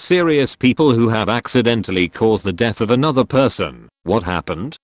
Serious people who have accidentally caused the death of another person. What happened?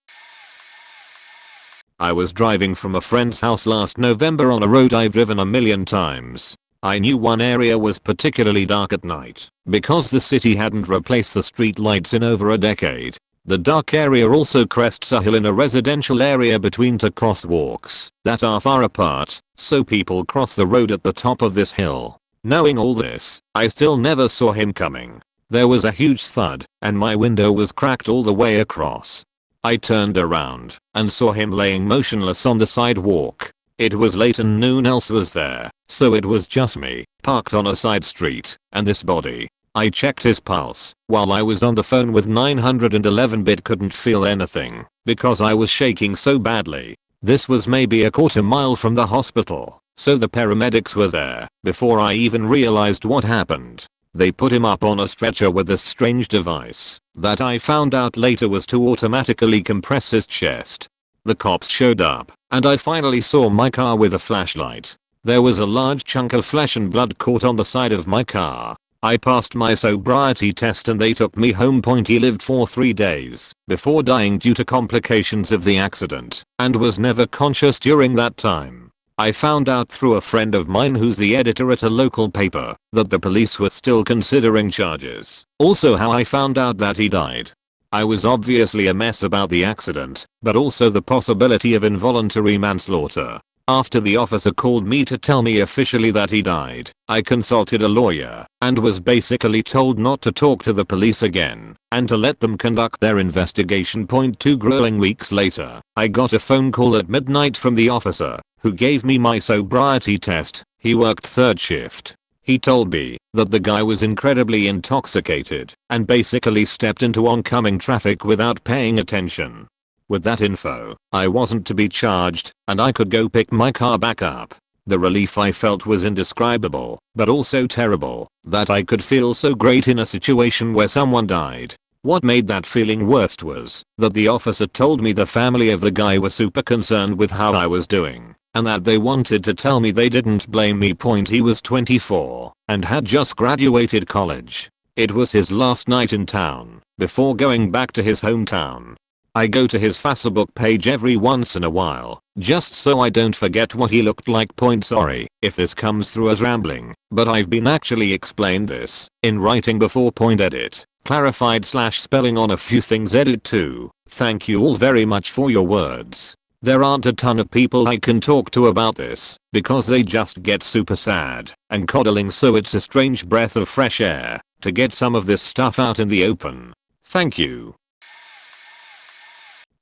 I was driving from a friend's house last November on a road I've driven a million times. I knew one area was particularly dark at night because the city hadn't replaced the street lights in over a decade. The dark area also crests a hill in a residential area between two crosswalks that are far apart, so people cross the road at the top of this hill. Knowing all this, I still never saw him coming. There was a huge thud, and my window was cracked all the way across. I turned around and saw him laying motionless on the sidewalk. It was late and no one else was there, so it was just me, parked on a side street, and this body. I checked his pulse while I was on the phone with 911 but couldn't feel anything because I was shaking so badly. This was maybe a quarter mile from the hospital, so the paramedics were there before I even realized what happened. They put him up on a stretcher with this strange device that I found out later was to automatically compress his chest. The cops showed up, and I finally saw my car with a flashlight. There was a large chunk of flesh and blood caught on the side of my car. I passed my sobriety test and they took me home. He lived for 3 days before dying due to complications of the accident and was never conscious during that time. I found out through a friend of mine who's the editor at a local paper that the police were still considering charges. Also how I found out that he died. I was obviously a mess about the accident, but also the possibility of involuntary manslaughter. After the officer called me to tell me officially that he died, I consulted a lawyer and was basically told not to talk to the police again and to let them conduct their investigation. 2 grueling weeks later, I got a phone call at midnight from the officer who gave me my sobriety test. He worked third shift. He told me that the guy was incredibly intoxicated and basically stepped into oncoming traffic without paying attention. With that info, I wasn't to be charged and I could go pick my car back up. The relief I felt was indescribable, but also terrible that I could feel so great in a situation where someone died. What made that feeling worst was that the officer told me the family of the guy were super concerned with how I was doing and that they wanted to tell me they didn't blame me. He was 24 and had just graduated college. It was his last night in town before going back to his hometown. I go to his Facebook page every once in a while, just so I don't forget what he looked like. Sorry if this comes through as rambling, but I've been actually explained this in writing before. Edit. Clarified / spelling on a few things. Edit 2. Thank you all very much for your words. There aren't a ton of people I can talk to about this because they just get super sad and coddling, so it's a strange breath of fresh air to get some of this stuff out in the open. Thank you.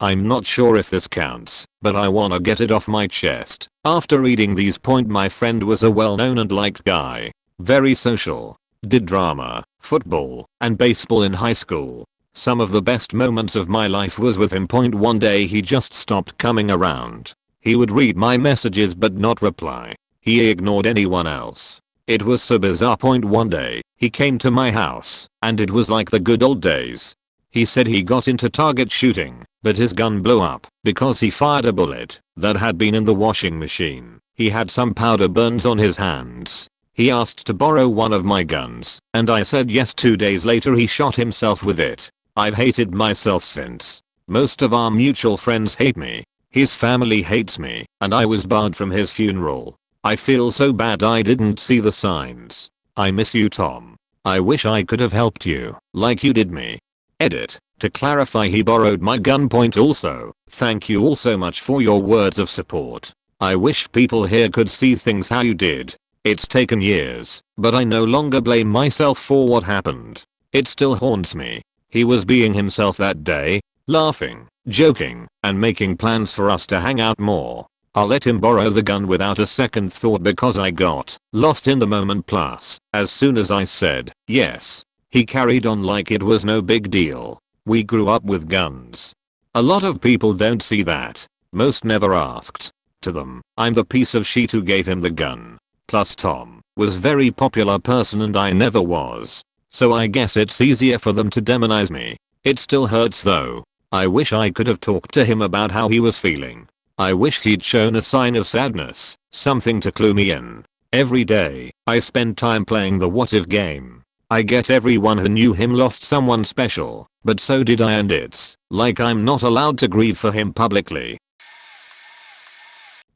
I'm not sure if this counts, but I wanna get it off my chest. After reading these, my friend was a well-known and liked guy. Very social. Did drama, football, and baseball in high school. Some of the best moments of my life was with him. One day he just stopped coming around. He would read my messages but not reply. He ignored anyone else. It was so bizarre. One day, he came to my house, and it was like the good old days. He said he got into target shooting, but his gun blew up because he fired a bullet that had been in the washing machine. He had some powder burns on his hands. He asked to borrow one of my guns, and I said yes. 2 days later he shot himself with it. I've hated myself since. Most of our mutual friends hate me. His family hates me, and I was barred from his funeral. I feel so bad I didn't see the signs. I miss you, Tom. I wish I could have helped you, like you did me. Edit. To clarify, he borrowed my gun. Also, thank you all so much for your words of support. I wish people here could see things how you did. It's taken years, but I no longer blame myself for what happened. It still haunts me. He was being himself that day, laughing, joking, and making plans for us to hang out more. I'll let him borrow the gun without a second thought because I got lost in the moment. Plus, as soon as I said yes, he carried on like it was no big deal. We grew up with guns. A lot of people don't see that. Most never asked. To them, I'm the piece of shit who gave him the gun. Plus Tom was very popular person and I never was. So I guess it's easier for them to demonize me. It still hurts though. I wish I could have talked to him about how he was feeling. I wish he'd shown a sign of sadness, something to clue me in. Every day, I spend time playing the what if game. I get everyone who knew him lost someone special, but so did I, and it's like I'm not allowed to grieve for him publicly.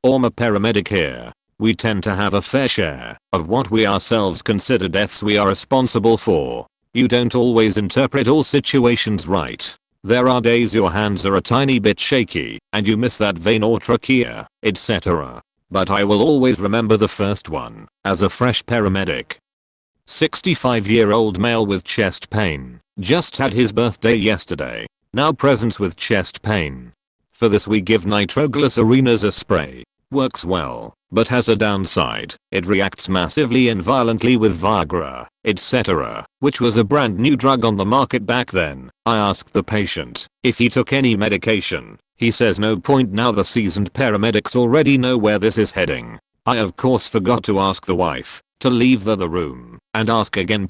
I'm a paramedic here. We tend to have a fair share of what we ourselves consider deaths we are responsible for. You don't always interpret all situations right. There are days your hands are a tiny bit shaky and you miss that vein or trachea, etc. But I will always remember the first one as a fresh paramedic. 65-year-old male with chest pain. Just had his birthday yesterday. Now presents with chest pain. For this we give nitroglycerin as a spray. Works well, but has a downside. It reacts massively and violently with Viagra, etc., which was a brand new drug on the market back then. I asked the patient if he took any medication. He says no point now. The seasoned paramedics already know where this is heading. I of course forgot to ask the wife to leave the room and ask again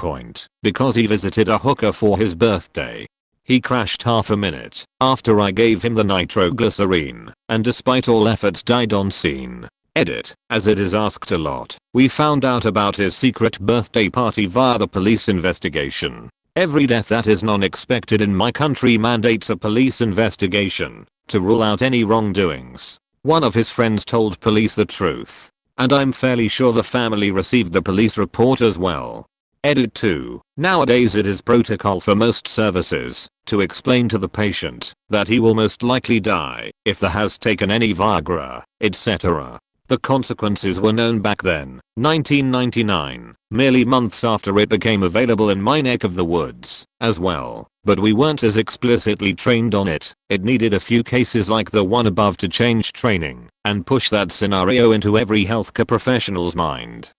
because he visited a hooker for his birthday. He crashed half a minute after I gave him the nitroglycerin and despite all efforts died on scene. Edit, as it is asked a lot. We found out about his secret birthday party via the police investigation. Every death that is non-expected in my country mandates a police investigation to rule out any wrongdoings. One of his friends told police the truth, and I'm fairly sure the family received the police report as well. Edit 2. Nowadays it is protocol for most services to explain to the patient that he will most likely die if he has taken any Viagra, etc. The consequences were known back then, 1999, merely months after it became available in my neck of the woods as well, but we weren't as explicitly trained on it. It needed a few cases like the one above to change training and push that scenario into every healthcare professional's mind.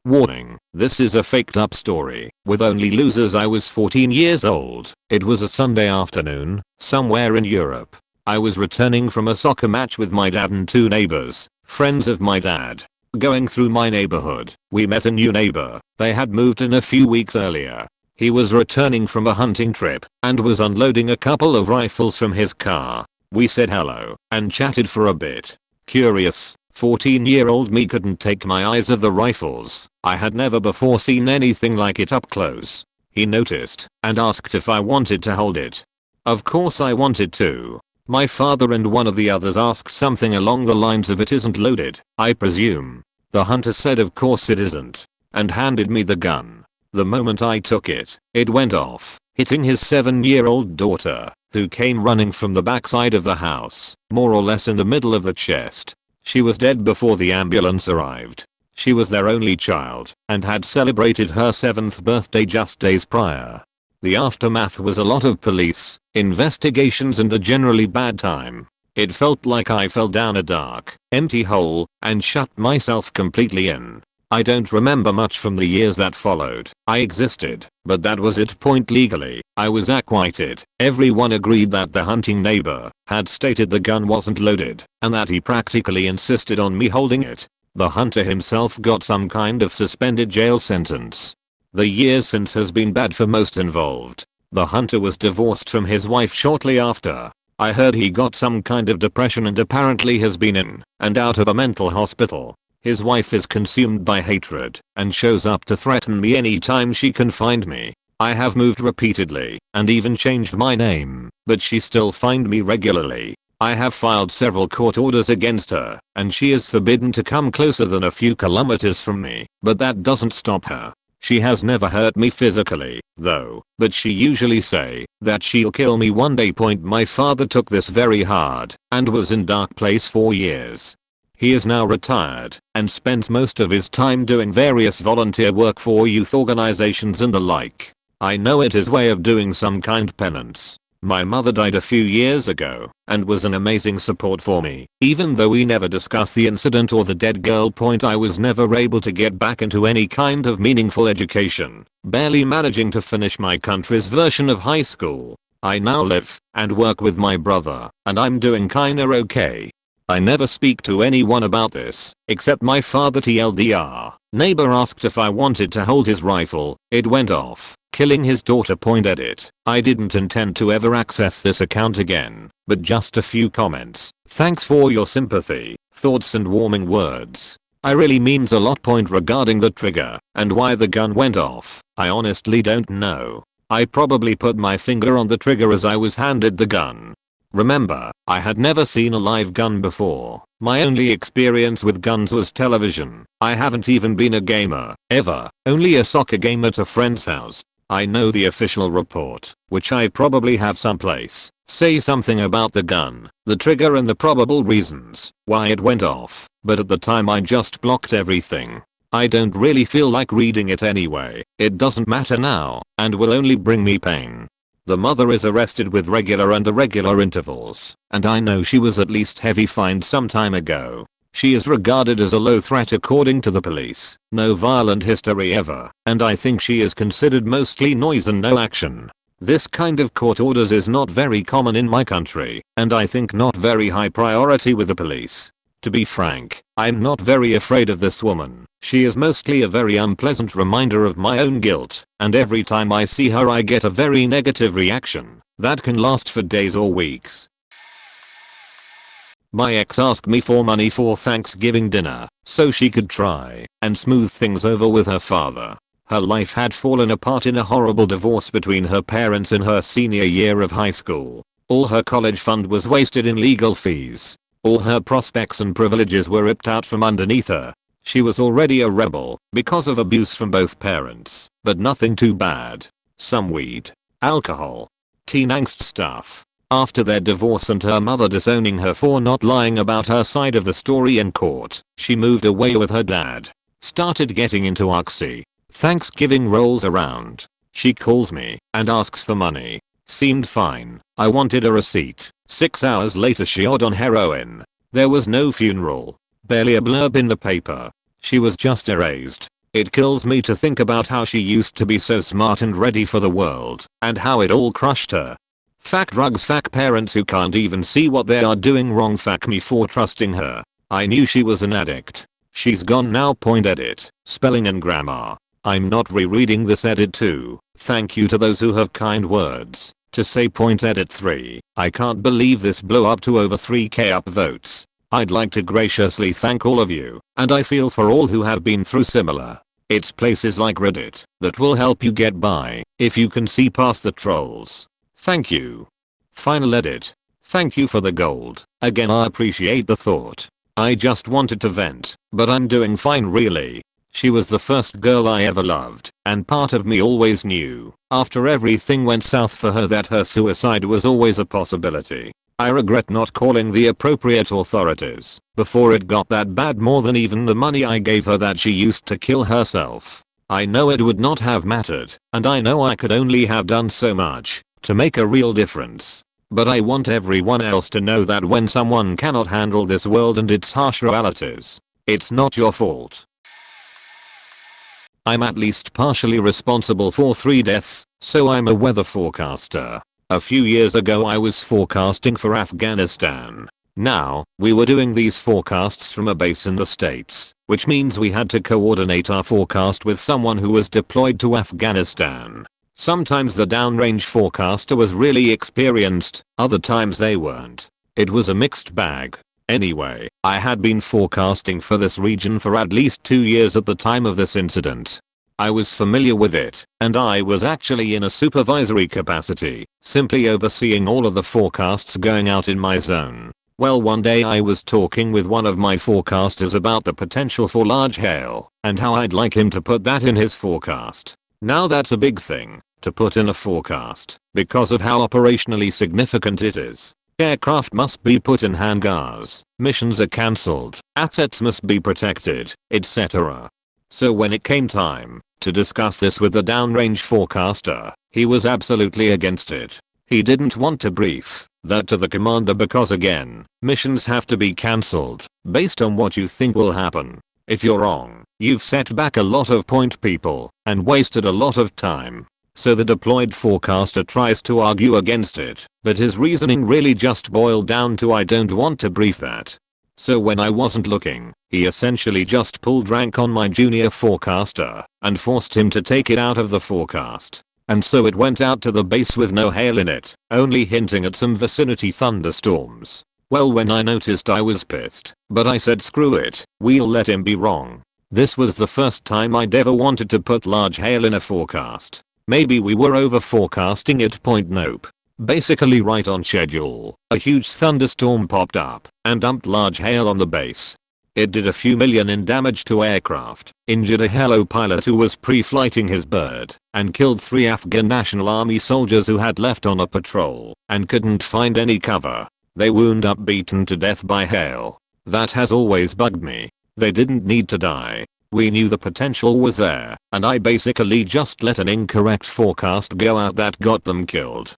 Warning, this is a faked up story with only losers. I was 14 years old. It was a Sunday afternoon, somewhere in Europe. I was returning from a soccer match with my dad and two neighbors, friends of my dad. Going through my neighborhood, we met a new neighbor. They had moved in a few weeks earlier. He was returning from a hunting trip and was unloading a couple of rifles from his car. We said hello and chatted for a bit. Curious, 14-year-old me couldn't take my eyes off the rifles. I had never before seen anything like it up close. He noticed and asked if I wanted to hold it. Of course I wanted to. My father and one of the others asked something along the lines of "It isn't loaded, I presume." The hunter said of course it isn't, and handed me the gun. The moment I took it, it went off, hitting his 7-year-old daughter, who came running from the backside of the house, more or less in the middle of the chest. She was dead before the ambulance arrived. She was their only child and had celebrated her 7th birthday just days prior. The aftermath was a lot of police investigations and a generally bad time. It felt like I fell down a dark, empty hole and shut myself completely in. I don't remember much from the years that followed. I existed, but that was it. Legally, I was acquitted. Everyone agreed that the hunting neighbor had stated the gun wasn't loaded and that he practically insisted on me holding it. The hunter himself got some kind of suspended jail sentence. The year since has been bad for most involved. The hunter was divorced from his wife shortly after. I heard he got some kind of depression and apparently has been in and out of a mental hospital. His wife is consumed by hatred and shows up to threaten me anytime she can find me. I have moved repeatedly and even changed my name, but she still finds me regularly. I have filed several court orders against her and she is forbidden to come closer than a few kilometers from me, but that doesn't stop her. She has never hurt me physically, though, but she usually say that she'll kill me one day. My father took this very hard and was in dark place for years. He is now retired and spends most of his time doing various volunteer work for youth organizations and the like. I know it is way of doing some kind penance. My mother died a few years ago and was an amazing support for me. Even though we never discussed the incident or the dead girl. I was never able to get back into any kind of meaningful education, barely managing to finish my country's version of high school. I now live and work with my brother and I'm doing kinda okay. I never speak to anyone about this, except my father. TLDR. Neighbor asked if I wanted to hold his rifle. It went off, killing his daughter. Edit. I didn't intend to ever access this account again, but just a few comments. Thanks for your sympathy, thoughts and warming words. I really means a lot point regarding the trigger and why the gun went off. I honestly don't know. I probably put my finger on the trigger as I was handed the gun. Remember, I had never seen a live gun before. My only experience with guns was television. I haven't even been a gamer, ever, only a soccer game at a friend's house. I know the official report, which I probably have someplace, say something about the gun, the trigger and the probable reasons why it went off, but at the time I just blocked everything. I don't really feel like reading it anyway. It doesn't matter now, and will only bring me pain. The mother is arrested with regular and irregular intervals, and I know she was at least heavy fined some time ago. She is regarded as a low threat according to the police, no violent history ever, and I think she is considered mostly noise and no action. This kind of court orders is not very common in my country, and I think not very high priority with the police. To be frank, I'm not very afraid of this woman. She is mostly a very unpleasant reminder of my own guilt, and every time I see her I get a very negative reaction that can last for days or weeks. My ex asked me for money for Thanksgiving dinner so she could try and smooth things over with her father. Her life had fallen apart in a horrible divorce between her parents in her senior year of high school. All her college fund was wasted in legal fees. All her prospects and privileges were ripped out from underneath her. She was already a rebel because of abuse from both parents, but nothing too bad. Some weed, alcohol, teen angst stuff. After their divorce and her mother disowning her for not lying about her side of the story in court, she moved away with her dad. Started getting into oxy. Thanksgiving rolls around. She calls me and asks for money. Seemed fine. I wanted a receipt. 6 hours later she odd on heroin. There was no funeral. Barely a blurb in the paper. She was just erased. It kills me to think about how she used to be so smart and ready for the world, and how it all crushed her. Fuck drugs, fuck parents who can't even see what they are doing wrong, fuck me for trusting her. I knew she was an addict. She's gone now. Edit, spelling and grammar. I'm not rereading this edit 2. Thank you to those who have kind words to say. Edit 3. I can't believe this blew up to over 3k upvotes. I'd like to graciously thank all of you, and I feel for all who have been through similar. It's places like Reddit that will help you get by if you can see past the trolls. Thank you. Final edit. Thank you for the gold. Again, I appreciate the thought. I just wanted to vent, but I'm doing fine really. She was the first girl I ever loved, and part of me always knew, after everything went south for her, that her suicide was always a possibility. I regret not calling the appropriate authorities before it got that bad, more than even the money I gave her that she used to kill herself. I know it would not have mattered, and I know I could only have done so much to make a real difference. But I want everyone else to know that when someone cannot handle this world and its harsh realities, it's not your fault. I'm at least partially responsible for 3 deaths, so I'm a weather forecaster. A few years ago I was forecasting for Afghanistan. Now, we were doing these forecasts from a base in the States, which means we had to coordinate our forecast with someone who was deployed to Afghanistan. Sometimes the downrange forecaster was really experienced, other times they weren't. It was a mixed bag. Anyway, I had been forecasting for this region for at least 2 years at the time of this incident. I was familiar with it, and I was actually in a supervisory capacity, simply overseeing all of the forecasts going out in my zone. Well, one day I was talking with one of my forecasters about the potential for large hail, and how I'd like him to put that in his forecast. Now that's a big thing to put in a forecast, because of how operationally significant it is. Aircraft must be put in hangars, missions are cancelled, assets must be protected, etc. So when it came time to discuss this with the downrange forecaster, he was absolutely against it. He didn't want to brief that to the commander because, again, missions have to be cancelled based on what you think will happen. If you're wrong, you've set back a lot of people and wasted a lot of time. So the deployed forecaster tries to argue against it, but his reasoning really just boiled down to, I don't want to brief that. So when I wasn't looking, he essentially just pulled rank on my junior forecaster and forced him to take it out of the forecast. And so it went out to the base with no hail in it, only hinting at some vicinity thunderstorms. Well, when I noticed I was pissed, but I said screw it, we'll let him be wrong. This was the first time I'd ever wanted to put large hail in a forecast. Maybe we were over forecasting it. Nope. Basically right on schedule, a huge thunderstorm popped up and dumped large hail on the base. It did a few million in damage to aircraft, injured a hello pilot who was pre-flighting his bird, and killed 3 Afghan National Army soldiers who had left on a patrol and couldn't find any cover. They wound up beaten to death by hail. That has always bugged me. They didn't need to die. We knew the potential was there, and I basically just let an incorrect forecast go out that got them killed.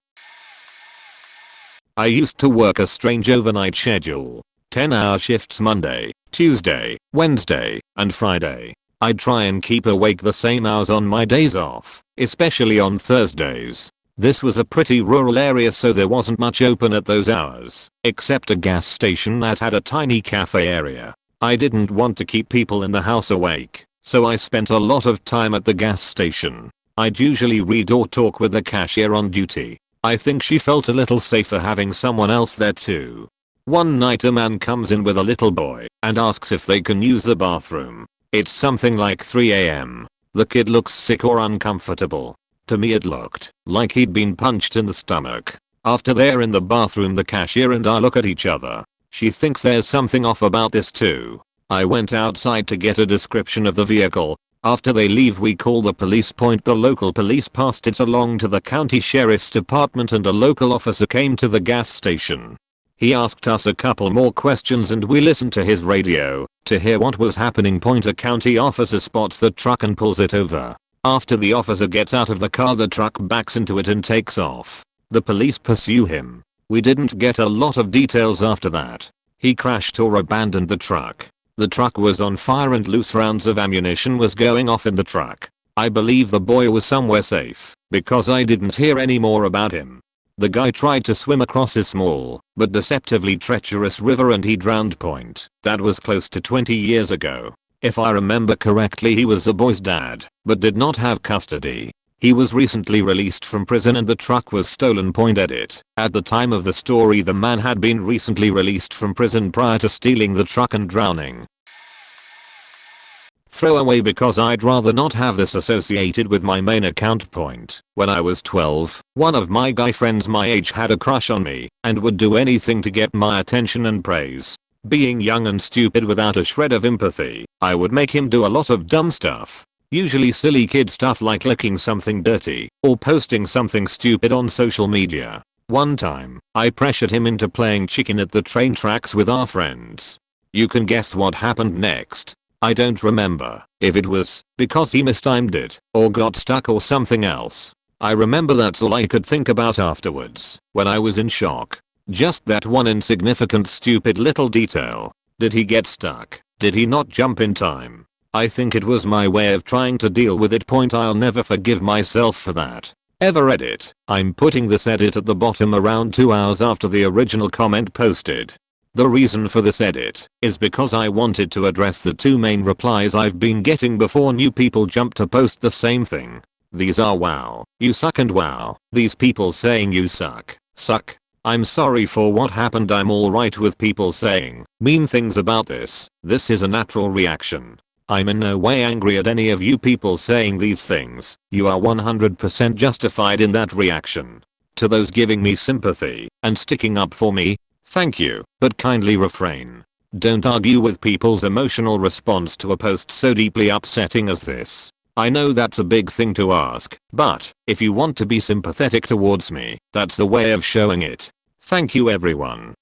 I used to work a strange overnight schedule. 10-hour shifts Monday, Tuesday, Wednesday, and Friday. I'd try and keep awake the same hours on my days off, especially on Thursdays. This was a pretty rural area, so there wasn't much open at those hours, except a gas station that had a tiny cafe area. I didn't want to keep people in the house awake, so I spent a lot of time at the gas station. I'd usually read or talk with the cashier on duty. I think she felt a little safer having someone else there too. One night a man comes in with a little boy and asks if they can use the bathroom. It's something like 3 AM. The kid looks sick or uncomfortable. To me it looked like he'd been punched in the stomach. After they're in the bathroom, the cashier and I look at each other. She thinks there's something off about this too. I went outside to get a description of the vehicle. After they leave, we call the police. The local police passed it along to the county sheriff's department and a local officer came to the gas station. He asked us a couple more questions and we listened to his radio to hear what was happening. A county officer spots the truck and pulls it over. After the officer gets out of the car, the truck backs into it and takes off. The police pursue him. We didn't get a lot of details after that. He crashed or abandoned the truck. The truck was on fire and loose rounds of ammunition was going off in the truck. I believe the boy was somewhere safe because I didn't hear any more about him. The guy tried to swim across a small but deceptively treacherous river and he drowned. That was close to 20 years ago. If I remember correctly, he was the boy's dad but did not have custody. He was recently released from prison and the truck was stolen. Edit. At the time of the story, the man had been recently released from prison prior to stealing the truck and drowning. Throwaway because I'd rather not have this associated with my main account. When I was 12, one of my guy friends my age had a crush on me and would do anything to get my attention and praise. Being young and stupid without a shred of empathy, I would make him do a lot of dumb stuff. Usually silly kid stuff like licking something dirty or posting something stupid on social media. One time, I pressured him into playing chicken at the train tracks with our friends. You can guess what happened next. I don't remember if it was because he mistimed it or got stuck or something else. I remember that's all I could think about afterwards when I was in shock. Just that one insignificant stupid little detail. Did he get stuck? Did he not jump in time? I think it was my way of trying to deal with it. I'll never forgive myself for that. Ever. Edit. I'm putting this edit at the bottom around 2 hours after the original comment posted. The reason for this edit is because I wanted to address the 2 main replies I've been getting before new people jump to post the same thing. These are wow, you suck and wow, these people saying you suck. I'm sorry for what happened. I'm alright with people saying mean things about this. This is a natural reaction. I'm in no way angry at any of you people saying these things. You are 100% justified in that reaction. To those giving me sympathy and sticking up for me, thank you, but kindly refrain. Don't argue with people's emotional response to a post so deeply upsetting as this. I know that's a big thing to ask, but if you want to be sympathetic towards me, that's the way of showing it. Thank you everyone.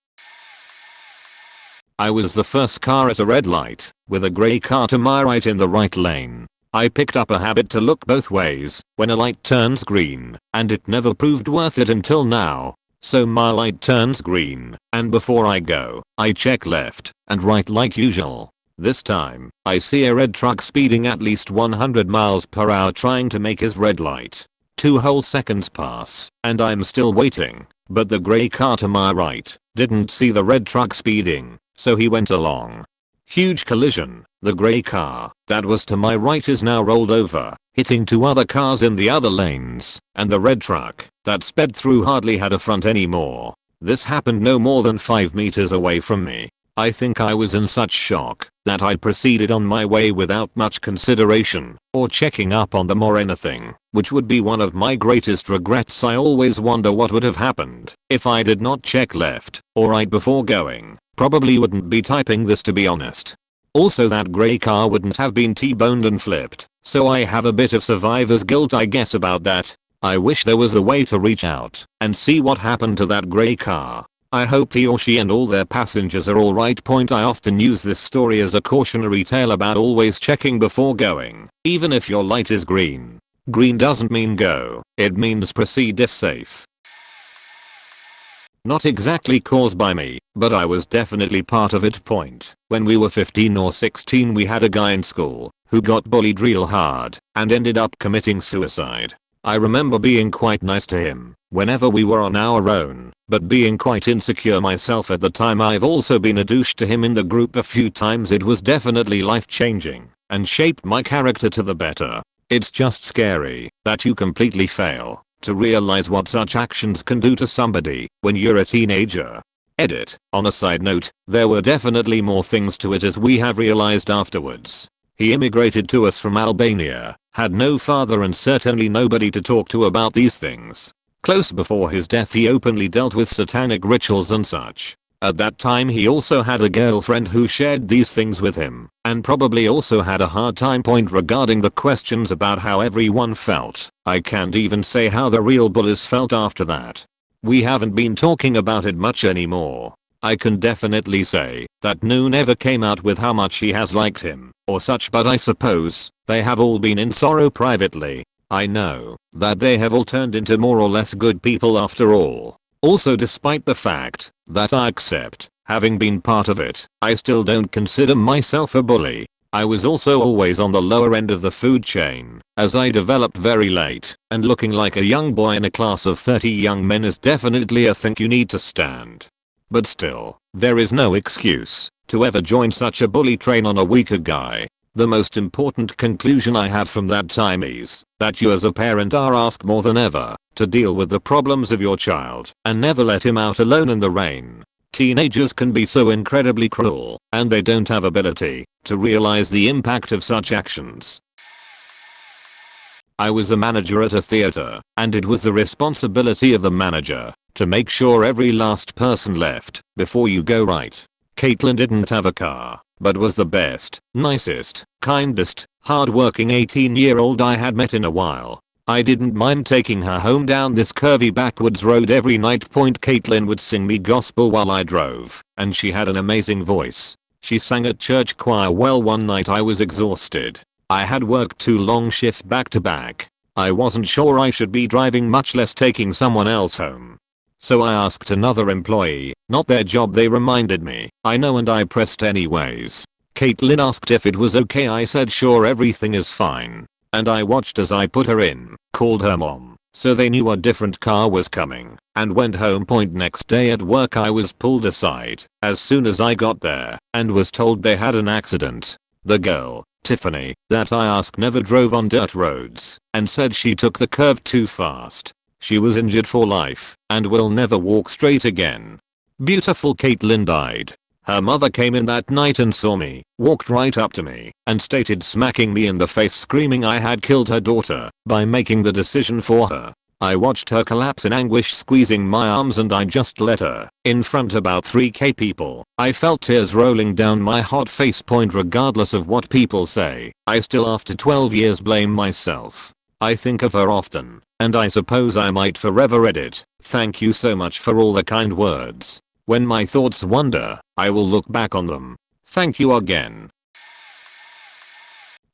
I was the first car at a red light, with a grey car to my right in the right lane. I picked up a habit to look both ways when a light turns green, and it never proved worth it until now. So my light turns green, and before I go, I check left and right like usual. This time, I see a red truck speeding at least 100 miles per hour trying to make his red light. 2 whole seconds pass, and I'm still waiting, but the grey car to my right didn't see the red truck speeding, so he went along. Huge collision. The grey car that was to my right is now rolled over, hitting 2 other cars in the other lanes, and the red truck that sped through hardly had a front anymore. This happened no more than 5 meters away from me. I think I was in such shock that I proceeded on my way without much consideration or checking up on them or anything, which would be one of my greatest regrets. I always wonder what would have happened if I did not check left or right before going. Probably wouldn't be typing this, to be honest. Also, that grey car wouldn't have been T-boned and flipped, so I have a bit of survivor's guilt, I guess, about that. I wish there was a way to reach out and see what happened to that grey car. I hope he or she and all their passengers are alright. I often use this story as a cautionary tale about always checking before going, even if your light is green. Green doesn't mean go, it means proceed if safe. Not exactly caused by me, but I was definitely part of it. When we were 15 or 16, we had a guy in school who got bullied real hard and ended up committing suicide. I remember being quite nice to him whenever we were on our own, but being quite insecure myself at the time. I've also been a douche to him in the group a few times. It was definitely life-changing and shaped my character to the better. It's just scary that you completely fail to realize what such actions can do to somebody when you're a teenager. Edit. On a side note, there were definitely more things to it, as we have realized afterwards. He immigrated to us from Albania, had no father and certainly nobody to talk to about these things. Close before his death, he openly dealt with satanic rituals and such. At that time, he also had a girlfriend who shared these things with him, and probably also had a hard time regarding the questions about how everyone felt. I can't even say how the real bullies felt after that. We haven't been talking about it much anymore. I can definitely say that no never came out with how much he has liked him or such, but I suppose they have all been in sorrow privately. I know that they have all turned into more or less good people after all. Also, despite the fact that I accept having been part of it, I still don't consider myself a bully. I was also always on the lower end of the food chain, as I developed very late, and looking like a young boy in a class of 30 young men is definitely a thing you need to stand. But still, there is no excuse to ever join such a bully train on a weaker guy. The most important conclusion I have from that time is that you as a parent are asked more than ever to deal with the problems of your child and never let him out alone in the rain. Teenagers can be so incredibly cruel, and they don't have ability to realize the impact of such actions. I was a manager at a theater, and it was the responsibility of the manager to make sure every last person left before you go right. Caitlin didn't have a car, but was the best, nicest, kindest, hardworking 18-year-old I had met in a while. I didn't mind taking her home down this curvy backwards road every night. Caitlin would sing me gospel while I drove, and she had an amazing voice. She sang at church choir. Well, one night I was exhausted. I had worked 2 long shifts back to back. I wasn't sure I should be driving, much less taking someone else home. So I asked another employee, not their job, they reminded me. I know, and I pressed anyways. Caitlin asked if it was okay. I said sure, everything is fine. And I watched as I put her in, called her mom, so they knew a different car was coming, and went home. Next day at work I was pulled aside as soon as I got there and was told they had an accident. The girl, Tiffany, that I asked never drove on dirt roads and said she took the curve too fast. She was injured for life and will never walk straight again. Beautiful Caitlin died. Her mother came in that night and saw me, walked right up to me, and stated, smacking me in the face, screaming I had killed her daughter by making the decision for her. I watched her collapse in anguish, squeezing my arms, and I just let her in front about 3k people. I felt tears rolling down my hot face. Regardless of what people say, I still after 12 years blame myself. I think of her often, and I suppose I might forever edit. Thank you so much for all the kind words. When my thoughts wander, I will look back on them. Thank you again.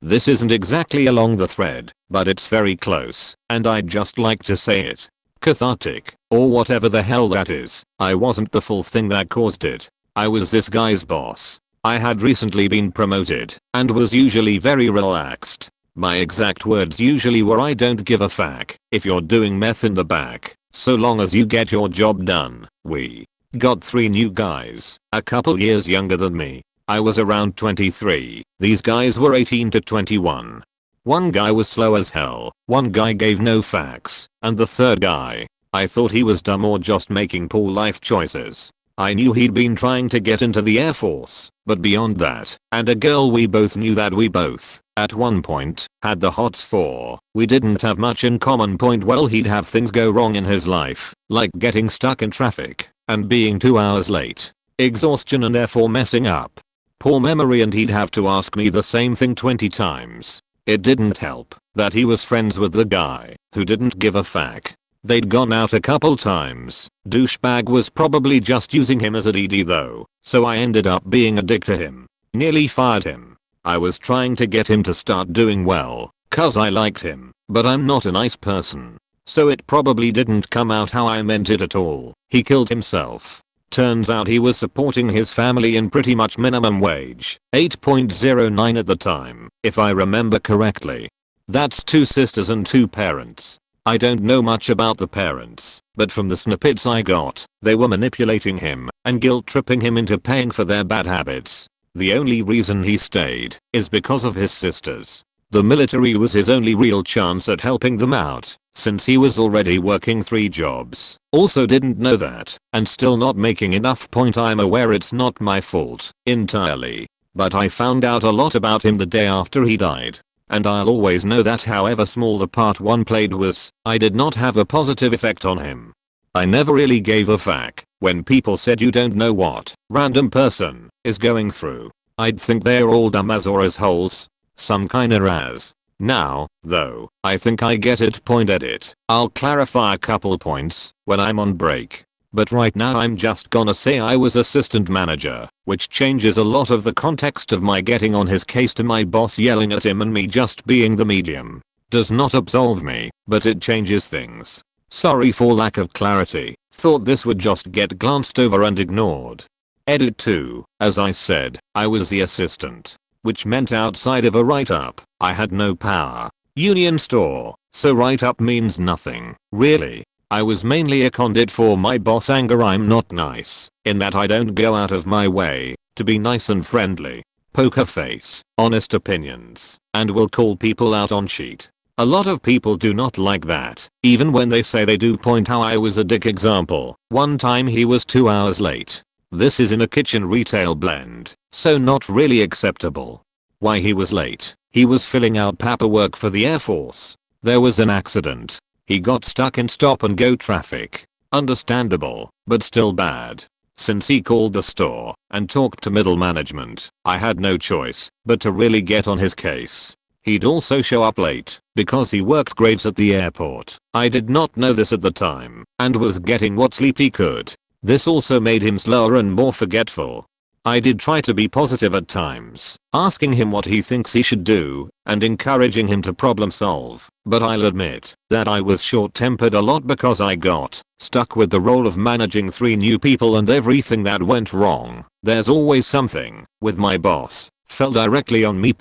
This isn't exactly along the thread, but it's very close, and I'd just like to say it. Cathartic, or whatever the hell that is. I wasn't the full thing that caused it. I was this guy's boss. I had recently been promoted, and was usually very relaxed. My exact words usually were, I don't give a fuck if you're doing meth in the back, so long as you get your job done. We got 3 new guys, a couple years younger than me. I was around 23, these guys were 18 to 21. One guy was slow as hell, one guy gave no facts, and the third guy I thought he was dumb or just making poor life choices. I knew he'd been trying to get into the Air Force, but beyond that, and a girl we both knew that we both, at one point, had the hots for, we didn't have much in common. Well, he'd have things go wrong in his life, like getting stuck in traffic, and being 2 hours late, exhaustion and therefore messing up, poor memory, and he'd have to ask me the same thing 20 times. It didn't help that he was friends with the guy who didn't give a fuck. They'd gone out a couple times. Douchebag was probably just using him as a DD though, so I ended up being a dick to him. Nearly fired him. I was trying to get him to start doing well, cause I liked him, but I'm not a nice person. So it probably didn't come out how I meant it at all. He killed himself. Turns out he was supporting his family in pretty much minimum wage, 8.09 at the time, if I remember correctly. That's 2 sisters and 2 parents. I don't know much about the parents, but from the snippets I got, they were manipulating him and guilt tripping him into paying for their bad habits. The only reason he stayed is because of his sisters. The military was his only real chance at helping them out, since he was already working 3 jobs. Also didn't know that, and still not making enough. I'm aware it's not my fault entirely, but I found out a lot about him the day after he died. And I'll always know that however small the part one played was, I did not have a positive effect on him. I never really gave a fuck when people said you don't know what random person is going through. I'd think they're all dumb as or as holes. Some kinda as. Now, though, I think I get it. Edit. I'll clarify a couple points when I'm on break. But right now I'm just gonna say I was assistant manager, which changes a lot of the context of my getting on his case to my boss yelling at him and me just being the medium. Does not absolve me, but it changes things. Sorry for lack of clarity, thought this would just get glanced over and ignored. Edit 2, as I said, I was the assistant, which meant outside of a write-up, I had no power. Union store, so write-up means nothing, really. I was mainly a conduit for my boss' anger. I'm not nice, in that I don't go out of my way to be nice and friendly. Poker face, honest opinions, and will call people out on shit. A lot of people do not like that, even when they say they do. How I was a dick. Example, one time he was 2 hours late. This is in a kitchen retail blend, so not really acceptable. Why he was late? He was filling out paperwork for the Air Force. There was an accident. He got stuck in stop and go traffic. Understandable, but still bad. Since he called the store and talked to middle management, I had no choice but to really get on his case. He'd also show up late because he worked graves at the airport. I did not know this at the time and was getting what sleep he could. This also made him slower and more forgetful. I did try to be positive at times, asking him what he thinks he should do and encouraging him to problem solve, but I'll admit that I was short-tempered a lot because I got stuck with the role of managing 3 new people and everything that went wrong. There's always something with my boss fell directly on me.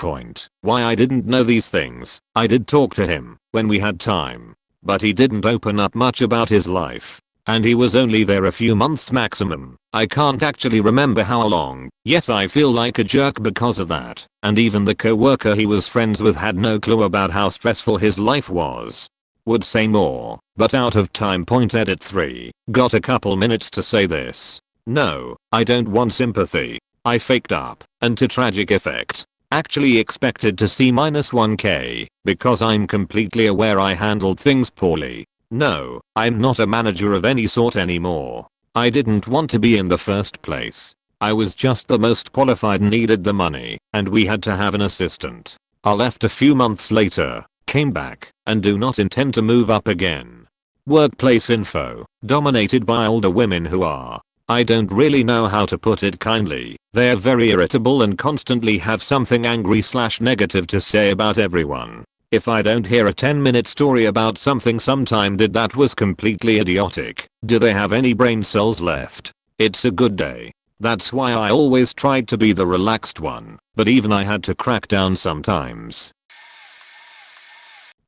Why I didn't know these things. I did talk to him when we had time, but he didn't open up much about his life. And he was only there a few months maximum. I can't actually remember how long, yet I feel like a jerk because of that. And even the co-worker he was friends with had no clue about how stressful his life was. Would say more, but out of time. Edit 3, got a couple minutes to say this. No, I don't want sympathy. I faked up, and to tragic effect, actually expected to see -1k, because I'm completely aware I handled things poorly. No, I'm not a manager of any sort anymore. I didn't want to be in the first place. I was just the most qualified and needed the money, and we had to have an assistant. I left a few months later, came back, and do not intend to move up again. Workplace info, dominated by older women who are, I don't really know how to put it kindly, they're very irritable and constantly have something angry/negative to say about everyone. If I don't hear a 10-minute story about something sometime that was completely idiotic, do they have any brain cells left? It's a good day. That's why I always tried to be the relaxed one, but even I had to crack down sometimes.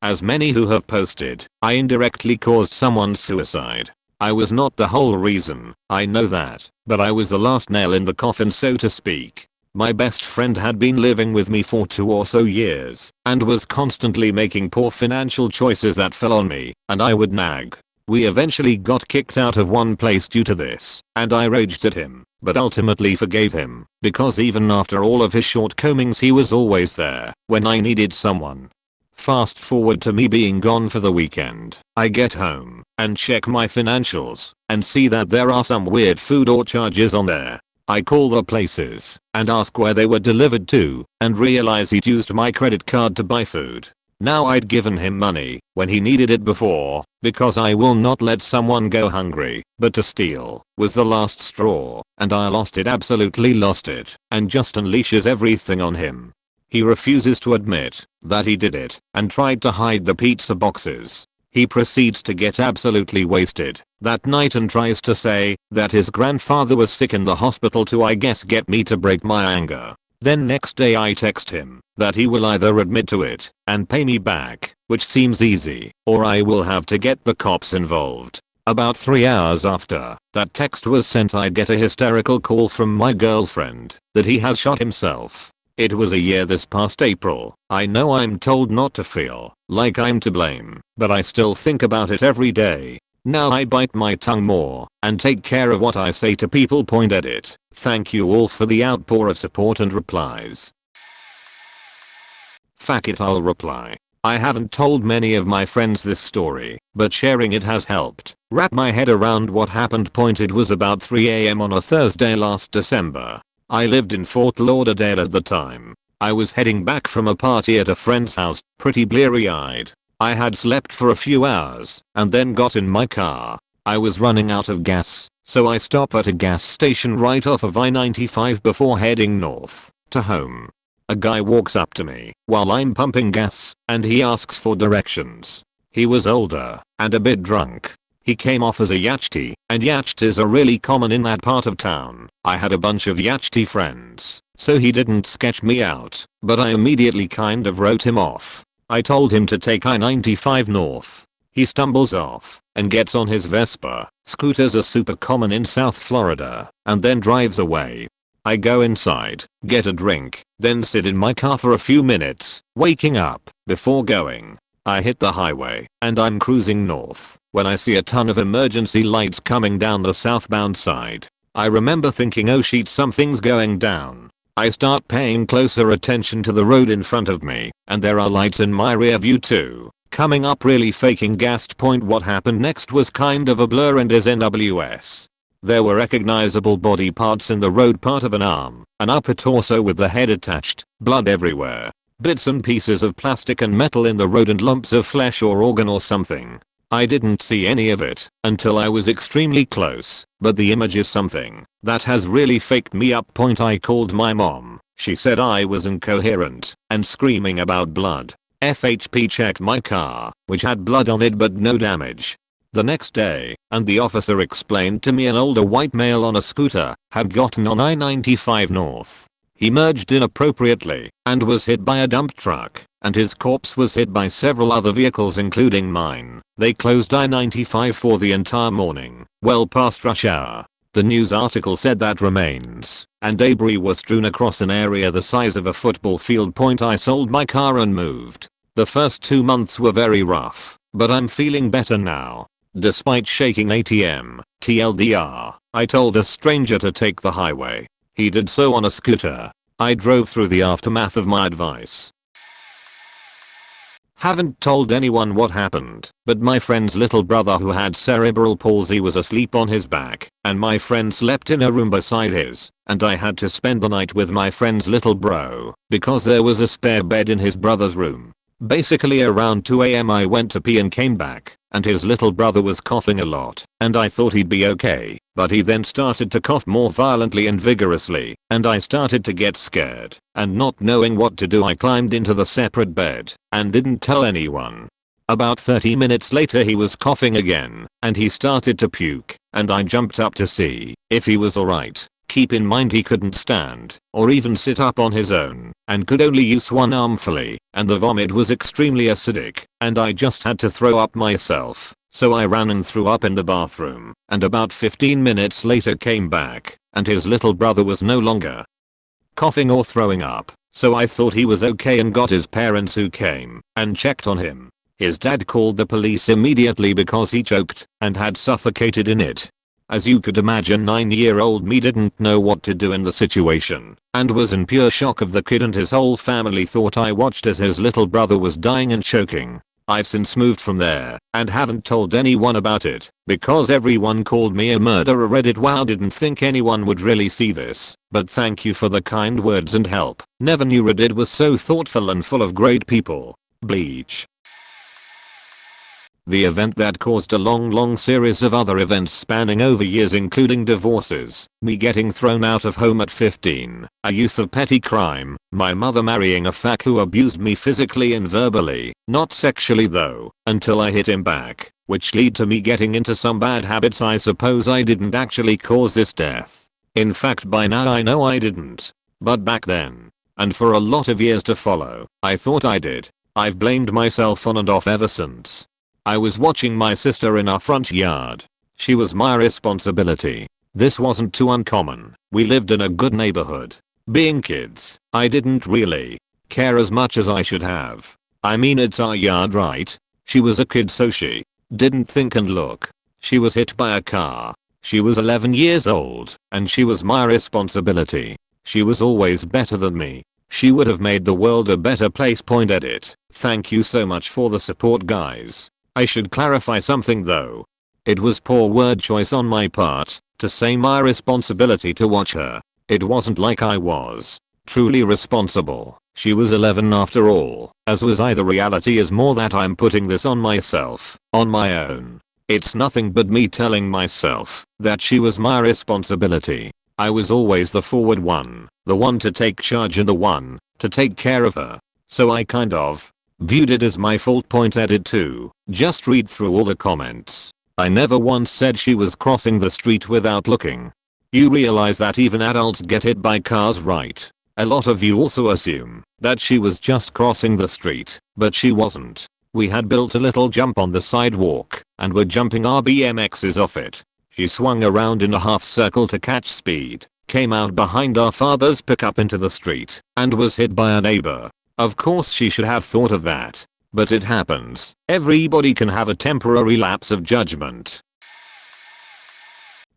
As many who have posted, I indirectly caused someone's suicide. I was not the whole reason, I know that, but I was the last nail in the coffin, so to speak. My best friend had been living with me for 2 or so years and was constantly making poor financial choices that fell on me, and I would nag. We eventually got kicked out of one place due to this, and I raged at him, but ultimately forgave him, because even after all of his shortcomings he was always there when I needed someone. Fast forward to me being gone for the weekend. I get home and check my financials and see that there are some weird food or charges on there. I call the places and ask where they were delivered to and realize he'd used my credit card to buy food. Now I'd given him money when he needed it before, because I will not let someone go hungry, but to steal was the last straw, and I absolutely lost it, and just unleashes everything on him. He refuses to admit that he did it and tried to hide the pizza boxes. He proceeds to get absolutely wasted that night and tries to say that his grandfather was sick in the hospital to I guess get me to break my anger. Then next day I text him that he will either admit to it and pay me back, which seems easy, or I will have to get the cops involved. About 3 hours after that text was sent I get a hysterical call from my girlfriend that he has shot himself. It was a year this past April. I know I'm told not to feel like I'm to blame, but I still think about it every day. Now I bite my tongue more and take care of what I say to people. Edit. Thank you all for the outpour of support and replies. Fuck it, I'll reply. I haven't told many of my friends this story, but sharing it has helped wrap my head around what happened. It was about 3 AM on a Thursday last December. I lived in Fort Lauderdale at the time. I was heading back from a party at a friend's house, pretty bleary-eyed. I had slept for a few hours and then got in my car. I was running out of gas, so I stop at a gas station right off of I-95 before heading north to home. A guy walks up to me while I'm pumping gas and he asks for directions. He was older and a bit drunk. He came off as a Yachty, and Yachties are really common in that part of town. I had a bunch of Yachty friends, so he didn't sketch me out, but I immediately kind of wrote him off. I told him to take I-95 north. He stumbles off and gets on his Vespa. Scooters are super common in South Florida, and then drives away. I go inside, get a drink, then sit in my car for a few minutes, waking up before going. I hit the highway and I'm cruising north when I see a ton of emergency lights coming down the southbound side. I remember thinking, oh shit, something's going down. I start paying closer attention to the road in front of me and there are lights in my rear view too, coming up really faking gassed. What happened next was kind of a blur and is NWS. There were recognizable body parts in the road, part of an arm, an upper torso with the head attached, blood everywhere. Bits and pieces of plastic and metal in the road and lumps of flesh or organ or something. I didn't see any of it until I was extremely close, but the image is something that has really faked me up. I called my mom. She said I was incoherent and screaming about blood. FHP checked my car, which had blood on it but no damage. The next day, and the officer explained to me an older white male on a scooter had gotten on I-95 north. He merged inappropriately and was hit by a dump truck, and his corpse was hit by several other vehicles including mine. They closed I-95 for the entire morning, well past rush hour. The news article said that remains and debris was strewn across an area the size of a football field. I sold my car and moved. The first 2 months were very rough, but I'm feeling better now. Despite shaking ATM, TLDR, I told a stranger to take the highway. He did so on a scooter. I drove through the aftermath of my advice. Haven't told anyone what happened, but my friend's little brother who had cerebral palsy was asleep on his back, and my friend slept in a room beside his, and I had to spend the night with my friend's little bro, because there was a spare bed in his brother's room. Basically around 2 AM I went to pee and came back, and his little brother was coughing a lot, and I thought he'd be okay, but he then started to cough more violently and vigorously, and I started to get scared, and not knowing what to do I climbed into the separate bed, and didn't tell anyone. About 30 minutes later he was coughing again, and he started to puke, and I jumped up to see if he was alright. Keep in mind he couldn't stand or even sit up on his own and could only use one arm fully, and the vomit was extremely acidic and I just had to throw up myself, so I ran and threw up in the bathroom, and about 15 minutes later came back and his little brother was no longer coughing or throwing up, so I thought he was okay and got his parents who came and checked on him. His dad called the police immediately because he choked and had suffocated in it. As you could imagine, 9-year-old me didn't know what to do in the situation and was in pure shock of the kid, and his whole family thought I watched as his little brother was dying and choking. I've since moved from there and haven't told anyone about it because everyone called me a murderer. Reddit wow, didn't think anyone would really see this, but thank you for the kind words and help. Never knew Reddit was so thoughtful and full of great people. Bleach. The event that caused a long series of other events spanning over years, including divorces, me getting thrown out of home at 15, a youth of petty crime, my mother marrying a fuck who abused me physically and verbally, not sexually though, until I hit him back, which led to me getting into some bad habits. I suppose I didn't actually cause this death. In fact, by now I know I didn't. But back then, and for a lot of years to follow, I thought I did. I've blamed myself on and off ever since. I was watching my sister in our front yard. She was my responsibility. This wasn't too uncommon. We lived in a good neighborhood. Being kids, I didn't really care as much as I should have. I mean, it's our yard, right? She was a kid, so she didn't think and look. She was hit by a car. She was 11 years old, and she was my responsibility. She was always better than me. She would have made the world a better place. Edit. Thank you so much for the support, guys. I should clarify something though. It was poor word choice on my part to say my responsibility to watch her. It wasn't like I was truly responsible. She was 11 after all, as was I. The reality is more that I'm putting this on myself, on my own. It's nothing but me telling myself that she was my responsibility. I was always the forward one, the one to take charge and the one to take care of her. So I kind of viewed it as my fault. Edit 2. Just read through all the comments. I never once said she was crossing the street without looking. You realize that even adults get hit by cars, right? A lot of you also assume that she was just crossing the street, but she wasn't. We had built a little jump on the sidewalk and were jumping our BMXs off it. She swung around in a half circle to catch speed, came out behind our father's pickup into the street, and was hit by a neighbor. Of course she should have thought of that. But it happens. Everybody can have a temporary lapse of judgment.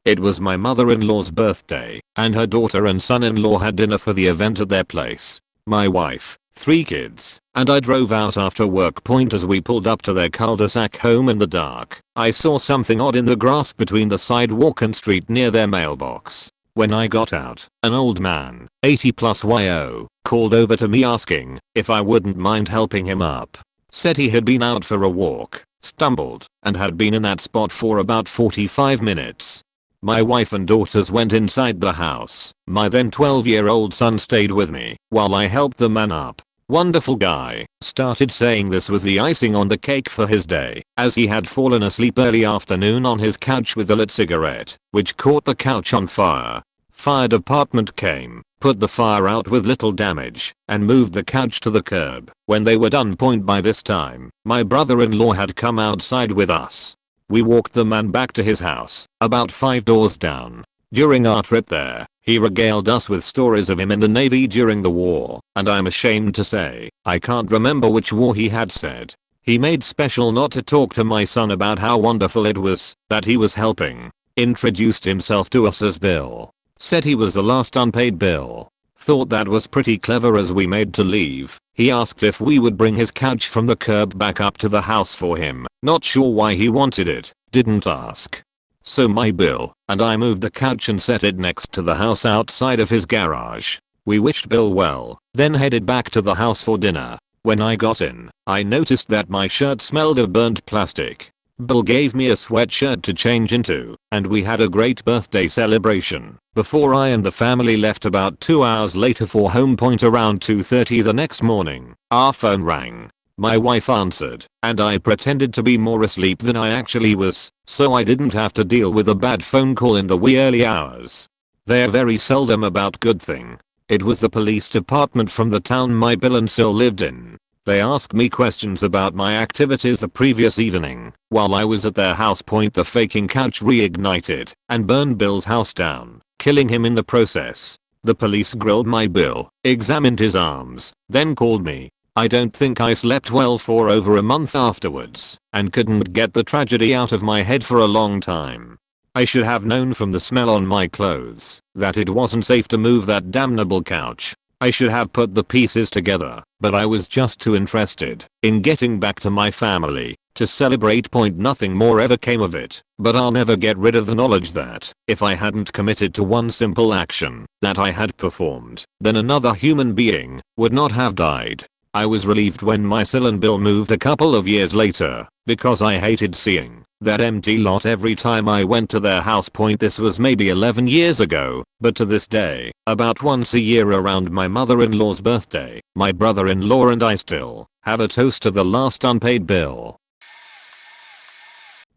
It was my mother-in-law's birthday, and her daughter and son-in-law had dinner for the event at their place. My wife, 3 kids, and I drove out after work. As we pulled up to their cul-de-sac home in the dark, I saw something odd in the grass between the sidewalk and street near their mailbox. When I got out, an old man, 80 plus yo, called over to me asking if I wouldn't mind helping him up. Said he had been out for a walk, stumbled, and had been in that spot for about 45 minutes. My wife and daughters went inside the house. My then 12-year-old son stayed with me while I helped the man up. Wonderful guy. Started saying this was the icing on the cake for his day, as he had fallen asleep early afternoon on his couch with a lit cigarette, which caught the couch on fire. Fire department came, put the fire out with little damage, and moved the couch to the curb. When they were done, by this time, my brother-in-law had come outside with us. We walked the man back to his house, about 5 doors down. During our trip there, he regaled us with stories of him in the Navy during the war, and I'm ashamed to say, I can't remember which war he had said. He made special not to talk to my son about how wonderful it was that he was helping. Introduced himself to us as Bill. Said he was the last unpaid bill. Thought that was pretty clever. As we made to leave, he asked if we would bring his couch from the curb back up to the house for him. Not sure why he wanted it, didn't ask. So my Bill and I moved the couch and set it next to the house outside of his garage. We wished Bill well, then headed back to the house for dinner. When I got in, I noticed that my shirt smelled of burnt plastic. Bill gave me a sweatshirt to change into, and we had a great birthday celebration before I and the family left about 2 hours later for home. Around 2:30 the next morning, our phone rang. My wife answered, and I pretended to be more asleep than I actually was, so I didn't have to deal with a bad phone call in the wee early hours. They're very seldom about good thing. It was the police department from the town my Bill and Sil lived in. They asked me questions about my activities the previous evening while I was at their house. The faking couch reignited and burned Bill's house down, killing him in the process. The police grilled my Bill, examined his arms, then called me. I don't think I slept well for over a month afterwards and couldn't get the tragedy out of my head for a long time. I should have known from the smell on my clothes that it wasn't safe to move that damnable couch. I should have put the pieces together, but I was just too interested in getting back to my family to celebrate. Nothing more ever came of it, but I'll never get rid of the knowledge that if I hadn't committed to one simple action that I had performed, then another human being would not have died. I was relieved when my Cylon bill moved a couple of years later, because I hated seeing that empty lot every time I went to their house. This was maybe 11 years ago, but to this day, about once a year around my mother-in-law's birthday, my brother-in-law and I still have a toast to the last unpaid bill.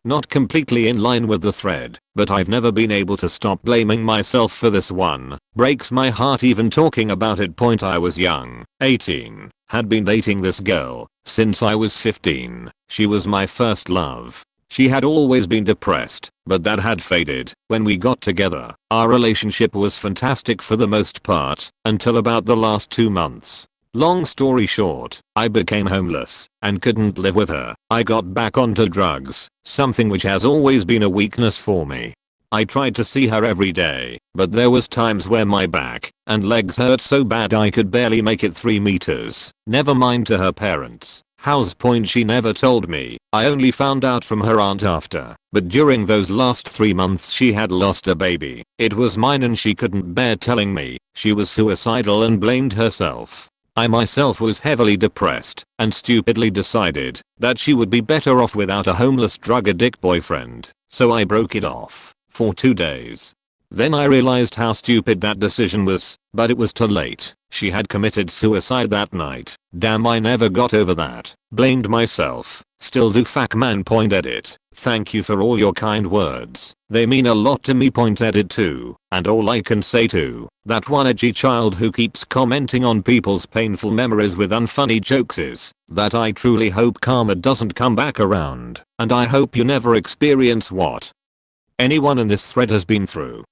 Not completely in line with the thread, but I've never been able to stop blaming myself for this one. Breaks my heart even talking about it. I was young, 18, had been dating this girl since I was 15. She was my first love. She had always been depressed, but that had faded when we got together. Our relationship was fantastic for the most part, until about the last 2 months. Long story short, I became homeless and couldn't live with her. I got back onto drugs, something which has always been a weakness for me. I tried to see her every day, but there was times where my back and legs hurt so bad I could barely make it 3 meters. Never mind to her parents. House she never told me. I only found out from her aunt after, but during those last 3 months she had lost a baby. It was mine and she couldn't bear telling me. She was suicidal and blamed herself. I myself was heavily depressed and stupidly decided that she would be better off without a homeless drug addict boyfriend, so I broke it off for 2 days. Then I realized how stupid that decision was, but it was too late. She had committed suicide that night. Damn, I never got over that. Blamed myself. Still do. Man. Edit. Thank you for all your kind words. They mean a lot to me. Edit too. And all I can say to that one edgy child who keeps commenting on people's painful memories with unfunny jokes is that I truly hope karma doesn't come back around, and I hope you never experience what anyone in this thread has been through.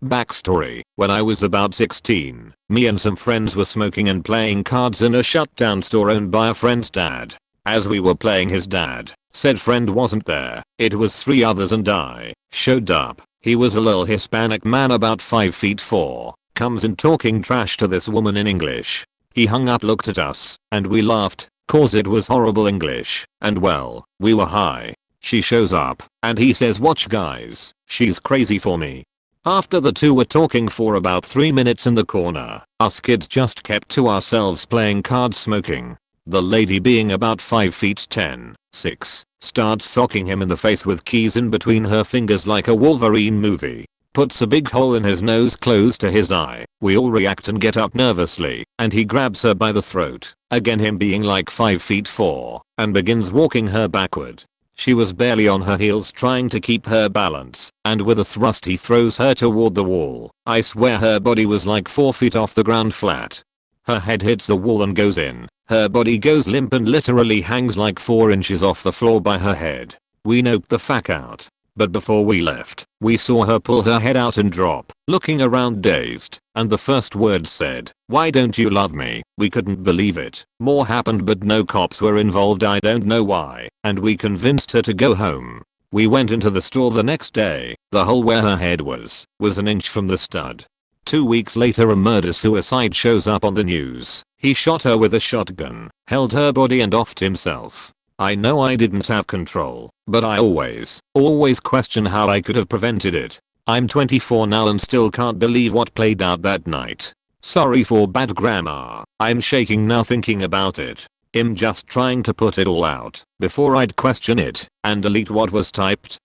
Backstory: when I was about 16, me and some friends were smoking and playing cards in a shutdown store owned by a friend's dad. As we were playing, his dad, said friend, wasn't there. It was 3 others and I showed up. He was a little Hispanic man about 5'4", comes in talking trash to this woman in English. He hung up, looked at us, and we laughed, cause it was horrible English, and well, we were high. She shows up, and he says, watch guys, she's crazy for me. After the two were talking for about 3 minutes in the corner, us kids just kept to ourselves playing cards, smoking. The lady, being about 5'10", 6, starts socking him in the face with keys in between her fingers like a Wolverine movie. Puts a big hole in his nose close to his eye. We all react and get up nervously, and he grabs her by the throat, again him being like 5'4", and begins walking her backward. She was barely on her heels trying to keep her balance, and with a thrust he throws her toward the wall. I swear her body was like 4 feet off the ground flat. Her head hits the wall and goes in. Her body goes limp and literally hangs like 4 inches off the floor by her head. We noped the fuck out. But before we left, we saw her pull her head out and drop, looking around dazed, and the first words said, "Why don't you love me?" We couldn't believe it. More happened but no cops were involved, I don't know why, and we convinced her to go home. We went into the store the next day. The hole where her head was an inch from the stud. 2 weeks later a murder-suicide shows up on the news. He shot her with a shotgun, held her body and offed himself. I know I didn't have control, but I always question how I could have prevented it. I'm 24 now and still can't believe what played out that night. Sorry for bad grammar. I'm shaking now thinking about it. I'm just trying to put it all out before I'd question it and delete what was typed.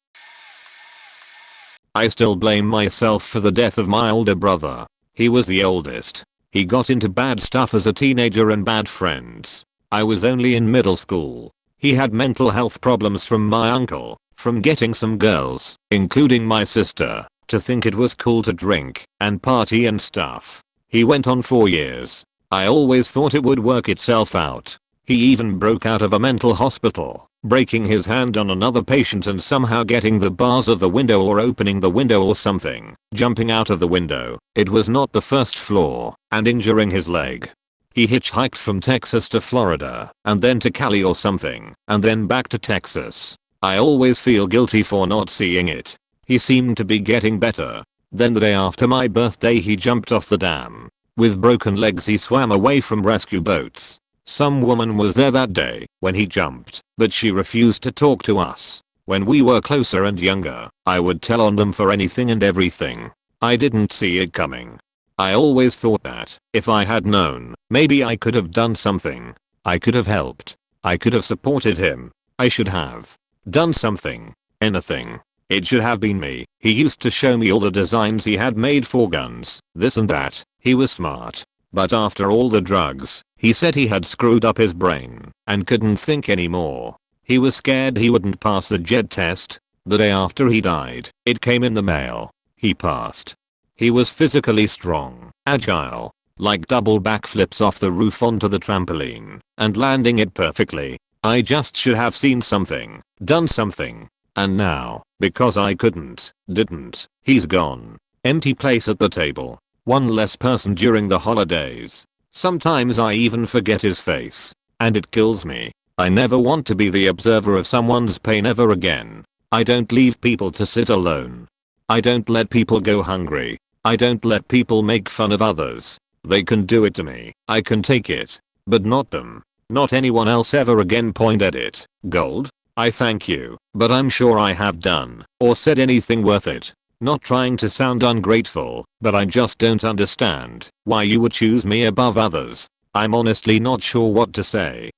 I still blame myself for the death of my older brother. He was the oldest. He got into bad stuff as a teenager and bad friends. I was only in middle school. He had mental health problems from my uncle, from getting some girls, including my sister, to think it was cool to drink and party and stuff. He went on for years. I always thought it would work itself out. He even broke out of a mental hospital, breaking his hand on another patient and somehow getting the bars of the window or opening the window or something, jumping out of the window. It was not the first floor, and injuring his leg. He hitchhiked from Texas to Florida, and then to Cali or something, and then back to Texas. I always feel guilty for not seeing it. He seemed to be getting better. Then the day after my birthday he jumped off the dam. With broken legs he swam away from rescue boats. Some woman was there that day when he jumped, but she refused to talk to us. When we were closer and younger, I would tell on them for anything and everything. I didn't see it coming. I always thought that, if I had known, maybe I could have done something. I could have helped. I could have supported him. I should have done something. Anything. It should have been me. He used to show me all the designs he had made for guns, this and that. He was smart. But after all the drugs, he said he had screwed up his brain and couldn't think anymore. He was scared he wouldn't pass the JED test. The day after he died, it came in the mail. He passed. He was physically strong, agile, like double backflips off the roof onto the trampoline, and landing it perfectly. I just should have seen something, done something. And now, because I didn't, he's gone. Empty place at the table. One less person during the holidays. Sometimes I even forget his face. And it kills me. I never want to be the observer of someone's pain ever again. I don't leave people to sit alone. I don't let people go hungry. I don't let people make fun of others. They can do it to me. I can take it. But not them. Not anyone else ever again. Point at it. Gold? I thank you, but I'm sure I have done or said anything worth it. Not trying to sound ungrateful, but I just don't understand why you would choose me above others. I'm honestly not sure what to say.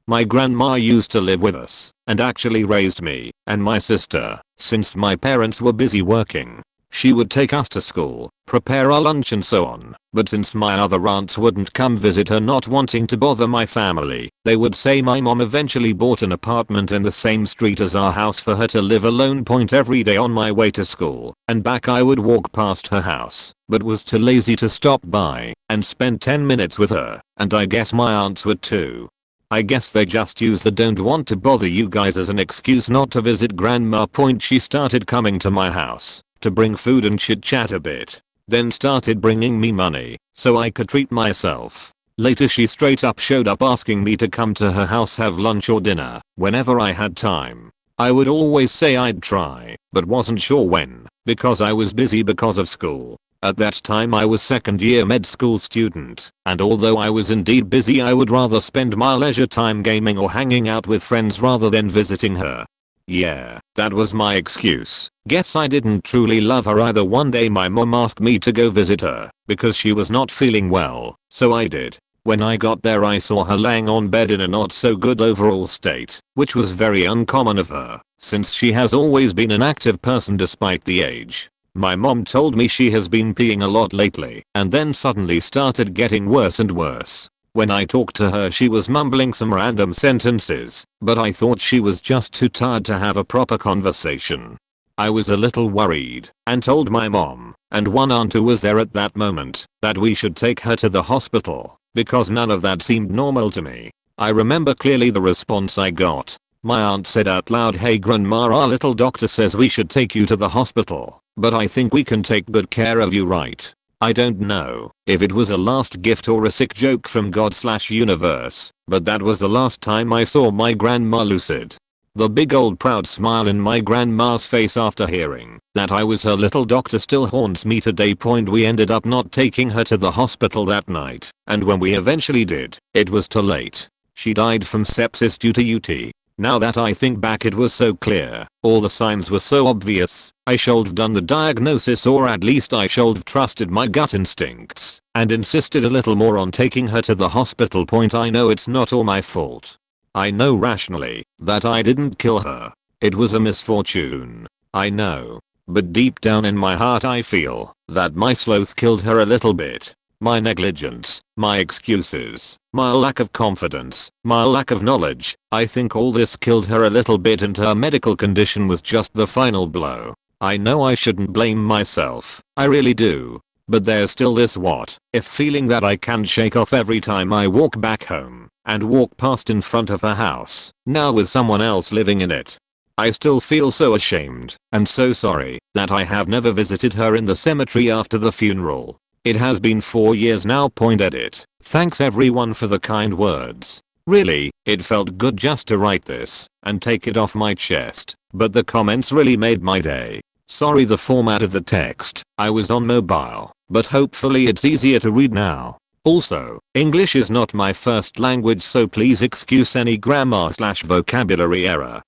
My grandma used to live with us and actually raised me and my sister since my parents were busy working. She would take us to school, prepare our lunch and so on, but since my other aunts wouldn't come visit her not wanting to bother my family, they would say my mom eventually bought an apartment in the same street as our house for her to live alone. Every day on my way to school and back I would walk past her house, but was too lazy to stop by and spend 10 minutes with her, and I guess my aunts would too. I guess they just use the don't want to bother you guys as an excuse not to visit grandma. She started coming to my house to bring food and chit chat a bit, then started bringing me money so I could treat myself. Later she straight up showed up asking me to come to her house have lunch or dinner whenever I had time. I would always say I'd try, but wasn't sure when, because I was busy because of school. At that time I was second year med school student, and although I was indeed busy I would rather spend my leisure time gaming or hanging out with friends rather than visiting her. Yeah, that was my excuse. Guess I didn't truly love her either. One day my mom asked me to go visit her because she was not feeling well, so I did. When I got there I saw her laying on bed in a not so good overall state, which was very uncommon of her, since she has always been an active person despite the age. My mom told me she has been peeing a lot lately and then suddenly started getting worse and worse. When I talked to her she was mumbling some random sentences, but I thought she was just too tired to have a proper conversation. I was a little worried and told my mom and one aunt who was there at that moment that we should take her to the hospital because none of that seemed normal to me. I remember clearly the response I got. My aunt said out loud, "Hey grandma, our little doctor says we should take you to the hospital, but I think we can take good care of you, right?" I don't know if it was a last gift or a sick joke from God/universe, but that was the last time I saw my grandma lucid. The big old proud smile in my grandma's face after hearing that I was her little doctor still haunts me today. We ended up not taking her to the hospital that night, and when we eventually did, it was too late. She died from sepsis due to UT. Now that I think back, it was so clear, all the signs were so obvious. I should have done the diagnosis, or at least I should have trusted my gut instincts and insisted a little more on taking her to the hospital. I know it's not all my fault. I know rationally that I didn't kill her. It was a misfortune. I know. But deep down in my heart I feel that my sloth killed her a little bit. My negligence, my excuses, my lack of confidence, my lack of knowledge, I think all this killed her a little bit, and her medical condition was just the final blow. I know I shouldn't blame myself, I really do. But there's still this what if feeling that I can't shake off every time I walk back home and walk past in front of her house, now with someone else living in it. I still feel so ashamed and so sorry that I have never visited her in the cemetery after the funeral. It has been 4 years now. Edit. Thanks everyone for the kind words. Really, it felt good just to write this and take it off my chest, but the comments really made my day. Sorry the format of the text, I was on mobile, but hopefully it's easier to read now. Also, English is not my first language, so please excuse any grammar/vocabulary error.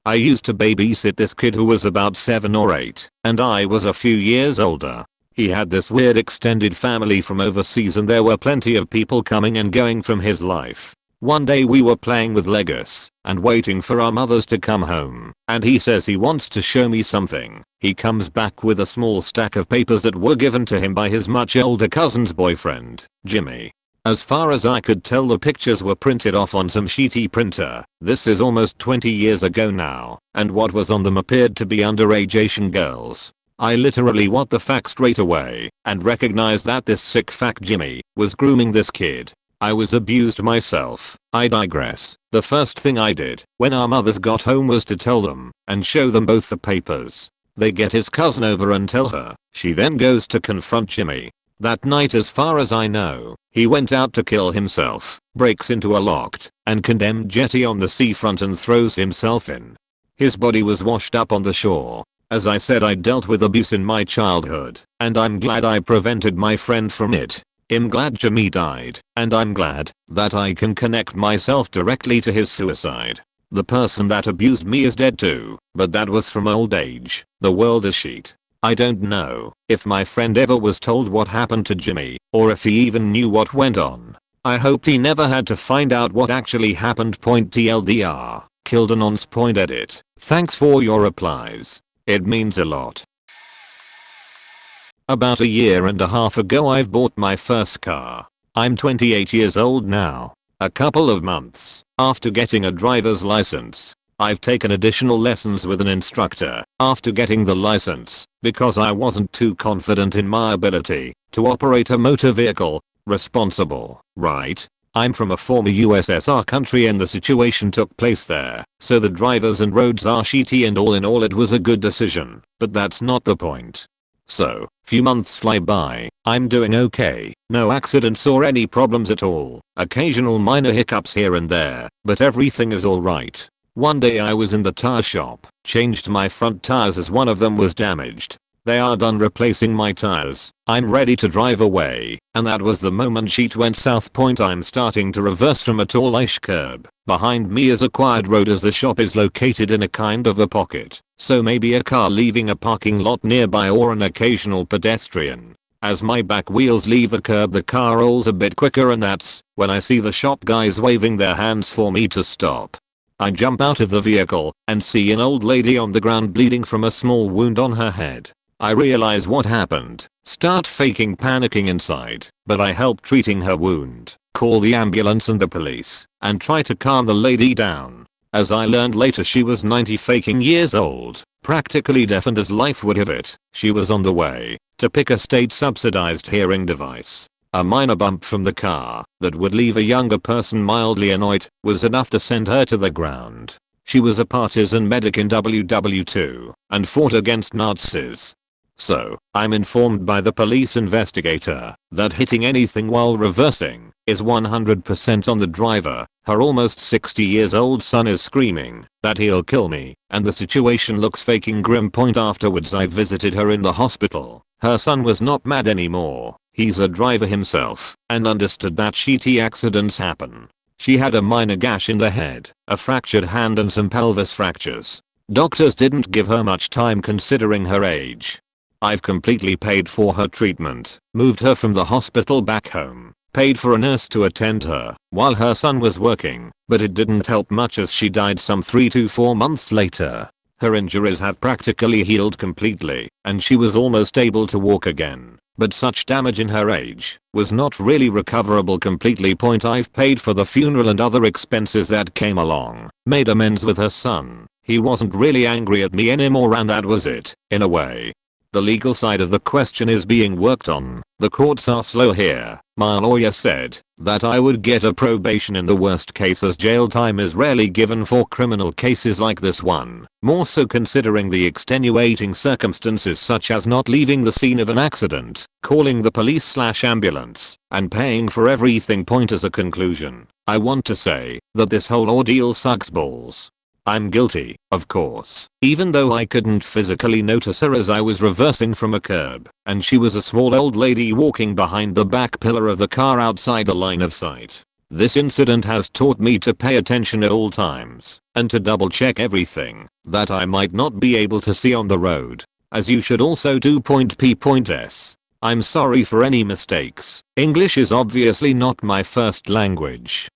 I used to babysit this kid who was about 7 or 8, and I was a few years older. He had this weird extended family from overseas and there were plenty of people coming and going from his life. One day we were playing with Legos and waiting for our mothers to come home, and he says he wants to show me something. He comes back with a small stack of papers that were given to him by his much older cousin's boyfriend, Jimmy. As far as I could tell, the pictures were printed off on some sheety printer. This is almost 20 years ago now, and what was on them appeared to be underage Asian girls. I literally what the fuck straight away and recognized that this sick fuck Jimmy was grooming this kid. I was abused myself. I digress. The first thing I did when our mothers got home was to tell them and show them both the papers. They get his cousin over and tell her. She then goes to confront Jimmy. That night, as far as I know, he went out to kill himself, breaks into a locked and condemned jetty on the seafront and throws himself in. His body was washed up on the shore. As I said, I dealt with abuse in my childhood, and I'm glad I prevented my friend from it. I'm glad Jimmy died, and I'm glad that I can connect myself directly to his suicide. The person that abused me is dead too, but that was from old age. The world is shit. I don't know if my friend ever was told what happened to Jimmy, or if he even knew what went on. I hope he never had to find out what actually happened. TLDR. Killed Anons. Edit. Thanks for your replies. It means a lot. About a year and a half ago I've bought my first car. I'm 28 years old now. A couple of months after getting a driver's license, I've taken additional lessons with an instructor after getting the license because I wasn't too confident in my ability to operate a motor vehicle. Responsible, right? I'm from a former USSR country and the situation took place there, so the drivers and roads are shitty, and all in all it was a good decision, but that's not the point. So, few months fly by, I'm doing okay, no accidents or any problems at all, occasional minor hiccups here and there, but everything is alright. One day I was in the tire shop, changed my front tires as one of them was damaged. They are done replacing my tires. I'm ready to drive away, and that was the moment shit went south. I'm starting to reverse from a tallish curb. Behind me is a quiet road as the shop is located in a kind of a pocket, so maybe a car leaving a parking lot nearby or an occasional pedestrian. As my back wheels leave the curb, the car rolls a bit quicker, and that's when I see the shop guys waving their hands for me to stop. I jump out of the vehicle and see an old lady on the ground bleeding from a small wound on her head. I realize what happened, start faking panicking inside, but I help treating her wound, call the ambulance and the police, and try to calm the lady down. As I learned later, she was 90 faking years old, practically deaf, and as life would have it, she was on the way to pick a state-subsidized hearing device. A minor bump from the car that would leave a younger person mildly annoyed was enough to send her to the ground. She was a partisan medic in WW2 and fought against Nazis. So, I'm informed by the police investigator that hitting anything while reversing is 100% on the driver. Her almost 60 years old son is screaming that he'll kill me, and the situation looks faking grim. Afterwards I visited her in the hospital. Her son was not mad anymore. He's a driver himself and understood that shitty accidents happen. She had a minor gash in the head, a fractured hand, and some pelvis fractures. Doctors didn't give her much time considering her age. I've completely paid for her treatment, moved her from the hospital back home, paid for a nurse to attend her while her son was working, but it didn't help much as she died some 3 to 4 months later. Her injuries have practically healed completely, and she was almost able to walk again. But such damage in her age was not really recoverable completely. I've paid for the funeral and other expenses that came along, made amends with her son. He wasn't really angry at me anymore, and that was it, in a way. The legal side of the question is being worked on. The courts are slow here. My lawyer said that I would get a probation in the worst case, as jail time is rarely given for criminal cases like this one. More so considering the extenuating circumstances such as not leaving the scene of an accident, calling the police/ambulance, and paying for everything point as a conclusion. I want to say that this whole ordeal sucks balls. I'm guilty, of course, even though I couldn't physically notice her as I was reversing from a curb, and she was a small old lady walking behind the back pillar of the car outside the line of sight. This incident has taught me to pay attention at all times, and to double check everything that I might not be able to see on the road, as you should also do. P.S. I'm sorry for any mistakes. English is obviously not my first language.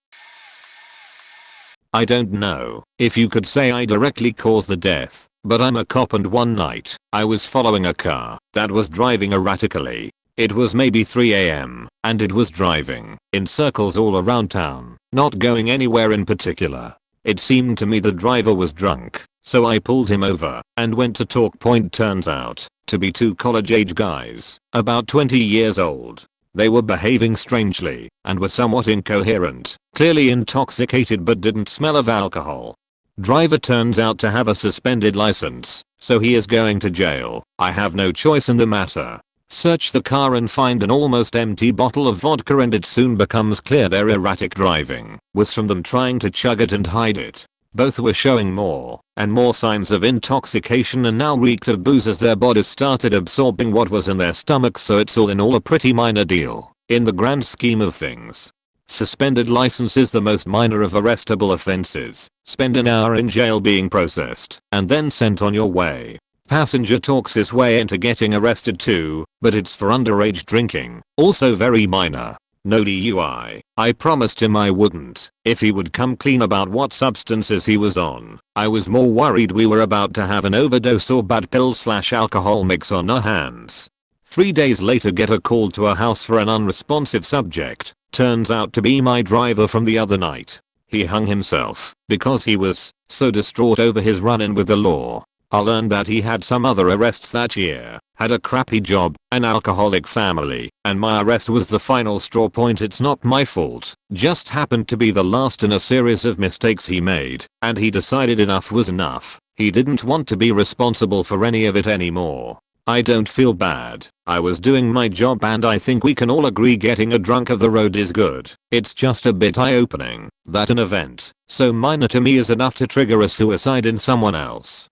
I don't know if you could say I directly caused the death, but I'm a cop, and one night I was following a car that was driving erratically. It was maybe 3 AM, and it was driving in circles all around town, not going anywhere in particular. It seemed to me the driver was drunk, so I pulled him over and went to talk. Turns out to be two college-age guys, about 20 years old. They were behaving strangely and were somewhat incoherent, clearly intoxicated but didn't smell of alcohol. Driver turns out to have a suspended license, so he is going to jail. I have no choice in the matter. Search the car and find an almost empty bottle of vodka, and it soon becomes clear their erratic driving was from them trying to chug it and hide it. Both were showing more and more signs of intoxication and now reeked of booze as their bodies started absorbing what was in their stomachs, so it's all in all a pretty minor deal in the grand scheme of things. Suspended license is the most minor of arrestable offenses. Spend an hour in jail being processed and then sent on your way. Passenger talks his way into getting arrested too, but it's for underage drinking, also very minor. No DUI. I promised him I wouldn't if he would come clean about what substances he was on. I was more worried we were about to have an overdose or bad pill/alcohol mix on our hands. 3 days later, get a call to a house for an unresponsive subject. Turns out to be my driver from the other night. He hung himself because he was so distraught over his run-in with the law. I learned that he had some other arrests that year, had a crappy job, an alcoholic family, and my arrest was the final straw. It's not my fault, just happened to be the last in a series of mistakes he made, and he decided enough was enough. He didn't want to be responsible for any of it anymore. I don't feel bad. I was doing my job, and I think we can all agree getting a drunk of the road is good. It's just a bit eye-opening that an event so minor to me is enough to trigger a suicide in someone else.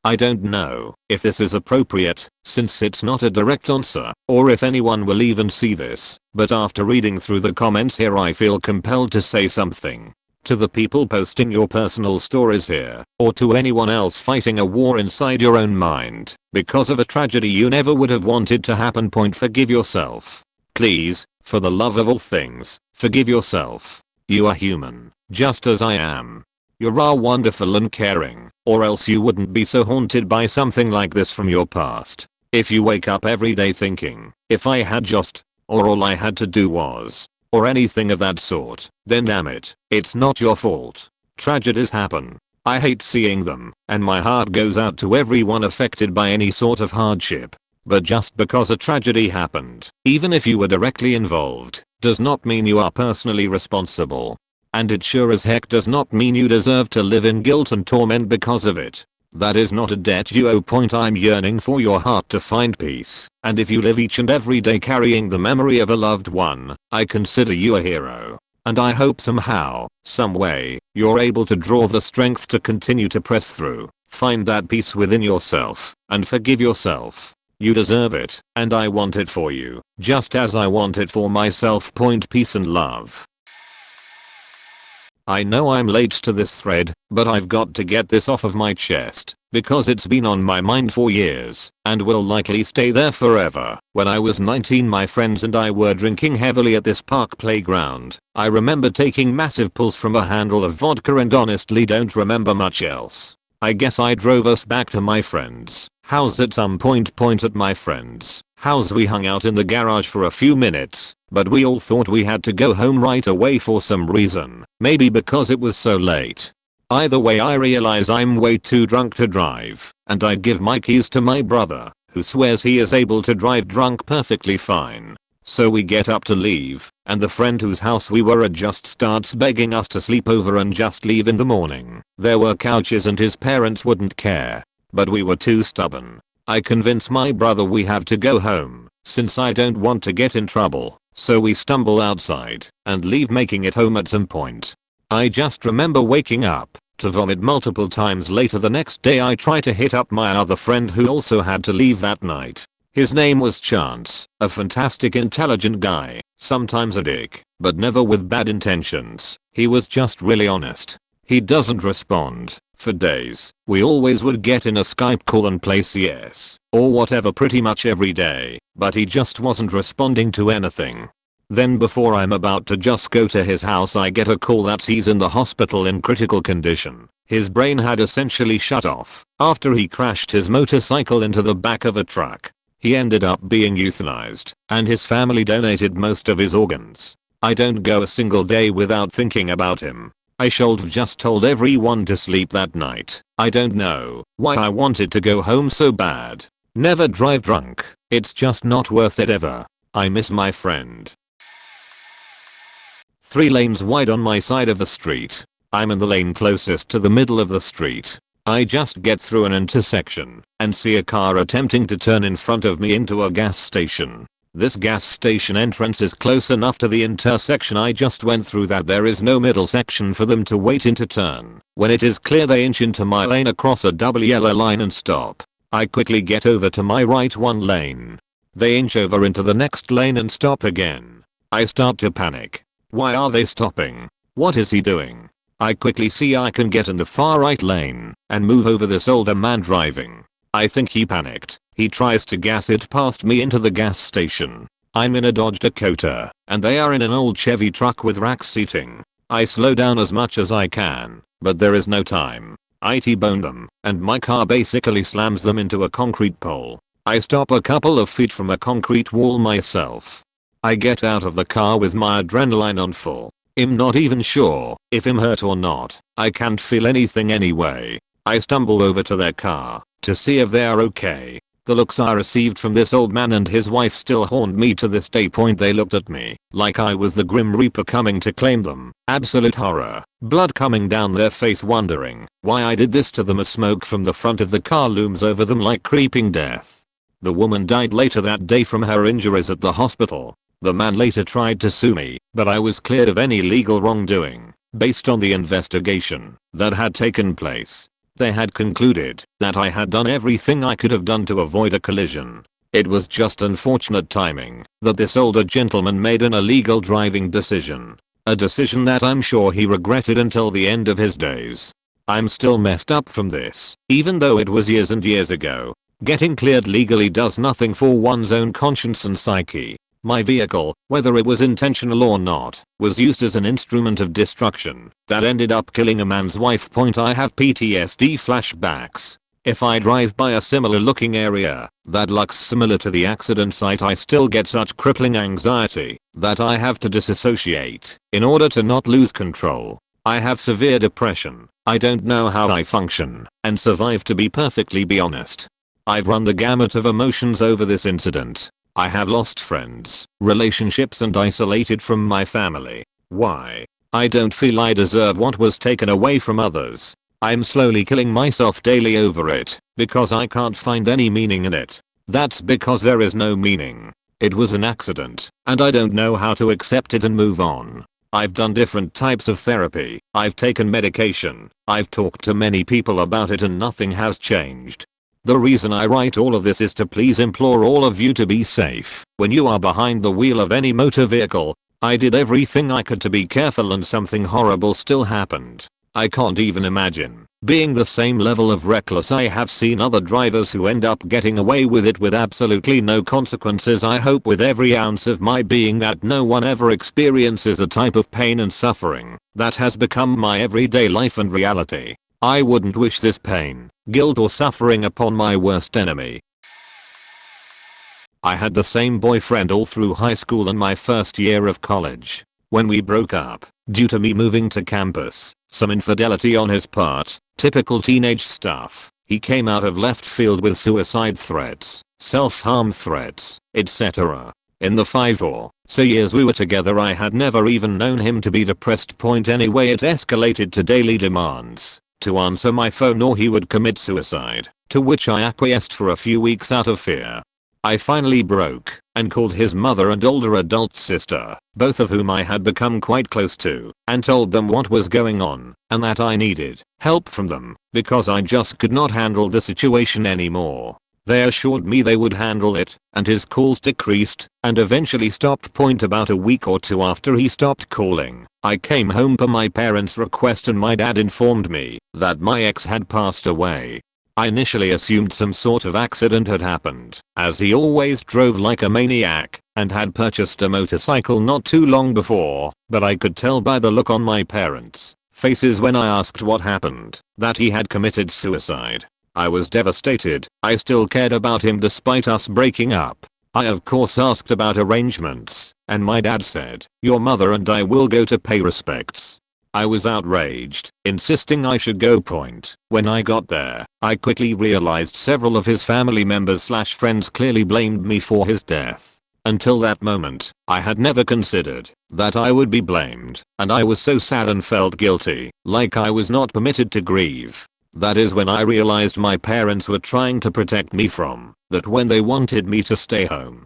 I don't know if this is appropriate, since it's not a direct answer, or if anyone will even see this, but after reading through the comments here I feel compelled to say something. To the people posting your personal stories here, or to anyone else fighting a war inside your own mind because of a tragedy you never would have wanted to happen. Forgive yourself. Please, for the love of all things, forgive yourself. You are human, just as I am. You're all wonderful and caring, or else you wouldn't be so haunted by something like this from your past. If you wake up every day thinking, if I had just, or all I had to do was, or anything of that sort, then damn it, it's not your fault. Tragedies happen. I hate seeing them, and my heart goes out to everyone affected by any sort of hardship. But just because a tragedy happened, even if you were directly involved, does not mean you are personally responsible. And it sure as heck does not mean you deserve to live in guilt and torment because of it. That is not a debt you owe. I'm yearning for your heart to find peace, and if you live each and every day carrying the memory of a loved one, I consider you a hero. And I hope somehow, some way, you're able to draw the strength to continue to press through, find that peace within yourself, and forgive yourself. You deserve it, and I want it for you, just as I want it for myself. Peace and love. I know I'm late to this thread, but I've got to get this off of my chest, because it's been on my mind for years, and will likely stay there forever. When I was 19, my friends and I were drinking heavily at this park playground. I remember taking massive pulls from a handle of vodka and honestly don't remember much else. I guess I drove us back to my friend's house at some point. At my friend's house we hung out in the garage for a few minutes, but we all thought we had to go home right away for some reason, maybe because it was so late. Either way, I realize I'm way too drunk to drive, and I give my keys to my brother, who swears he is able to drive drunk perfectly fine. So we get up to leave, and the friend whose house we were at just starts begging us to sleep over and just leave in the morning. There were couches and his parents wouldn't care. But we were too stubborn. I convince my brother we have to go home, since I don't want to get in trouble. So we stumble outside and leave, making it home at some point. I just remember waking up to vomit multiple times later. The next day I try to hit up my other friend who also had to leave that night. His name was Chance, a fantastic intelligent guy, sometimes a dick, but never with bad intentions. He was just really honest. He doesn't respond. For days, we always would get in a Skype call and play CS, or whatever pretty much every day, but he just wasn't responding to anything. Then before I'm about to just go to his house, I get a call that he's in the hospital in critical condition. His brain had essentially shut off after he crashed his motorcycle into the back of a truck. He ended up being euthanized, and his family donated most of his organs. I don't go a single day without thinking about him. I should have just told everyone to sleep that night. I don't know why I wanted to go home so bad. Never drive drunk. It's just not worth it ever. I miss my friend. 3 lanes wide on my side of the street. I'm in the lane closest to the middle of the street. I just get through an intersection and see a car attempting to turn in front of me into a gas station. This gas station entrance is close enough to the intersection I just went through that there is no middle section for them to wait in to turn. When it is clear, they inch into my lane across a double yellow line and stop. I quickly get over to my right 1 lane. They inch over into the next lane and stop again. I start to panic. Why are they stopping? What is he doing? I quickly see I can get in the far right lane and move over this older man driving. I think he panicked. He tries to gas it past me into the gas station. I'm in a Dodge Dakota, and they are in an old Chevy truck with rack seating. I slow down as much as I can, but there is no time. I T-bone them, and my car basically slams them into a concrete pole. I stop a couple of feet from a concrete wall myself. I get out of the car with my adrenaline on full. I'm not even sure if I'm hurt or not. I can't feel anything anyway. I stumble over to their car to see if they are okay. The looks I received from this old man and his wife still haunt me to this day. They looked at me like I was the Grim Reaper coming to claim them. Absolute horror. Blood coming down their face, wondering why I did this to them as smoke from the front of the car looms over them like creeping death. The woman died later that day from her injuries at the hospital. The man later tried to sue me, but I was cleared of any legal wrongdoing based on the investigation that had taken place. They had concluded that I had done everything I could have done to avoid a collision. It was just unfortunate timing that this older gentleman made an illegal driving decision. A decision that I'm sure he regretted until the end of his days. I'm still messed up from this, even though it was years and years ago. Getting cleared legally does nothing for one's own conscience and psyche. My vehicle, whether it was intentional or not, was used as an instrument of destruction that ended up killing a man's wife. I have PTSD flashbacks. If I drive by a similar looking area that looks similar to the accident site, I still get such crippling anxiety that I have to disassociate in order to not lose control. I have severe depression. I don't know how I function and survive, to be perfectly honest. I've run the gamut of emotions over this incident. I have lost friends, relationships, and isolated from my family. Why? I don't feel I deserve what was taken away from others. I'm slowly killing myself daily over it, because I can't find any meaning in it. That's because there is no meaning. It was an accident, and I don't know how to accept it and move on. I've done different types of therapy. I've taken medication. I've talked to many people about it, and nothing has changed. The reason I write all of this is to please implore all of you to be safe when you are behind the wheel of any motor vehicle. I did everything I could to be careful, and something horrible still happened. I can't even imagine being the same level of reckless. I have seen other drivers who end up getting away with it with absolutely no consequences. I hope with every ounce of my being that no one ever experiences a type of pain and suffering that has become my everyday life and reality. I wouldn't wish this pain, guilt, or suffering upon my worst enemy. I had the same boyfriend all through high school and my first year of college. When we broke up, due to me moving to campus, some infidelity on his part, typical teenage stuff. He came out of left field with suicide threats, self-harm threats, etc. In the 5 or so years we were together I had never even known him to be depressed. Anyway, it escalated to daily demands to answer my phone or he would commit suicide, to which I acquiesced for a few weeks out of fear. I finally broke and called his mother and older adult sister, both of whom I had become quite close to, and told them what was going on and that I needed help from them because I just could not handle the situation anymore. They assured me they would handle it, and his calls decreased and eventually stopped. About a week or two after he stopped calling, I came home per my parents' request and my dad informed me that my ex had passed away. I initially assumed some sort of accident had happened, as he always drove like a maniac and had purchased a motorcycle not too long before, but I could tell by the look on my parents' faces when I asked what happened that he had committed suicide. I was devastated. I still cared about him despite us breaking up. I of course asked about arrangements, and my dad said, "Your mother and I will go to pay respects." I was outraged, insisting I should go. When I got there, I quickly realized several of his family members/friends clearly blamed me for his death. Until that moment, I had never considered that I would be blamed, and I was so sad and felt guilty, like I was not permitted to grieve. That is when I realized my parents were trying to protect me from that when they wanted me to stay home.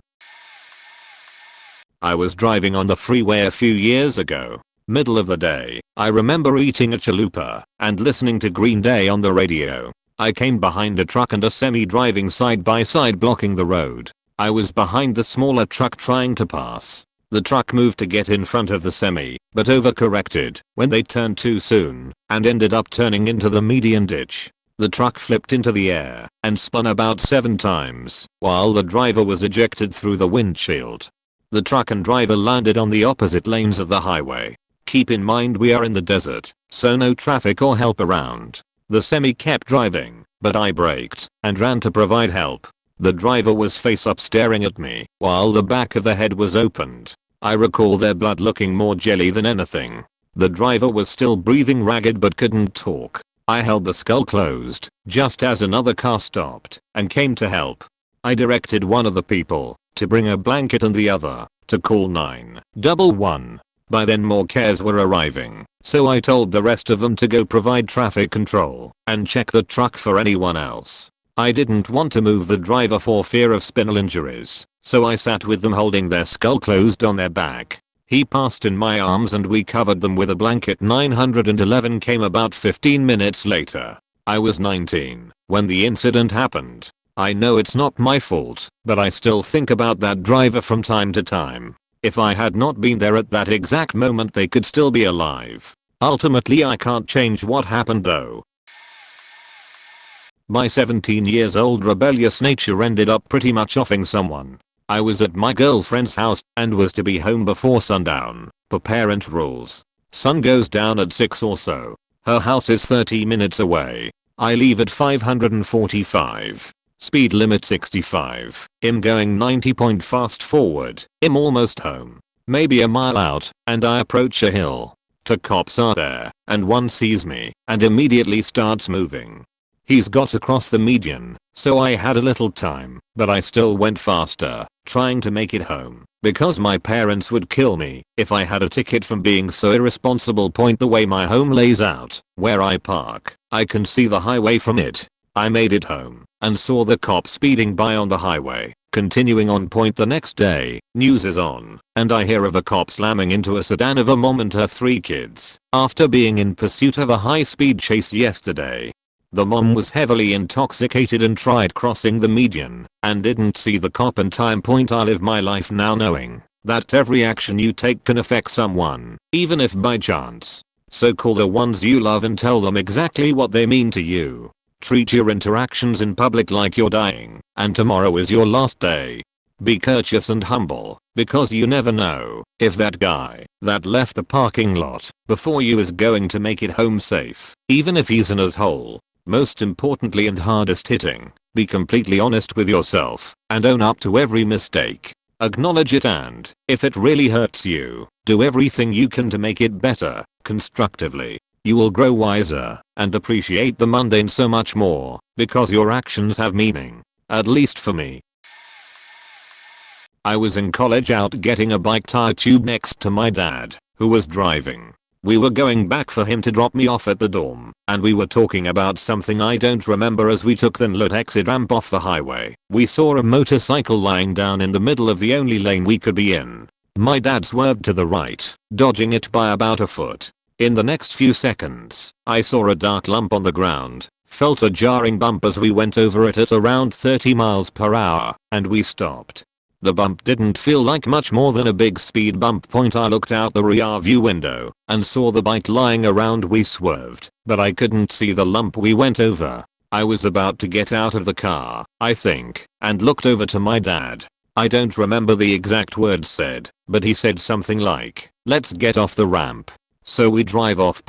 I was driving on the freeway a few years ago. Middle of the day, I remember eating a chalupa and listening to Green Day on the radio. I came behind a truck and a semi driving side by side blocking the road. I was behind the smaller truck trying to pass. The truck moved to get in front of the semi, but overcorrected when they turned too soon and ended up turning into the median ditch. The truck flipped into the air and spun about 7 times while the driver was ejected through the windshield. The truck and driver landed on the opposite lanes of the highway. Keep in mind we are in the desert, so no traffic or help around. The semi kept driving, but I braked and ran to provide help. The driver was face up staring at me while the back of the head was opened. I recall their blood looking more jelly than anything. The driver was still breathing ragged but couldn't talk. I held the skull closed just as another car stopped and came to help. I directed one of the people to bring a blanket and the other to call 911. By then more cars were arriving, so I told the rest of them to go provide traffic control and check the truck for anyone else. I didn't want to move the driver for fear of spinal injuries, so I sat with them holding their skull closed on their back. He passed in my arms and we covered them with a blanket. 911 came about 15 minutes later. I was 19 when the incident happened. I know it's not my fault, but I still think about that driver from time to time. If I had not been there at that exact moment they could still be alive. Ultimately I can't change what happened though. My 17 years old rebellious nature ended up pretty much offing someone. I was at my girlfriend's house and was to be home before sundown, per parent rules. Sun goes down at 6 or so. Her house is 30 minutes away. I leave at 545. Speed limit 65. I'm going 90. Fast forward. I'm almost home. Maybe a mile out, and I approach a hill. 2 cops are there, and one sees me and immediately starts moving. He's got across the median, so I had a little time, but I still went faster, trying to make it home, because my parents would kill me if I had a ticket from being so irresponsible. The way my home lays out, where I park, I can see the highway from it. I made it home and saw the cop speeding by on the highway. Continuing on. The next day, news is on, and I hear of a cop slamming into a sedan of a mom and her 3 kids after being in pursuit of a high-speed chase yesterday. The mom was heavily intoxicated and tried crossing the median and didn't see the cop in time. I live my life now knowing that every action you take can affect someone, even if by chance. So call the ones you love and tell them exactly what they mean to you. Treat your interactions in public like you're dying and tomorrow is your last day. Be courteous and humble, because you never know if that guy that left the parking lot before you is going to make it home safe, even if he's an asshole. Most importantly and hardest hitting, be completely honest with yourself and own up to every mistake. Acknowledge it, and if it really hurts you, do everything you can to make it better, constructively. You will grow wiser and appreciate the mundane so much more because your actions have meaning. At least for me. I was in college out getting a bike tire tube next to my dad, who was driving. We were going back for him to drop me off at the dorm, and we were talking about something I don't remember as we took the inlet exit ramp off the highway. We saw a motorcycle lying down in the middle of the only lane we could be in. My dad swerved to the right, dodging it by about a foot. In the next few seconds, I saw a dark lump on the ground, felt a jarring bump as we went over it at around 30 miles per hour, and we stopped. The bump didn't feel like much more than a big speed bump. I looked out the rear view window and saw the bike lying around. We swerved, but I couldn't see the lump we went over. I was about to get out of the car, I think, and looked over to my dad. I don't remember the exact words said, but he said something like, "Let's get off the ramp." So we drive off,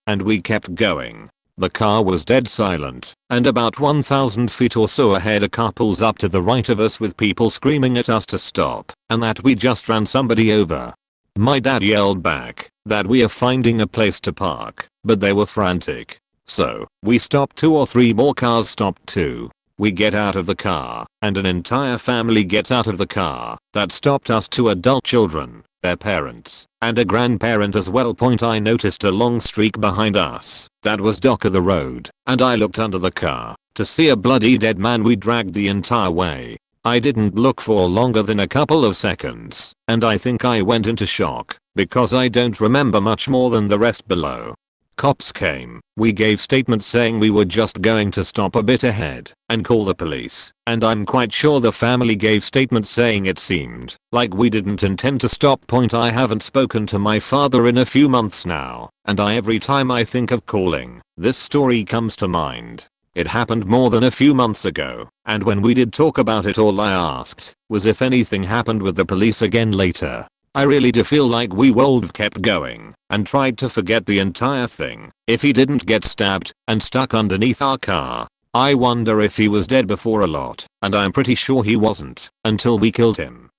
and we kept going. The car was dead silent, and about 1,000 feet or so ahead a car pulls up to the right of us with people screaming at us to stop, and that we just ran somebody over. My dad yelled back that we are finding a place to park, but they were frantic. So, we stopped. 2 or 3 more cars stopped too. We get out of the car, and an entire family gets out of the car. That stopped us. 2 adult children, their parents, and a grandparent as well. I noticed a long streak behind us that was dock of the road, and I looked under the car to see a bloody dead man we dragged the entire way. I didn't look for longer than a couple of seconds, and I think I went into shock because I don't remember much more than the rest below. Cops came. We gave statements saying we were just going to stop a bit ahead and call the police, and I'm quite sure the family gave statements saying it seemed like we didn't intend to stop. I haven't spoken to my father in a few months now, and every time I think of calling, this story comes to mind. It happened more than a few months ago, and when we did talk about it, all I asked was if anything happened with the police again later. I really do feel like we would have kept going and tried to forget the entire thing if he didn't get stabbed and stuck underneath our car. I wonder if he was dead before a lot, and I'm pretty sure he wasn't until we killed him.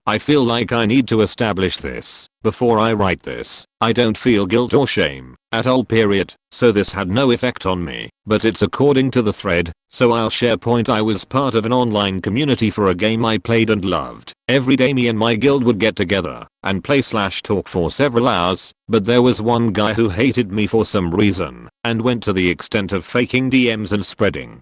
I feel like I need to establish this before I write this. I don't feel guilt or shame at all, period, so this had no effect on me, but it's according to the thread, so I'll share. I was part of an online community for a game I played and loved. Every day me and my guild would get together and play/talk for several hours, but there was one guy who hated me for some reason and went to the extent of faking DMs and spreading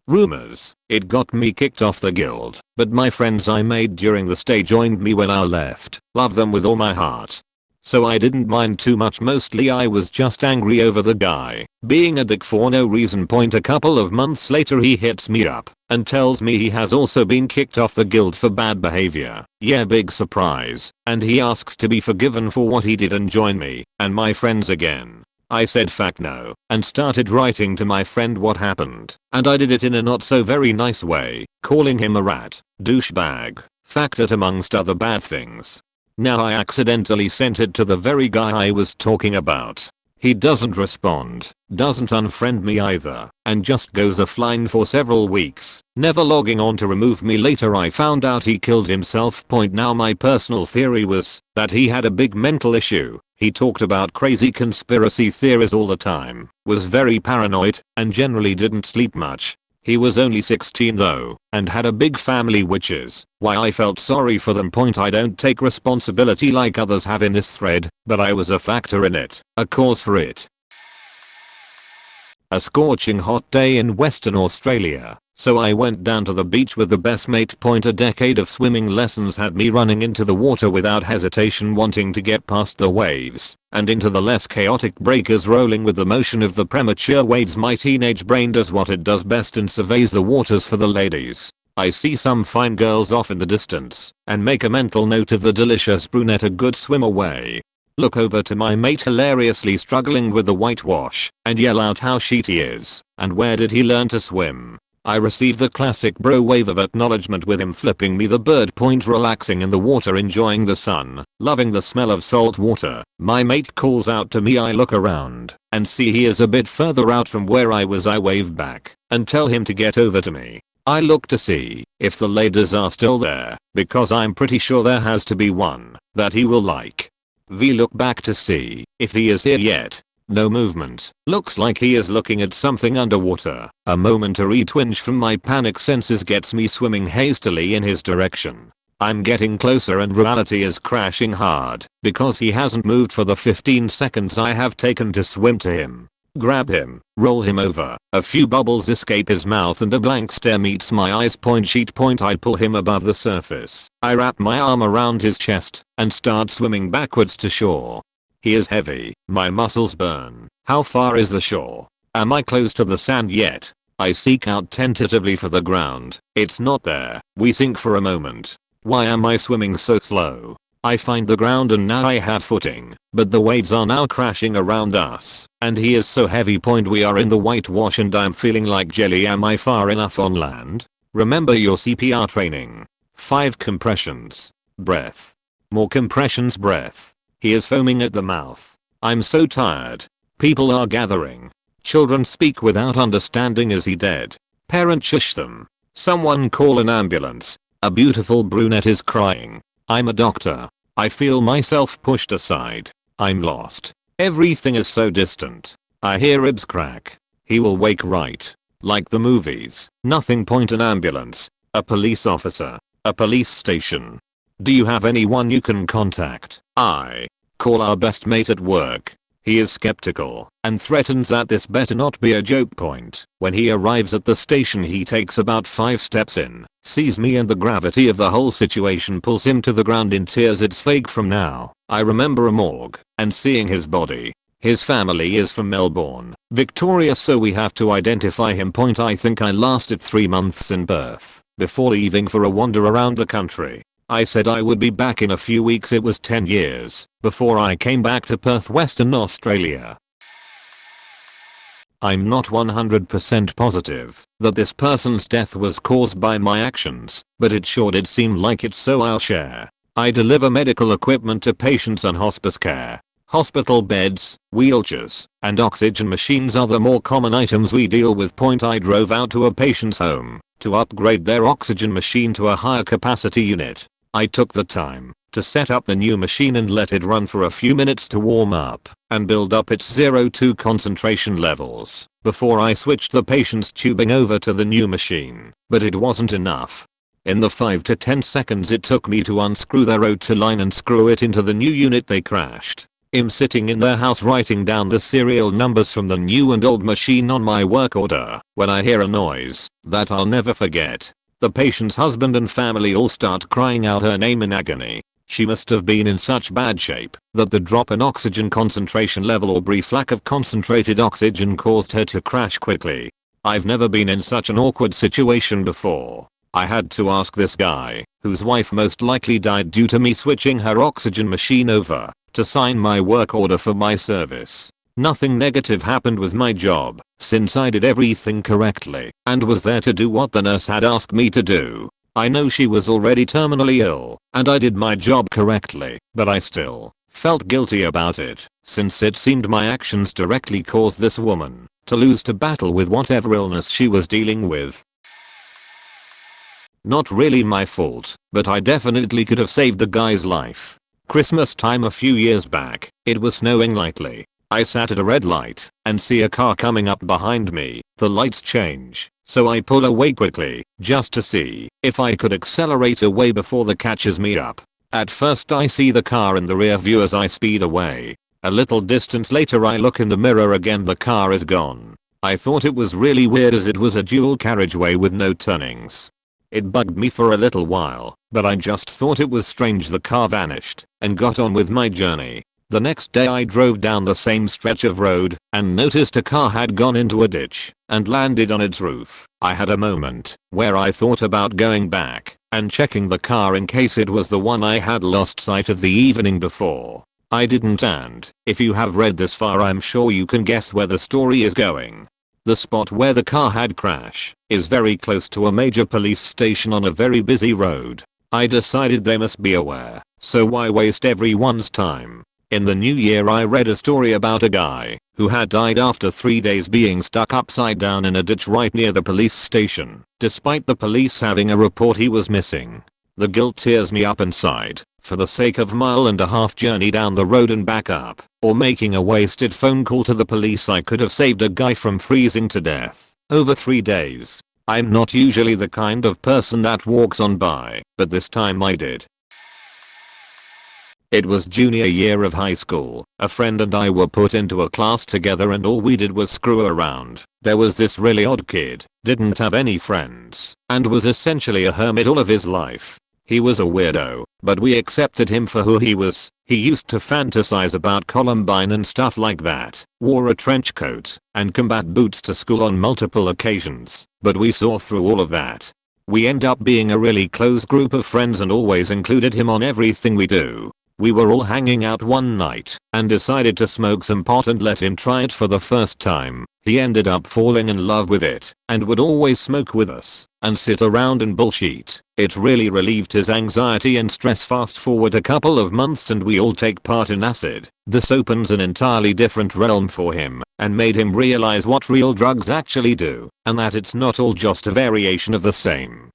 rumors. It got me kicked off the guild, but my friends I made during the stay joined me when I left. Love them with all my heart. So I didn't mind too much. Mostly I was just angry over the guy being a dick for no reason. A couple of months later he hits me up and tells me he has also been kicked off the guild for bad behavior. Yeah, big surprise. And he asks to be forgiven for what he did and join me and my friends again. I said fuck no and started writing to my friend what happened, and I did it in a not so very nice way, calling him a rat, douchebag, faggot amongst other bad things. Now I accidentally sent it to the very guy I was talking about. He doesn't respond, doesn't unfriend me either, and just goes offline for several weeks, never logging on to remove me. Later I found out he killed himself. Now my personal theory was that he had a big mental issue. He talked about crazy conspiracy theories all the time, was very paranoid, and generally didn't sleep much. He was only 16 though, and had a big family, which is why I felt sorry for them. I don't take responsibility like others have in this thread, but I was a factor in it, a cause for it. A scorching hot day in Western Australia, so I went down to the beach with the best mate. A decade of swimming lessons had me running into the water without hesitation, wanting to get past the waves and into the less chaotic breakers, rolling with the motion of the premature waves. My teenage brain does what it does best and surveys the waters for the ladies. I see some fine girls off in the distance and make a mental note of the delicious brunette a good swim away. Look over to my mate hilariously struggling with the whitewash and yell out how shit he is and where did he learn to swim. I receive the classic bro wave of acknowledgement with him flipping me the bird. Relaxing in the water, enjoying the sun, loving the smell of salt water. My mate calls out to me. I look around and see he is a bit further out from where I was. I wave back and tell him to get over to me. I look to see if the ladies are still there, because I'm pretty sure there has to be one that he will like. V look back to see if he is here yet. No movement. Looks like he is looking at something underwater. A momentary twinge from my panic senses gets me swimming hastily in his direction. I'm getting closer and reality is crashing hard because he hasn't moved for the 15 seconds I have taken to swim to him. Grab him, roll him over, a few bubbles escape his mouth and a blank stare meets my eyes. I pull him above the surface. I wrap my arm around his chest and start swimming backwards to shore. He is heavy, my muscles burn. How far is the shore? Am I close to the sand yet? I seek out tentatively for the ground. It's not there. We sink for a moment. Why am I swimming so slow? I find the ground and now I have footing, but the waves are now crashing around us, and he is so heavy. We are in the whitewash and I'm feeling like jelly. Am I far enough on land? Remember your CPR training. 5 compressions. Breath. More compressions. Breath. He is foaming at the mouth. I'm so tired. People are gathering. Children speak without understanding. Is he dead? Parents shush them. Someone call an ambulance. A beautiful brunette is crying. I'm a doctor. I feel myself pushed aside. I'm lost. Everything is so distant. I hear ribs crack. He will wake right. Like the movies. Nothing. An ambulance. A police officer. A police station. Do you have anyone you can contact? I call our best mate at work. He is skeptical and threatens that this better not be a joke. When he arrives at the station he takes about 5 steps in, sees me and the gravity of the whole situation pulls him to the ground in tears. It's fake from now. I remember a morgue and seeing his body. His family is from Melbourne, Victoria, so we have to identify him. I think I lasted 3 months in Perth before leaving for a wander around the country. I said I would be back in a few weeks. It was 10 years before I came back to Perth, Western Australia. I'm not 100% positive that this person's death was caused by my actions, but it sure did seem like it, so I'll share. I deliver medical equipment to patients on hospice care. Hospital beds, wheelchairs, and oxygen machines are the more common items we deal with. I drove out to a patient's home to upgrade their oxygen machine to a higher capacity unit. I took the time to set up the new machine and let it run for a few minutes to warm up and build up its 0-2 concentration levels before I switched the patient's tubing over to the new machine, but it wasn't enough. In the 5 to 10 seconds it took me to unscrew their O2 line and screw it into the new unit, they crashed. I'm sitting in their house writing down the serial numbers from the new and old machine on my work order when I hear a noise that I'll never forget. The patient's husband and family all start crying out her name in agony. She must have been in such bad shape that the drop in oxygen concentration level or brief lack of concentrated oxygen caused her to crash quickly. I've never been in such an awkward situation before. I had to ask this guy, whose wife most likely died due to me switching her oxygen machine over, to sign my work order for my service. Nothing negative happened with my job, since I did everything correctly and was there to do what the nurse had asked me to do. I know she was already terminally ill, and I did my job correctly, but I still felt guilty about it, since it seemed my actions directly caused this woman to lose to battle with whatever illness she was dealing with. Not really my fault, but I definitely could have saved the guy's life. Christmas time a few years back, it was snowing lightly. I sat at a red light and see a car coming up behind me. The lights change, so I pull away quickly just to see if I could accelerate away before the catches me up. At first I see the car in the rear view as I speed away. A little distance later I look in the mirror again, the car is gone. I thought it was really weird as it was a dual carriageway with no turnings. It bugged me for a little while, but I just thought it was strange the car vanished and got on with my journey. The next day I drove down the same stretch of road and noticed a car had gone into a ditch and landed on its roof. I had a moment where I thought about going back and checking the car in case it was the one I had lost sight of the evening before. I didn't, and if you have read this far I'm sure you can guess where the story is going. The spot where the car had crashed is very close to a major police station on a very busy road. I decided they must be aware, so why waste everyone's time? In the new year I read a story about a guy who had died after 3 days being stuck upside down in a ditch right near the police station, despite the police having a report he was missing. The guilt tears me up inside, for the sake of mile-and-a-half journey down the road and back up, or making a wasted phone call to the police. I could have saved a guy from freezing to death over 3 days. I'm not usually the kind of person that walks on by, but this time I did. It was junior year of high school. A friend and I were put into a class together and all we did was screw around. There was this really odd kid, didn't have any friends, and was essentially a hermit all of his life. He was a weirdo, but we accepted him for who he was. He used to fantasize about Columbine and stuff like that, wore a trench coat and combat boots to school on multiple occasions, but we saw through all of that. We end up being a really close group of friends and always included him on everything we do. We were all hanging out one night and decided to smoke some pot and let him try it for the first time. He ended up falling in love with it and would always smoke with us and sit around and bullshit. It really relieved his anxiety and stress. Fast forward a couple of months and we all take part in acid. This opens an entirely different realm for him and made him realize what real drugs actually do and that it's not all just a variation of the same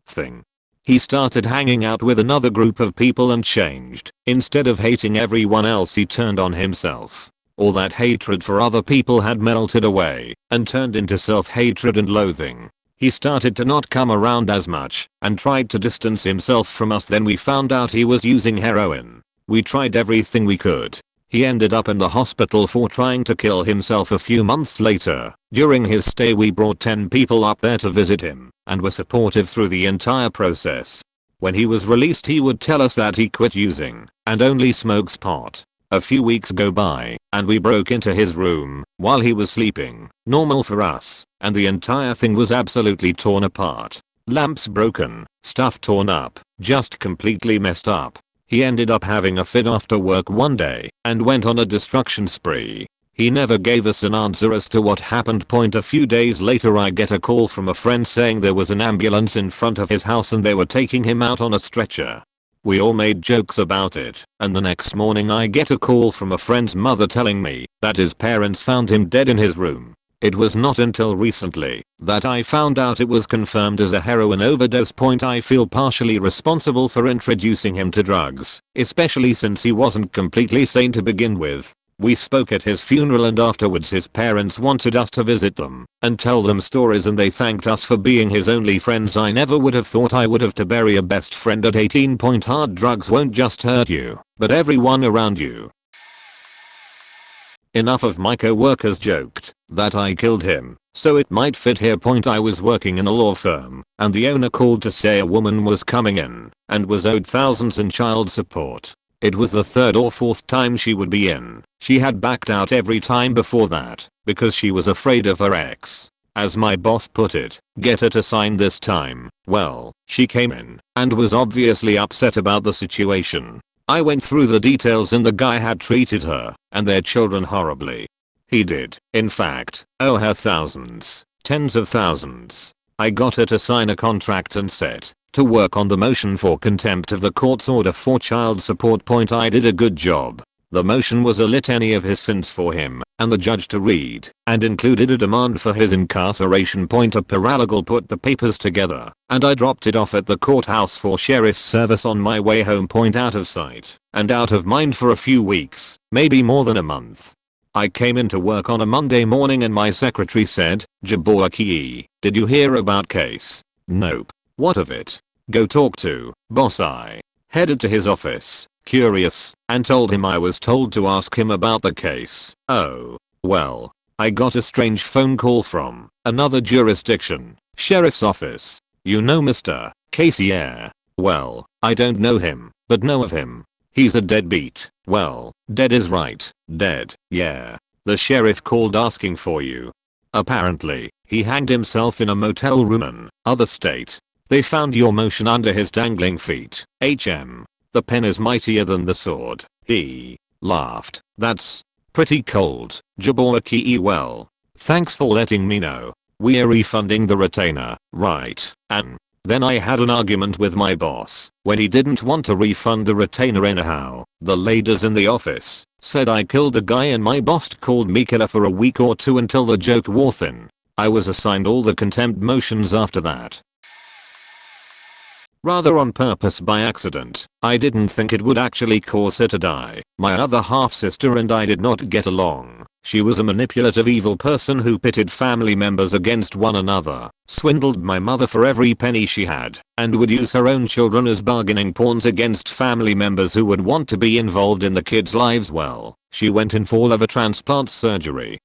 thing. He started hanging out with another group of people and changed. Instead of hating everyone else, he turned on himself. All that hatred for other people had melted away and turned into self-hatred and loathing. He started to not come around as much and tried to distance himself from us. Then we found out he was using heroin. We tried everything we could. He ended up in the hospital for trying to kill himself a few months later. During his stay we brought 10 people up there to visit him and were supportive through the entire process. When he was released he would tell us that he quit using and only smokes pot. A few weeks go by and we broke into his room while he was sleeping, normal for us, and the entire thing was absolutely torn apart. Lamps broken, stuff torn up, just completely messed up. He ended up having a fit after work one day and went on a destruction spree. He never gave us an answer as to what happened. A few days later I get a call from a friend saying there was an ambulance in front of his house and they were taking him out on a stretcher. We all made jokes about it, and the next morning I get a call from a friend's mother telling me that his parents found him dead in his room. It was not until recently that I found out it was confirmed as a heroin overdose. I feel partially responsible for introducing him to drugs, especially since he wasn't completely sane to begin with. We spoke at his funeral and afterwards his parents wanted us to visit them and tell them stories and they thanked us for being his only friends. I never would have thought I would have to bury a best friend at 18. Hard drugs won't just hurt you, but everyone around you. Enough of my co-workers joked that I killed him, so it might fit here. I was working in a law firm, and the owner called to say a woman was coming in and was owed thousands in child support. It was the 3rd or 4th time she would be in. She had backed out every time before that because she was afraid of her ex. As my boss put it, get her to sign this time. Well, she came in and was obviously upset about the situation. I went through the details and the guy had treated her and their children horribly. He did, in fact, owe her thousands, tens of thousands. I got her to sign a contract and set to work on the motion for contempt of the court's order for child support. I did a good job. The motion was a litany of his sins for him and the judge to read and included a demand for his incarceration. A paralegal put the papers together and I dropped it off at the courthouse for sheriff's service on my way home. Out of sight and out of mind for a few weeks, maybe more than a month. I came into work on a Monday morning and my secretary said, "Jaborki, did you hear about case?" "Nope. What of it?" "Go talk to boss." I headed to his office, curious, and told him I was told to ask him about the case. Oh, well, I got a strange phone call from another jurisdiction, sheriff's office. "You know Mr. Casey?" "Yeah." "Well, I don't know him, but know of him. He's a deadbeat." "Well, dead is right, dead." "Yeah. The sheriff called asking for you. Apparently, he hanged himself in a motel room in other state. They found your motion under his dangling feet. The pen is mightier than the sword." He laughed. "That's pretty cold, Jaborki. Well, thanks for letting me know. We're refunding the retainer, right? And Then I had an argument with my boss when he didn't want to refund the retainer anyhow. The ladies in the office said I killed a guy and my boss called me killer for a week or two until the joke wore thin. I was assigned all the contempt motions after that. Rather on purpose by accident. I didn't think it would actually cause her to die. My other half sister and I did not get along. She was a manipulative evil person who pitted family members against one another, swindled my mother for every penny she had, and would use her own children as bargaining pawns against family members who would want to be involved in the kids' lives. Well, she went in for liver transplant surgery.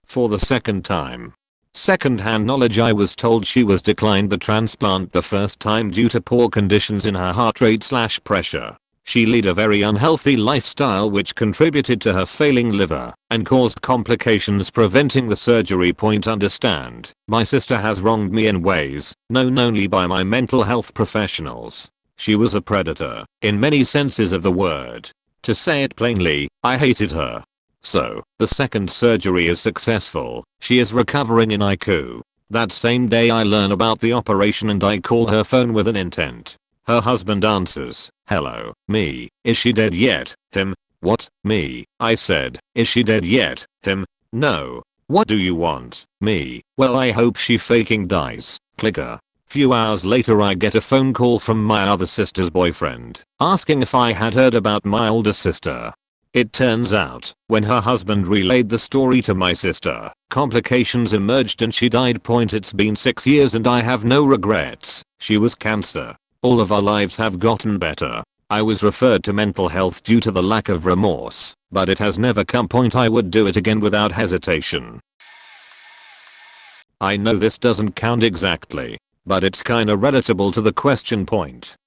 For the second time. Second-hand knowledge, I was told she was declined the transplant the first time due to poor conditions in her heart rate/pressure. She led a very unhealthy lifestyle which contributed to her failing liver and caused complications preventing the surgery. Understand, my sister has wronged me in ways known only by my mental health professionals. She was a predator in many senses of the word. To say it plainly, I hated her. So, the second surgery is successful. She is recovering in ICU. That same day I learn about the operation and I call her phone with an intent. Her husband answers, "Hello, me, is she dead yet?" Him, "What, me?" I said, "Is she dead yet?" Him, "No. What do you want?" Me, "Well, I hope she faking dies." Clicker. Few hours later I get a phone call from my other sister's boyfriend, asking if I had heard about my older sister. It turns out, when her husband relayed the story to my sister, complications emerged and she died. It's been 6 years and I have no regrets. She was cancer. All of our lives have gotten better. I was referred to mental health due to the lack of remorse, but it has never come. I would do it again without hesitation. I know this doesn't count exactly, but it's kinda relatable to the question.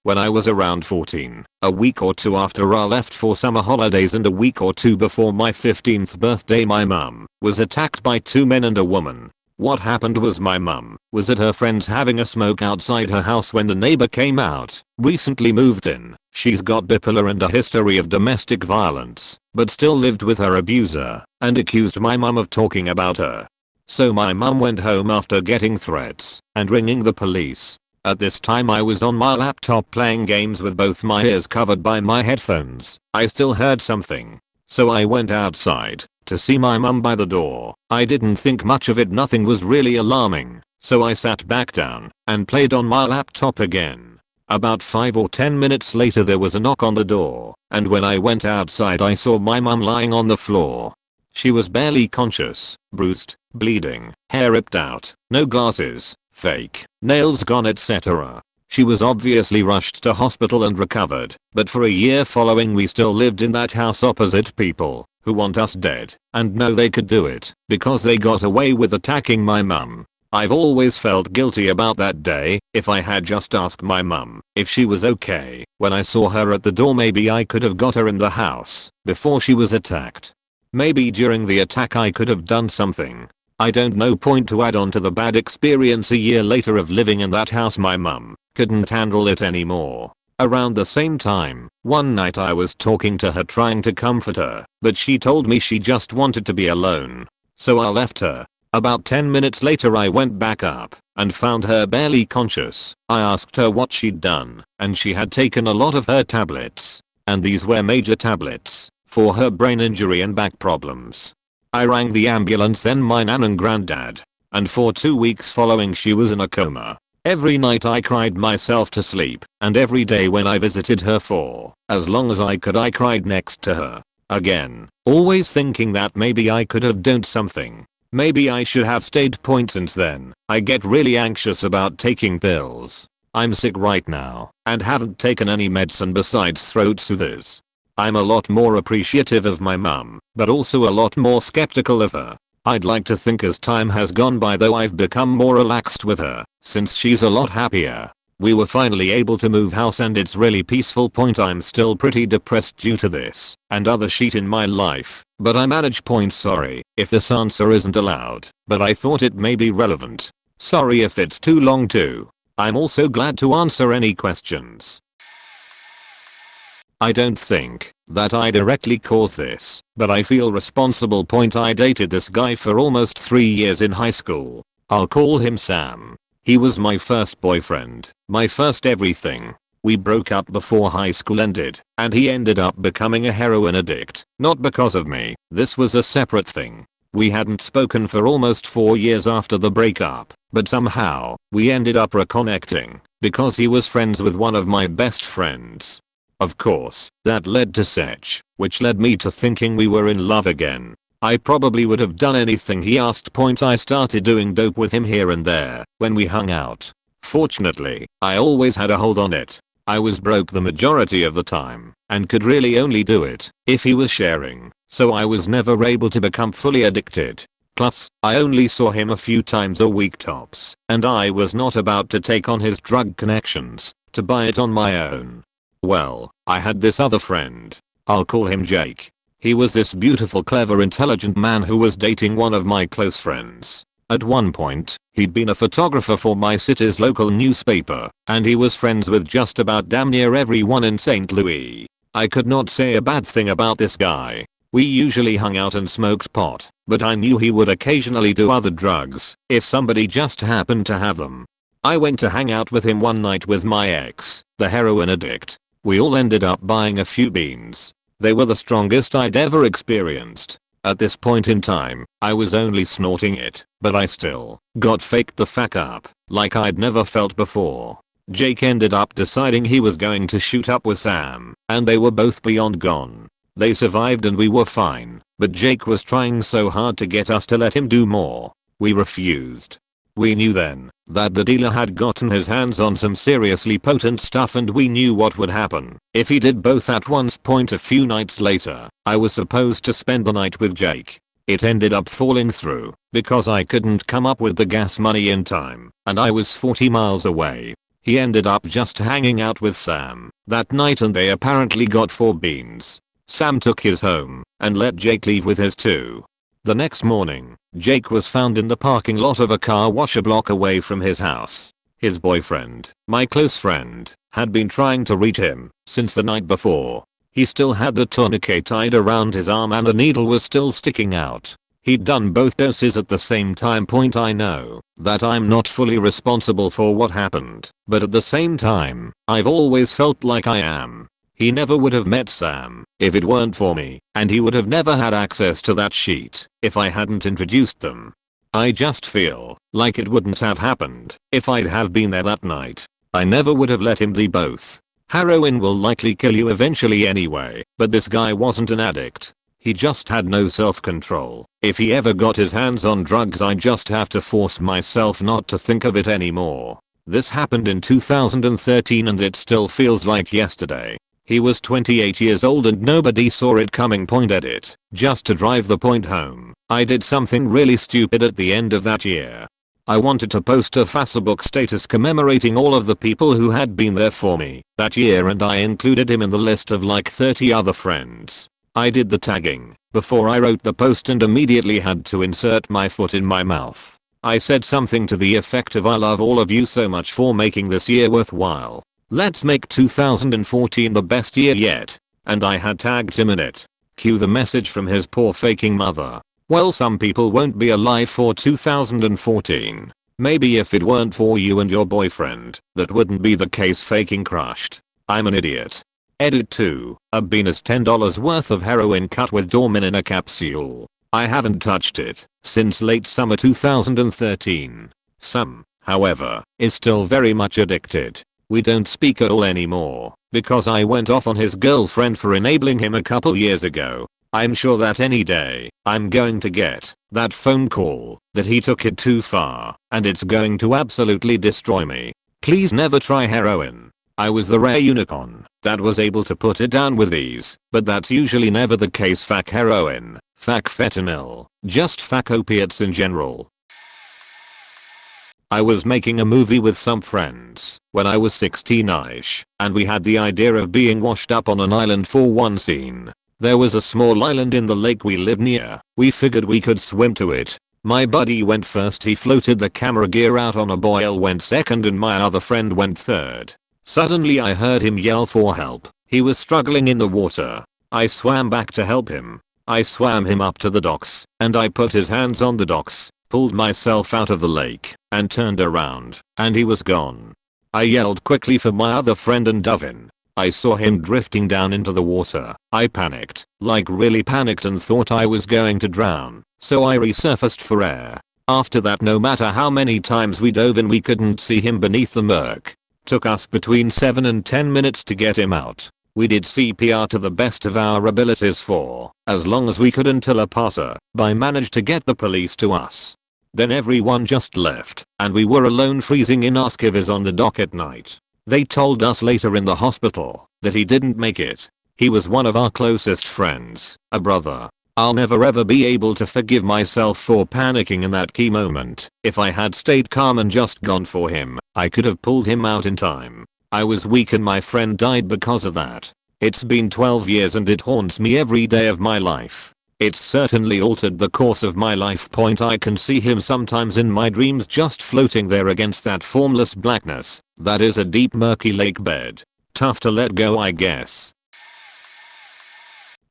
When I was around 14, a week or two after I left for summer holidays and a week or two before my 15th birthday, my mum was attacked by 2 men and a woman. What happened was my mum was at her friend's having a smoke outside her house when the neighbor came out, recently moved in. She's got bipolar and a history of domestic violence, but still lived with her abuser and accused my mum of talking about her. So my mum went home after getting threats and ringing the police. At this time I was on my laptop playing games with both my ears covered by my headphones. I still heard something. So I went outside to see my mum by the door. I didn't think much of it, nothing was really alarming. So I sat back down and played on my laptop again. About 5 or 10 minutes later there was a knock on the door, and when I went outside I saw my mum lying on the floor. She was barely conscious, bruised, bleeding, hair ripped out, no glasses, fake, nails gone, etc. She was obviously rushed to hospital and recovered, but for a year following we still lived in that house opposite people who want us dead and know they could do it because they got away with attacking my mum. I've always felt guilty about that day. If I had just asked my mum if she was okay when I saw her at the door, maybe I could have got her in the house before she was attacked. Maybe during the attack I could have done something. I don't know. To add on to the bad experience a year later of living in that house, my mum couldn't handle it anymore. Around the same time, one night I was talking to her trying to comfort her, but she told me she just wanted to be alone. So I left her. About 10 minutes later I went back up and found her barely conscious. I asked her what she'd done, and she had taken a lot of her tablets. And these were major tablets for her brain injury and back problems. I rang the ambulance, then my nan and granddad, and for 2 weeks following she was in a coma. Every night I cried myself to sleep, and every day when I visited her for as long as I could I cried next to her. Again, always thinking that maybe I could have done something. Maybe I should have stayed. Since then, I get really anxious about taking pills. I'm sick right now and haven't taken any medicine besides throat soothers. I'm a lot more appreciative of my mum, but also a lot more skeptical of her. I'd like to think as time has gone by though I've become more relaxed with her, since she's a lot happier. We were finally able to move house and it's really peaceful. I'm still pretty depressed due to this and other shit in my life, but I manage. Sorry if this answer isn't allowed, but I thought it may be relevant. Sorry if it's too long too. I'm also glad to answer any questions. I don't think that I directly caused this, but I feel responsible. I dated this guy for almost 3 years in high school. I'll call him Sam. He was my first boyfriend, my first everything. We broke up before high school ended, and he ended up becoming a heroin addict. Not because of me, this was a separate thing. We hadn't spoken for almost 4 years after the breakup, but somehow, we ended up reconnecting, because he was friends with one of my best friends. Of course, that led to sex, which led me to thinking we were in love again. I probably would have done anything he asked. I started doing dope with him here and there, when we hung out. Fortunately, I always had a hold on it. I was broke the majority of the time, and could really only do it if he was sharing, so I was never able to become fully addicted. Plus, I only saw him a few times a week tops, and I was not about to take on his drug connections to buy it on my own. Well, I had this other friend. I'll call him Jake. He was this beautiful, clever, intelligent man who was dating one of my close friends. At one point, he'd been a photographer for my city's local newspaper, and he was friends with just about damn near everyone in St. Louis. I could not say a bad thing about this guy. We usually hung out and smoked pot, but I knew he would occasionally do other drugs if somebody just happened to have them. I went to hang out with him one night with my ex, the heroin addict. We all ended up buying a few beans. They were the strongest I'd ever experienced. At this point in time, I was only snorting it, but I still got faked the fuck up, like I'd never felt before. Jake ended up deciding he was going to shoot up with Sam, and they were both beyond gone. They survived and we were fine, but Jake was trying so hard to get us to let him do more. We refused. We knew then that the dealer had gotten his hands on some seriously potent stuff, and we knew what would happen if he did both at once. A few nights later, I was supposed to spend the night with Jake. It ended up falling through because I couldn't come up with the gas money in time, and I was 40 miles away. He ended up just hanging out with Sam that night, and they apparently got 4 beans. Sam took his home and let Jake leave with his 2. The next morning, Jake was found in the parking lot of a car wash a block away from his house. His boyfriend, my close friend, had been trying to reach him since the night before. He still had the tourniquet tied around his arm and a needle was still sticking out. He'd done both doses at the same time. I know that I'm not fully responsible for what happened, but at the same time, I've always felt like I am. He never would have met Sam if it weren't for me, and he would have never had access to that sheet if I hadn't introduced them. I just feel like it wouldn't have happened if I'd have been there that night. I never would have let him do both. Heroin will likely kill you eventually anyway, but this guy wasn't an addict. He just had no self-control. If he ever got his hands on drugs, I just have to force myself not to think of it anymore. This happened in 2013 and it still feels like yesterday. He was 28 years old and nobody saw it coming. Edit. Just to drive the point home, I did something really stupid at the end of that year. I wanted to post a Facebook status commemorating all of the people who had been there for me that year, and I included him in the list of like 30 other friends. I did the tagging before I wrote the post and immediately had to insert my foot in my mouth. I said something to the effect of, "I love all of you so much for making this year worthwhile. Let's make 2014 the best year yet." And I had tagged him in it. Cue the message from his poor faking mother. "Well, some people won't be alive for 2014. Maybe if it weren't for you and your boyfriend, that wouldn't be the case. Faking crushed. I'm an idiot." Edit 2. A bean is $10 worth of heroin cut with Dormin in a capsule. I haven't touched it since late summer 2013. Sam, however, is still very much addicted. We don't speak at all anymore because I went off on his girlfriend for enabling him a couple years ago. I'm sure that any day I'm going to get that phone call that he took it too far and it's going to absolutely destroy me. Please never try heroin. I was the rare unicorn that was able to put it down with ease, but that's usually never the case. Fuck heroin, fuck fentanyl, just fuck opiates in general. I was making a movie with some friends when I was 16ish, and we had the idea of being washed up on an island for one scene. There was a small island in the lake we lived near. We figured we could swim to it. My buddy went first. He floated the camera gear out on a buoy, went second, and my other friend went third. Suddenly I heard him yell for help. He was struggling in the water. I swam back to help him. I swam him up to the docks, and I put his hands on the docks, pulled myself out of the lake, and turned around, and he was gone. I yelled quickly for my other friend and dove in. I saw him drifting down into the water. I panicked, like really panicked, and thought I was going to drown, so I resurfaced for air. After that, no matter how many times we dove in, we couldn't see him beneath the murk. Took us between 7 and 10 minutes to get him out. We did CPR to the best of our abilities for as long as we could until a passer-by managed to get the police to us. Then everyone just left, and we were alone freezing in our skivvies on the dock at night. They told us later in the hospital that he didn't make it. He was one of our closest friends, a brother. I'll never ever be able to forgive myself for panicking in that key moment. If I had stayed calm and just gone for him, I could have pulled him out in time. I was weak and my friend died because of that. It's been 12 years and it haunts me every day of my life. It's certainly altered the course of my life. I can see him sometimes in my dreams, just floating there against that formless blackness that is a deep murky lake bed. Tough to let go, I guess.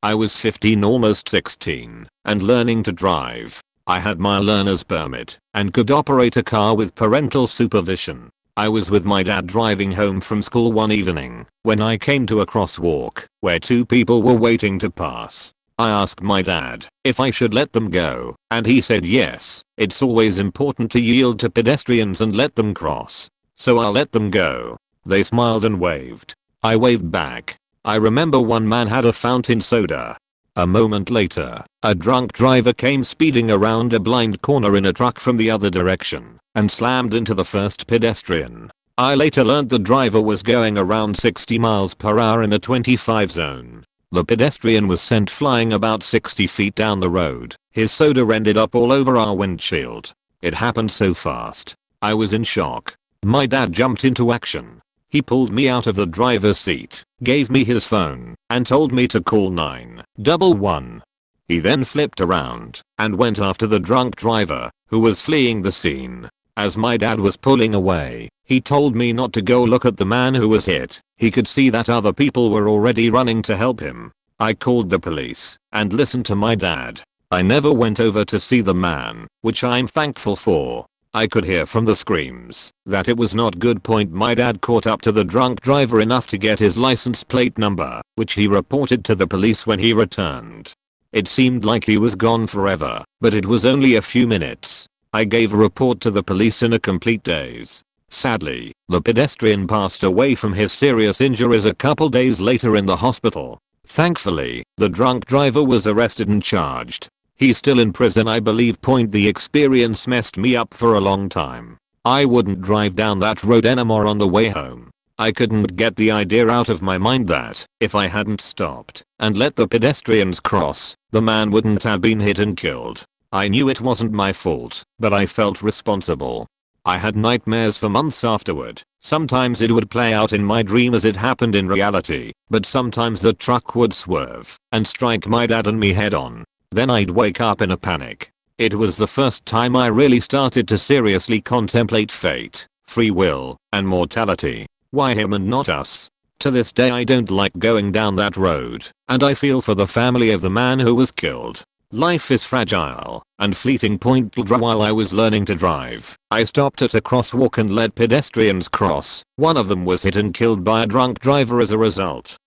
I was 15, almost 16, and learning to drive. I had my learner's permit and could operate a car with parental supervision. I was with my dad driving home from school one evening when I came to a crosswalk where two people were waiting to pass. I asked my dad if I should let them go, and he said yes, it's always important to yield to pedestrians and let them cross. So I let them go. They smiled and waved. I waved back. I remember one man had a fountain soda. A moment later, a drunk driver came speeding around a blind corner in a truck from the other direction and slammed into the first pedestrian. I later learned the driver was going around 60 miles per hour in a 25 zone. The pedestrian was sent flying about 60 feet down the road. His soda ended up all over our windshield. It happened so fast. I was in shock. My dad jumped into action. He pulled me out of the driver's seat, gave me his phone, and told me to call 911. He then flipped around and went after the drunk driver, who was fleeing the scene. As my dad was pulling away, he told me not to go look at the man who was hit. He could see that other people were already running to help him. I called the police and listened to my dad. I never went over to see the man, which I'm thankful for. I could hear from the screams that it was not good. My dad caught up to the drunk driver enough to get his license plate number, which he reported to the police when he returned. It seemed like he was gone forever, but it was only a few minutes. I gave a report to the police in a complete daze. Sadly, the pedestrian passed away from his serious injuries a couple days later in the hospital. Thankfully, the drunk driver was arrested and charged. He's still in prison, I believe. The experience messed me up for a long time. I wouldn't drive down that road anymore on the way home. I couldn't get the idea out of my mind that if I hadn't stopped and let the pedestrians cross, the man wouldn't have been hit and killed. I knew it wasn't my fault, but I felt responsible. I had nightmares for months afterward. Sometimes it would play out in my dream as it happened in reality, but sometimes the truck would swerve and strike my dad and me head on. Then I'd wake up in a panic. It was the first time I really started to seriously contemplate fate, free will, and mortality. Why him and not us? To this day I don't like going down that road, and I feel for the family of the man who was killed. Life is fragile and fleeting. While I was learning to drive, I stopped at a crosswalk and let pedestrians cross. One of them was hit and killed by a drunk driver as a result.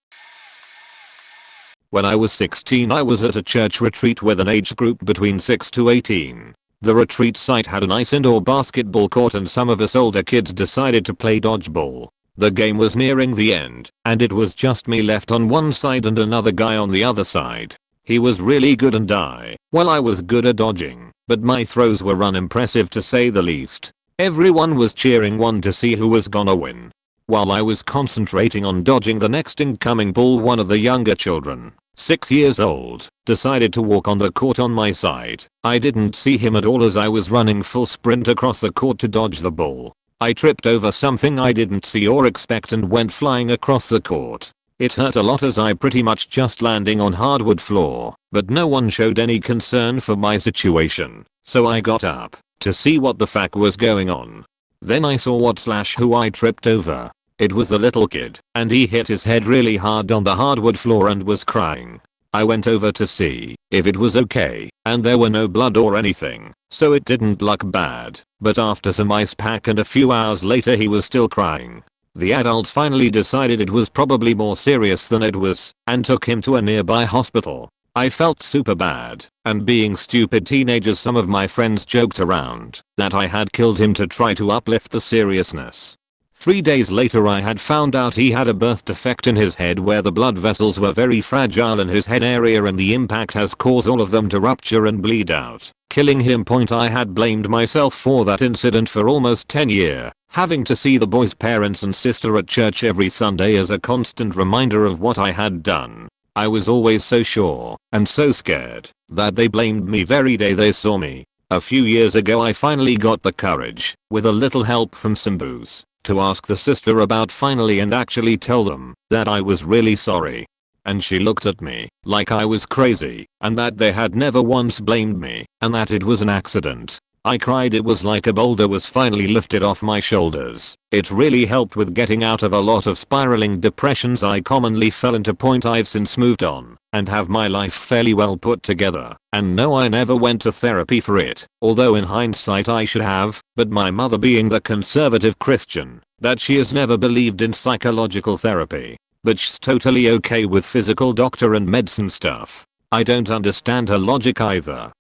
When I was 16, I was at a church retreat with an age group between 6 to 18. The retreat site had a nice indoor basketball court and some of us older kids decided to play dodgeball. The game was nearing the end, and it was just me left on one side and another guy on the other side. He was really good and I was good at dodging, but my throws were unimpressive to say the least. Everyone was cheering on to see who was gonna win. While I was concentrating on dodging the next incoming ball, one of the younger children, 6 years old, decided to walk on the court on my side. I didn't see him at all as I was running full sprint across the court to dodge the ball. I tripped over something I didn't see or expect and went flying across the court. It hurt a lot as I pretty much just landing on hardwood floor, but no one showed any concern for my situation, so I got up to see what the fuck was going on. Then I saw who I tripped over. It was the little kid, and he hit his head really hard on the hardwood floor and was crying. I went over to see if it was okay, and there were no blood or anything, so it didn't look bad. But after some ice pack and a few hours later he was still crying. The adults finally decided it was probably more serious than it was, and took him to a nearby hospital. I felt super bad, and being stupid teenagers, some of my friends joked around that I had killed him to try to uplift the seriousness. 3 days later I had found out he had a birth defect in his head where the blood vessels were very fragile in his head area and the impact has caused all of them to rupture and bleed out, killing him. I had blamed myself for that incident for almost 10 years, having to see the boy's parents and sister at church every Sunday as a constant reminder of what I had done. I was always so sure and so scared that they blamed me every day they saw me. A few years ago I finally got the courage, with a little help from some booze, to ask the sister about finally and actually tell them that I was really sorry. And she looked at me like I was crazy and that they had never once blamed me and that it was an accident. I cried. It was like a boulder was finally lifted off my shoulders. It really helped with getting out of a lot of spiraling depressions I commonly fell into. I've since moved on and have my life fairly well put together, and no, I never went to therapy for it, although in hindsight I should have, but my mother, being the conservative Christian that she has, never believed in psychological therapy, but she's totally okay with physical doctor and medicine stuff. I don't understand her logic either.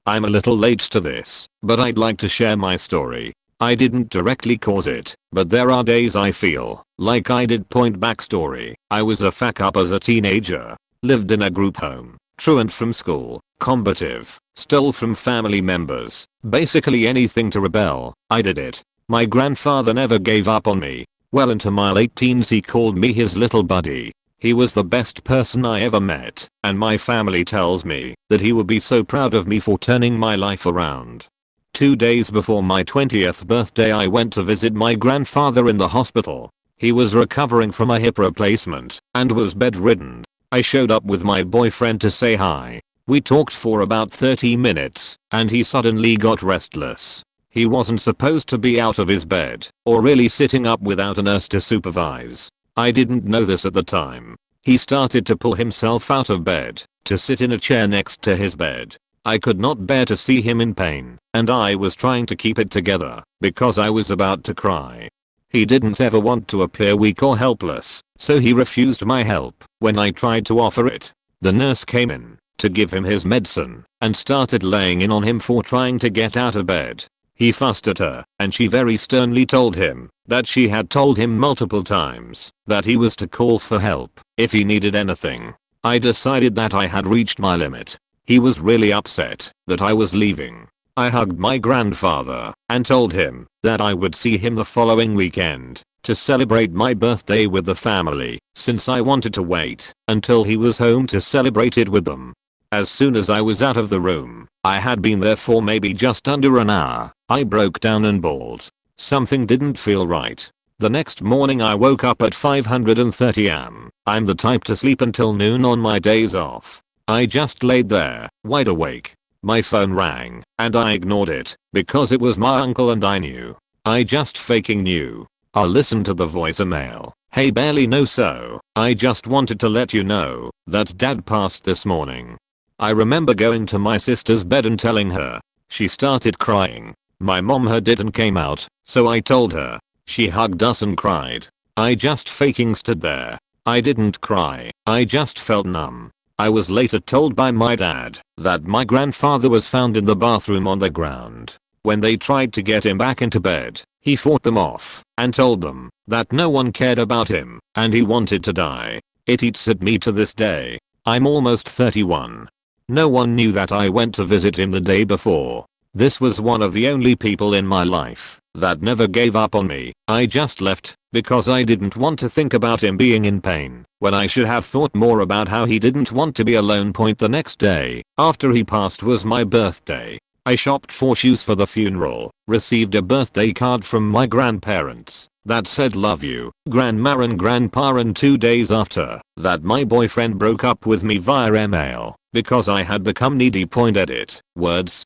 I'm a little late to this, but I'd like to share my story. I didn't directly cause it, but there are days I feel like I did. Backstory: I was a fuck up as a teenager, lived in a group home, truant from school, combative, stole from family members, basically anything to rebel, I did it. My grandfather never gave up on me. Well into my late teens he called me his little buddy. He was the best person I ever met, and my family tells me that he would be so proud of me for turning my life around. 2 days before my 20th birthday I went to visit my grandfather in the hospital. He was recovering from a hip replacement and was bedridden. I showed up with my boyfriend to say hi. We talked for about 30 minutes, and he suddenly got restless. He wasn't supposed to be out of his bed or really sitting up without a nurse to supervise. I didn't know this at the time. He started to pull himself out of bed to sit in a chair next to his bed. I could not bear to see him in pain, and I was trying to keep it together because I was about to cry. He didn't ever want to appear weak or helpless, so he refused my help when I tried to offer it. The nurse came in to give him his medicine and started laying in on him for trying to get out of bed. He fussed at her, and she very sternly told him that she had told him multiple times that he was to call for help if he needed anything. I decided that I had reached my limit. He was really upset that I was leaving. I hugged my grandfather and told him that I would see him the following weekend to celebrate my birthday with the family, since I wanted to wait until he was home to celebrate it with them. As soon as I was out of the room, I had been there for maybe just under an hour, I broke down and bawled. Something didn't feel right. The next morning I woke up at 5:30 am. I'm the type to sleep until noon on my days off. I just laid there, wide awake. My phone rang, and I ignored it, because it was my uncle and I knew. I just faking knew. I listened to the voicemail. Hey, barely know, so I just wanted to let you know that dad passed this morning. I remember going to my sister's bed and telling her. She started crying. My mom heard it and came out, so I told her. She hugged us and cried. I just faking stood there. I didn't cry, I just felt numb. I was later told by my dad that my grandfather was found in the bathroom on the ground. When they tried to get him back into bed, he fought them off and told them that no one cared about him and he wanted to die. It eats at me to this day. I'm almost 31. No one knew that I went to visit him the day before. This was one of the only people in my life that never gave up on me. I just left because I didn't want to think about him being in pain when I should have thought more about how he didn't want to be alone. The next day after he passed was my birthday. I shopped for shoes for the funeral, received a birthday card from my grandparents that said love you, grandma and grandpa, and 2 days after that my boyfriend broke up with me via email because I had become needy. Edit words.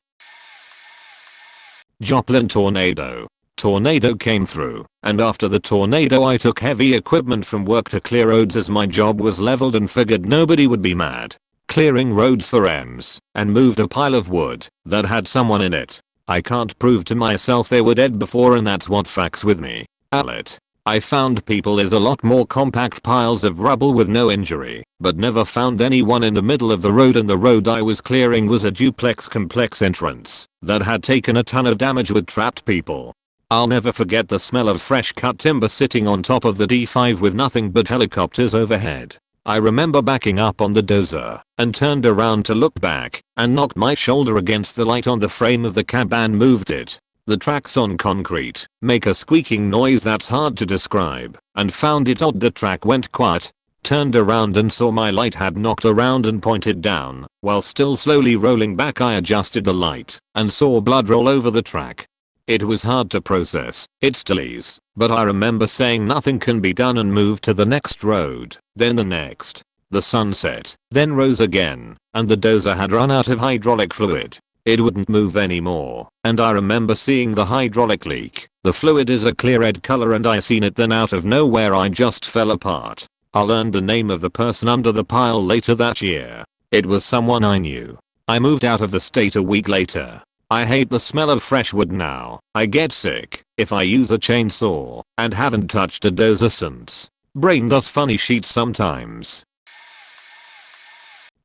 Joplin tornado. tornado came through, and after the tornado I took heavy equipment from work to clear roads as my job was leveled and figured nobody would be mad. Clearing roads for M's, and moved a pile of wood that had someone in it. I can't prove to myself they were dead before, and that's what fucks with me. Alert. I found people is a lot more compact piles of rubble with no injury, but never found anyone in the middle of the road, and the road I was clearing was a duplex complex entrance that had taken a ton of damage with trapped people. I'll never forget the smell of fresh cut timber sitting on top of the D5 with nothing but helicopters overhead. I remember backing up on the dozer and turned around to look back and knocked my shoulder against the light on the frame of the cab and moved it. The tracks on concrete make a squeaking noise that's hard to describe, and found it odd the track went quiet. Turned around and saw my light had knocked around and pointed down. While still slowly rolling back, I adjusted the light and saw blood roll over the track. It was hard to process, it still is, but I remember saying nothing can be done and moved to the next road, then the next. The sun set, then rose again, and the dozer had run out of hydraulic fluid. It wouldn't move anymore, and I remember seeing the hydraulic leak. The fluid is a clear red color and I seen it, then out of nowhere I just fell apart. I learned the name of the person under the pile later that year. It was someone I knew. I moved out of the state a week later. I hate the smell of fresh wood now. I get sick if I use a chainsaw and haven't touched a dozer since. Brain does funny shit sometimes.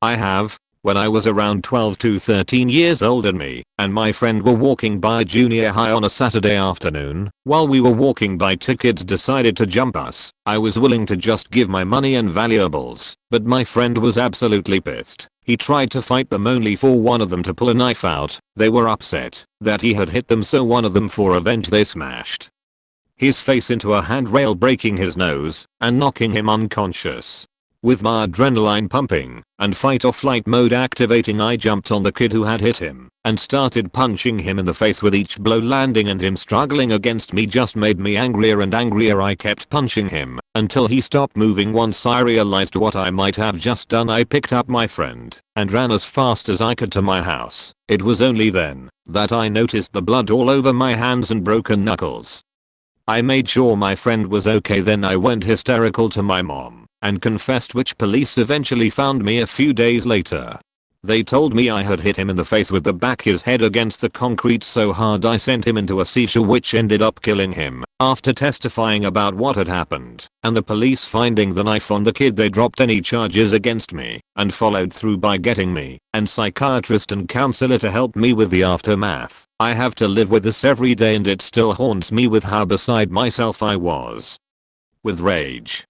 I have. When I was around 12 to 13 years old, and me and my friend were walking by junior high on a Saturday afternoon. While we were walking by, two kids decided to jump us. I was willing to just give my money and valuables, but my friend was absolutely pissed. He tried to fight them, only for one of them to pull a knife out. They were upset that he had hit them, so one of them, for revenge, they smashed his face into a handrail, breaking his nose and knocking him unconscious. With my adrenaline pumping and fight or flight mode activating, I jumped on the kid who had hit him and started punching him in the face, with each blow landing and him struggling against me just made me angrier and angrier. I kept punching him until he stopped moving. Once I realized what I might have just done, I picked up my friend and ran as fast as I could to my house. It was only then that I noticed the blood all over my hands and broken knuckles. I made sure my friend was okay, then I went hysterical to my mom and confessed, which police eventually found me a few days later. They told me I had hit him in the face with the back his head against the concrete so hard I sent him into a seizure, which ended up killing him. After testifying about what had happened and the police finding the knife on the kid, they dropped any charges against me and followed through by getting me and psychiatrist and counselor to help me with the aftermath. I have to live with this every day, and it still haunts me with how beside myself I was with rage.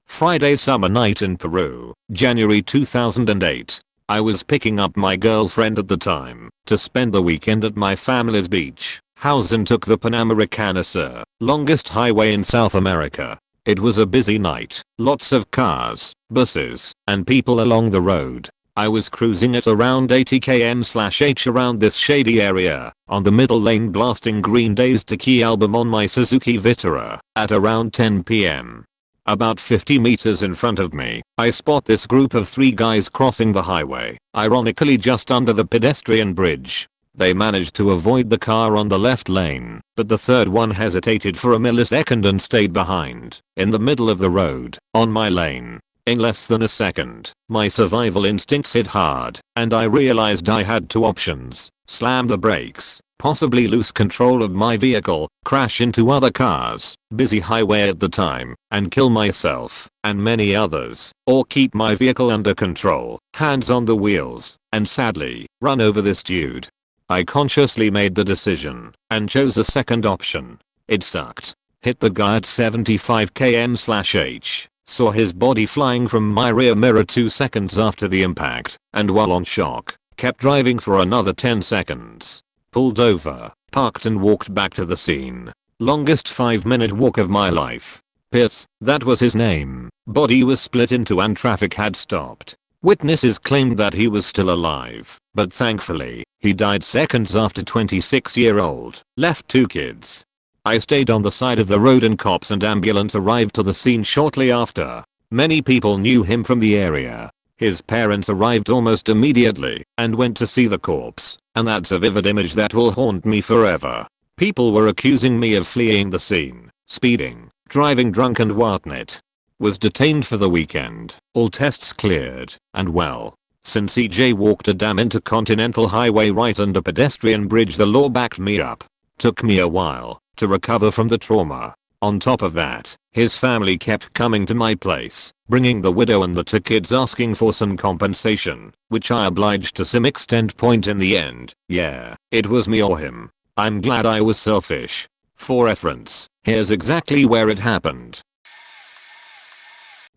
Friday summer night in Peru, January 2008. I was picking up my girlfriend at the time to spend the weekend at my family's beach house and took the Panamericana Sur, longest highway in South America. It was a busy night, lots of cars, buses, and people along the road. I was cruising at around 80 km/h around this shady area on the middle lane, blasting Green Day's The Key album on my Suzuki Vitara at around 10 p.m. About 50 meters in front of me, I spot this group of 3 guys crossing the highway, ironically just under the pedestrian bridge. They managed to avoid the car on the left lane, but the third one hesitated for a millisecond and stayed behind, in the middle of the road, on my lane. In less than a second, my survival instincts hit hard, and I realized I had 2 options: slam the brakes, possibly lose control of my vehicle, crash into other cars, busy highway at the time, and kill myself and many others, or keep my vehicle under control, hands on the wheels, and sadly, run over this dude. I consciously made the decision and chose the second option. It sucked. Hit the guy at 75 km/h. Saw his body flying from my rear mirror 2 seconds after the impact, and while on shock, kept driving for another 10 seconds. Pulled over, parked and walked back to the scene. Longest 5-minute walk of my life. Pierce, that was his name. Body was split into and traffic had stopped. Witnesses claimed that he was still alive, but thankfully, he died seconds after. 26-year-old, left 2 kids. I stayed on the side of the road and cops and ambulance arrived to the scene shortly after. Many people knew him from the area. His parents arrived almost immediately and went to see the corpse, and that's a vivid image that will haunt me forever. People were accusing me of fleeing the scene, speeding, driving drunk and whatnot. Was detained for the weekend, all tests cleared, and well, since he jaywalked a damn intercontinental highway right under pedestrian bridge, the law backed me up. Took me a while to recover from the trauma. On top of that, his family kept coming to my place, bringing the widow and the 2 kids asking for some compensation, which I obliged to some extent. In the end, yeah, it was me or him. I'm glad I was selfish. For reference, here's exactly where it happened.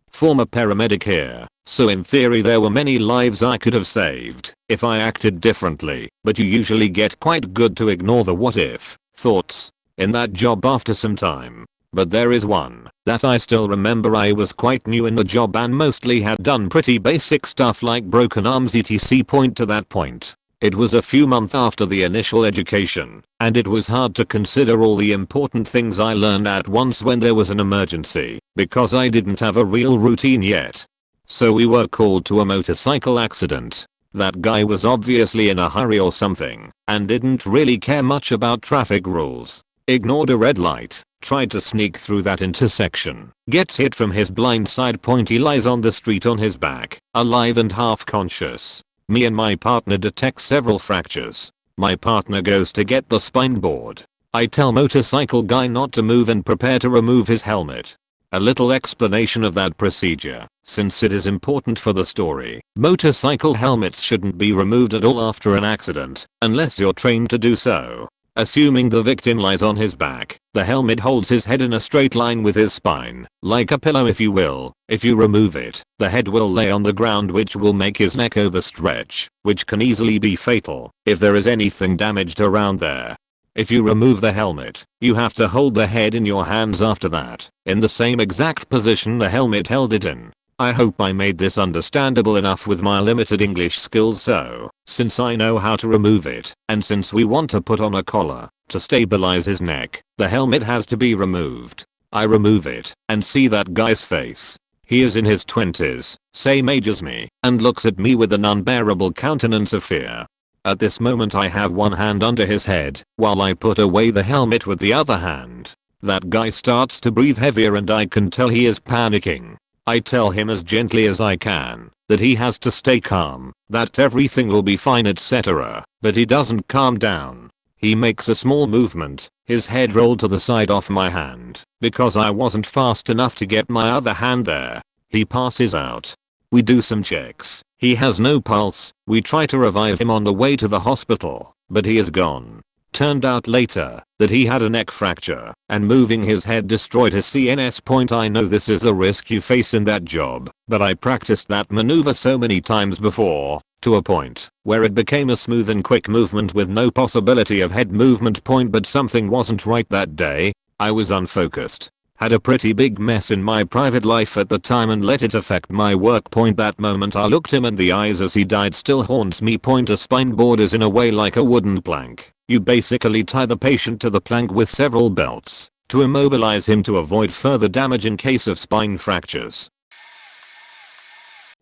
Former paramedic here, so in theory there were many lives I could have saved if I acted differently, but you usually get quite good to ignore the what if thoughts in that job after some time. But there is one that I still remember. I was quite new in the job and mostly had done pretty basic stuff like broken arms etc. To that point, it was a few months after the initial education, and it was hard to consider all the important things I learned at once when there was an emergency, because I didn't have a real routine yet. So we were called to a motorcycle accident. That guy was obviously in a hurry or something, and didn't really care much about traffic rules. Ignored a red light, tried to sneak through that intersection, gets hit from his blind side point. He lies on the street on his back, alive and half conscious. Me and my partner detect several fractures. My partner goes to get the spine board. I tell motorcycle guy not to move and prepare to remove his helmet. A little explanation of that procedure, since it is important for the story. Motorcycle helmets shouldn't be removed at all after an accident, unless you're trained to do so. Assuming the victim lies on his back, the helmet holds his head in a straight line with his spine, like a pillow if you will. If you remove it, the head will lay on the ground, which will make his neck overstretch, which can easily be fatal if there is anything damaged around there. If you remove the helmet, you have to hold the head in your hands after that, in the same exact position the helmet held it in. I hope I made this understandable enough with my limited English skills. So, since I know how to remove it, and since we want to put on a collar to stabilize his neck, the helmet has to be removed. I remove it and see that guy's face. He is in his 20s, same age as me, and looks at me with an unbearable countenance of fear. At this moment I have one hand under his head while I put away the helmet with the other hand. That guy starts to breathe heavier and I can tell he is panicking. I tell him as gently as I can that he has to stay calm, that everything will be fine etc. But he doesn't calm down. He makes a small movement, his head rolled to the side off my hand, because I wasn't fast enough to get my other hand there. He passes out. We do some checks. He has no pulse. We try to revive him on the way to the hospital, but he is gone. Turned out later that he had a neck fracture, and moving his head destroyed his CNS. I know this is a risk you face in that job, but I practiced that maneuver so many times before, to a point where it became a smooth and quick movement with no possibility of head movement. But something wasn't right that day. I was unfocused. Had a pretty big mess in my private life at the time and let it affect my work. That moment I looked him in the eyes as he died still haunts me. A spine board is in a way like a wooden plank. You basically tie the patient to the plank with several belts to immobilize him to avoid further damage in case of spine fractures.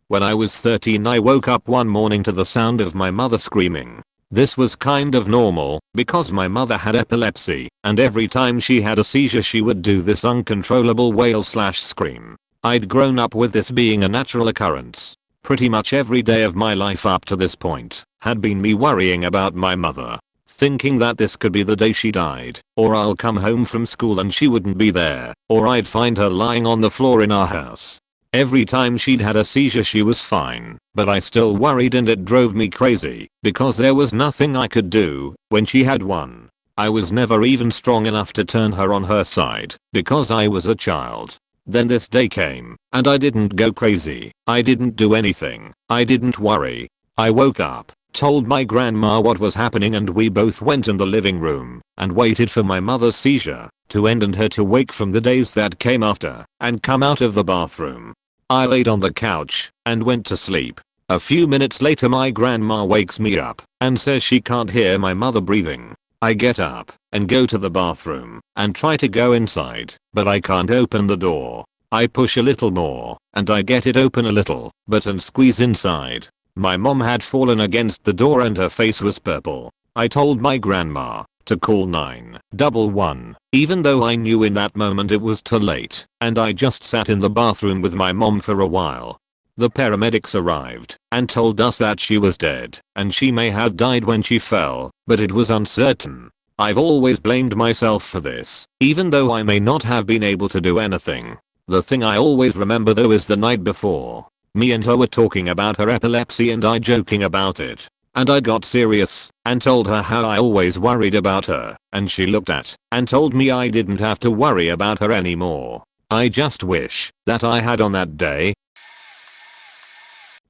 When I was 13 I woke up one morning to the sound of my mother screaming. This was kind of normal because my mother had epilepsy, and every time she had a seizure she would do this uncontrollable wail/scream. I'd grown up with this being a natural occurrence. Pretty much every day of my life up to this point had been me worrying about my mother, thinking that this could be the day she died, or I'll come home from school and she wouldn't be there, or I'd find her lying on the floor in our house. Every time she'd had a seizure she was fine, but I still worried and it drove me crazy because there was nothing I could do when she had one. I was never even strong enough to turn her on her side because I was a child. Then this day came and I didn't go crazy. I didn't do anything. I didn't worry. I woke up, told my grandma what was happening, and we both went in the living room and waited for my mother's seizure to end and her to wake from the daze that came after and come out of the bathroom. I laid on the couch and went to sleep. A few minutes later my grandma wakes me up and says she can't hear my mother breathing. I get up and go to the bathroom and try to go inside, but I can't open the door. I push a little more and I get it open a little, but and squeeze inside. My mom had fallen against the door and her face was purple. I told my grandma to call 911, even though I knew in that moment it was too late, and I just sat in the bathroom with my mom for a while. The paramedics arrived and told us that she was dead and she may have died when she fell, but it was uncertain. I've always blamed myself for this, even though I may not have been able to do anything. The thing I always remember though is the night before. Me and her were talking about her epilepsy and I joking about it. And I got serious and told her how I always worried about her, and she looked at and told me I didn't have to worry about her anymore. I just wish that I had on that day.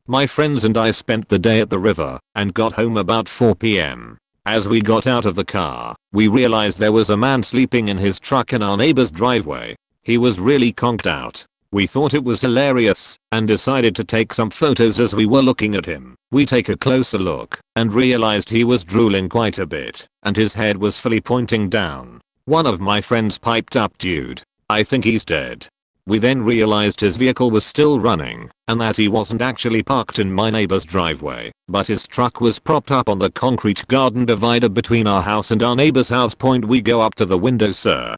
My friends and I spent the day at the river and got home about 4 p.m. As we got out of the car, we realized there was a man sleeping in his truck in our neighbor's driveway. He was really conked out. We thought it was hilarious and decided to take some photos as we were looking at him. We take a closer look and realized he was drooling quite a bit and his head was fully pointing down. One of my friends piped up, "Dude, I think he's dead." We then realized his vehicle was still running and that he wasn't actually parked in my neighbor's driveway, but his truck was propped up on the concrete garden divider between our house and our neighbor's house. We go up to the window. Sir,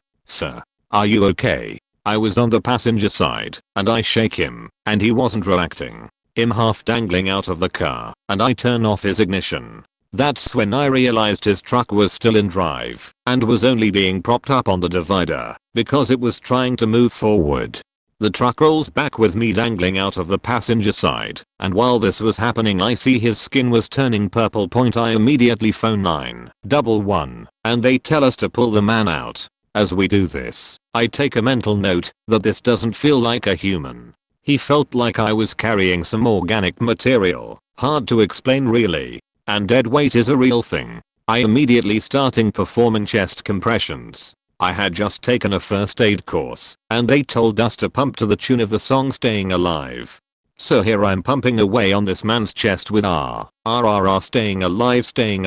are you okay?" I was on the passenger side and I shake him and he wasn't reacting. Him half dangling out of the car and I turn off his ignition. That's when I realized his truck was still in drive and was only being propped up on the divider because it was trying to move forward. The truck rolls back with me dangling out of the passenger side, and while this was happening I see his skin was turning purple. I immediately phone 911 and they tell us to pull the man out. As we do this, I take a mental note that this doesn't feel like a human. He felt like I was carrying some organic material, hard to explain really. And dead weight is a real thing. I immediately starting performing chest compressions. I had just taken a first aid course and they told us to pump to the tune of the song Staying Alive. So here I'm pumping away on this man's chest with staying alive, staying alive, staying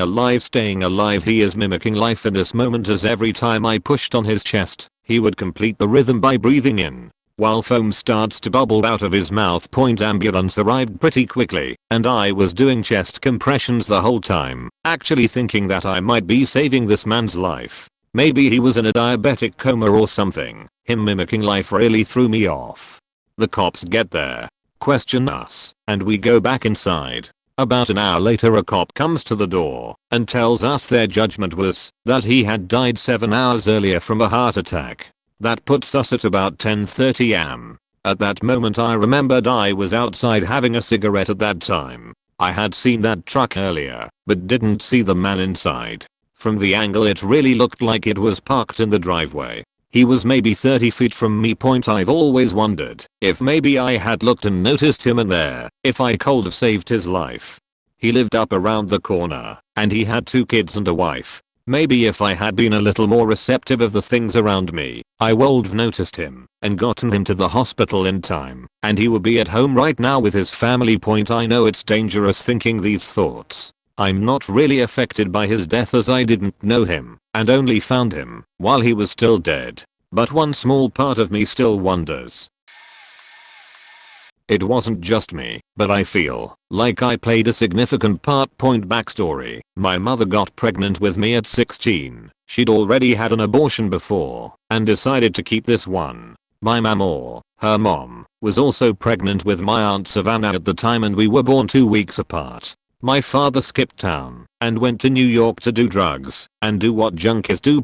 alive, staying alive. He is mimicking life in this moment as every time I pushed on his chest, he would complete the rhythm by breathing in while foam starts to bubble out of his mouth. Ambulance arrived pretty quickly and I was doing chest compressions the whole time, actually thinking that I might be saving this man's life. Maybe he was in a diabetic coma or something. Him mimicking life really threw me off. The cops get there, question us, and we go back inside. About an hour later a cop comes to the door and tells us their judgment was that he had died 7 hours earlier from a heart attack. That puts us at about 10:30 am. At that moment I remembered I was outside having a cigarette at that time. I had seen that truck earlier, but didn't see the man inside. From the angle it really looked like it was parked in the driveway. He was maybe 30 feet from me. I've always wondered if maybe I had looked and noticed him in there, if I could have saved his life. He lived up around the corner, and he had 2 kids and a wife. Maybe if I had been a little more receptive of the things around me, I would've noticed him and gotten him to the hospital in time, and he would be at home right now with his family. I know it's dangerous thinking these thoughts. I'm not really affected by his death as I didn't know him and only found him while he was still dead. But one small part of me still wonders. It wasn't just me, but I feel like I played a significant part. Backstory: my mother got pregnant with me at 16. She'd already had an abortion before and decided to keep this one. My mom, or her mom, was also pregnant with my aunt Savannah at the time, and we were born 2 weeks apart. My father skipped town and went to New York to do drugs and do what junkies do.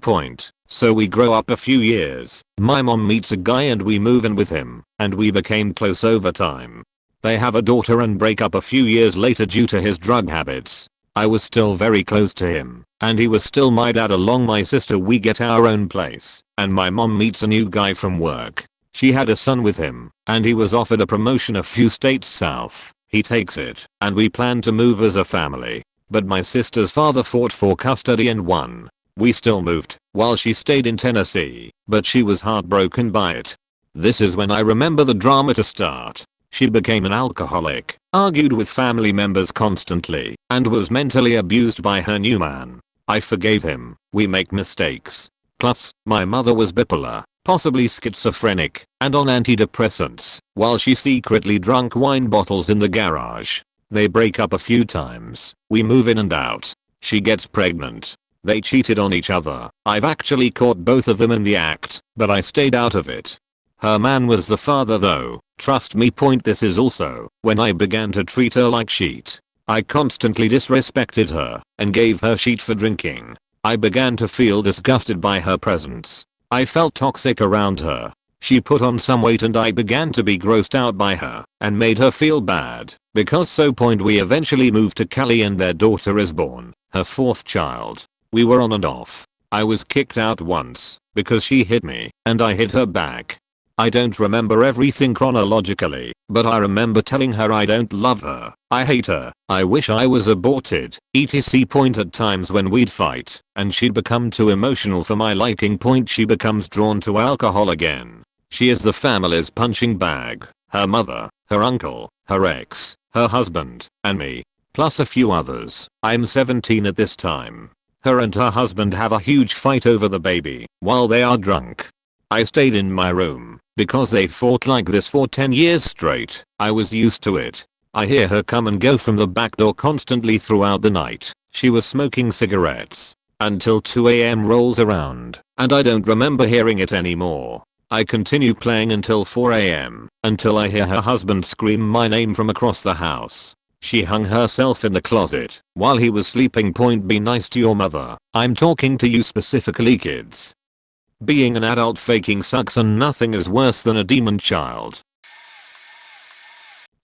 So we grow up a few years. My mom meets a guy and we move in with him, and we became close over time. They have a daughter and break up a few years later due to his drug habits. I was still very close to him, and he was still my dad along my sister. We get our own place, and my mom meets a new guy from work. She had a son with him, and he was offered a promotion a few states south. He takes it, and we plan to move as a family. But my sister's father fought for custody and won. We still moved while she stayed in Tennessee, but she was heartbroken by it. This is when I remember the drama to start. She became an alcoholic, argued with family members constantly, and was mentally abused by her new man. I forgave him. We make mistakes. Plus, my mother was bipolar, possibly schizophrenic, and on antidepressants, while she secretly drank wine bottles in the garage. They break up a few times. We move in and out. She gets pregnant. They cheated on each other. I've actually caught both of them in the act, but I stayed out of it. Her man was the father though. Trust me. This is also when I began to treat her like shit. I constantly disrespected her and gave her shit for drinking. I began to feel disgusted by her presence. I felt toxic around her. She put on some weight and I began to be grossed out by her and made her feel bad. Because we eventually moved to Cali and their daughter is born, her 4th child. We were on and off. I was kicked out once because she hit me and I hit her back. I don't remember everything chronologically, but I remember telling her I don't love her, I hate her, I wish I was aborted, etc. At times when we'd fight and she'd become too emotional for my liking. She becomes drawn to alcohol again. She is the family's punching bag. Her mother, her uncle, her ex, her husband, and me. Plus a few others. I'm 17 at this time. Her and her husband have a huge fight over the baby while they are drunk. I stayed in my room because they fought like this for 10 years straight. I was used to it. I hear her come and go from the back door constantly throughout the night. She was smoking cigarettes until 2 AM rolls around and I don't remember hearing it anymore. I continue playing until 4 AM until I hear her husband scream my name from across the house. She hung herself in the closet while he was sleeping. Be nice to your mother. I'm talking to you specifically, kids. Being an adult faking sucks and nothing is worse than a demon child.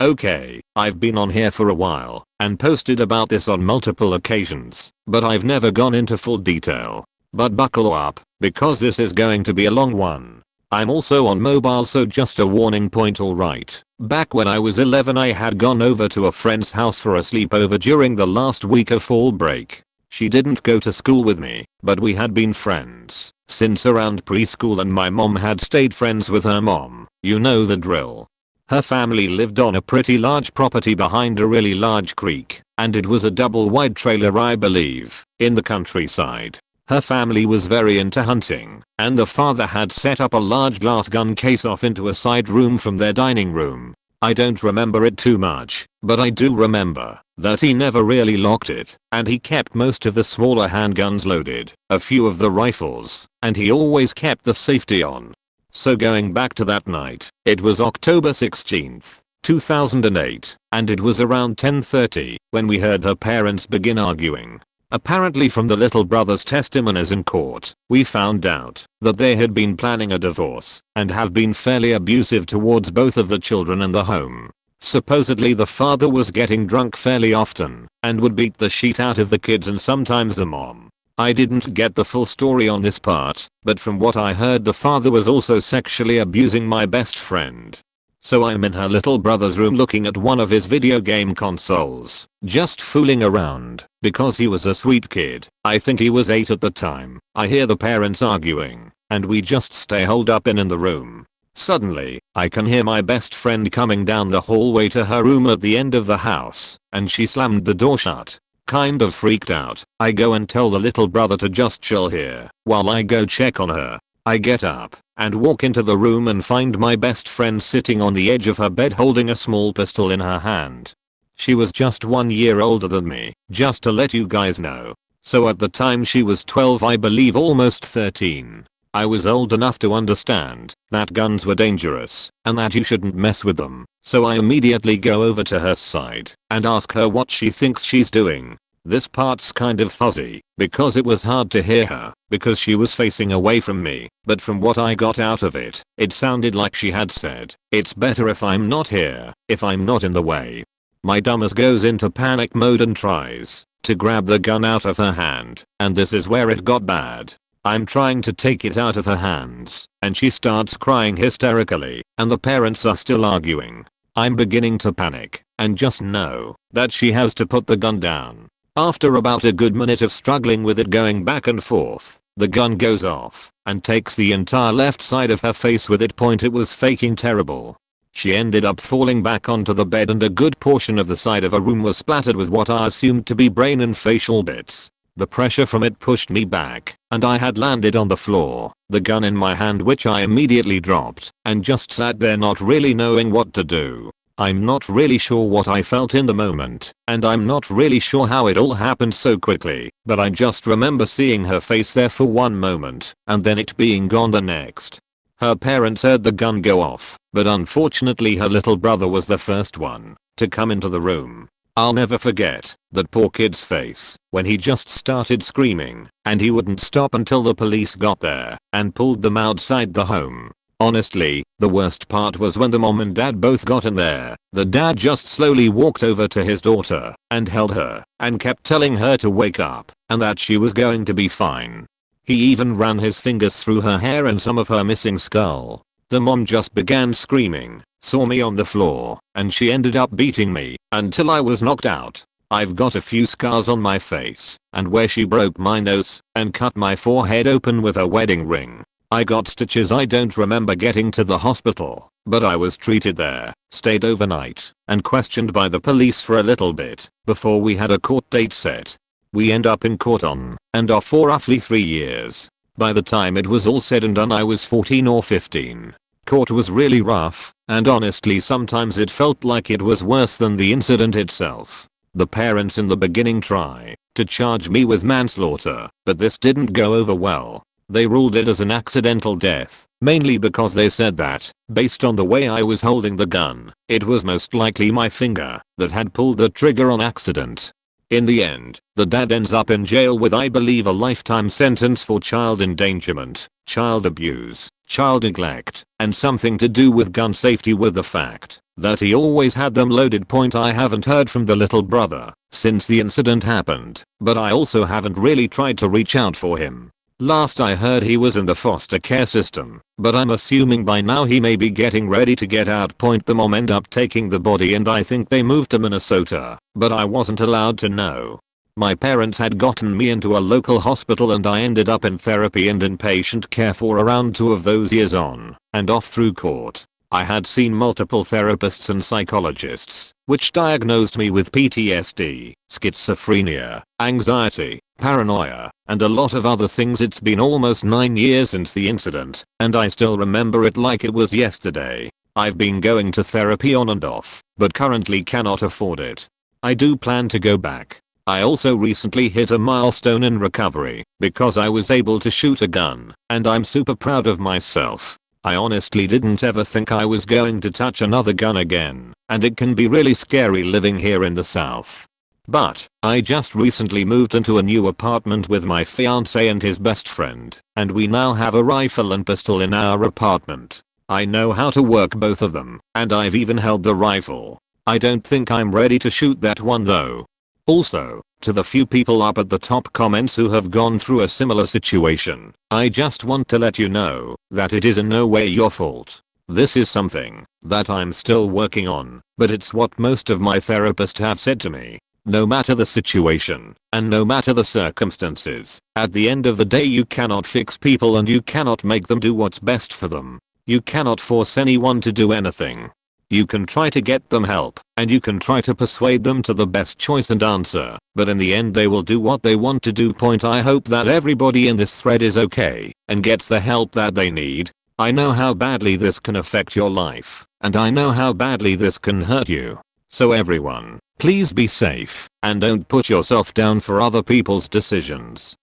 Okay, I've been on here for a while and posted about this on multiple occasions, but I've never gone into full detail. But buckle up, because this is going to be a long one. I'm also on mobile, so just a warning. Alright, back when I was 11 I had gone over to a friend's house for a sleepover during the last week of fall break. She didn't go to school with me, but we had been friends since around preschool and my mom had stayed friends with her mom. You know the drill. Her family lived on a pretty large property behind a really large creek, and it was a double wide trailer, I believe, in the countryside. Her family was very into hunting, and the father had set up a large glass gun case off into a side room from their dining room. I don't remember it too much, but I do remember that he never really locked it, and he kept most of the smaller handguns loaded, a few of the rifles, and he always kept the safety on. So going back to that night, it was October 16th, 2008, and it was around 10:30 when we heard her parents begin arguing. Apparently from the little brother's testimonies in court, we found out that they had been planning a divorce and have been fairly abusive towards both of the children in the home. Supposedly the father was getting drunk fairly often and would beat the shit out of the kids and sometimes the mom. I didn't get the full story on this part, but from what I heard the father was also sexually abusing my best friend. So I'm in her little brother's room looking at one of his video game consoles, just fooling around, because he was a sweet kid. I think he was 8 at the time. I hear the parents arguing, and we just stay holed up in the room. Suddenly, I can hear my best friend coming down the hallway to her room at the end of the house, and she slammed the door shut. Kind of freaked out, I go and tell the little brother to just chill here while I go check on her. I get up and walk into the room and find my best friend sitting on the edge of her bed holding a small pistol in her hand. She was just 1 year older than me, just to let you guys know. So at the time she was 12, I believe, almost 13. I was old enough to understand that guns were dangerous and that you shouldn't mess with them, so I immediately go over to her side and ask her what she thinks she's doing. This part's kind of fuzzy because it was hard to hear her because she was facing away from me, but from what I got out of it, it sounded like she had said, "It's better if I'm not here, if I'm not in the way." My dumbass goes into panic mode and tries to grab the gun out of her hand, and this is where it got bad. I'm trying to take it out of her hands, and she starts crying hysterically, and the parents are still arguing. I'm beginning to panic, and just know that she has to put the gun down. After about a good minute of struggling with it going back and forth, the gun goes off, and takes the entire left side of her face with it. It was faking terrible. She ended up falling back onto the bed and a good portion of the side of her room was splattered with what I assumed to be brain and facial bits. The pressure from it pushed me back, and I had landed on the floor, the gun in my hand, which I immediately dropped, and just sat there not really knowing what to do. I'm not really sure what I felt in the moment, and I'm not really sure how it all happened so quickly, but I just remember seeing her face there for one moment, and then it being gone the next. Her parents heard the gun go off, but unfortunately her little brother was the first one to come into the room. I'll never forget that poor kid's face when he just started screaming, and he wouldn't stop until the police got there and pulled them outside the home. Honestly, the worst part was when the mom and dad both got in there. The dad just slowly walked over to his daughter and held her and kept telling her to wake up and that she was going to be fine. He even ran his fingers through her hair and some of her missing skull. The mom just began screaming, saw me on the floor, and she ended up beating me until I was knocked out. I've got a few scars on my face and where she broke my nose and cut my forehead open with her wedding ring. I got stitches. I don't remember getting to the hospital, but I was treated there, stayed overnight, and questioned by the police for a little bit before we had a court date set. We end up in court on and off for roughly 3 years. By the time it was all said and done I was 14 or 15. Court was really rough, and honestly sometimes it felt like it was worse than the incident itself. The parents in the beginning tried to charge me with manslaughter, but this didn't go over well. They ruled it as an accidental death, mainly because they said that, based on the way I was holding the gun, it was most likely my finger that had pulled the trigger on accident. In the end, the dad ends up in jail with I believe a lifetime sentence for child endangerment, child abuse, child neglect, and something to do with gun safety with the fact that he always had them loaded. I haven't heard from the little brother since the incident happened, but I also haven't really tried to reach out for him. Last I heard he was in the foster care system, but I'm assuming by now he may be getting ready to get out. The mom ended up taking the body and I think they moved to Minnesota, but I wasn't allowed to know. My parents had gotten me into a local hospital and I ended up in therapy and inpatient care for around 2 of those years on and off through court. I had seen multiple therapists and psychologists, which diagnosed me with PTSD, schizophrenia, anxiety, paranoia, and a lot of other things. It's been almost 9 years since the incident, and I still remember it like it was yesterday. I've been going to therapy on and off, but currently cannot afford it. I do plan to go back. I also recently hit a milestone in recovery because I was able to shoot a gun, and I'm super proud of myself. I honestly didn't ever think I was going to touch another gun again, and it can be really scary living here in the South. But I just recently moved into a new apartment with my fiance and his best friend, and we now have a rifle and pistol in our apartment. I know how to work both of them, and I've even held the rifle. I don't think I'm ready to shoot that one though. Also, to the few people up at the top comments who have gone through a similar situation, I just want to let you know that it is in no way your fault. This is something that I'm still working on, but it's what most of my therapists have said to me. No matter the situation, and no matter the circumstances, at the end of the day you cannot fix people and you cannot make them do what's best for them. You cannot force anyone to do anything. You can try to get them help, and you can try to persuade them to the best choice and answer, but in the end they will do what they want to do. I hope that everybody in this thread is okay and gets the help that they need. I know how badly this can affect your life, and I know how badly this can hurt you. So everyone, please be safe and don't put yourself down for other people's decisions.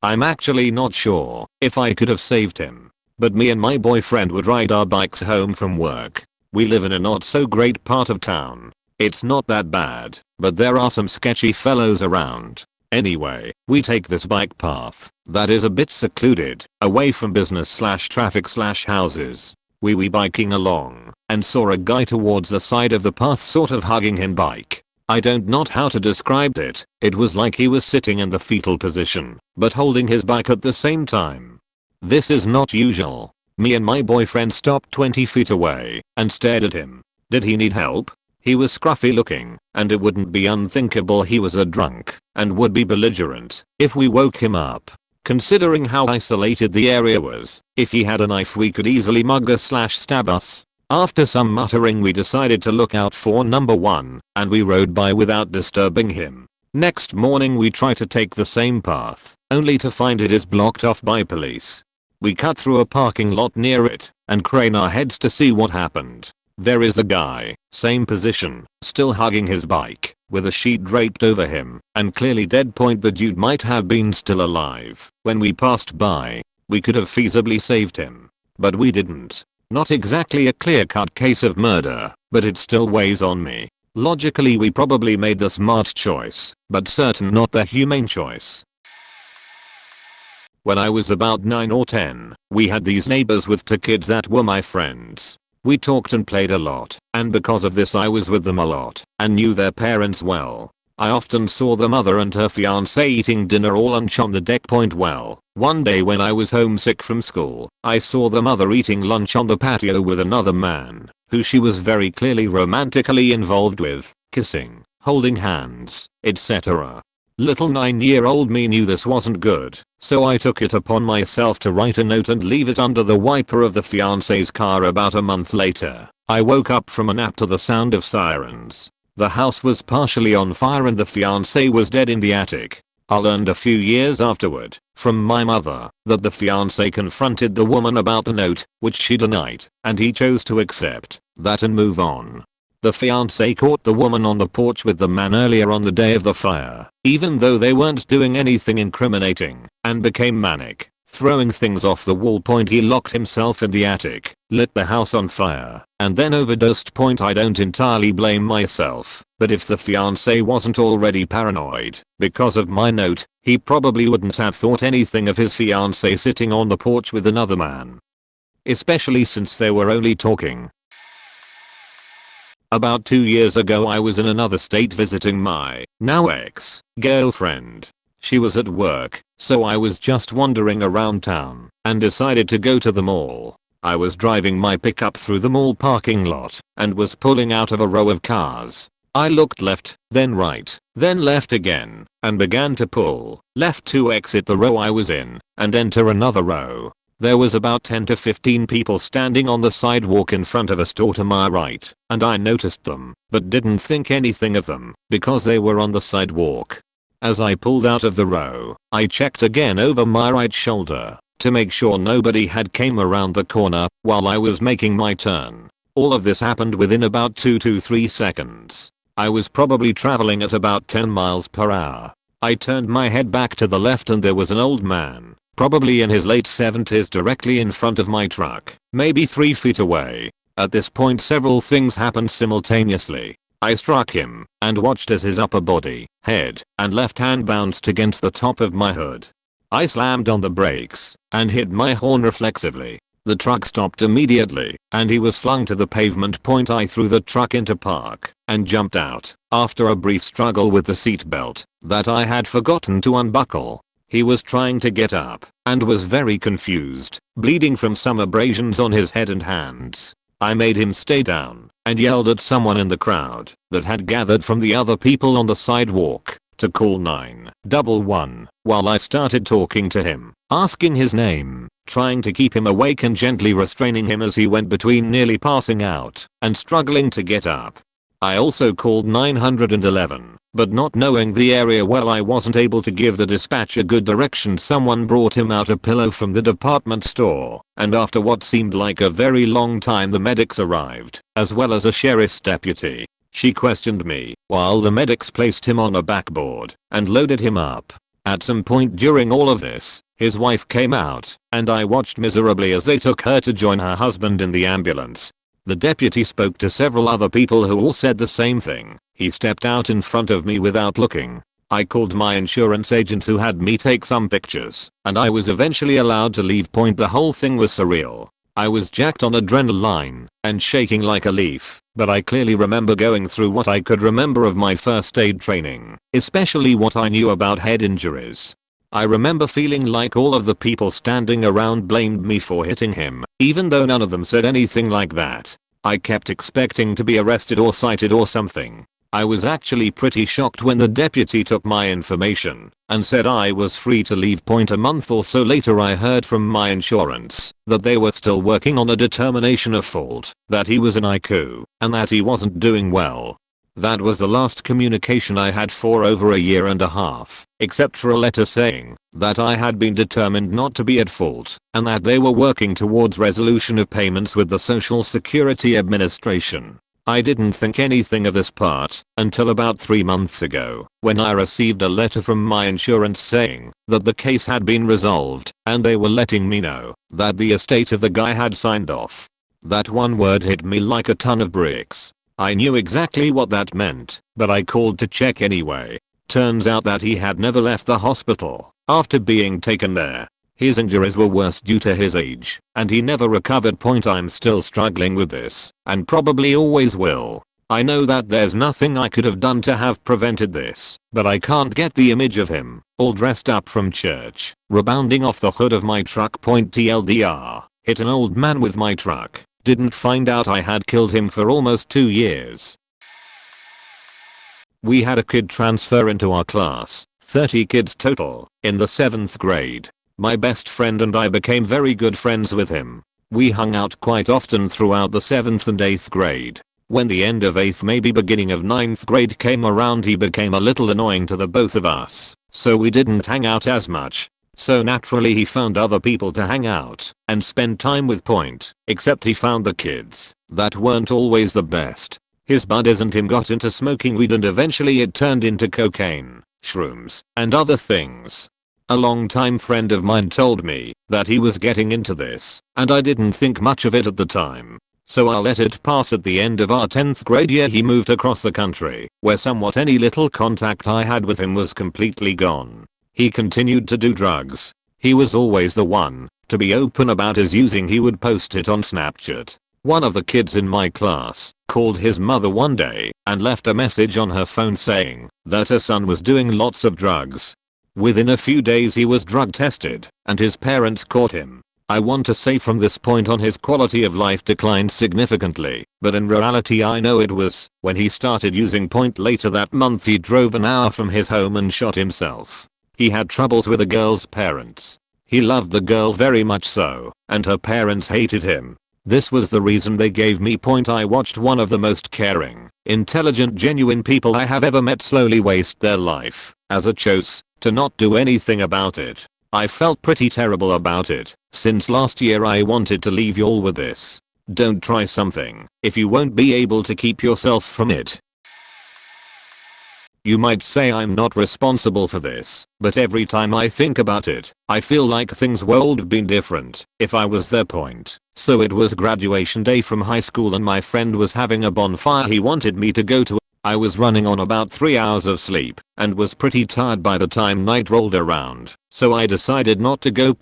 I'm actually not sure if I could have saved him, but me and my boyfriend would ride our bikes home from work. We live in a not so great part of town. It's not that bad, but there are some sketchy fellows around. Anyway, we take this bike path that is a bit secluded, away from business/traffic/houses. We were biking along and saw a guy towards the side of the path sort of hugging his bike. I don't know how to describe it. It was like he was sitting in the fetal position, but holding his bike at the same time. This is not usual. Me and my boyfriend stopped 20 feet away and stared at him. Did he need help? He was scruffy looking, and it wouldn't be unthinkable he was a drunk and would be belligerent if we woke him up. Considering how isolated the area was, if he had a knife we could easily mug us/stab us. After some muttering we decided to look out for number 1, and we rode by without disturbing him. Next morning we try to take the same path, only to find it is blocked off by police. We cut through a parking lot near it and crane our heads to see what happened. There is a guy, same position, still hugging his bike, with a sheet draped over him, and clearly dead point the dude might have been still alive. When we passed by, we could have feasibly saved him. But we didn't. Not exactly a clear-cut case of murder, but it still weighs on me. Logically we probably made the smart choice, but certain not the humane choice. When I was about 9 or 10, we had these neighbors with 2 kids that were my friends. We talked and played a lot, and because of this I was with them a lot, and knew their parents well. I often saw the mother and her fiancé eating dinner or lunch on the deck point well. One day when I was homesick from school, I saw the mother eating lunch on the patio with another man, who she was very clearly romantically involved with, kissing, holding hands, etc. Little 9-year-old me knew this wasn't good, so I took it upon myself to write a note and leave it under the wiper of the fiancé's car. About a month later, I woke up from a nap to the sound of sirens. The house was partially on fire and the fiancé was dead in the attic. I learned a few years afterward, from my mother, that the fiancé confronted the woman about the note, which she denied, and he chose to accept that and move on. The fiancé caught the woman on the porch with the man earlier on the day of the fire, even though they weren't doing anything incriminating, and became manic, throwing things off the wall. He locked himself in the attic, lit the house on fire, and then overdosed. I don't entirely blame myself, but if the fiancé wasn't already paranoid because of my note, he probably wouldn't have thought anything of his fiancé sitting on the porch with another man. Especially since they were only talking. About 2 years ago I was in another state visiting my now ex-girlfriend. She was at work, so I was just wandering around town and decided to go to the mall. I was driving my pickup through the mall parking lot and was pulling out of a row of cars. I looked left, then right, then left again, and began to pull left to exit the row I was in and enter another row. There was about 10 to 15 people standing on the sidewalk in front of a store to my right, and I noticed them, but didn't think anything of them, because they were on the sidewalk. As I pulled out of the row, I checked again over my right shoulder, to make sure nobody had came around the corner, while I was making my turn. All of this happened within about 2 to 3 seconds. I was probably traveling at about 10 miles per hour. I turned my head back to the left and there was an old man, probably in his late 70s, directly in front of my truck, maybe 3 feet away. At this point several things happened simultaneously. I struck him and watched as his upper body, head, and left hand bounced against the top of my hood. I slammed on the brakes and hit my horn reflexively. The truck stopped immediately and he was flung to the pavement. I threw the truck into park and jumped out after a brief struggle with the seatbelt that I had forgotten to unbuckle. He was trying to get up and was very confused, bleeding from some abrasions on his head and hands. I made him stay down and yelled at someone in the crowd that had gathered from the other people on the sidewalk to call 911 while I started talking to him, asking his name, trying to keep him awake and gently restraining him as he went between nearly passing out and struggling to get up. I also called 911, but not knowing the area well I wasn't able to give the dispatcher good direction. Someone brought him out a pillow from the department store, and after what seemed like a very long time the medics arrived, as well as a sheriff's deputy. She questioned me, while the medics placed him on a backboard and loaded him up. At some point during all of this, his wife came out, and I watched miserably as they took her to join her husband in the ambulance. The deputy spoke to several other people who all said the same thing. He stepped out in front of me without looking. I called my insurance agent who had me take some pictures, and I was eventually allowed to leave. The whole thing was surreal. I was jacked on adrenaline and shaking like a leaf, but I clearly remember going through what I could remember of my first aid training, especially what I knew about head injuries. I remember feeling like all of the people standing around blamed me for hitting him, even though none of them said anything like that. I kept expecting to be arrested or cited or something. I was actually pretty shocked when the deputy took my information and said I was free to leave. A month or so later I heard from my insurance that they were still working on a determination of fault, that he was an IQ, and that he wasn't doing well. That was the last communication I had for over a year and a half, except for a letter saying that I had been determined not to be at fault and that they were working towards resolution of payments with the Social Security Administration. I didn't think anything of this part until about 3 months ago when I received a letter from my insurance saying that the case had been resolved and they were letting me know that the estate of the guy had signed off. That one word hit me like a ton of bricks. I knew exactly what that meant, but I called to check anyway. Turns out that he had never left the hospital after being taken there. His injuries were worse due to his age, and he never recovered. I'm still struggling with this, and probably always will. I know that there's nothing I could have done to have prevented this, but I can't get the image of him, all dressed up from church, rebounding off the hood of my truck. TLDR, hit an old man with my truck. Didn't find out I had killed him for almost 2 years. We had a kid transfer into our class, 30 kids total, in the 7th grade. My best friend and I became very good friends with him. We hung out quite often throughout the 7th and 8th grade. When the end of 8th, maybe beginning of 9th grade came around, he became a little annoying to the both of us, so we didn't hang out as much. So naturally he found other people to hang out and spend time with. Except he found the kids that weren't always the best. His buddies and him got into smoking weed and eventually it turned into cocaine, shrooms, and other things. A longtime friend of mine told me that he was getting into this, and I didn't think much of it at the time. So I let it pass. At the end of our 10th grade year he moved across the country, where somewhat any little contact I had with him was completely gone. He continued to do drugs. He was always the one to be open about his using. He would post it on Snapchat. One of the kids in my class called his mother one day and left a message on her phone saying that her son was doing lots of drugs. Within a few days he was drug tested and his parents caught him. I want to say from this point on his quality of life declined significantly, but in reality I know it was when he started using. Later that month he drove an hour from his home and shot himself. He had troubles with the girl's parents. He loved the girl very much so, and her parents hated him. This was the reason they gave me. I watched one of the most caring, intelligent, genuine people I have ever met slowly waste their life, as I chose to not do anything about it. I felt pretty terrible about it. Since last year I wanted to leave y'all with this. Don't try something if you won't be able to keep yourself from it. You might say I'm not responsible for this, but every time I think about it, I feel like things would have been different if I was there. So it was graduation day from high school and my friend was having a bonfire he wanted me to go to. I was running on about 3 hours of sleep and was pretty tired by the time night rolled around, so I decided not to go.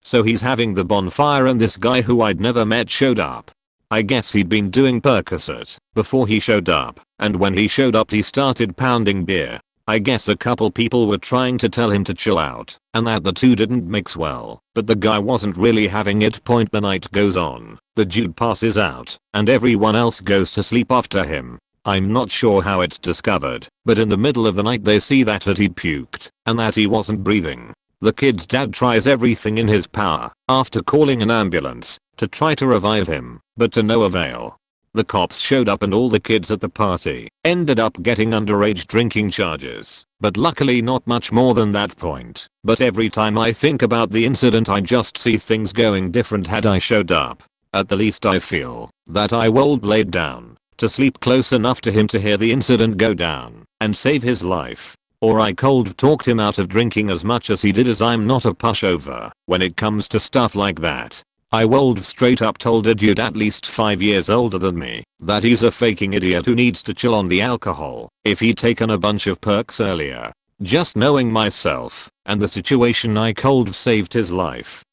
So he's having the bonfire and this guy who I'd never met showed up. I guess he'd been doing Percocet before he showed up, and when he showed up he started pounding beer. I guess a couple people were trying to tell him to chill out and that the two didn't mix well, but the guy wasn't really having it. The night goes on, the dude passes out, and everyone else goes to sleep after him. I'm not sure how it's discovered, but in the middle of the night they see that he'd puked and that he wasn't breathing. The kid's dad tries everything in his power after calling an ambulance to try to revive him, but to no avail. The cops showed up and all the kids at the party ended up getting underage drinking charges, but luckily not much more than that. But every time I think about the incident I just see things going different. Had I showed up, at the least I feel that I would laid down to sleep close enough to him to hear the incident go down and save his life. Or I cold talked him out of drinking as much as he did, as I'm not a pushover when it comes to stuff like that. I would straight up told a dude at least 5 years older than me that he's a faking idiot who needs to chill on the alcohol if he'd taken a bunch of perks earlier. Just knowing myself and the situation I cold saved his life.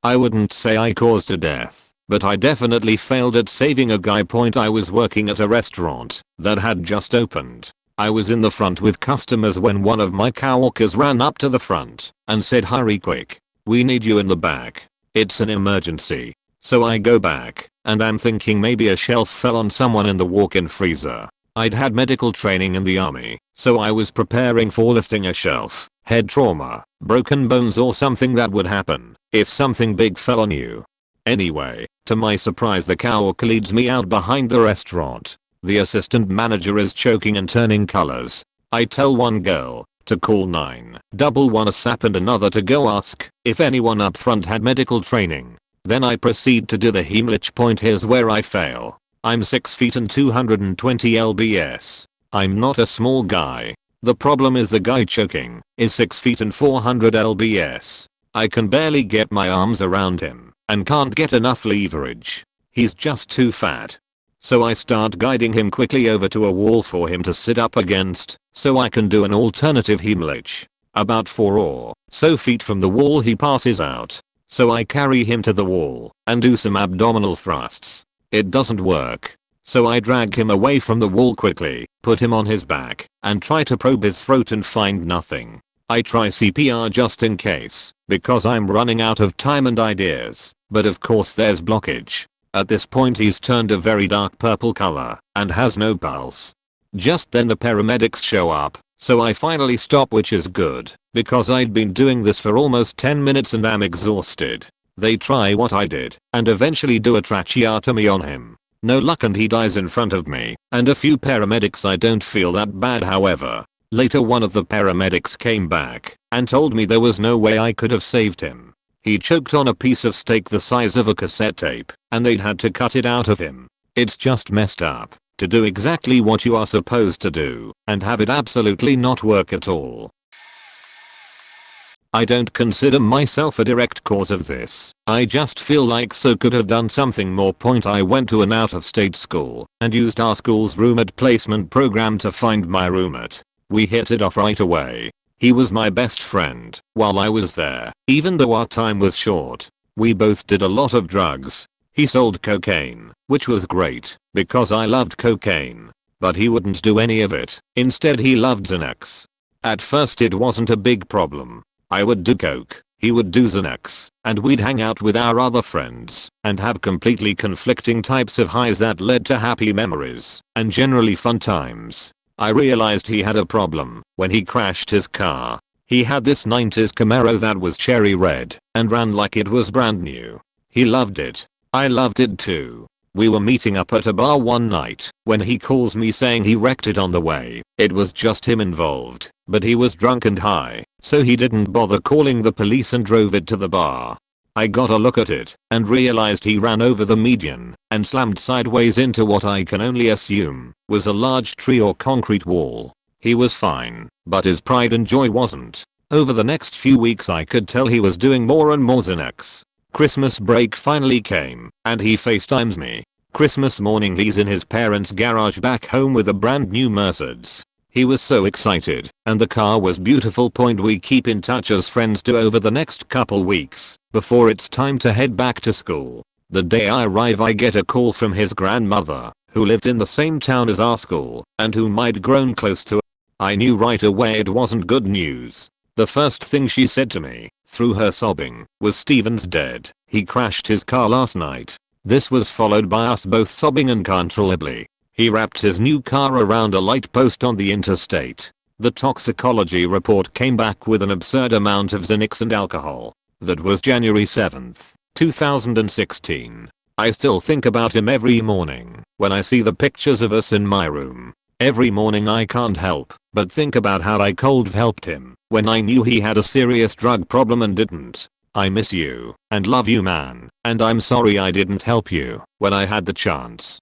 I wouldn't say I caused a death, but I definitely failed at saving a guy. I was working at a restaurant that had just opened. I was in the front with customers when one of my coworkers ran up to the front and said, "Hurry quick. We need you in the back. It's an emergency." So I go back and I'm thinking maybe a shelf fell on someone in the walk-in freezer. I'd had medical training in the army, so I was preparing for lifting a shelf, head trauma, broken bones or something that would happen if something big fell on you. Anyway, to my surprise the coworker leads me out behind the restaurant. The assistant manager is choking and turning colors. I tell one girl to call 911 ASAP and another to go ask if anyone up front had medical training. Then I proceed to do the Heimlich point. Here's where I fail. I'm 6 feet and 220 lbs. I'm not a small guy. The problem is the guy choking is 6 feet and 400 lbs. I can barely get my arms around him and can't get enough leverage. He's just too fat. So I start guiding him quickly over to a wall for him to sit up against so I can do an alternative Heimlich. About 4 or so feet from the wall he passes out. So I carry him to the wall and do some abdominal thrusts. It doesn't work. So I drag him away from the wall quickly, put him on his back, and try to probe his throat and find nothing. I try CPR just in case, because I'm running out of time and ideas, but of course there's blockage. At this point he's turned a very dark purple color and has no pulse. Just then the paramedics show up, so I finally stop, which is good, because I'd been doing this for almost 10 minutes and am exhausted. They try what I did and eventually do a tracheotomy on him. No luck and he dies in front of me and a few paramedics. I don't feel that bad, however. Later one of the paramedics came back and told me there was no way I could have saved him. He choked on a piece of steak the size of a cassette tape and they'd had to cut it out of him. It's just messed up to do exactly what you are supposed to do and have it absolutely not work at all. I don't consider myself a direct cause of this. I just feel like so could have done something more. I went to an out-of-state school and used our school's roommate placement program to find my roommate. We hit it off right away. He was my best friend while I was there, even though our time was short. We both did a lot of drugs. He sold cocaine, which was great because I loved cocaine. But he wouldn't do any of it. Instead he loved Xanax. At first it wasn't a big problem. I would do coke, he would do Xanax, and we'd hang out with our other friends and have completely conflicting types of highs that led to happy memories and generally fun times. I realized he had a problem when he crashed his car. He had this 90s Camaro that was cherry red and ran like it was brand new. He loved it. I loved it too. We were meeting up at a bar one night when he calls me saying he wrecked it on the way. It was just him involved, but he was drunk and high, so he didn't bother calling the police and drove it to the bar. I got a look at it and realized he ran over the median and slammed sideways into what I can only assume was a large tree or concrete wall. He was fine, but his pride and joy wasn't. Over the next few weeks I could tell he was doing more and more Xanax. Christmas break finally came and he FaceTimes me. Christmas morning he's in his parents' garage back home with a brand new Mercedes. He was so excited and the car was beautiful. We keep in touch as friends do over the next couple weeks before it's time to head back to school. The day I arrive I get a call from his grandmother who lived in the same town as our school and whom I'd grown close to. I knew right away it wasn't good news. The first thing she said to me, through her sobbing, was Steven's dead. He crashed his car last night. This was followed by us both sobbing uncontrollably. He wrapped his new car around a light post on the interstate. The toxicology report came back with an absurd amount of Xanax and alcohol. That was January 7th, 2016. I still think about him every morning when I see the pictures of us in my room. Every morning I can't help but think about how I could have helped him when I knew he had a serious drug problem and didn't. I miss you and love you, man, and I'm sorry I didn't help you when I had the chance.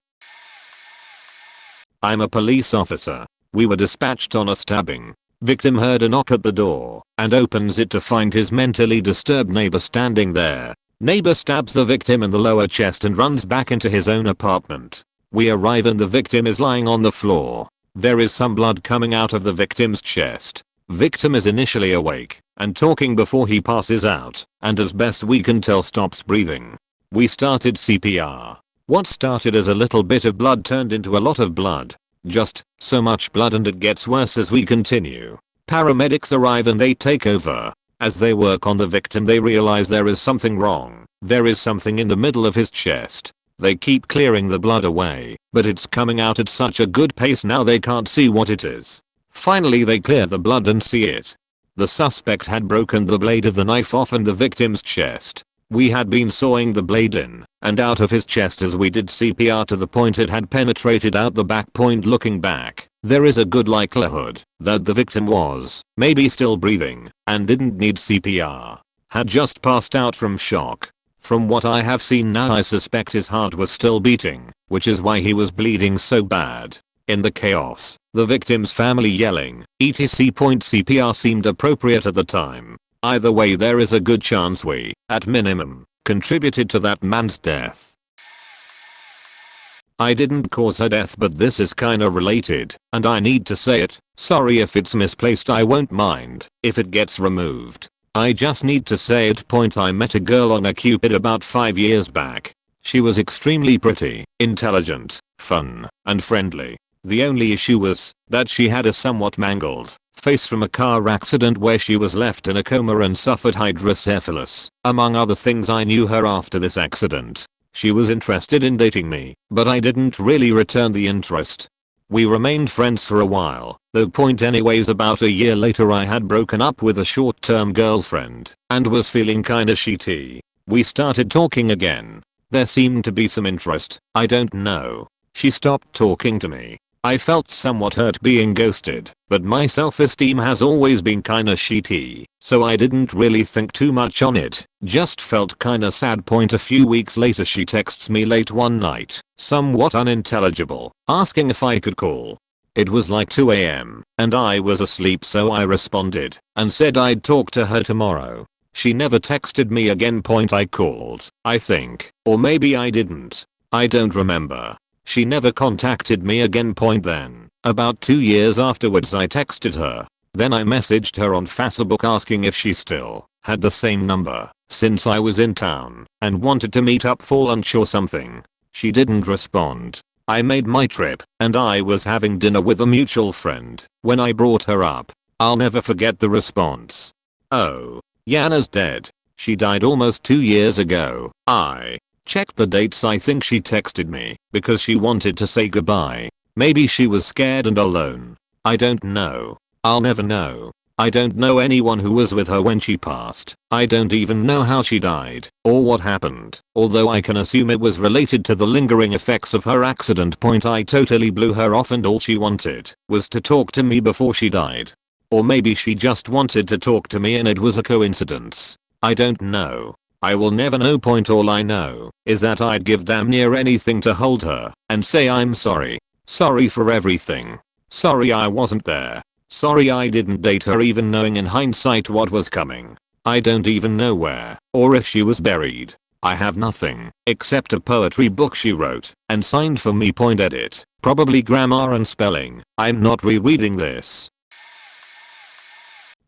I'm a police officer. We were dispatched on a stabbing. Victim heard a knock at the door and opens it to find his mentally disturbed neighbor standing there. Neighbor stabs the victim in the lower chest and runs back into his own apartment. We arrive and the victim is lying on the floor. There is some blood coming out of the victim's chest. Victim is initially awake and talking before he passes out, and as best we can tell stops breathing. We started CPR. What started as a little bit of blood turned into a lot of blood. Just so much blood, and it gets worse as we continue. Paramedics arrive and they take over. As they work on the victim they realize there is something wrong. There is something in the middle of his chest. They keep clearing the blood away, but it's coming out at such a good pace now they can't see what it is. Finally they clear the blood and see it. The suspect had broken the blade of the knife off in the victim's chest. We had been sawing the blade in and out of his chest as we did CPR to the point it had penetrated out the back. Looking back, there is a good likelihood that the victim was maybe still breathing and didn't need CPR. Had just passed out from shock. From what I have seen now, I suspect his heart was still beating, which is why he was bleeding so bad. In the chaos, the victim's family yelling, etc. CPR seemed appropriate at the time. Either way, there is a good chance we, at minimum, contributed to that man's death. I didn't cause her death, but this is kinda related, and I need to say it. Sorry if it's misplaced, I won't mind if it gets removed. I just need to say it. I met a girl on a Cupid about 5 years back. She was extremely pretty, intelligent, fun, and friendly. The only issue was that she had a somewhat mangled face from a car accident where she was left in a coma and suffered hydrocephalus. Among other things, I knew her after this accident. She was interested in dating me, but I didn't really return the interest. We remained friends for a while, though. Anyways, about a year later I had broken up with a short-term girlfriend and was feeling kinda shitty. We started talking again. There seemed to be some interest, I don't know. She stopped talking to me. I felt somewhat hurt being ghosted, but my self-esteem has always been kinda shitty, so I didn't really think too much on it, just felt kinda sad. A few weeks later she texts me late one night, somewhat unintelligible, asking if I could call. It was like 2 AM, and I was asleep, so I responded and said I'd talk to her tomorrow. She never texted me again. I called, I think, or maybe I didn't. I don't remember. She never contacted me again. Then, about 2 years afterwards, I texted her. Then I messaged her on Facebook asking if she still had the same number, since I was in town and wanted to meet up for lunch or something. She didn't respond. I made my trip, and I was having dinner with a mutual friend when I brought her up. I'll never forget the response. "Oh, Yana's dead. She died almost 2 years ago." I checked the dates. I think she texted me because she wanted to say goodbye. Maybe she was scared and alone. I don't know. I'll never know. I don't know anyone who was with her when she passed. I don't even know how she died or what happened, although I can assume it was related to the lingering effects of her accident. I totally blew her off and all she wanted was to talk to me before she died. Or maybe she just wanted to talk to me and it was a coincidence. I don't know. I will never know. All I know is that I'd give damn near anything to hold her and say I'm sorry. Sorry for everything. Sorry I wasn't there. Sorry I didn't date her, even knowing in hindsight what was coming. I don't even know where or if she was buried. I have nothing except a poetry book she wrote and signed for me. Edit. Probably grammar and spelling. I'm not rereading this.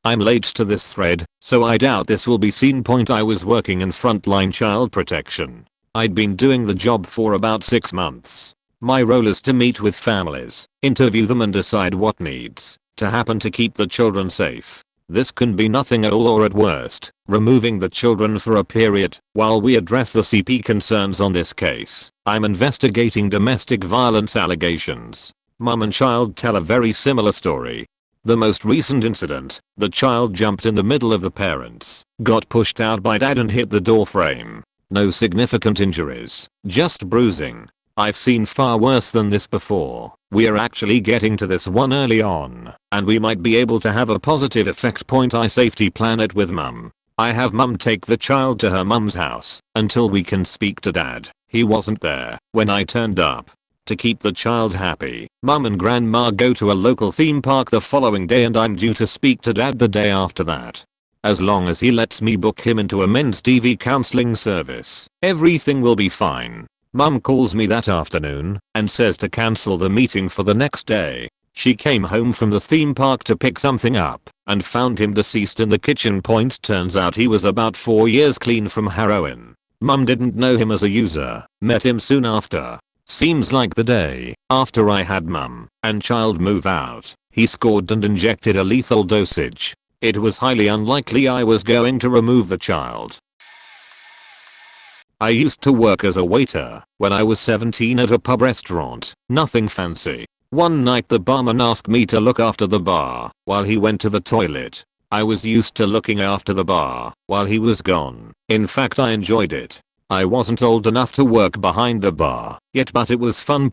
I'm late to this thread, so I doubt this will be seen. I was working in frontline child protection. I'd been doing the job for about 6 months. My role is to meet with families, interview them and decide what needs to happen to keep the children safe. This can be nothing at all, or at worst, removing the children for a period while we address the CP concerns on this case. I'm investigating domestic violence allegations. Mum and child tell a very similar story. The most recent incident, the child jumped in the middle of the parents, got pushed out by dad and hit the door frame. No significant injuries, just bruising. I've seen far worse than this before. We're actually getting to this one early on, and we might be able to have a positive effect. I safety plan it with mum. I have mum take the child to her mum's house until we can speak to dad. He wasn't there when I turned up. To keep the child happy, mum and grandma go to a local theme park the following day, and I'm due to speak to dad the day after that. As long as he lets me book him into a men's TV counseling service, everything will be fine. Mum calls me that afternoon and says to cancel the meeting for the next day. She came home from the theme park to pick something up and found him deceased in the kitchen. Turns out he was about 4 years clean from heroin. Mum didn't know him as a user, met him soon after. Seems like the day after I had mum and child move out, he scored and injected a lethal dosage. It was highly unlikely I was going to remove the child. I used to work as a waiter when I was 17 at a pub restaurant. Nothing fancy. One night the barman asked me to look after the bar while he went to the toilet. I was used to looking after the bar while he was gone. In fact, I enjoyed it. I wasn't old enough to work behind the bar yet, but it was fun.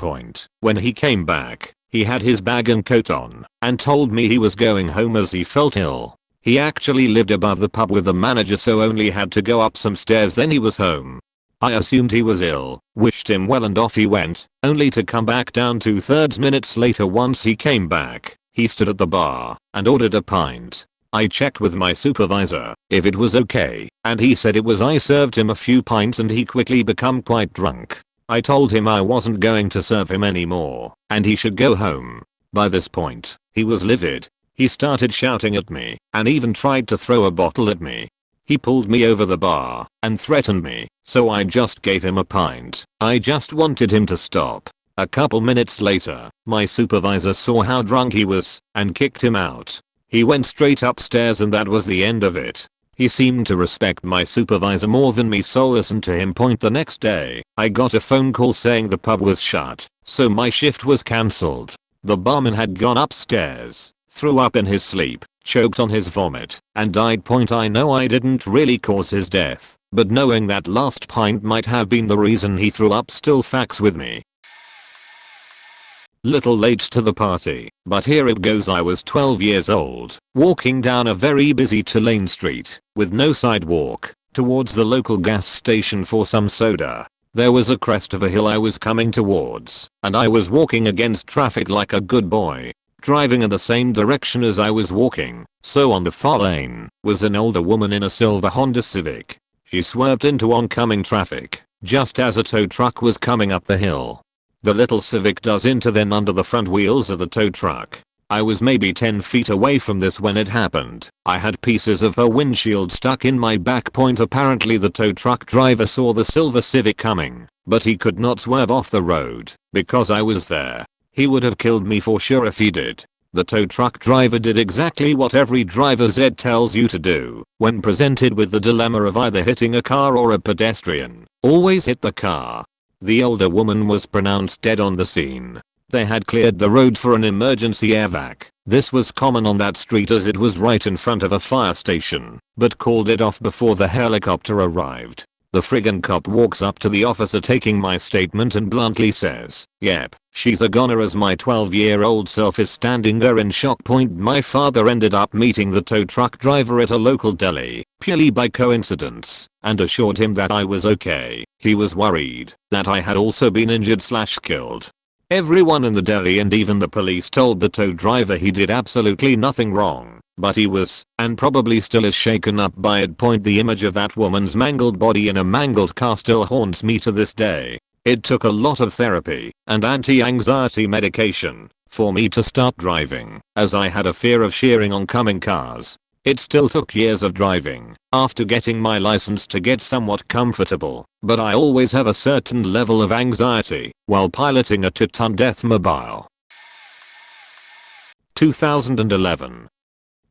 When he came back, he had his bag and coat on and told me he was going home as he felt ill. He actually lived above the pub with the manager, so only had to go up some stairs, then he was home. I assumed he was ill, wished him well, and off he went, only to come back down 2/3 minutes later. Once he came back, he stood at the bar and ordered a pint. I checked with my supervisor if it was okay, and he said it was. I served him a few pints and he quickly became quite drunk. I told him I wasn't going to serve him anymore and he should go home. By this point, he was livid. He started shouting at me and even tried to throw a bottle at me. He pulled me over the bar and threatened me, so I just gave him a pint. I just wanted him to stop. A couple minutes later, my supervisor saw how drunk he was and kicked him out. He went straight upstairs and that was the end of it. He seemed to respect my supervisor more than me, so listened to him. The next day, I got a phone call saying the pub was shut, so my shift was cancelled. The barman had gone upstairs, threw up in his sleep, choked on his vomit, and died. I know I didn't really cause his death, but knowing that last pint might have been the reason he threw up still fucks with me. Little late to the party, but here it goes. I was 12 years old, walking down a very busy 2-lane street, with no sidewalk, towards the local gas station for some soda. There was a crest of a hill I was coming towards, and I was walking against traffic like a good boy, driving in the same direction as I was walking. So on the far lane was an older woman in a silver Honda Civic. She swerved into oncoming traffic just as a tow truck was coming up the hill. The little Civic does into then under the front wheels of the tow truck. I was maybe 10 feet away from this when it happened. I had pieces of her windshield stuck in my back. Apparently the tow truck driver saw the silver Civic coming, but he could not swerve off the road because I was there. He would have killed me for sure if he did. The tow truck driver did exactly what every driver's ed tells you to do when presented with the dilemma of either hitting a car or a pedestrian. Always hit the car. The older woman was pronounced dead on the scene. They had cleared the road for an emergency evac. This was common on that street as it was right in front of a fire station, but called it off before the helicopter arrived. The friggin' cop walks up to the officer taking my statement and bluntly says, "Yep, she's a goner," as my 12-year-old self is standing there in shock. My father ended up meeting the tow truck driver at a local deli, purely by coincidence, and assured him that I was okay. He was worried that I had also been injured/killed. Everyone in the deli and even the police told the tow driver he did absolutely nothing wrong, but he was, and probably still is, shaken up by it. The image of that woman's mangled body in a mangled car still haunts me to this day. It took a lot of therapy and anti-anxiety medication for me to start driving, as I had a fear of shearing oncoming cars. It still took years of driving after getting my license to get somewhat comfortable, but I always have a certain level of anxiety while piloting a 2-ton Deathmobile. 2011.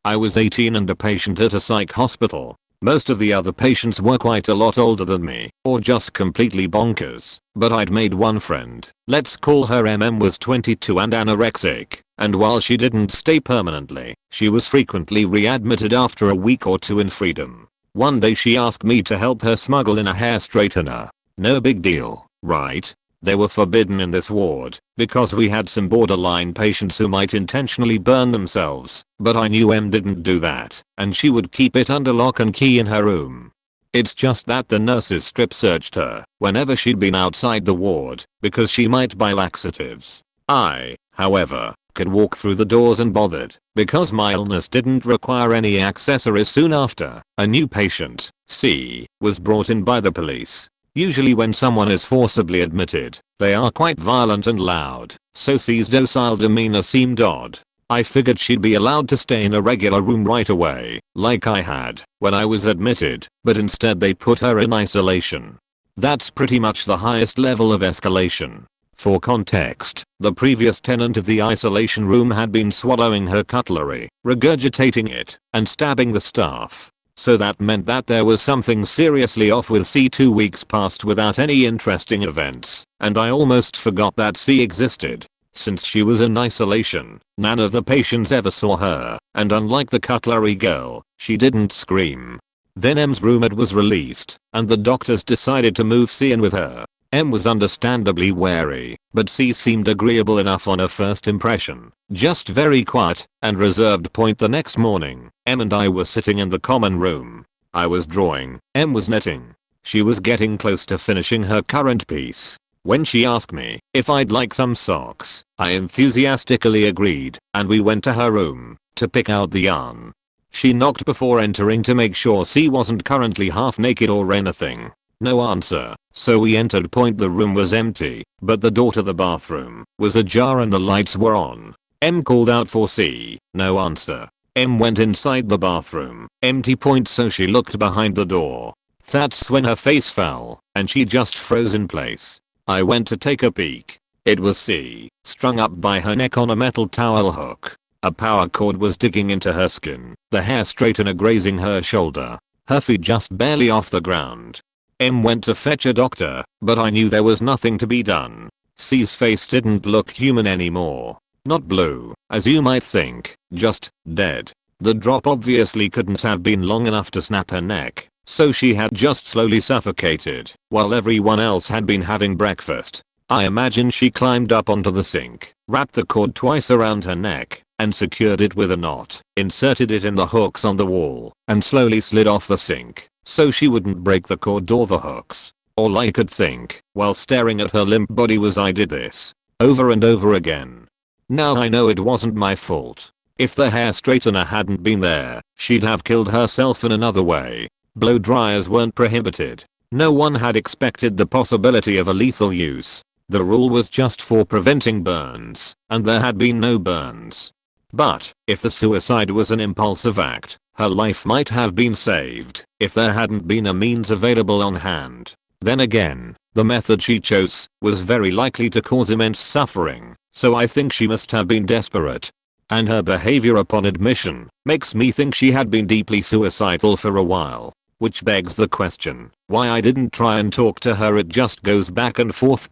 I was 18 and a patient at a psych hospital. Most of the other patients were quite a lot older than me, or just completely bonkers, but I'd made one friend, let's call her MM, was 22 and anorexic, and while she didn't stay permanently, she was frequently readmitted after a week or two in freedom. One day she asked me to help her smuggle in a hair straightener. No big deal, right? They were forbidden in this ward because we had some borderline patients who might intentionally burn themselves, but I knew M didn't do that, and she would keep it under lock and key in her room. It's just that the nurses strip searched her whenever she'd been outside the ward because she might buy laxatives. I, however, could walk through the doors unbothered because my illness didn't require any accessories. Soon after, a new patient, C, was brought in by the police. Usually when someone is forcibly admitted, they are quite violent and loud, so C's docile demeanor seemed odd. I figured she'd be allowed to stay in a regular room right away, like I had when I was admitted, but instead they put her in isolation. That's pretty much the highest level of escalation. For context, the previous tenant of the isolation room had been swallowing her cutlery, regurgitating it, and stabbing the staff. So that meant that there was something seriously off with C. 2 weeks passed without any interesting events, and I almost forgot that C existed. Since she was in isolation, none of the patients ever saw her, and unlike the cutlery girl, she didn't scream. Then M's roommate was released, and the doctors decided to move C in with her. M was understandably wary, but C seemed agreeable enough on a first impression, just very quiet and reserved. The next morning, M and I were sitting in the common room. I was drawing, M was knitting. She was getting close to finishing her current piece. When she asked me if I'd like some socks, I enthusiastically agreed, and we went to her room to pick out the yarn. She knocked before entering to make sure C wasn't currently half naked or anything. No answer, so we entered. The room was empty, but the door to the bathroom was ajar and the lights were on. M called out for C, no answer. M went inside the bathroom, empty. So she looked behind the door. That's when her face fell, and she just froze in place. I went to take a peek. It was C, strung up by her neck on a metal towel hook. A power cord was digging into her skin, the hair straightener grazing her shoulder. Her feet just barely off the ground. M went to fetch a doctor, but I knew there was nothing to be done. C's face didn't look human anymore. Not blue, as you might think, just dead. The drop obviously couldn't have been long enough to snap her neck, so she had just slowly suffocated while everyone else had been having breakfast. I imagine she climbed up onto the sink, wrapped the cord twice around her neck, and secured it with a knot, inserted it in the hooks on the wall, and slowly slid off the sink so she wouldn't break the cord or the hooks. All I could think while staring at her limp body was I did this over and over again. Now I know it wasn't my fault. If the hair straightener hadn't been there, she'd have killed herself in another way. Blow dryers weren't prohibited. No one had expected the possibility of a lethal use. The rule was just for preventing burns, and there had been no burns. But if the suicide was an impulsive act, her life might have been saved if there hadn't been a means available on hand. Then again, the method she chose was very likely to cause immense suffering, so I think she must have been desperate. And her behavior upon admission makes me think she had been deeply suicidal for a while. Which begs the question, why I didn't try and talk to her. It just goes back and forth.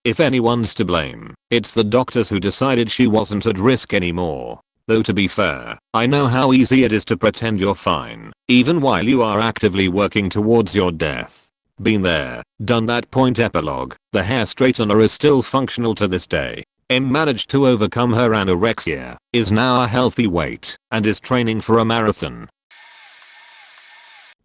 If anyone's to blame, it's the doctors who decided she wasn't at risk anymore. Though to be fair, I know how easy it is to pretend you're fine, even while you are actively working towards your death. Been there, done that. Epilogue, the hair straightener is still functional to this day. M managed to overcome her anorexia, is now a healthy weight, and is training for a marathon.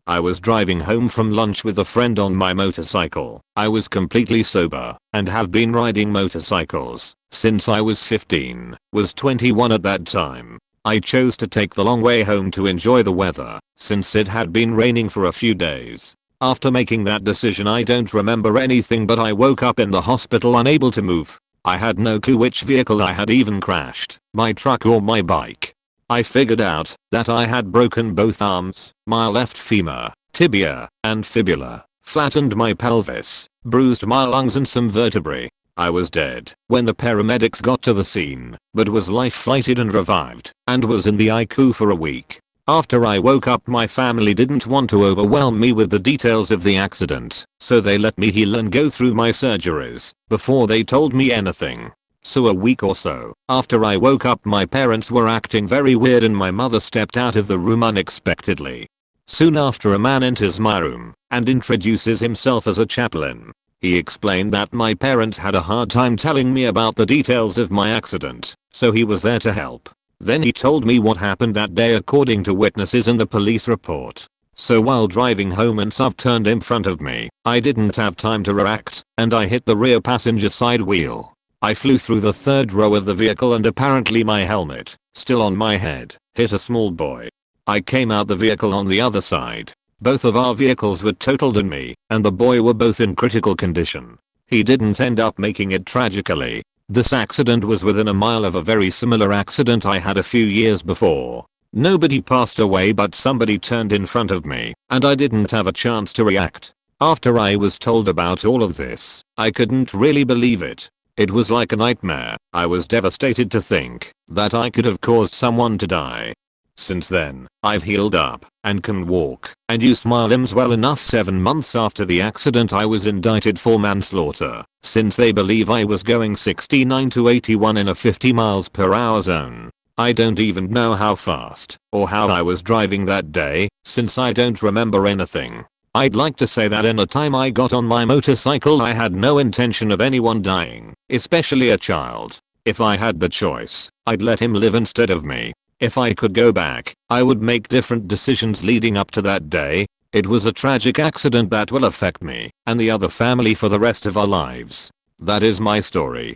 I was driving home from lunch with a friend on my motorcycle. I was completely sober and have been riding motorcycles since I was 15, was 21 at that time. I chose to take the long way home to enjoy the weather since it had been raining for a few days. After making that decision I don't remember anything, but I woke up in the hospital unable to move. I had no clue which vehicle I had even crashed, my truck or my bike. I figured out that I had broken both arms, my left femur, tibia, and fibula, flattened my pelvis, bruised my lungs and some vertebrae. I was dead when the paramedics got to the scene, but was life flighted and revived, and was in the ICU for a week. After I woke up my family didn't want to overwhelm me with the details of the accident, so they let me heal and go through my surgeries before they told me anything. So a week or so after I woke up my parents were acting very weird and my mother stepped out of the room unexpectedly. Soon after a man enters my room and introduces himself as a chaplain. He explained that my parents had a hard time telling me about the details of my accident, so he was there to help. Then he told me what happened that day according to witnesses and the police report. So while driving home and SUV turned in front of me, I didn't have time to react, and I hit the rear passenger side wheel. I flew through the third row of the vehicle and apparently my helmet, still on my head, hit a small boy. I came out the vehicle on the other side. Both of our vehicles were totaled and me and the boy were both in critical condition. He didn't end up making it tragically. This accident was within a mile of a very similar accident I had a few years before. Nobody passed away but somebody turned in front of me and I didn't have a chance to react. After I was told about all of this, I couldn't really believe it. It was like a nightmare. I was devastated to think that I could have caused someone to die. Since then, I've healed up and can walk and use my limbs well enough. 7 months after the accident, I was indicted for manslaughter since they believe I was going 69 to 81 in a 50 miles per hour zone. I don't even know how fast or how I was driving that day since I don't remember anything. I'd like to say that in the time I got on my motorcycle I had no intention of anyone dying, especially a child. If I had the choice, I'd let him live instead of me. If I could go back, I would make different decisions leading up to that day. It was a tragic accident that will affect me and the other family for the rest of our lives. That is my story.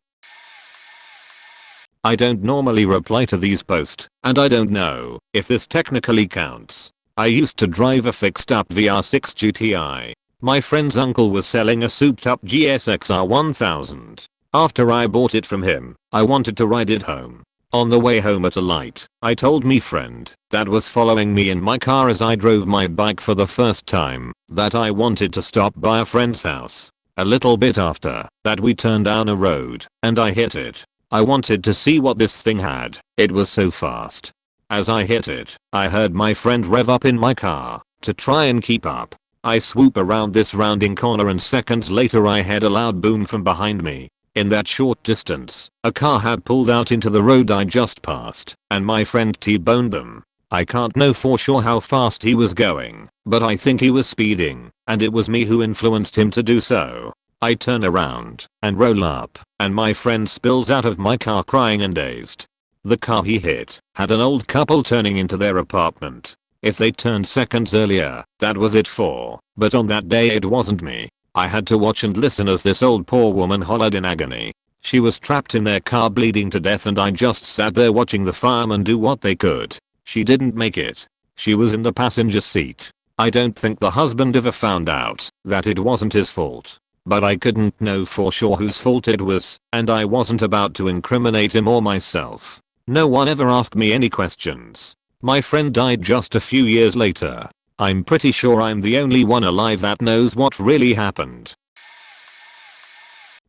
I don't normally reply to these posts, and I don't know if this technically counts. I used to drive a fixed up VR6 GTI. My friend's uncle was selling a souped up GSXR 1000. After I bought it from him, I wanted to ride it home. On the way home at a light, I told me friend that was following me in my car as I drove my bike for the first time that I wanted to stop by a friend's house. A little bit after that we turned down a road and I hit it. I wanted to see what this thing had. It was so fast. As I hit it, I heard my friend rev up in my car to try and keep up. I swoop around this rounding corner and seconds later I heard a loud boom from behind me. In that short distance, a car had pulled out into the road I just passed, and my friend T-boned them. I can't know for sure how fast he was going, but I think he was speeding, and it was me who influenced him to do so. I turn around and roll up, and my friend spills out of my car crying and dazed. The car he hit had an old couple turning into their apartment. If they turned seconds earlier, that was it for, but on that day it wasn't me. I had to watch and listen as this old poor woman hollered in agony. She was trapped in their car bleeding to death and I just sat there watching the firemen do what they could. She didn't make it. She was in the passenger seat. I don't think the husband ever found out that it wasn't his fault. But I couldn't know for sure whose fault it was, and I wasn't about to incriminate him or myself. No one ever asked me any questions. My friend died just a few years later. I'm pretty sure I'm the only one alive that knows what really happened.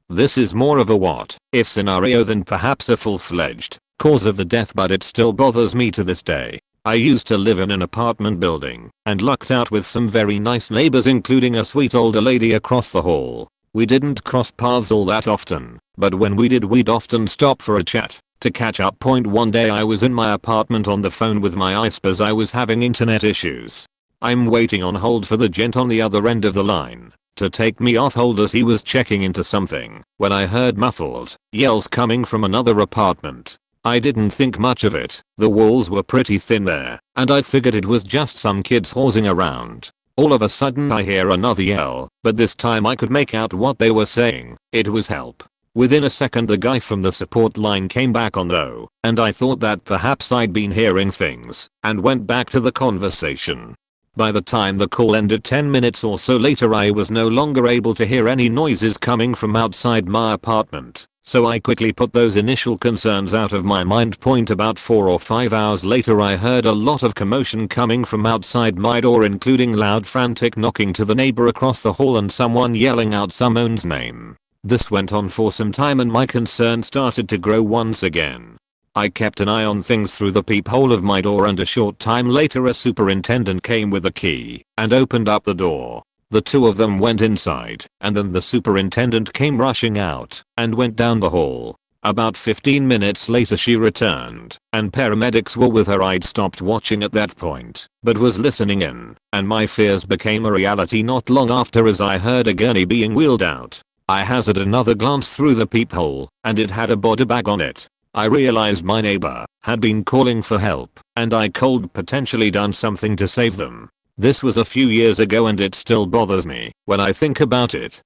This is more of a what if scenario than perhaps a full-fledged cause of the death, but it still bothers me to this day. I used to live in an apartment building and lucked out with some very nice neighbors, including a sweet older lady across the hall. We didn't cross paths all that often, but when we did we'd often stop for a chat to catch up. One day I was in my apartment on the phone with my ISP as I was having internet issues. I'm waiting on hold for the gent on the other end of the line to take me off hold as he was checking into something when I heard muffled yells coming from another apartment. I didn't think much of it. The walls were pretty thin there, and I figured it was just some kids horsing around. All of a sudden I hear another yell, but this time I could make out what they were saying. It was help. Within a second the guy from the support line came back on though, and I thought that perhaps I'd been hearing things and went back to the conversation. By the time the call ended 10 minutes or so later, I was no longer able to hear any noises coming from outside my apartment, so I quickly put those initial concerns out of my mind. About 4 or 5 hours later I heard a lot of commotion coming from outside my door, including loud frantic knocking to the neighbor across the hall and someone yelling out someone's name. This went on for some time and my concern started to grow once again. I kept an eye on things through the peephole of my door, and a short time later a superintendent came with a key and opened up the door. The two of them went inside, and then the superintendent came rushing out and went down the hall. About 15 minutes later she returned, and paramedics were with her. I'd stopped watching at that point, but was listening in, and my fears became a reality not long after as I heard a gurney being wheeled out. I hazarded another glance through the peephole, and it had a body bag on it. I realized my neighbor had been calling for help, and I could potentially done something to save them. This was a few years ago and it still bothers me when I think about it.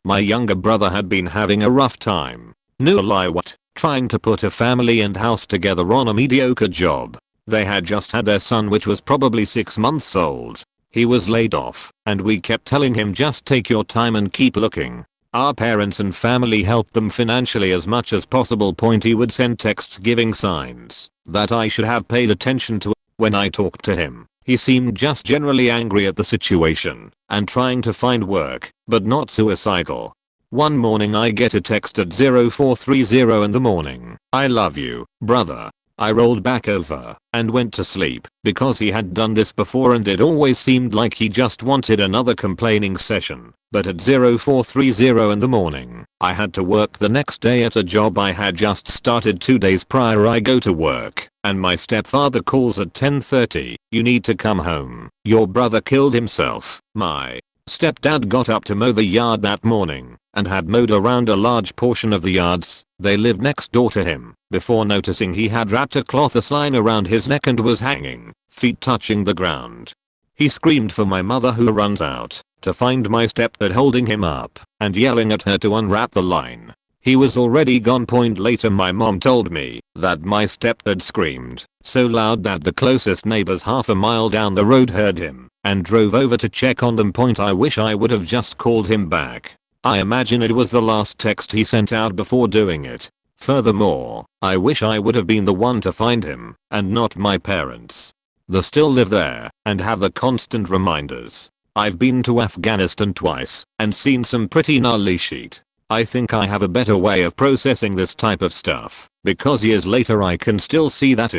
My younger brother had been having a rough time. No lie what, trying to put a family and house together on a mediocre job. They had just had their son, which was probably 6 months old. He was laid off, and we kept telling him just take your time and keep looking. Our parents and family helped them financially as much as possible. He would send texts giving signs that I should have paid attention to. When I talked to him, he seemed just generally angry at the situation and trying to find work, but not suicidal. One morning I get a text at 0430 in the morning. I love you, brother. I rolled back over and went to sleep because he had done this before and it always seemed like he just wanted another complaining session. But at 0430 in the morning, I had to work the next day at a job I had just started 2 days prior. I go to work and my stepfather calls at 10:30. You need to come home. Your brother killed himself. My stepdad got up to mow the yard that morning and had mowed around a large portion of the yards. They lived next door to him before noticing he had wrapped a cloth line around his neck and was hanging, feet touching the ground. He screamed for my mother, who runs out to find my stepdad holding him up and yelling at her to unwrap the line. He was already gone. Later my mom told me that my stepdad screamed so loud that the closest neighbors half a mile down the road heard him and drove over to check on them. I wish I would have just called him back. I imagine it was the last text he sent out before doing it. Furthermore, I wish I would have been the one to find him and not my parents. They still live there and have the constant reminders. I've been to Afghanistan twice and seen some pretty gnarly shit. I think I have a better way of processing this type of stuff because years later I can still see that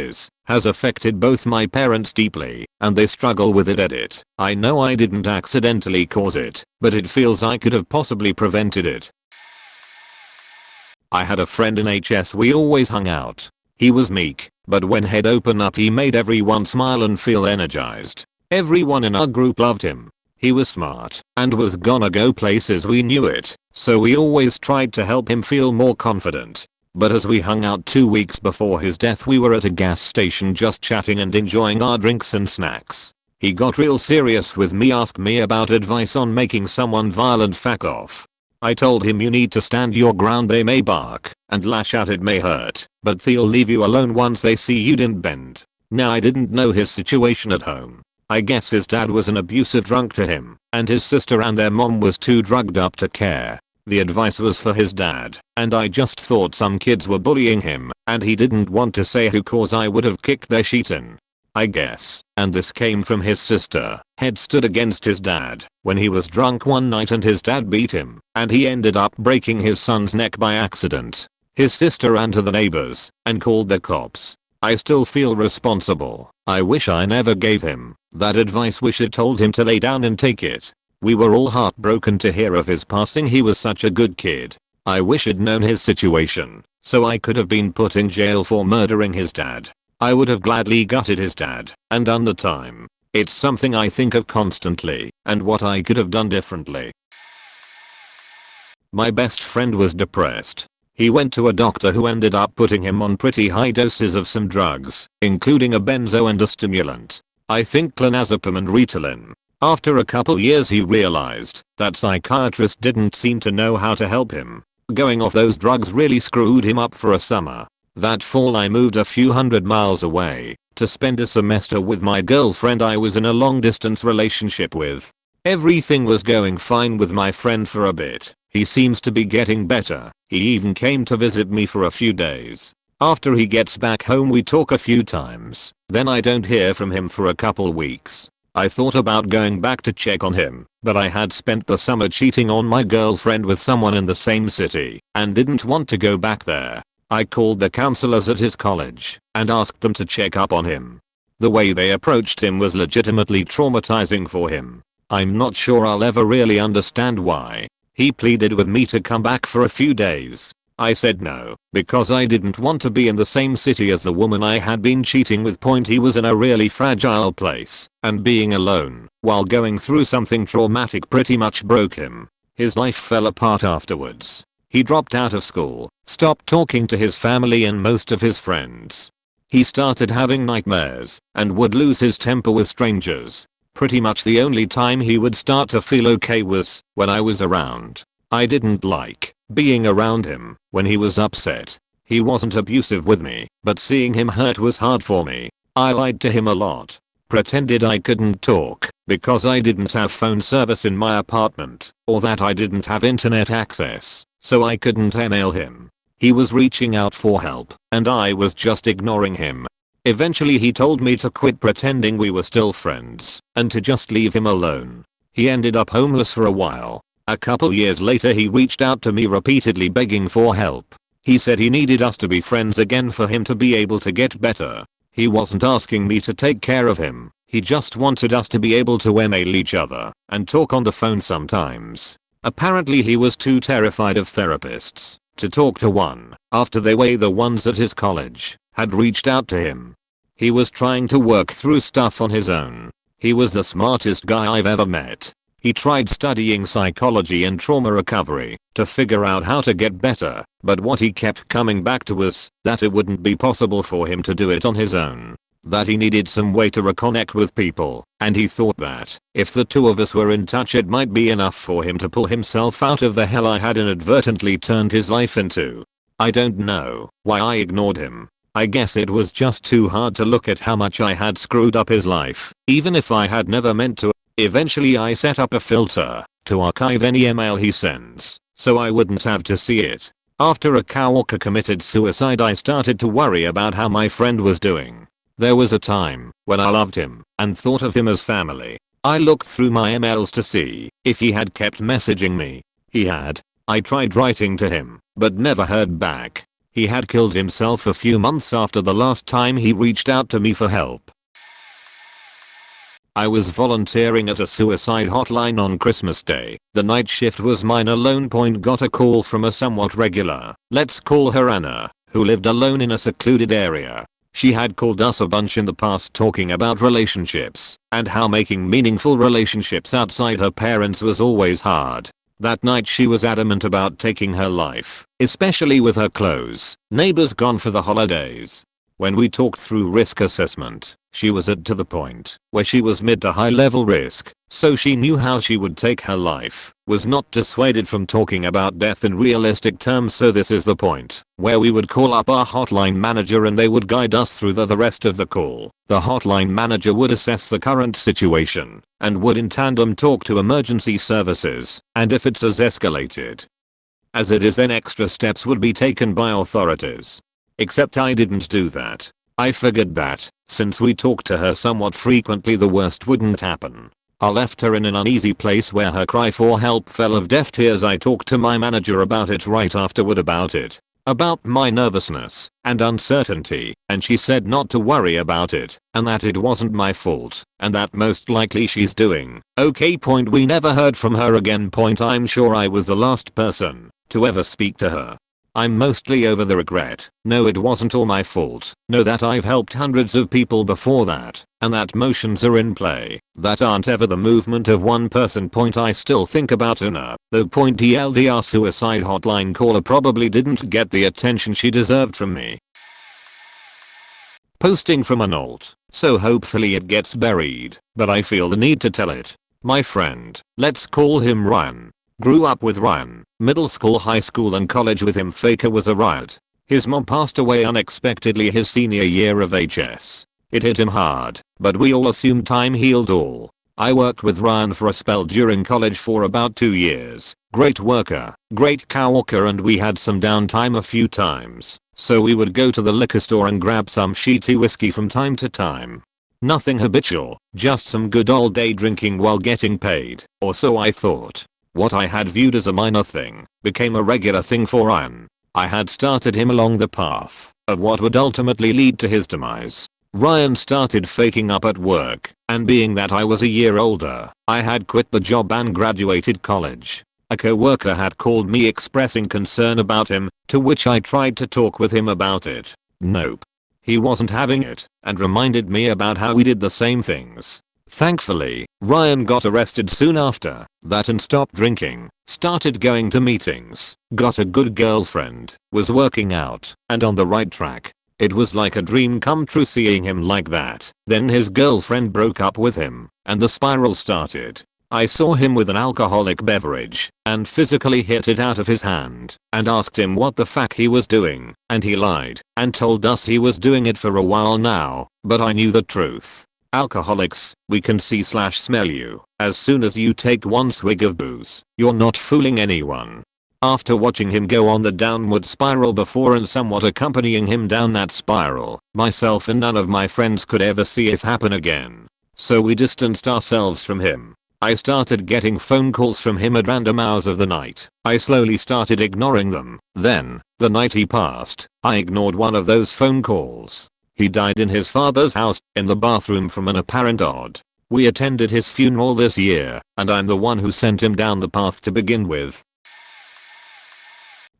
has affected both my parents deeply and they struggle with it. I know I didn't accidentally cause it, but it feels I could have possibly prevented it. I had a friend in HS we always hung out. He was meek, but when he'd open up he made everyone smile and feel energized. Everyone in our group loved him. He was smart and was gonna go places, we knew it, so we always tried to help him feel more confident. But as we hung out 2 weeks before his death, we were at a gas station just chatting and enjoying our drinks and snacks. He got real serious with me, asked me about advice on making someone violent. Fuck off. I told him you need to stand your ground. They may bark and lash out, it may hurt, but they'll leave you alone once they see you didn't bend. Now I didn't know his situation at home. I guess his dad was an abusive drunk to him, and his sister and their mom was too drugged up to care. The advice was for his dad, and I just thought some kids were bullying him, and he didn't want to say who, cause I would have kicked their shit in, I guess. And this came from his sister. Had stood against his dad when he was drunk one night and his dad beat him, and he ended up breaking his son's neck by accident. His sister ran to the neighbors and called the cops. I still feel responsible. I wish I never gave him that advice. Wish I told him to lay down and take it. We were all heartbroken to hear of his passing. He was such a good kid. I wish I'd known his situation, so I could have been put in jail for murdering his dad. I would have gladly gutted his dad and done the time. It's something I think of constantly and what I could have done differently. My best friend was depressed. He went to a doctor who ended up putting him on pretty high doses of some drugs, including a benzo and a stimulant. I think clonazepam and Ritalin. After a couple years he realized that psychiatrists didn't seem to know how to help him. Going off those drugs really screwed him up for a summer. That fall I moved a few hundred miles away to spend a semester with my girlfriend I was in a long distance relationship with. Everything was going fine with my friend for a bit. He seems to be getting better. He even came to visit me for a few days. After he gets back home we talk a few times. Then I don't hear from him for a couple weeks. I thought about going back to check on him, but I had spent the summer cheating on my girlfriend with someone in the same city and didn't want to go back there. I called the counselors at his college and asked them to check up on him. The way they approached him was legitimately traumatizing for him. I'm not sure I'll ever really understand why. He pleaded with me to come back for a few days. I said no, because I didn't want to be in the same city as the woman I had been cheating with. He was in a really fragile place, and being alone while going through something traumatic pretty much broke him. His life fell apart afterwards. He dropped out of school, stopped talking to his family and most of his friends. He started having nightmares and would lose his temper with strangers. Pretty much the only time he would start to feel okay was when I was around. I didn't like being around him when he was upset. He wasn't abusive with me, but seeing him hurt was hard for me. I lied to him a lot. Pretended I couldn't talk because I didn't have phone service in my apartment, or that I didn't have internet access, so I couldn't email him. He was reaching out for help, and I was just ignoring him. Eventually he told me to quit pretending we were still friends and to just leave him alone. He ended up homeless for a while. A couple years later he reached out to me repeatedly begging for help. He said he needed us to be friends again for him to be able to get better. He wasn't asking me to take care of him. He just wanted us to be able to email each other and talk on the phone sometimes. Apparently he was too terrified of therapists to talk to one after the ones at his college had reached out to him. He was trying to work through stuff on his own. He was the smartest guy I've ever met. He tried studying psychology and trauma recovery to figure out how to get better, but what he kept coming back to was that it wouldn't be possible for him to do it on his own. That he needed some way to reconnect with people, and he thought that if the two of us were in touch it might be enough for him to pull himself out of the hell I had inadvertently turned his life into. I don't know why I ignored him. I guess it was just too hard to look at how much I had screwed up his life, even if I had never meant to. Eventually I set up a filter to archive any email he sends, so I wouldn't have to see it. After a coworker committed suicide I started to worry about how my friend was doing. There was a time when I loved him and thought of him as family. I looked through my emails to see if he had kept messaging me. He had. I tried writing to him, but never heard back. He had killed himself a few months after the last time he reached out to me for help. I was volunteering at a suicide hotline on Christmas Day. The night shift was mine alone. Got a call from a somewhat regular, let's call her Anna, who lived alone in a secluded area. She had called us a bunch in the past talking about relationships and how making meaningful relationships outside her parents was always hard. That night she was adamant about taking her life, especially with her close neighbors gone for the holidays. When we talked through risk assessment, she was to the point where she was mid to high level risk, so she knew how she would take her life, was not dissuaded from talking about death in realistic terms. So this is the point where we would call up our hotline manager and they would guide us through the rest of the call. The hotline manager would assess the current situation and would in tandem talk to emergency services, and if it's as escalated as it is then extra steps would be taken by authorities. Except I didn't do that. I figured that, since we talked to her somewhat frequently, the worst wouldn't happen. I left her in an uneasy place where her cry for help fell of deaf ears. I talked to my manager about it right afterward, about my nervousness and uncertainty, and she said not to worry about it and that it wasn't my fault and that most likely she's doing okay. We never heard from her again. I'm sure I was the last person to ever speak to her. I'm mostly over the regret. No, it wasn't all my fault. No, that I've helped hundreds of people before that, and that motions are in play that aren't ever the movement of one person. I still think about Anna, though. TLDR suicide hotline caller probably didn't get the attention she deserved from me. Posting from an alt, so hopefully it gets buried, but I feel the need to tell it. My friend, let's call him Ryan. Grew up with Ryan, middle school, high school and college with him. Faker was a riot. His mom passed away unexpectedly his senior year of HS. It hit him hard, but we all assumed time healed all. I worked with Ryan for a spell during college for about 2 years. Great worker, great coworker, and we had some downtime a few times, so we would go to the liquor store and grab some shitty whiskey from time to time. Nothing habitual, just some good old day drinking while getting paid, or so I thought. What I had viewed as a minor thing became a regular thing for Ryan. I had started him along the path of what would ultimately lead to his demise. Ryan started faking up at work, and being that I was a year older, I had quit the job and graduated college. A coworker had called me expressing concern about him, to which I tried to talk with him about it. Nope. He wasn't having it, and reminded me about how we did the same things. Thankfully, Ryan got arrested soon after that and stopped drinking, started going to meetings, got a good girlfriend, was working out, and on the right track. It was like a dream come true seeing him like that. Then his girlfriend broke up with him, and the spiral started. I saw him with an alcoholic beverage, and physically hit it out of his hand, and asked him what the fuck he was doing, and he lied, and told us he was doing it for a while now, but I knew the truth. Alcoholics, we can see/smell you. As soon as you take one swig of booze, you're not fooling anyone. After watching him go on the downward spiral before and somewhat accompanying him down that spiral, myself and none of my friends could ever see it happen again. So we distanced ourselves from him. I started getting phone calls from him at random hours of the night. I slowly started ignoring them. Then, the night he passed, I ignored one of those phone calls. He died in his father's house, in the bathroom from an apparent odd. We attended his funeral this year, and I'm the one who sent him down the path to begin with.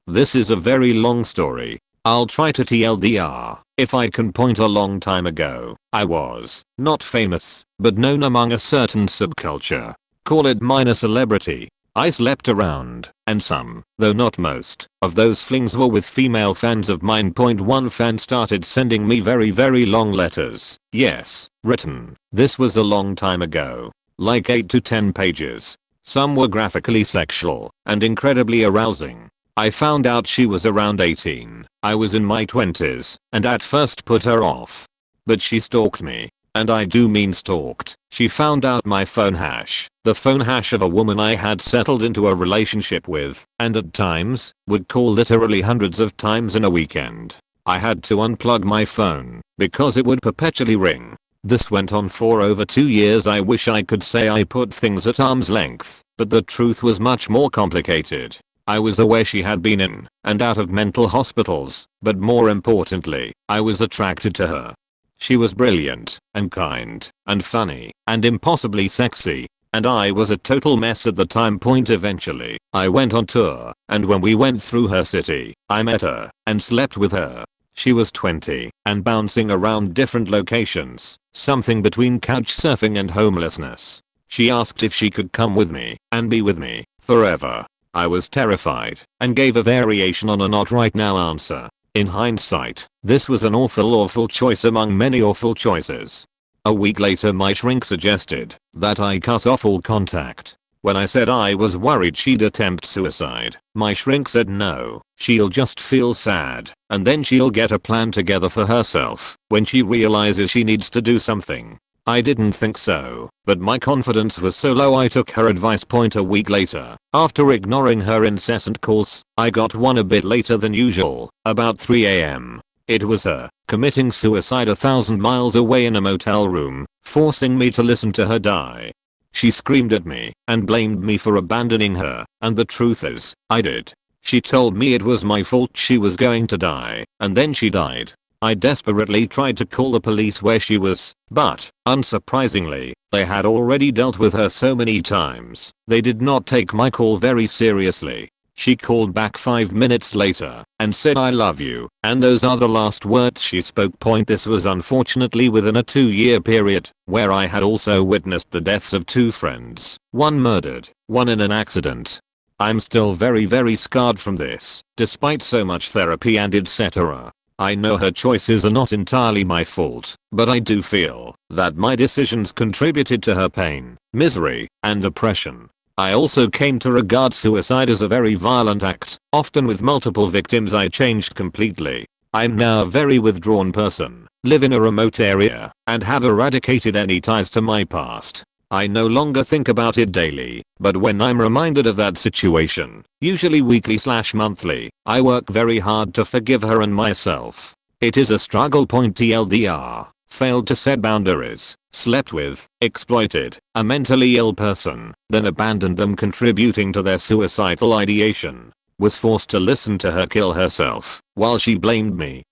This is a very long story. I'll try to TLDR. If I can point a long time ago, I was not famous, but known among a certain subculture. Call it minor celebrity. I slept around, and some, though not most, of those flings were with female fans of mine. One fan started sending me very long letters. Yes, written. This was a long time ago. Like 8 to 10 pages. Some were graphically sexual, and incredibly arousing. I found out she was around 18. I was in my 20s, and at first put her off. But she stalked me. And I do mean stalked. She found out my phone hash, the phone hash of a woman I had settled into a relationship with, and at times, would call literally hundreds of times in a weekend. I had to unplug my phone, because it would perpetually ring. This went on for over 2 years. I wish I could say I put things at arm's length, but the truth was much more complicated. I was aware she had been in and out of mental hospitals, but more importantly, I was attracted to her. She was brilliant, and kind, and funny, and impossibly sexy, and I was a total mess at the time. Eventually, I went on tour, and when we went through her city, I met her, and slept with her. She was 20, and bouncing around different locations, something between couch surfing and homelessness. She asked if she could come with me, and be with me, forever. I was terrified, and gave a variation on a not right now answer. In hindsight, this was an awful choice among many awful choices. A week later my shrink suggested that I cut off all contact. When I said I was worried she'd attempt suicide, my shrink said no, she'll just feel sad, and then she'll get a plan together for herself when she realizes she needs to do something. I didn't think so, but my confidence was so low I took her advice. A week later, after ignoring her incessant calls, I got one a bit later than usual, about 3 AM. It was her, committing suicide 1,000 miles away in a motel room, forcing me to listen to her die. She screamed at me and blamed me for abandoning her, and the truth is, I did. She told me it was my fault she was going to die, and then she died. I desperately tried to call the police where she was, but, unsurprisingly, they had already dealt with her so many times, they did not take my call very seriously. She called back 5 minutes later, and said I love you, and those are the last words she spoke. This was unfortunately within a 2-year period, where I had also witnessed the deaths of 2 friends, one murdered, one in an accident. I'm still very scarred from this, despite so much therapy and etc. I know her choices are not entirely my fault, but I do feel that my decisions contributed to her pain, misery, and depression. I also came to regard suicide as a very violent act, often with multiple victims. I changed completely. I'm now a very withdrawn person, live in a remote area, and have eradicated any ties to my past. I no longer think about it daily, but when I'm reminded of that situation, usually weekly/monthly, I work very hard to forgive her and myself. It is a struggle. TLDR, failed to set boundaries, slept with, exploited, a mentally ill person, then abandoned them, contributing to their suicidal ideation. Was forced to listen to her kill herself, while she blamed me.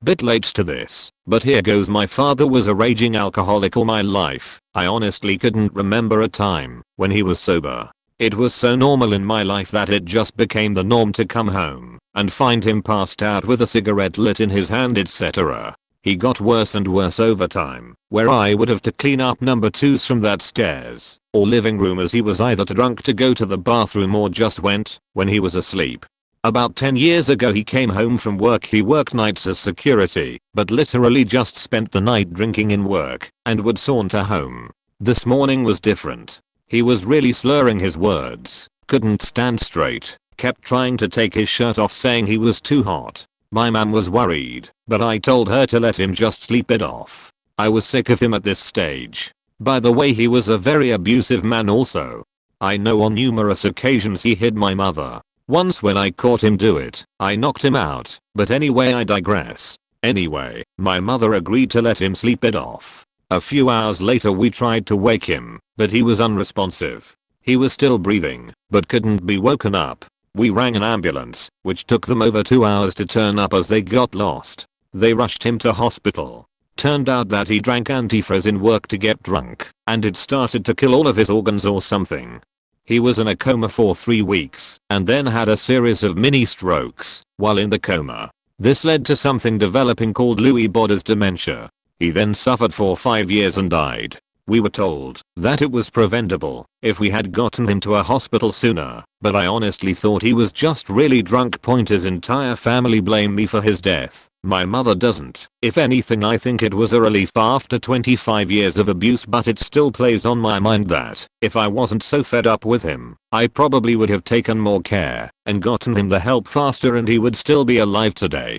Bit late to this, but here goes. My father was a raging alcoholic all my life. I honestly couldn't remember a time when he was sober. It was so normal in my life that it just became the norm to come home and find him passed out with a cigarette lit in his hand, etc. He got worse and worse over time, where I would have to clean up number 2s from that stairs or living room, as he was either too drunk to go to the bathroom or just went when he was asleep. About 10 years ago he came home from work. He worked nights as security, but literally just spent the night drinking in work, and would saunter home. This morning was different. He was really slurring his words, couldn't stand straight, kept trying to take his shirt off, saying he was too hot. My mum was worried, but I told her to let him just sleep it off. I was sick of him at this stage. By the way, he was a very abusive man also. I know on numerous occasions he hid my mother. Once when I caught him do it, I knocked him out, but anyway, I digress. Anyway, my mother agreed to let him sleep it off. A few hours later we tried to wake him, but he was unresponsive. He was still breathing, but couldn't be woken up. We rang an ambulance, which took them over 2 hours to turn up as they got lost. They rushed him to hospital. Turned out that he drank antifreeze in work to get drunk, and it started to kill all of his organs or something. He was in a coma for 3 weeks, and then had a series of mini strokes while in the coma. This led to something developing called Lewy bodies dementia. He then suffered for 5 years and died. We were told that it was preventable if we had gotten him to a hospital sooner, but I honestly thought he was just really drunk. His entire family blame me for his death. My mother doesn't. If anything, I think it was a relief after 25 years of abuse, but it still plays on my mind that if I wasn't so fed up with him, I probably would have taken more care and gotten him the help faster, and he would still be alive today.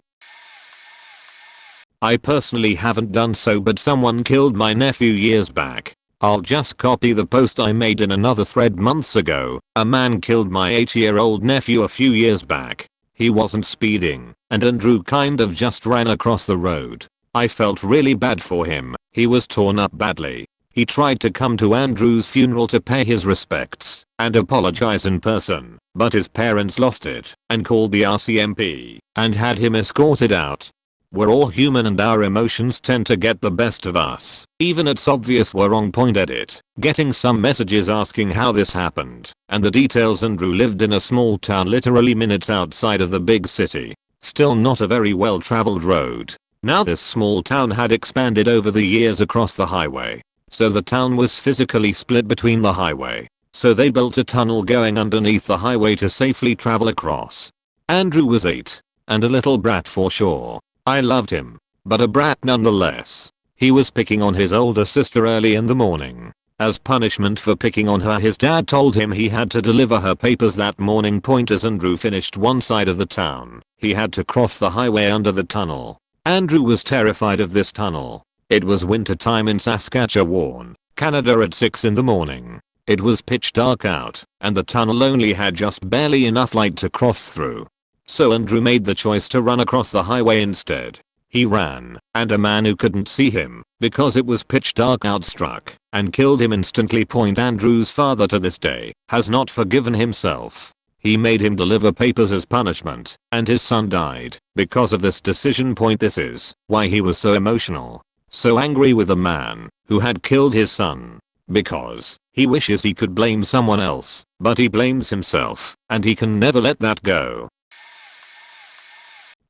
I personally haven't done so, but someone killed my nephew years back. I'll just copy the post I made in another thread months ago. A man killed my 8-year-old nephew a few years back. He wasn't speeding, and Andrew kind of just ran across the road. I felt really bad for him. He was torn up badly. He tried to come to Andrew's funeral to pay his respects and apologize in person, but his parents lost it and called the RCMP and had him escorted out. We're all human and our emotions tend to get the best of us. Even it's obvious we're wrong. Edit. Getting some messages asking how this happened and the details. Andrew lived in a small town literally minutes outside of the big city. Still not a very well traveled road. Now this small town had expanded over the years across the highway. So the town was physically split between the highway. So they built a tunnel going underneath the highway to safely travel across. Andrew was 8 and a little brat for sure. I loved him, but a brat nonetheless. He was picking on his older sister early in the morning. As punishment for picking on her, his dad told him he had to deliver her papers that morning. As Andrew finished one side of the town, he had to cross the highway under the tunnel. Andrew was terrified of this tunnel. It was winter time in Saskatchewan, Canada at 6 in the morning. It was pitch dark out, and the tunnel only had just barely enough light to cross through. So Andrew made the choice to run across the highway instead. He ran, and a man who couldn't see him because it was pitch dark out struck and killed him instantly. Andrew's father to this day has not forgiven himself. He made him deliver papers as punishment, and his son died because of this decision. This is why he was so emotional, so angry with the man who had killed his son, because he wishes he could blame someone else, but he blames himself, and he can never let that go.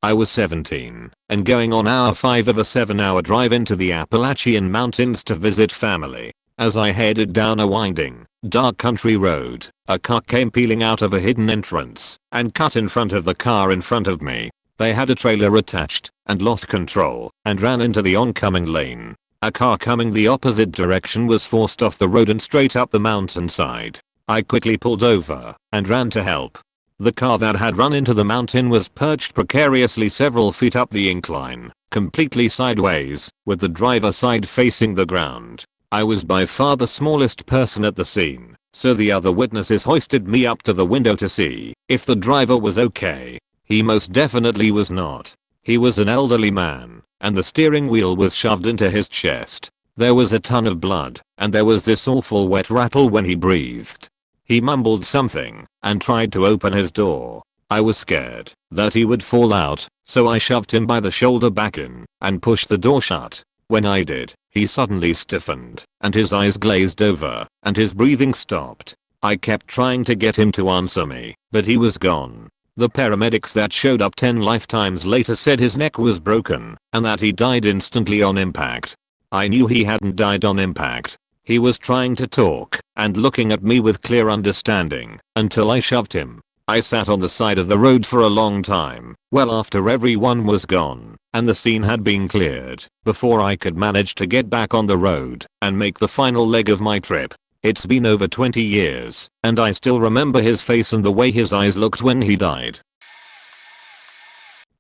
I was 17 and going on hour 5 of a 7-hour drive into the Appalachian Mountains to visit family. As I headed down a winding, dark country road, a car came peeling out of a hidden entrance and cut in front of the car in front of me. They had a trailer attached and lost control and ran into the oncoming lane. A car coming the opposite direction was forced off the road and straight up the mountainside. I quickly pulled over and ran to help. The car that had run into the mountain was perched precariously several feet up the incline, completely sideways, with the driver's side facing the ground. I was by far the smallest person at the scene, so the other witnesses hoisted me up to the window to see if the driver was okay. He most definitely was not. He was an elderly man, and the steering wheel was shoved into his chest. There was a ton of blood, and there was this awful wet rattle when he breathed. He mumbled something and tried to open his door. I was scared that he would fall out, so I shoved him by the shoulder back in and pushed the door shut. When I did, he suddenly stiffened and his eyes glazed over and his breathing stopped. I kept trying to get him to answer me, but he was gone. The paramedics that showed up 10 lifetimes later said his neck was broken and that he died instantly on impact. I knew he hadn't died on impact. He was trying to talk and looking at me with clear understanding until I shoved him. I sat on the side of the road for a long time, well after everyone was gone and the scene had been cleared, before I could manage to get back on the road and make the final leg of my trip. It's been over 20 years, and I still remember his face and the way his eyes looked when he died.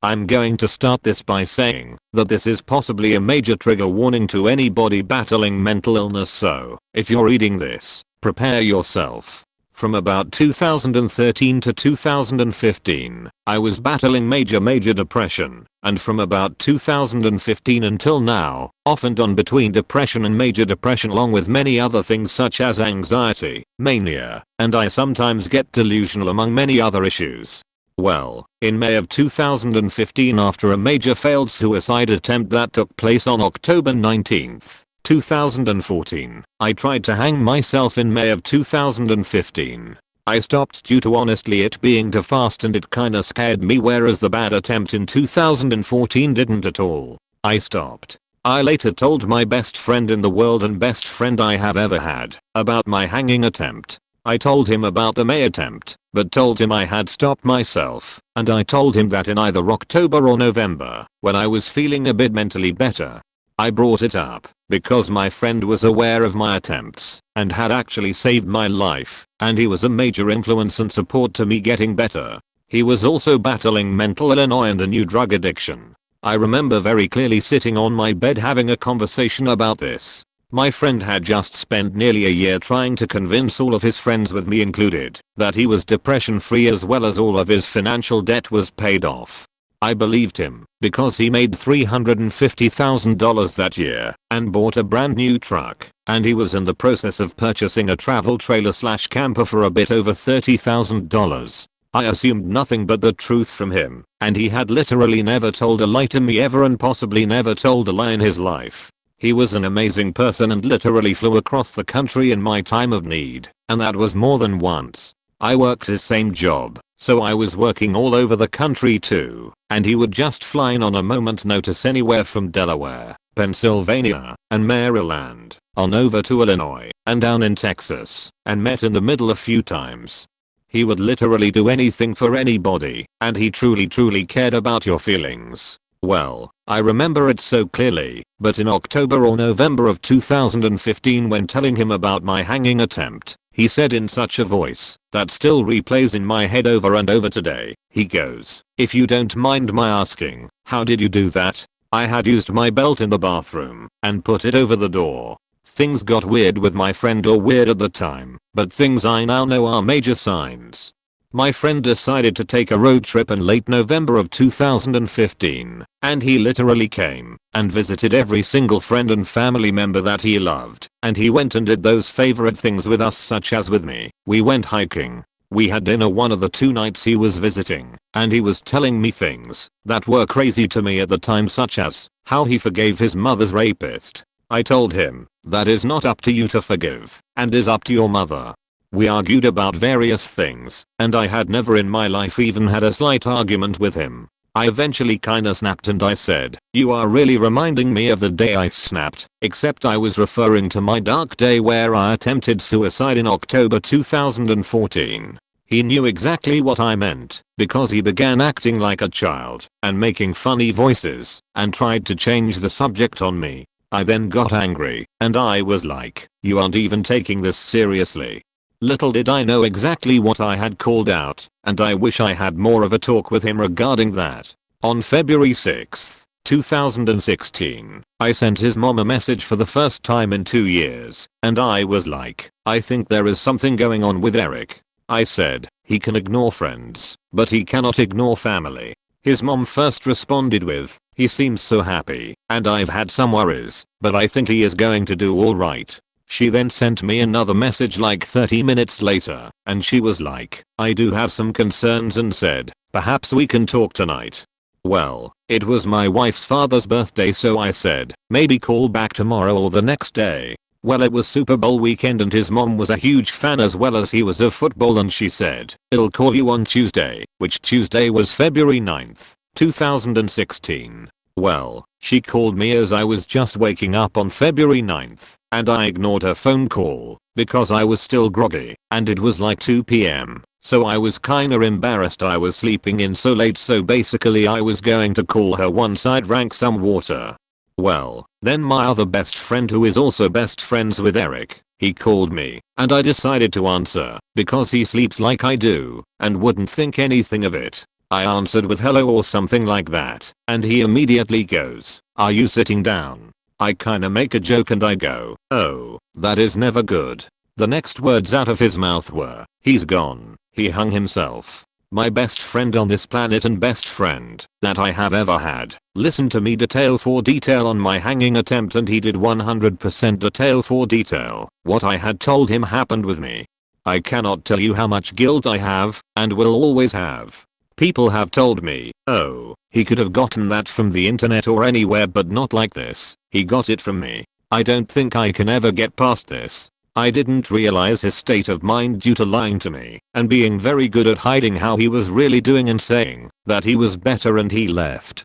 I'm going to start this by saying that this is possibly a major trigger warning to anybody battling mental illness, so if you're reading this, prepare yourself. From about 2013 to 2015, I was battling major depression, and from about 2015 until now, off and on between depression and major depression along with many other things such as anxiety, mania, and I sometimes get delusional among many other issues. Well, in May of 2015 after a major failed suicide attempt that took place on October 19th, 2014, I tried to hang myself in May of 2015. I stopped due to honestly it being too fast and it kinda scared me, whereas the bad attempt in 2014 didn't at all. I stopped. I later told my best friend in the world and best friend I have ever had about my hanging attempt. I told him about the May attempt, but told him I had stopped myself, and I told him that in either October or November, when I was feeling a bit mentally better. I brought it up because my friend was aware of my attempts and had actually saved my life, and he was a major influence and support to me getting better. He was also battling mental illness and a new drug addiction. I remember very clearly sitting on my bed having a conversation about this. My friend had just spent nearly a year trying to convince all of his friends, with me included, that he was depression free as well as all of his financial debt was paid off. I believed him because he made $350,000 that year and bought a brand new truck, and he was in the process of purchasing a travel trailer / camper for a bit over $30,000. I assumed nothing but the truth from him, and he had literally never told a lie to me ever and possibly never told a lie in his life. He was an amazing person and literally flew across the country in my time of need, and that was more than once. I worked his same job, so I was working all over the country too, and he would just fly in on a moment's notice anywhere from Delaware, Pennsylvania, and Maryland, on over to Illinois, and down in Texas, and met in the middle a few times. He would literally do anything for anybody, and he truly cared about your feelings. Well, I remember it so clearly, but in October or November of 2015 when telling him about my hanging attempt, he said in such a voice that still replays in my head over and over today, he goes, "If you don't mind my asking, how did you do that?" I had used my belt in the bathroom and put it over the door. Things got weird with my friend, or weird at the time, but things I now know are major signs. My friend decided to take a road trip in late November of 2015, and he literally came and visited every single friend and family member that he loved, and he went and did those favorite things with us, such as with me. We went hiking. We had dinner one of the 2 nights he was visiting, and he was telling me things that were crazy to me at the time, such as how he forgave his mother's rapist. I told him, that is not up to you to forgive, and is up to your mother. We argued about various things, and I had never in my life even had a slight argument with him. I eventually kinda snapped and I said, "You are really reminding me of the day I snapped," except I was referring to my dark day where I attempted suicide in October 2014. He knew exactly what I meant, because he began acting like a child and making funny voices and tried to change the subject on me. I then got angry, and I was like, "You aren't even taking this seriously." Little did I know exactly what I had called out, and I wish I had more of a talk with him regarding that. On February 6th, 2016, I sent his mom a message for the first time in 2 years, and I was like, "I think there is something going on with Eric." I said, "He can ignore friends, but he cannot ignore family." His mom first responded with, "He seems so happy, and I've had some worries, but I think he is going to do alright." She then sent me another message like 30 minutes later, and she was like, "I do have some concerns," and said, "Perhaps we can talk tonight." Well, it was my wife's father's birthday, so I said, "Maybe call back tomorrow or the next day." Well, it was Super Bowl weekend and his mom was a huge fan as well as he was of football, and she said, "I'll call you on Tuesday," which Tuesday was February 9th, 2016. Well, she called me as I was just waking up on February 9th, and I ignored her phone call because I was still groggy, and it was like 2 p.m. So I was kinda embarrassed I was sleeping in so late, so basically I was going to call her once I'd drank some water. Well, then my other best friend, who is also best friends with Eric, he called me, and I decided to answer because he sleeps like I do and wouldn't think anything of it. I answered with hello or something like that, and he immediately goes, "Are you sitting down?" I kinda make a joke and I go, "Oh, that is never good." The next words out of his mouth were, "He's gone. He hung himself." My best friend on this planet and best friend that I have ever had listened to me detail for detail on my hanging attempt, and he did 100% detail for detail what I had told him happened with me. I cannot tell you how much guilt I have and will always have. People have told me, "Oh, he could have gotten that from the internet or anywhere, but not like this. He got it from me." I don't think I can ever get past this. I didn't realize his state of mind due to lying to me and being very good at hiding how he was really doing and saying that he was better and he left.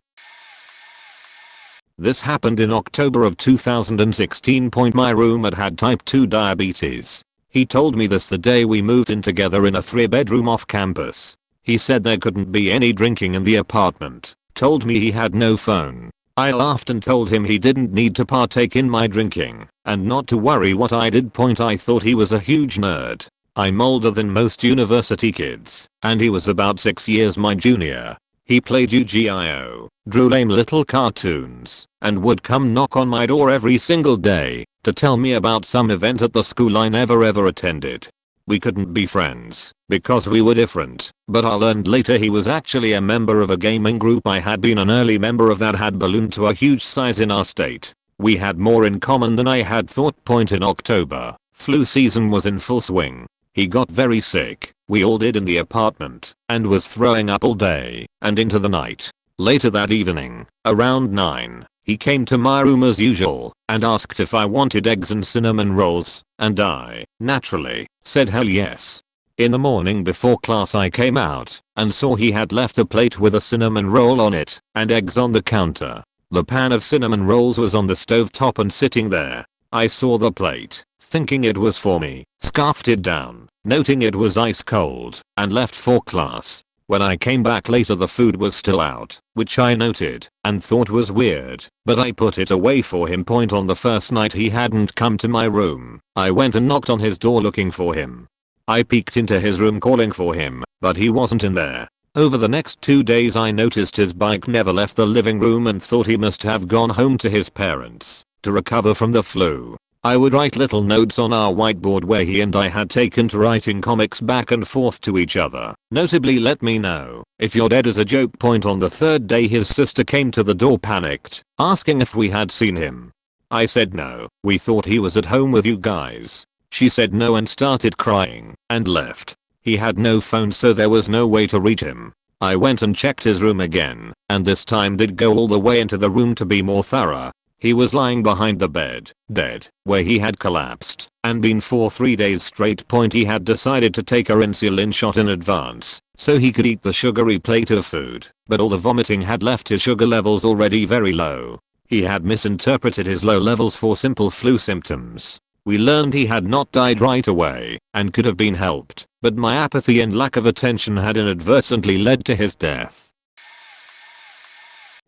This happened in October of 2016. My roommate had type 2 diabetes. He told me this the day we moved in together in a 3-bedroom off campus. He said there couldn't be any drinking in the apartment. Told me he had no phone. I laughed and told him he didn't need to partake in my drinking and not to worry what I did. I thought he was a huge nerd. I'm older than most university kids and he was about 6 years my junior. He played Yu-Gi-Oh, drew lame little cartoons, and would come knock on my door every single day to tell me about some event at the school I never ever attended. We couldn't be friends because we were different, but I learned later he was actually a member of a gaming group I had been an early member of that had ballooned to a huge size in our state. We had more in common than I had thought. In October, flu season was in full swing. He got very sick, we all did in the apartment, and was throwing up all day and into the night. Later that evening, around 9, he came to my room as usual and asked if I wanted eggs and cinnamon rolls, and I, naturally, said hell yes. In the morning before class I came out and saw he had left a plate with a cinnamon roll on it and eggs on the counter. The pan of cinnamon rolls was on the stove top and sitting there. I saw the plate, thinking it was for me, scarfed it down, noting it was ice cold, and left for class. When I came back later the food was still out, which I noted and thought was weird, but I put it away for him. On the first night he hadn't come to my room. I went and knocked on his door looking for him. I peeked into his room calling for him, but he wasn't in there. Over the next 2 days I noticed his bike never left the living room and thought he must have gone home to his parents to recover from the flu. I would write little notes on our whiteboard where he and I had taken to writing comics back and forth to each other. Notably, "Let me know if you're dead" as a joke. On the third day his sister came to the door panicked, asking if we had seen him. I said no, we thought he was at home with you guys. She said no and started crying and left. He had no phone so there was no way to reach him. I went and checked his room again, and this time did go all the way into the room to be more thorough. He was lying behind the bed, dead, where he had collapsed and been for 3 days straight. He had decided to take a insulin shot in advance so he could eat the sugary plate of food, but all the vomiting had left his sugar levels already very low. He had misinterpreted his low levels for simple flu symptoms. We learned he had not died right away and could have been helped, but my apathy and lack of attention had inadvertently led to his death.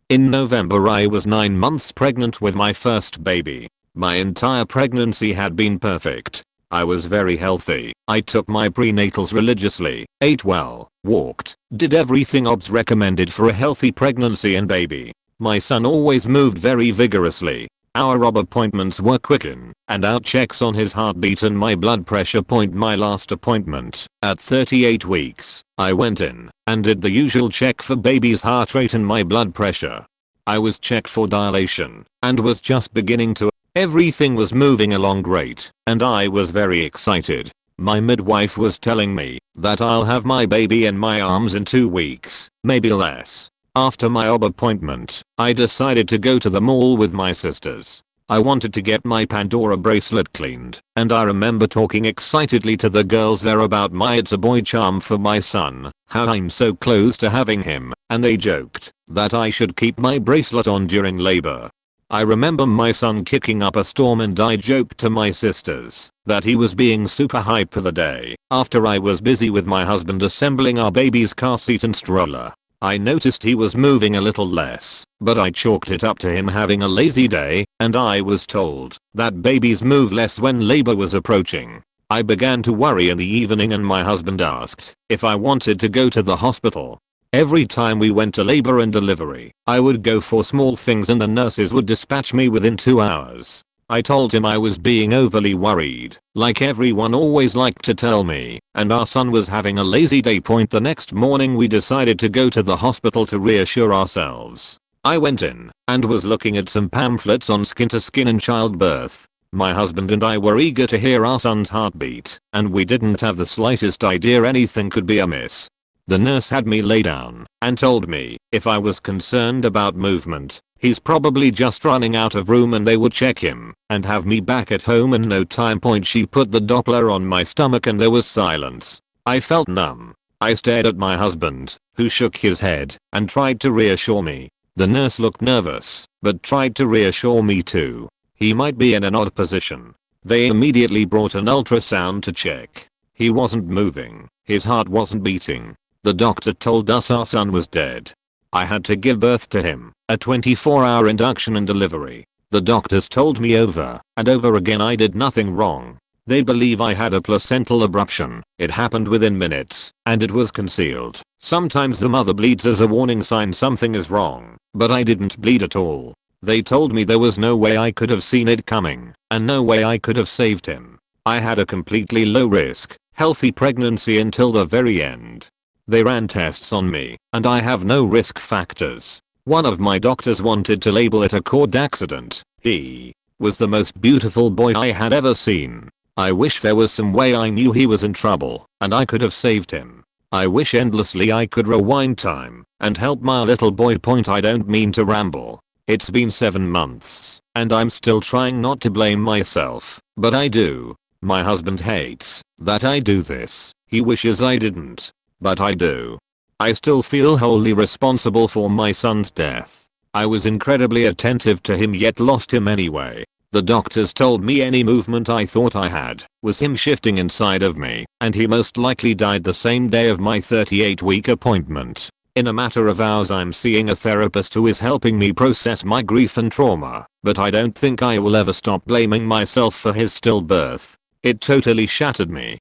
In November I was 9 months pregnant with my first baby. My entire pregnancy had been perfect. I was very healthy. I took my prenatals religiously, ate well, walked, did everything OBS recommended for a healthy pregnancy and baby. My son always moved very vigorously. Our OB appointments were quick-in and out checks on his heartbeat and my blood pressure. My last appointment, at 38 weeks, I went in and did the usual check for baby's heart rate and my blood pressure. I was checked for dilation and was just beginning to. Everything was moving along great and I was very excited. My midwife was telling me that I'll have my baby in my arms in 2 weeks, maybe less. After my OB appointment, I decided to go to the mall with my sisters. I wanted to get my Pandora bracelet cleaned, and I remember talking excitedly to the girls there about my "it's a boy" charm for my son, how I'm so close to having him, and they joked that I should keep my bracelet on during labor. I remember my son kicking up a storm and I joked to my sisters that he was being super hype for the day after I was busy with my husband assembling our baby's car seat and stroller. I noticed he was moving a little less, but I chalked it up to him having a lazy day, and I was told that babies move less when labor was approaching. I began to worry in the evening and my husband asked if I wanted to go to the hospital. Every time we went to labor and delivery, I would go for small things and the nurses would dispatch me within 2 hours. I told him I was being overly worried, like everyone always liked to tell me, and our son was having a lazy day. The next morning we decided to go to the hospital to reassure ourselves. I went in and was looking at some pamphlets on skin to skin and childbirth. My husband and I were eager to hear our son's heartbeat, and we didn't have the slightest idea anything could be amiss. The nurse had me lay down and told me if I was concerned about movement, he's probably just running out of room and they would check him and have me back at home in no time. She put the Doppler on my stomach and there was silence. I felt numb. I stared at my husband, who shook his head and tried to reassure me. The nurse looked nervous, but tried to reassure me too. He might be in an odd position. They immediately brought an ultrasound to check. He wasn't moving. His heart wasn't beating. The doctor told us our son was dead. I had to give birth to him, a 24-hour induction and delivery. The doctors told me over and over again I did nothing wrong. They believe I had a placental abruption. It happened within minutes, and it was concealed. Sometimes the mother bleeds as a warning sign something is wrong, but I didn't bleed at all. They told me there was no way I could have seen it coming, and no way I could have saved him. I had a completely low risk, healthy pregnancy until the very end. They ran tests on me, and I have no risk factors. One of my doctors wanted to label it a cord accident. He was the most beautiful boy I had ever seen. I wish there was some way I knew he was in trouble, and I could have saved him. I wish endlessly I could rewind time and help my little boy. I don't mean to ramble. It's been 7 months, and I'm still trying not to blame myself, but I do. My husband hates that I do this. He wishes I didn't, but I do. I still feel wholly responsible for my son's death. I was incredibly attentive to him yet lost him anyway. The doctors told me any movement I thought I had was him shifting inside of me, and he most likely died the same day of my 38-week appointment. In a matter of hours I'm seeing a therapist who is helping me process my grief and trauma, but I don't think I will ever stop blaming myself for his stillbirth. It totally shattered me.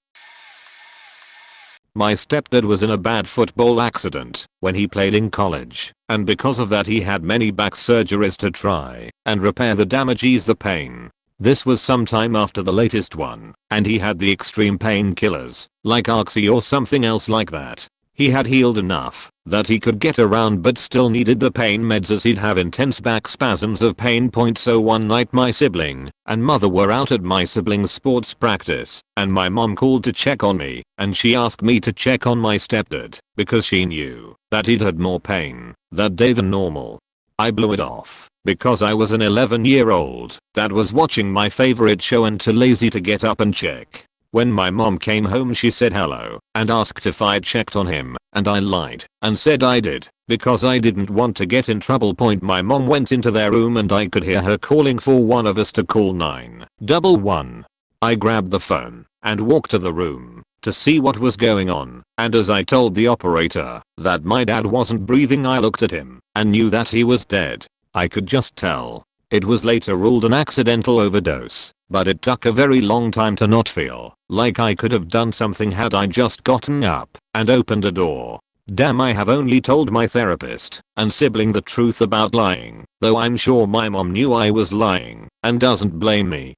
My stepdad was in a bad football accident when he played in college, and because of that he had many back surgeries to try and repair the damage, ease the pain. This was sometime after the latest one, and he had the extreme painkillers, like Oxy or something else like that. He had healed enough that he could get around but still needed the pain meds as he'd have intense back spasms of pain. So one night my sibling and mother were out at my sibling's sports practice, and my mom called to check on me, and she asked me to check on my stepdad because she knew that he'd had more pain that day than normal. I blew it off because I was an 11-year-old that was watching my favorite show and too lazy to get up and check. When my mom came home she said hello and asked if I'd checked on him, and I lied and said I did because I didn't want to get in trouble. My mom went into their room and I could hear her calling for one of us to call 911. I grabbed the phone and walked to the room to see what was going on, and as I told the operator that my dad wasn't breathing I looked at him and knew that he was dead. I could just tell. It was later ruled an accidental overdose, but it took a very long time to not feel like I could have done something had I just gotten up and opened a door. Damn, I have only told my therapist and sibling the truth about lying, though I'm sure my mom knew I was lying and doesn't blame me.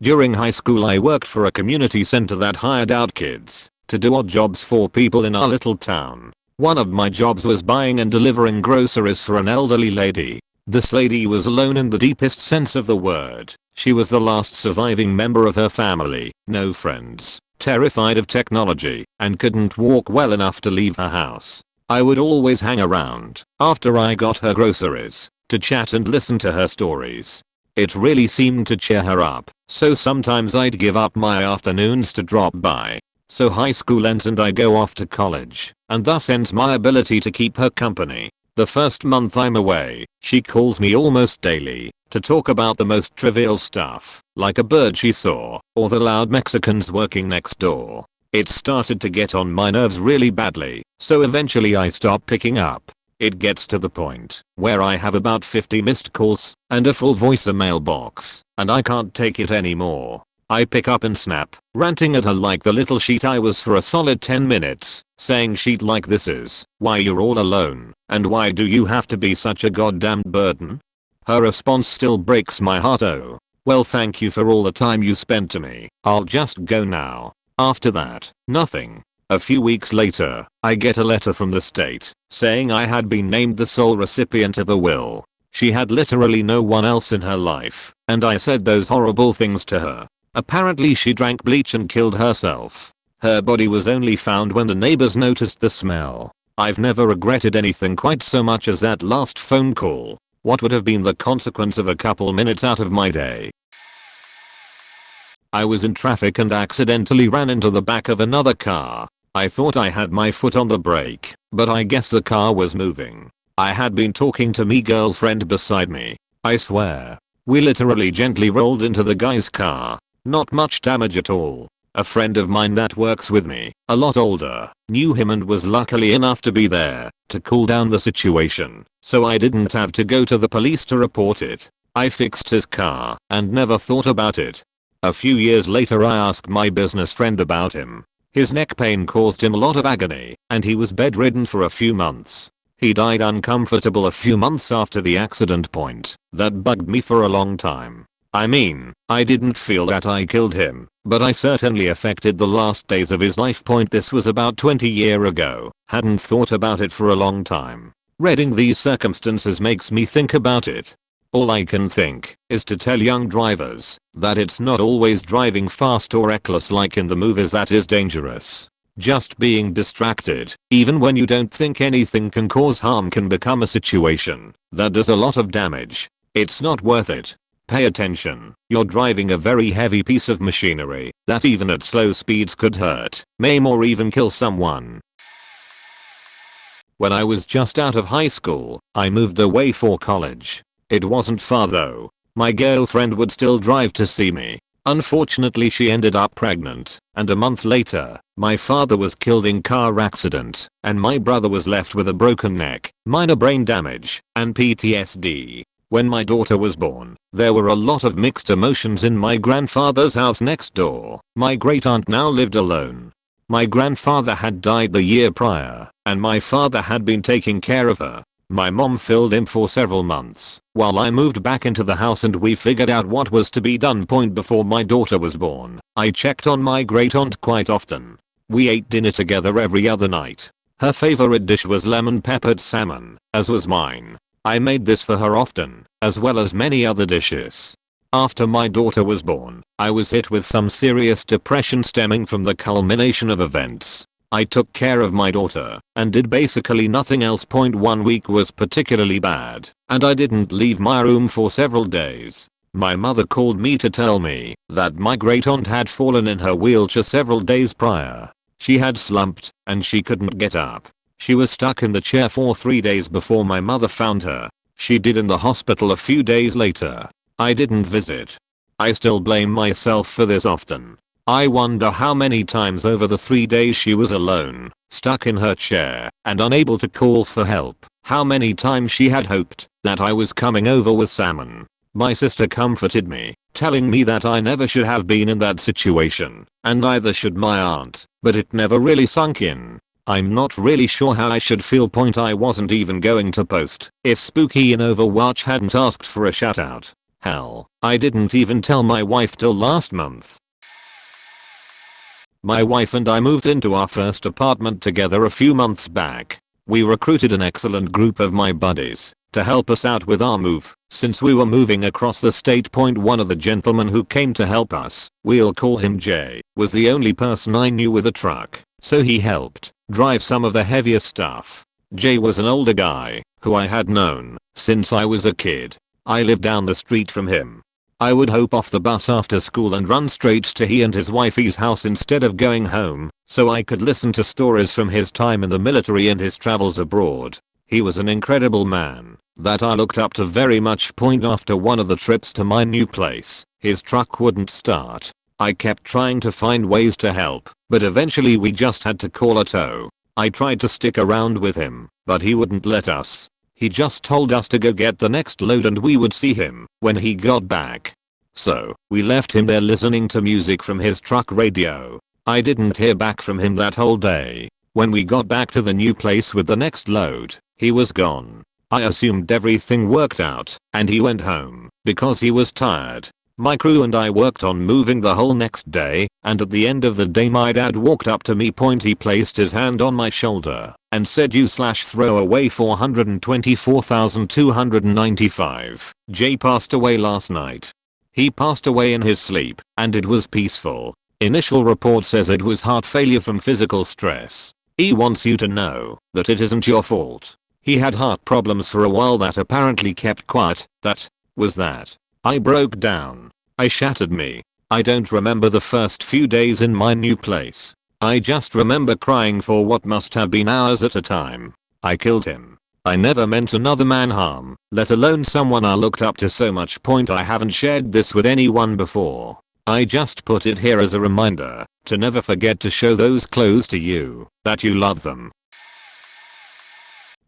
During high school I worked for a community center that hired out kids to do odd jobs for people in our little town. One of my jobs was buying and delivering groceries for an elderly lady. This lady was alone in the deepest sense of the word. She was the last surviving member of her family, no friends, terrified of technology, and couldn't walk well enough to leave her house. I would always hang around after I got her groceries to chat and listen to her stories. It really seemed to cheer her up, so sometimes I'd give up my afternoons to drop by. So high school ends and I go off to college, and thus ends my ability to keep her company. The first month I'm away, she calls me almost daily to talk about the most trivial stuff, like a bird she saw, or the loud Mexicans working next door. It started to get on my nerves really badly, so eventually I stopped picking up. It gets to the point where I have about 50 missed calls and a full voicemail box, and I can't take it anymore. I pick up and snap, ranting at her like the little sheet I was for a solid 10 minutes, saying shit like this is why you're all alone, and why do you have to be such a goddamn burden? Her response still breaks my heart. "Oh, well, thank you for all the time you spent to me. I'll just go now." After that, nothing. A few weeks later, I get a letter from the state saying I had been named the sole recipient of a will. She had literally no one else in her life, and I said those horrible things to her. Apparently she drank bleach and killed herself. Her body was only found when the neighbors noticed the smell. I've never regretted anything quite so much as that last phone call. What would have been the consequence of a couple minutes out of my day? I was in traffic and accidentally ran into the back of another car. I thought I had my foot on the brake, but I guess the car was moving. I had been talking to me girlfriend beside me. I swear. We literally gently rolled into the guy's car. Not much damage at all. A friend of mine that works with me, a lot older, knew him and was lucky enough to be there to cool down the situation, so I didn't have to go to the police to report it. I fixed his car and never thought about it. A few years later I asked my business friend about him. His neck pain caused him a lot of agony, and he was bedridden for a few months. He died uncomfortable a few months after the accident. Point that bugged me for a long time. I mean, I didn't feel that I killed him, but I certainly affected the last days of his life. This was about 20 years ago. Hadn't thought about it for a long time. Reading these circumstances makes me think about it. All I can think is to tell young drivers that it's not always driving fast or reckless like in the movies that is dangerous. Just being distracted, even when you don't think anything can cause harm, can become a situation that does a lot of damage. It's not worth it. Pay attention. You're driving a very heavy piece of machinery that even at slow speeds could hurt, maim or even kill someone. When I was just out of high school, I moved away for college. It wasn't far though. My girlfriend would still drive to see me. Unfortunately she ended up pregnant, and a month later, my father was killed in car accident, and my brother was left with a broken neck, minor brain damage, and PTSD. When my daughter was born, there were a lot of mixed emotions in my grandfather's house next door. My great aunt now lived alone. My grandfather had died the year prior, and my father had been taking care of her. My mom filled in for several months while I moved back into the house and we figured out what was to be done. Before my daughter was born, I checked on my great aunt quite often. We ate dinner together every other night. Her favorite dish was lemon peppered salmon, as was mine. I made this for her often, as well as many other dishes. After my daughter was born, I was hit with some serious depression stemming from the culmination of events. I took care of my daughter and did basically nothing else. 1 week was particularly bad, and I didn't leave my room for several days. My mother called me to tell me that my great aunt had fallen in her wheelchair several days prior. She had slumped and she couldn't get up. She was stuck in the chair for 3 days before my mother found her. She died in the hospital a few days later. I didn't visit. I still blame myself for this often. I wonder how many times over the 3 days she was alone, stuck in her chair, and unable to call for help, how many times she had hoped that I was coming over with salmon. My sister comforted me, telling me that I never should have been in that situation, and neither should my aunt, but it never really sunk in. I'm not really sure how I should feel. I wasn't even going to post if Spooky in Overwatch hadn't asked for a shoutout. Hell, I didn't even tell my wife till last month. My wife and I moved into our first apartment together a few months back. We recruited an excellent group of my buddies to help us out with our move, since we were moving across the state. One of the gentlemen who came to help us, we'll call him Jay, was the only person I knew with a truck, so he helped drive some of the heavier stuff. Jay was an older guy who I had known since I was a kid. I lived down the street from him. I would hop off the bus after school and run straight to he and his wifey's house instead of going home, so I could listen to stories from his time in the military and his travels abroad. He was an incredible man that I looked up to very much. After one of the trips to my new place, his truck wouldn't start. I kept trying to find ways to help, but eventually we just had to call a tow. I tried to stick around with him, but he wouldn't let us. He just told us to go get the next load and we would see him when he got back. So, we left him there listening to music from his truck radio. I didn't hear back from him that whole day. When we got back to the new place with the next load, he was gone. I assumed everything worked out, and he went home, because he was tired. My crew and I worked on moving the whole next day, and at the end of the day my dad walked up to me. He placed his hand on my shoulder and said you/throw away 424,295. Jay passed away last night. He passed away in his sleep, and it was peaceful. Initial report says it was heart failure from physical stress. He wants you to know that it isn't your fault. He had heart problems for a while that apparently kept quiet. That was that. I broke down. I shattered me. I don't remember the first few days in my new place. I just remember crying for what must have been hours at a time. I killed him. I never meant another man harm, let alone someone I looked up to so much. I haven't shared this with anyone before. I just put it here as a reminder to never forget to show those close to you that you love them.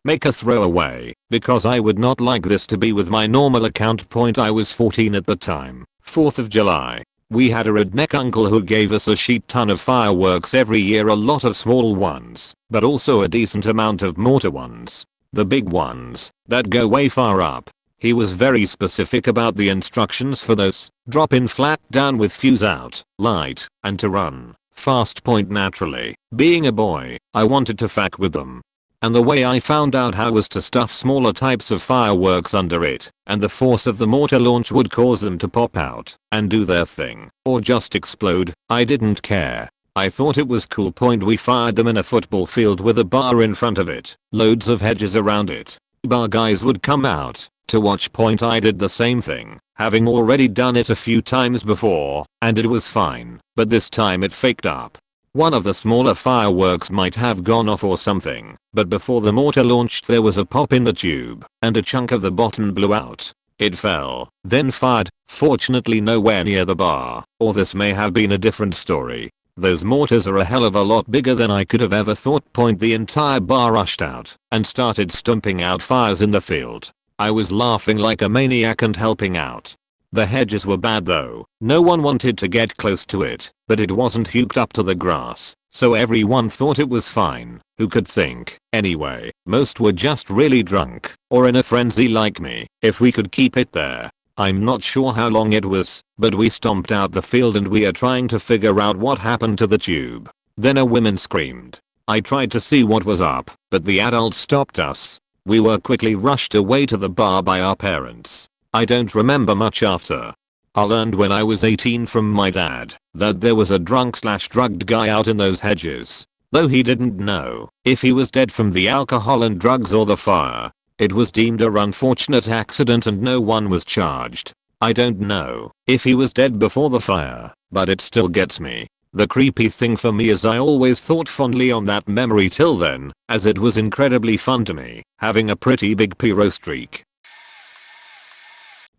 Make a throwaway, because I would not like this to be with my normal account. I was 14 at the time, 4th of July. We had a redneck uncle who gave us a shit ton of fireworks every year, a lot of small ones, but also a decent amount of mortar ones. The big ones, that go way far up. He was very specific about the instructions for those. Drop in flat down with fuse out, light, and to run fast. Naturally, being a boy, I wanted to fuck with them. And the way I found out how was to stuff smaller types of fireworks under it, and the force of the mortar launch would cause them to pop out and do their thing, or just explode. I didn't care. I thought it was cool. We fired them in a football field with a bar in front of it, loads of hedges around it. Bar guys would come out to watch. I did the same thing, having already done it a few times before, and it was fine, but this time it faked up. One of the smaller fireworks might have gone off or something, but before the mortar launched there was a pop in the tube, and a chunk of the bottom blew out. It fell, then fired, fortunately nowhere near the bar, or this may have been a different story. Those mortars are a hell of a lot bigger than I could have ever thought. The entire bar rushed out and started stomping out fires in the field. I was laughing like a maniac and helping out. The hedges were bad though, no one wanted to get close to it, but it wasn't hooked up to the grass, so everyone thought it was fine. Who could think? Anyway, most were just really drunk, or in a frenzy like me. If we could keep it there. I'm not sure how long it was, but we stomped out the field and we are trying to figure out what happened to the tube. Then a woman screamed. I tried to see what was up, but the adults stopped us. We were quickly rushed away to the bar by our parents. I don't remember much after. I learned when I was 18 from my dad that there was a drunk/drugged guy out in those hedges. Though he didn't know if he was dead from the alcohol and drugs or the fire. It was deemed a unfortunate accident and no one was charged. I don't know if he was dead before the fire, but it still gets me. The creepy thing for me is I always thought fondly on that memory till then, as it was incredibly fun to me, having a pretty big pyro streak.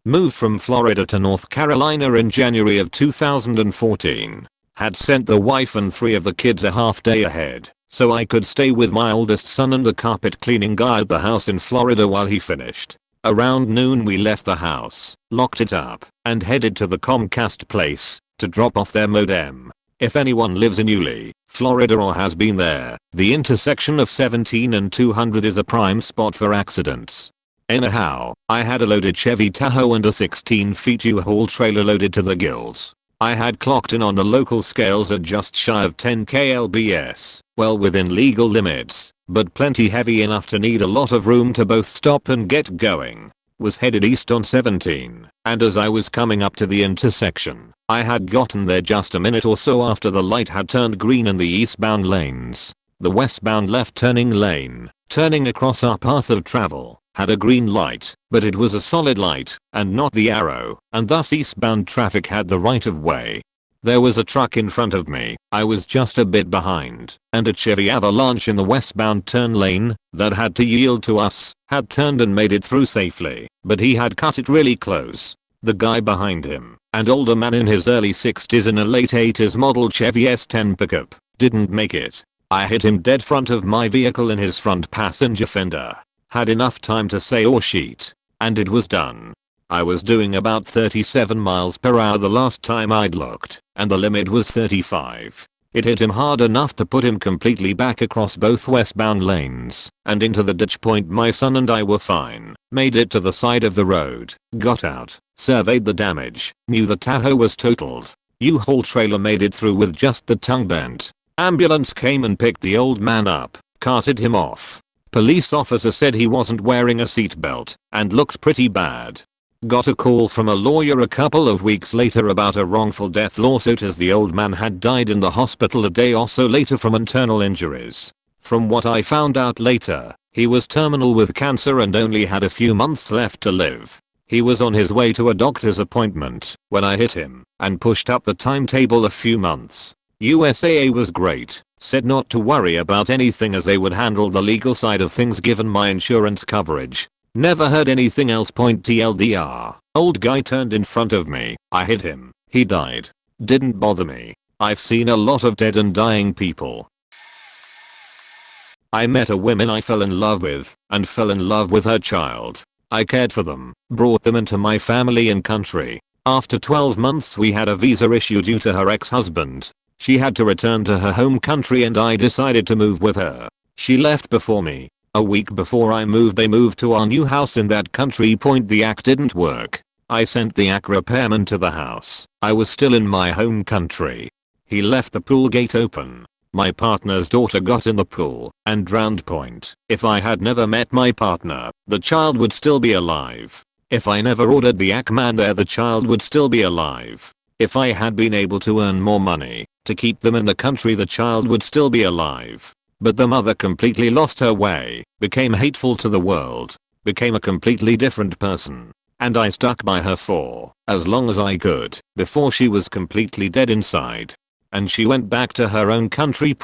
Moved from Florida to North Carolina in January of 2014. Had sent the wife and 3 of the kids a half day ahead, so I could stay with my oldest son and the carpet cleaning guy at the house in Florida while he finished. Around noon we left the house, locked it up, and headed to the Comcast place to drop off their modem. If anyone lives in Yulee, Florida or has been there, the intersection of 17 and 200 is a prime spot for accidents. Anyhow, I had a loaded Chevy Tahoe and a 16 feet U-Haul trailer loaded to the gills. I had clocked in on the local scales at just shy of 10 kLbs, well within legal limits, but plenty heavy enough to need a lot of room to both stop and get going. Was headed east on 17, and as I was coming up to the intersection, I had gotten there just a minute or so after the light had turned green in the eastbound lanes. The westbound left turning lane, turning across our path of travel, had a green light, but it was a solid light, and not the arrow, and thus eastbound traffic had the right of way. There was a truck in front of me, I was just a bit behind, and a Chevy Avalanche in the westbound turn lane, that had to yield to us, had turned and made it through safely, but he had cut it really close. The guy behind him, an older man in his early 60s in a late 80s model Chevy S10 pickup, didn't make it. I hit him dead front of my vehicle in his front passenger fender. Had enough time to say "oh shit," and it was done. I was doing about 37 miles per hour the last time I'd looked, and the limit was 35. It hit him hard enough to put him completely back across both westbound lanes and into the ditch. My son and I were fine. Made it to the side of the road, got out, surveyed the damage, knew the Tahoe was totaled. U-Haul trailer made it through with just the tongue bent. Ambulance came and picked the old man up, carted him off. Police officer said he wasn't wearing a seatbelt and looked pretty bad. Got a call from a lawyer a couple of weeks later about a wrongful death lawsuit as the old man had died in the hospital a day or so later from internal injuries. From what I found out later, he was terminal with cancer and only had a few months left to live. He was on his way to a doctor's appointment when I hit him and pushed up the timetable a few months. USAA was great, said not to worry about anything as they would handle the legal side of things given my insurance coverage. Never heard anything else. TLDR. Old guy turned in front of me. I hit him. He died. Didn't bother me. I've seen a lot of dead and dying people. I met a woman I fell in love with and fell in love with her child. I cared for them, brought them into my family and country. After 12 months we had a visa issue due to her ex-husband. She had to return to her home country and I decided to move with her. She left before me. A week before I moved they moved to our new house in that country. The act didn't work. I sent the act repairman to the house. I was still in my home country. He left the pool gate open. My partner's daughter got in the pool and drowned. If I had never met my partner, the child would still be alive. If I never ordered the act man there, the child would still be alive. If I had been able to earn more money to keep them in the country, the child would still be alive. But the mother completely lost her way, became hateful to the world, became a completely different person. And I stuck by her for as long as I could before she was completely dead inside. And she went back to her own country.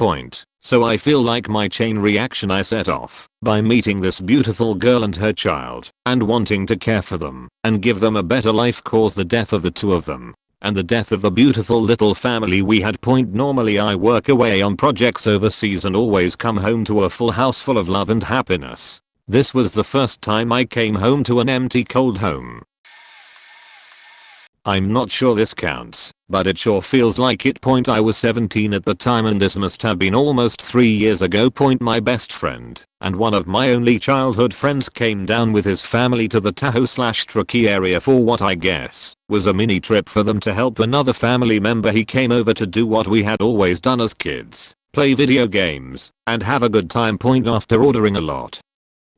So I feel like my chain reaction I set off by meeting this beautiful girl and her child and wanting to care for them and give them a better life caused the death of the two of them. And the death of the beautiful little family we had. Normally I work away on projects overseas and always come home to a full house full of love and happiness. This was the first time I came home to an empty cold home. I'm not sure this counts, but it sure feels like it. I was 17 at the time and this must have been almost 3 years ago. My best friend and one of my only childhood friends came down with his family to the Tahoe/Truckee area for what I guess was a mini trip for them to help another family member. He came over to do what we had always done as kids, play video games and have a good time. After ordering a lot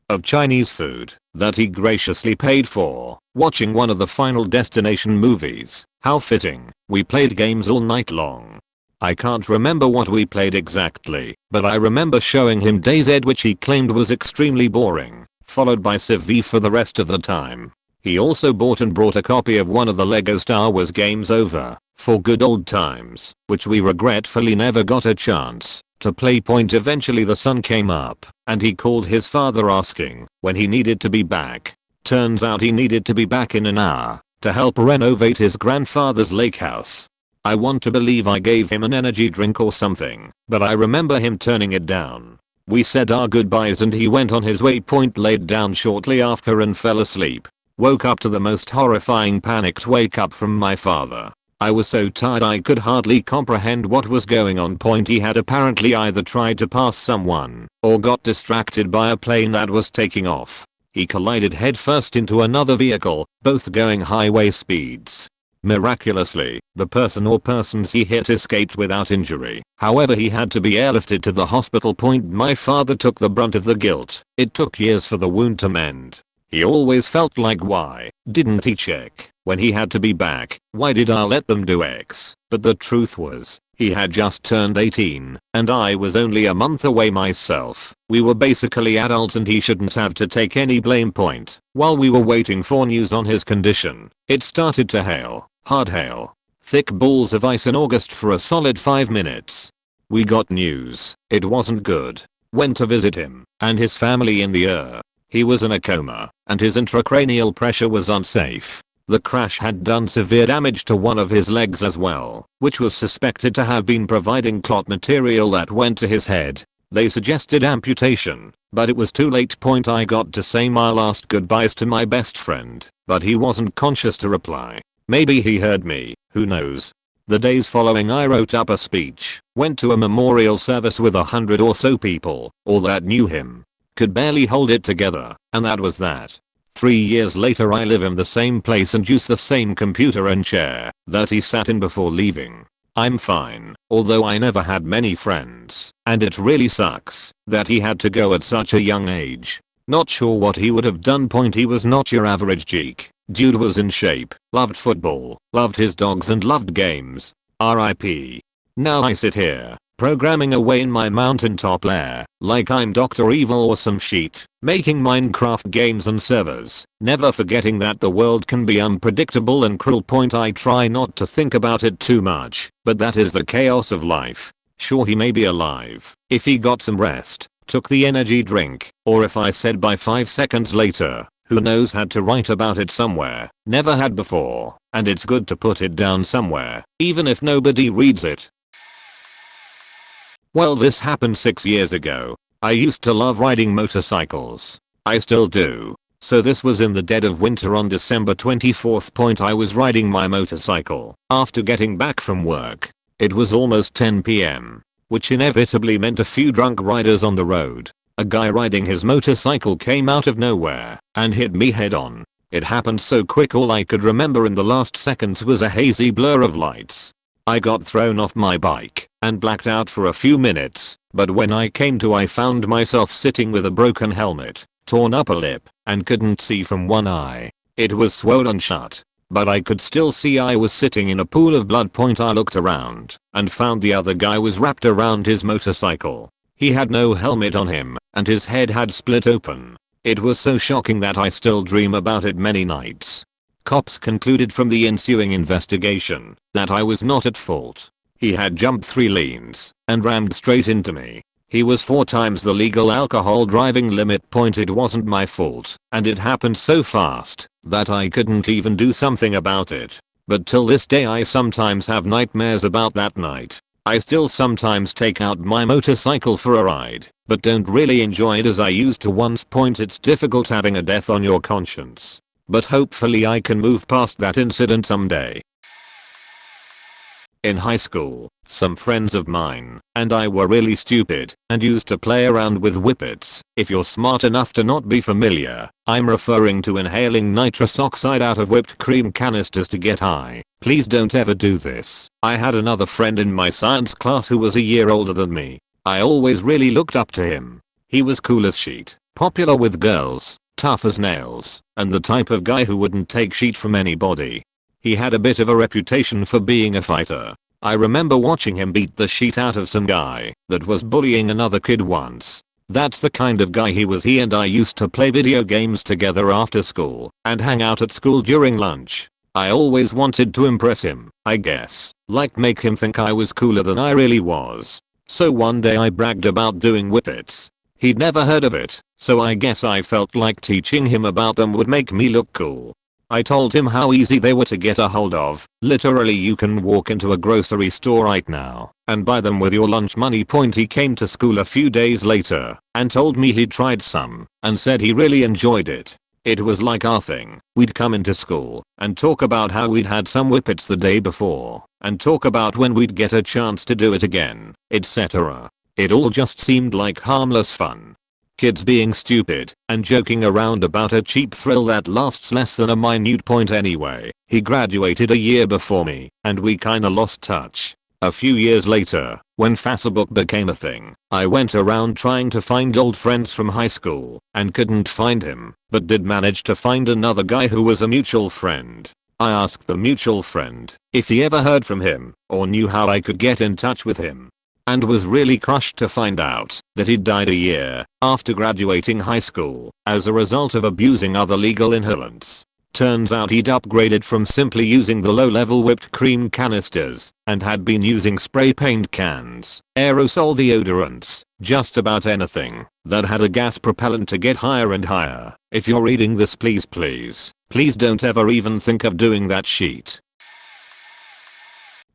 of Chinese food that he graciously paid for, watching one of the Final Destination movies. How fitting. We played games all night long. I can't remember what we played exactly, but I remember showing him DayZ, which he claimed was extremely boring, followed by Civ V for the rest of the time. He also bought and brought a copy of one of the LEGO Star Wars games over for good old times, which we regretfully never got a chance to play. Eventually the sun came up and he called his father asking when he needed to be back. Turns out he needed to be back in an hour to help renovate his grandfather's lake house. I want to believe I gave him an energy drink or something, but I remember him turning it down. We said our goodbyes and he went on his way. Laid down shortly after and fell asleep. Woke up to the most horrifying panicked wake up from my father. I was so tired I could hardly comprehend what was going on. He had apparently either tried to pass someone or got distracted by a plane that was taking off. He collided headfirst into another vehicle, both going highway speeds. Miraculously, the person or persons he hit escaped without injury. However, he had to be airlifted to the hospital. My father took the brunt of the guilt. It took years for the wound to mend. He always felt like, why didn't he check when he had to be back? Why did I let them do X? But the truth was, he had just turned 18 and I was only a month away myself. We were basically adults and he shouldn't have to take any blame. While we were waiting for news on his condition, it started to hail, hard hail, thick balls of ice in August for a solid 5 minutes. We got news. It wasn't good. Went to visit him and his family in the He was in a coma and his intracranial pressure was unsafe. The crash had done severe damage to one of his legs as well, which was suspected to have been providing clot material that went to his head. They suggested amputation, but it was too late. I got to say my last goodbyes to my best friend, but he wasn't conscious to reply. Maybe he heard me, who knows. The days following I wrote up a speech, went to a memorial service with 100 or so people, all that knew him. Could barely hold it together, and that was that. 3 years later I live in the same place and use the same computer and chair that he sat in before leaving. I'm fine, although I never had many friends, and it really sucks that he had to go at such a young age. Not sure what he would have done. He was not your average geek. Dude was in shape, loved football, loved his dogs and loved games. RIP. Now I sit here, programming away in my mountaintop lair, like I'm Dr. Evil or some shit, making Minecraft games and servers, never forgetting that the world can be unpredictable and cruel. I try not to think about it too much, but that is the chaos of life. Sure, he may be alive, if he got some rest, took the energy drink, or if I said bye 5 seconds later. Who knows, had to write about it somewhere, never had before, and it's good to put it down somewhere, even if nobody reads it. Well, this happened 6 years ago. I used to love riding motorcycles. I still do. So this was in the dead of winter on December 24th. I was riding my motorcycle after getting back from work. It was almost 10 p.m., which inevitably meant a few drunk riders on the road. A guy riding his motorcycle came out of nowhere and hit me head on. It happened so quick, all I could remember in the last seconds was a hazy blur of lights. I got thrown off my bike and blacked out for a few minutes, but when I came to I found myself sitting with a broken helmet, torn upper lip, and couldn't see from one eye. It was swollen shut, but I could still see I was sitting in a pool of blood. I looked around and found the other guy was wrapped around his motorcycle. He had no helmet on him, and his head had split open. It was so shocking that I still dream about it many nights. Cops concluded from the ensuing investigation that I was not at fault. He had jumped 3 lanes and rammed straight into me. He was 4 times the legal alcohol driving limit. It wasn't my fault, and it happened so fast that I couldn't even do something about it. But till this day I sometimes have nightmares about that night. I still sometimes take out my motorcycle for a ride, but don't really enjoy it as I used to once. It's difficult having a death on your conscience, but hopefully I can move past that incident someday. In high school, some friends of mine and I were really stupid and used to play around with whippets. If you're smart enough to not be familiar, I'm referring to inhaling nitrous oxide out of whipped cream canisters to get high. Please don't ever do this. I had another friend in my science class who was a year older than me. I always really looked up to him. He was cool as shit, popular with girls, tough as nails, and the type of guy who wouldn't take shit from anybody. He had a bit of a reputation for being a fighter. I remember watching him beat the shit out of some guy that was bullying another kid once. That's the kind of guy he was. He and I used to play video games together after school and hang out at school during lunch. I always wanted to impress him, I guess, like make him think I was cooler than I really was. So one day I bragged about doing whippets. He'd never heard of it, so I guess I felt like teaching him about them would make me look cool. I told him how easy they were to get a hold of. Literally, you can walk into a grocery store right now and buy them with your lunch money. He came to school a few days later and told me he'd tried some and said he really enjoyed it. It was like our thing. We'd come into school and talk about how we'd had some whippets the day before and talk about when we'd get a chance to do it again, etc. It all just seemed like harmless fun. Kids being stupid and joking around about a cheap thrill that lasts less than a minute point anyway. He graduated a year before me and we kinda lost touch. A few years later, when Facebook became a thing, I went around trying to find old friends from high school and couldn't find him, but did manage to find another guy who was a mutual friend. I asked the mutual friend if he ever heard from him or knew how I could get in touch with him, and was really crushed to find out that he'd died a year after graduating high school as a result of abusing other legal inhalants. Turns out he'd upgraded from simply using the low-level whipped cream canisters and had been using spray paint cans, aerosol deodorants, just about anything that had a gas propellant to get higher and higher. If you're reading this, please don't ever even think of doing that shit.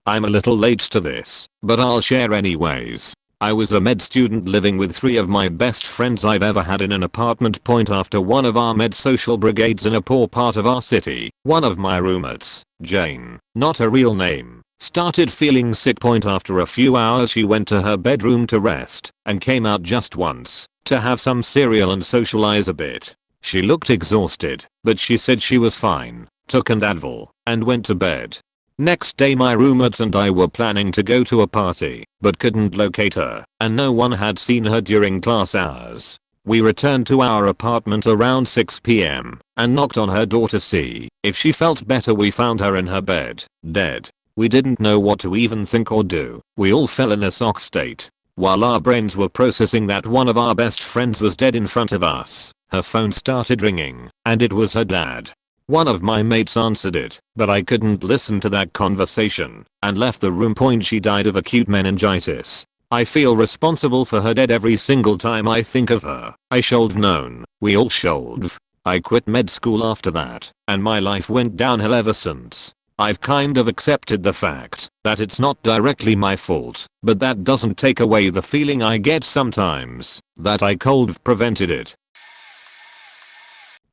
I'm a little late to this, but I'll share anyways. I was a med student living with 3 of my best friends I've ever had in an apartment. After one of our med social brigades in a poor part of our city, one of my roommates, Jane, not a real name, Started feeling sick. After a few hours she went to her bedroom to rest and came out just once to have some cereal and socialize a bit. She looked exhausted, but she said she was fine, took an Advil, and went to bed. Next day my roommates and I were planning to go to a party, but couldn't locate her, and no one had seen her during class hours. We returned to our apartment around 6 p.m. and knocked on her door to see if she felt better. We found her in her bed, dead. We didn't know what to even think or do. We all fell in a shock state. While our brains were processing that one of our best friends was dead in front of us, her phone started ringing, and it was her dad. One of my mates answered it, but I couldn't listen to that conversation and left the room. She died of acute meningitis. I feel responsible for her death every single time I think of her. I should've known. We all should've. I quit med school after that, and my life went downhill ever since. I've kind of accepted the fact that it's not directly my fault, but that doesn't take away the feeling I get sometimes that I could've prevented it.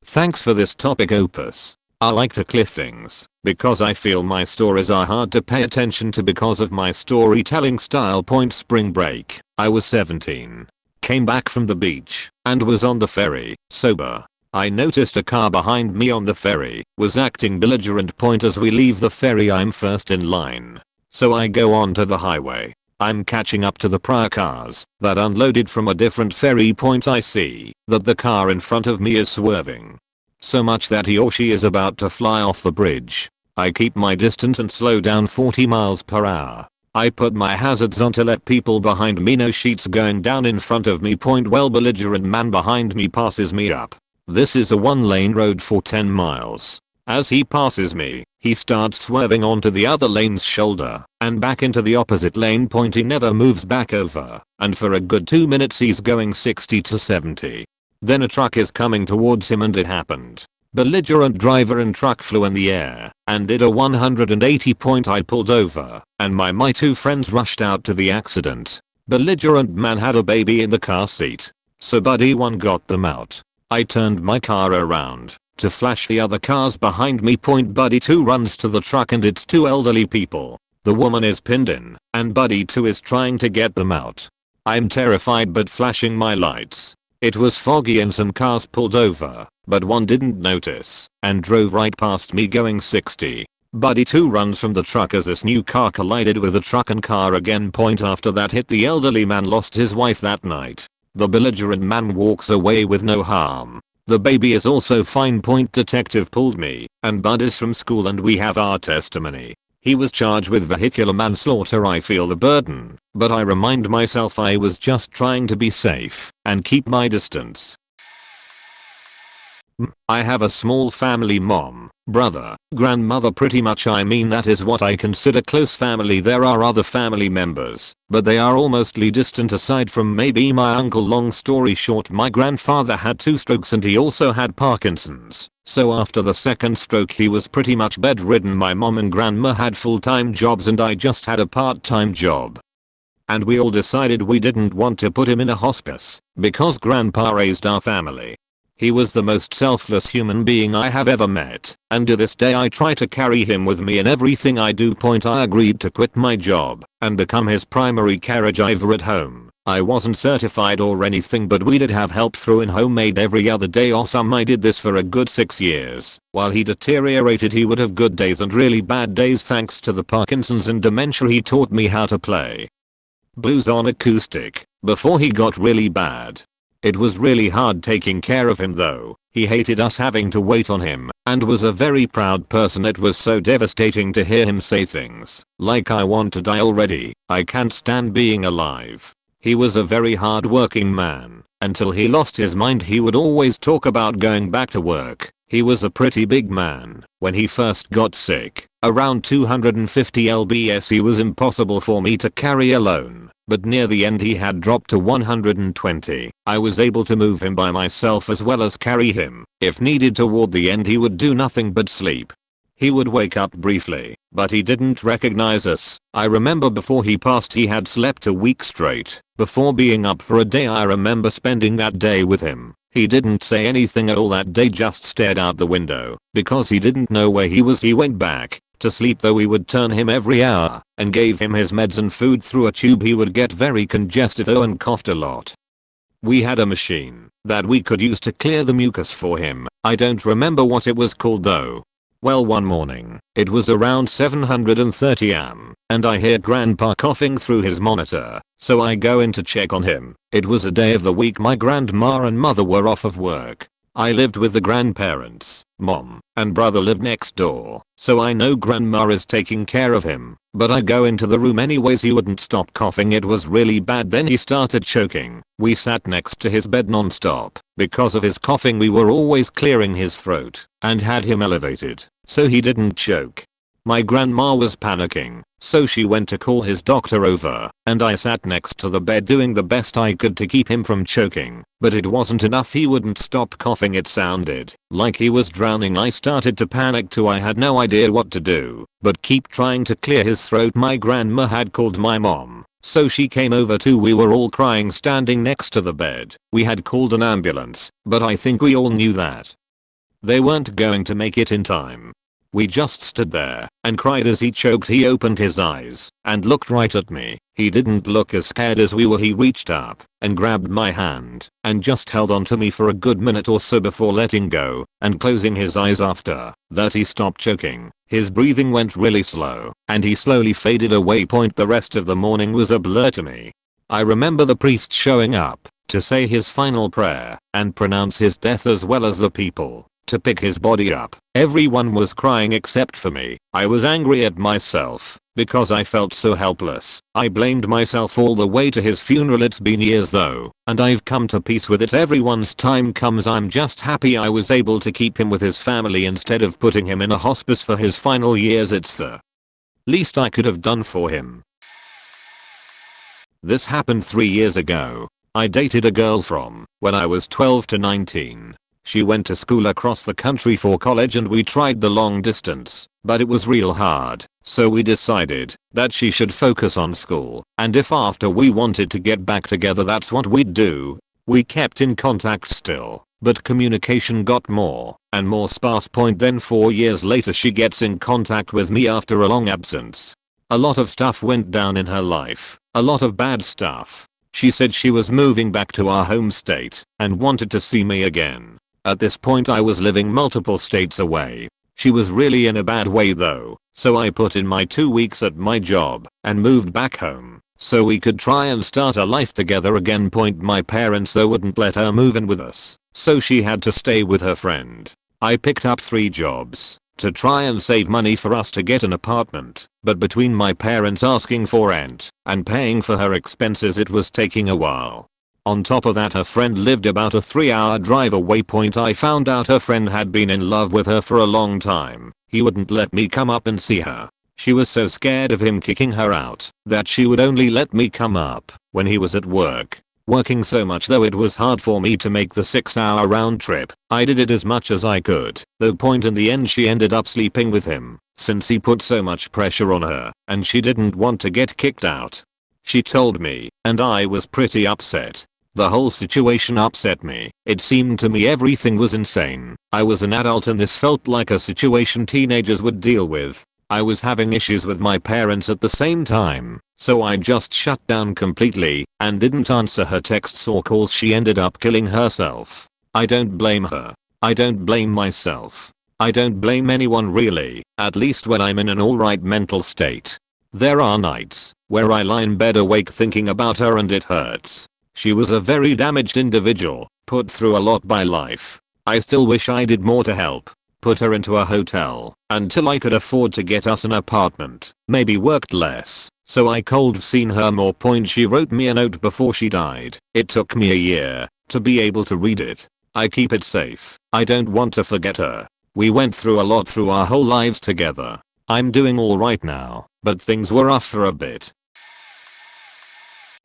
Thanks for this topic, Opus. I like to clear things because I feel my stories are hard to pay attention to because of my storytelling style. Spring break. I was 17. Came back from the beach and was on the ferry, sober. I noticed a car behind me on the ferry was acting belligerent. As we leave the ferry I'm first in line, so I go onto the highway. I'm catching up to the prior cars that unloaded from a different ferry. I see that the car in front of me is swerving so much that he or she is about to fly off the bridge. I keep my distance and slow down 40 miles per hour. I put my hazards on to let people behind me know shit's going down in front of me. Well, belligerent man behind me passes me up. This is a 1-lane road for 10 miles. As he passes me, he starts swerving onto the other lane's shoulder and back into the opposite lane. He never moves back over, and for a good 2 minutes he's going 60 to 70. Then a truck is coming towards him and it happened. Belligerent driver and truck flew in the air and did a 180. I pulled over and my two friends rushed out to the accident. Belligerent man had a baby in the car seat, so buddy one got them out. I turned my car around to flash the other cars behind me. Buddy 2 runs to the truck and it's 2 elderly people. The woman is pinned in and buddy 2 is trying to get them out. I'm terrified but flashing my lights. It was foggy and some cars pulled over, but one didn't notice and drove right past me going 60. Buddy 2 runs from the truck as this new car collided with the truck and car again. After that hit, the elderly man lost his wife that night. The belligerent man walks away with no harm. The baby is also fine. Detective pulled me and Bud is from school and we have our testimony. He was charged with vehicular manslaughter. I feel the burden, but I remind myself I was just trying to be safe and keep my distance. I have a small family: mom, brother, grandmother. Pretty much, I mean, that is what I consider close family. There are other family members, but they are all mostly distant aside from maybe my uncle. Long story short, my grandfather had 2 strokes and he also had Parkinson's. So after the second stroke he was pretty much bedridden. My mom and grandma had full-time jobs and I just had a part-time job. And we all decided we didn't want to put him in a hospice because grandpa raised our family. He was the most selfless human being I have ever met, and to this day I try to carry him with me in everything I do. I agreed to quit my job and become his primary caregiver at home. I wasn't certified or anything, but we did have help through in homemade every other day or some. I did this for a good 6 years. While he deteriorated, he would have good days and really bad days. Thanks to the Parkinson's and dementia, he taught me how to play blues on acoustic before he got really bad. It was really hard taking care of him though. He hated us having to wait on him and was a very proud person. It was so devastating to hear him say things like, "I want to die already. I can't stand being alive." He was a very hard-working man. Until he lost his mind, he would always talk about going back to work. He was a pretty big man. When he first got sick, around 250 lbs, he was impossible for me to carry alone. But near the end he had dropped to 120. I was able to move him by myself as well as carry him. If needed toward the end, he would do nothing but sleep. He would wake up briefly, but he didn't recognize us. I remember before he passed he had slept a week straight before being up for a day. I remember spending that day with him. He didn't say anything at all that day, just stared out the window because he didn't know where he was. He went back to sleep though we would turn him every hour and gave him his meds and food through a tube. He would get very congested though and coughed a lot. We had a machine that we could use to clear the mucus for him. I don't remember what it was called though. Well, one morning, it was around 7:30 am, and I hear grandpa coughing through his monitor, so I go in to check on him. It was a day of the week my grandma and mother were off of work. I lived with the grandparents, mom and brother lived next door, so I know grandma is taking care of him, but I go into the room anyways. He wouldn't stop coughing, it was really bad. Then he started choking. We sat next to his bed non-stop. Because of his coughing we were always clearing his throat and had him elevated so he didn't choke. My grandma was panicking, so she went to call his doctor over, and I sat next to the bed doing the best I could to keep him from choking, but it wasn't enough. He wouldn't stop coughing. It sounded like he was drowning. I started to panic too. I had no idea what to do, but keep trying to clear his throat. My grandma had called my mom, so she came over too. We were all crying standing next to the bed. We had called an ambulance, but I think we all knew that they weren't going to make it in time. We just stood there and cried as he choked. He opened his eyes and looked right at me. He didn't look as scared as we were. He reached up and grabbed my hand and just held on to me for a good minute or so before letting go and closing his eyes. After that he stopped choking. His breathing went really slow and he slowly faded away. The rest of the morning was a blur to me. I remember the priest showing up to say his final prayer and pronounce his death, as well as the people to pick his body up. Everyone was crying except for me. I was angry at myself because I felt so helpless. I blamed myself all the way to his funeral. It's been years though, and I've come to peace with it. Everyone's time comes. I'm just happy I was able to keep him with his family instead of putting him in a hospice for his final years. It's the least I could have done for him. This happened 3 years ago. I dated a girl from when I was 12 to 19. She went to school across the country for college and we tried the long distance, but it was real hard, so we decided that she should focus on school, and if after we wanted to get back together that's what we'd do. We kept in contact still, but communication got more and more sparse. Then 4 years later she gets in contact with me after a long absence. A lot of stuff went down in her life, a lot of bad stuff. She said she was moving back to our home state and wanted to see me again. At this point I was living multiple states away. She was really in a bad way though, so I put in my 2 weeks at my job and moved back home so we could try and start a life together again. My parents though wouldn't let her move in with us, so she had to stay with her friend. I picked up 3 jobs to try and save money for us to get an apartment, but between my parents asking for rent and paying for her expenses it was taking a while. On top of that her friend lived about a 3-hour drive away. I found out her friend had been in love with her for a long time. He wouldn't let me come up and see her. She was so scared of him kicking her out that she would only let me come up when he was at work. Working so much though it was hard for me to make the 6-hour round trip. I did it as much as I could, though in the end she ended up sleeping with him since he put so much pressure on her and she didn't want to get kicked out. She told me, and I was pretty upset. The whole situation upset me. It seemed to me everything was insane. I was an adult and this felt like a situation teenagers would deal with. I was having issues with my parents at the same time, so I just shut down completely and didn't answer her texts or calls. She ended up killing herself. I don't blame her. I don't blame myself. I don't blame anyone really, at least when I'm in an alright mental state. There are nights where I lie in bed awake thinking about her and it hurts. She was a very damaged individual, put through a lot by life. I still wish I did more to help. Put her into a hotel until I could afford to get us an apartment. Maybe worked less, so I could've seen her more. She wrote me a note before she died. It took me a year to be able to read it. I keep it safe. I don't want to forget her. We went through a lot through our whole lives together. I'm doing alright now, but things were rough for a bit.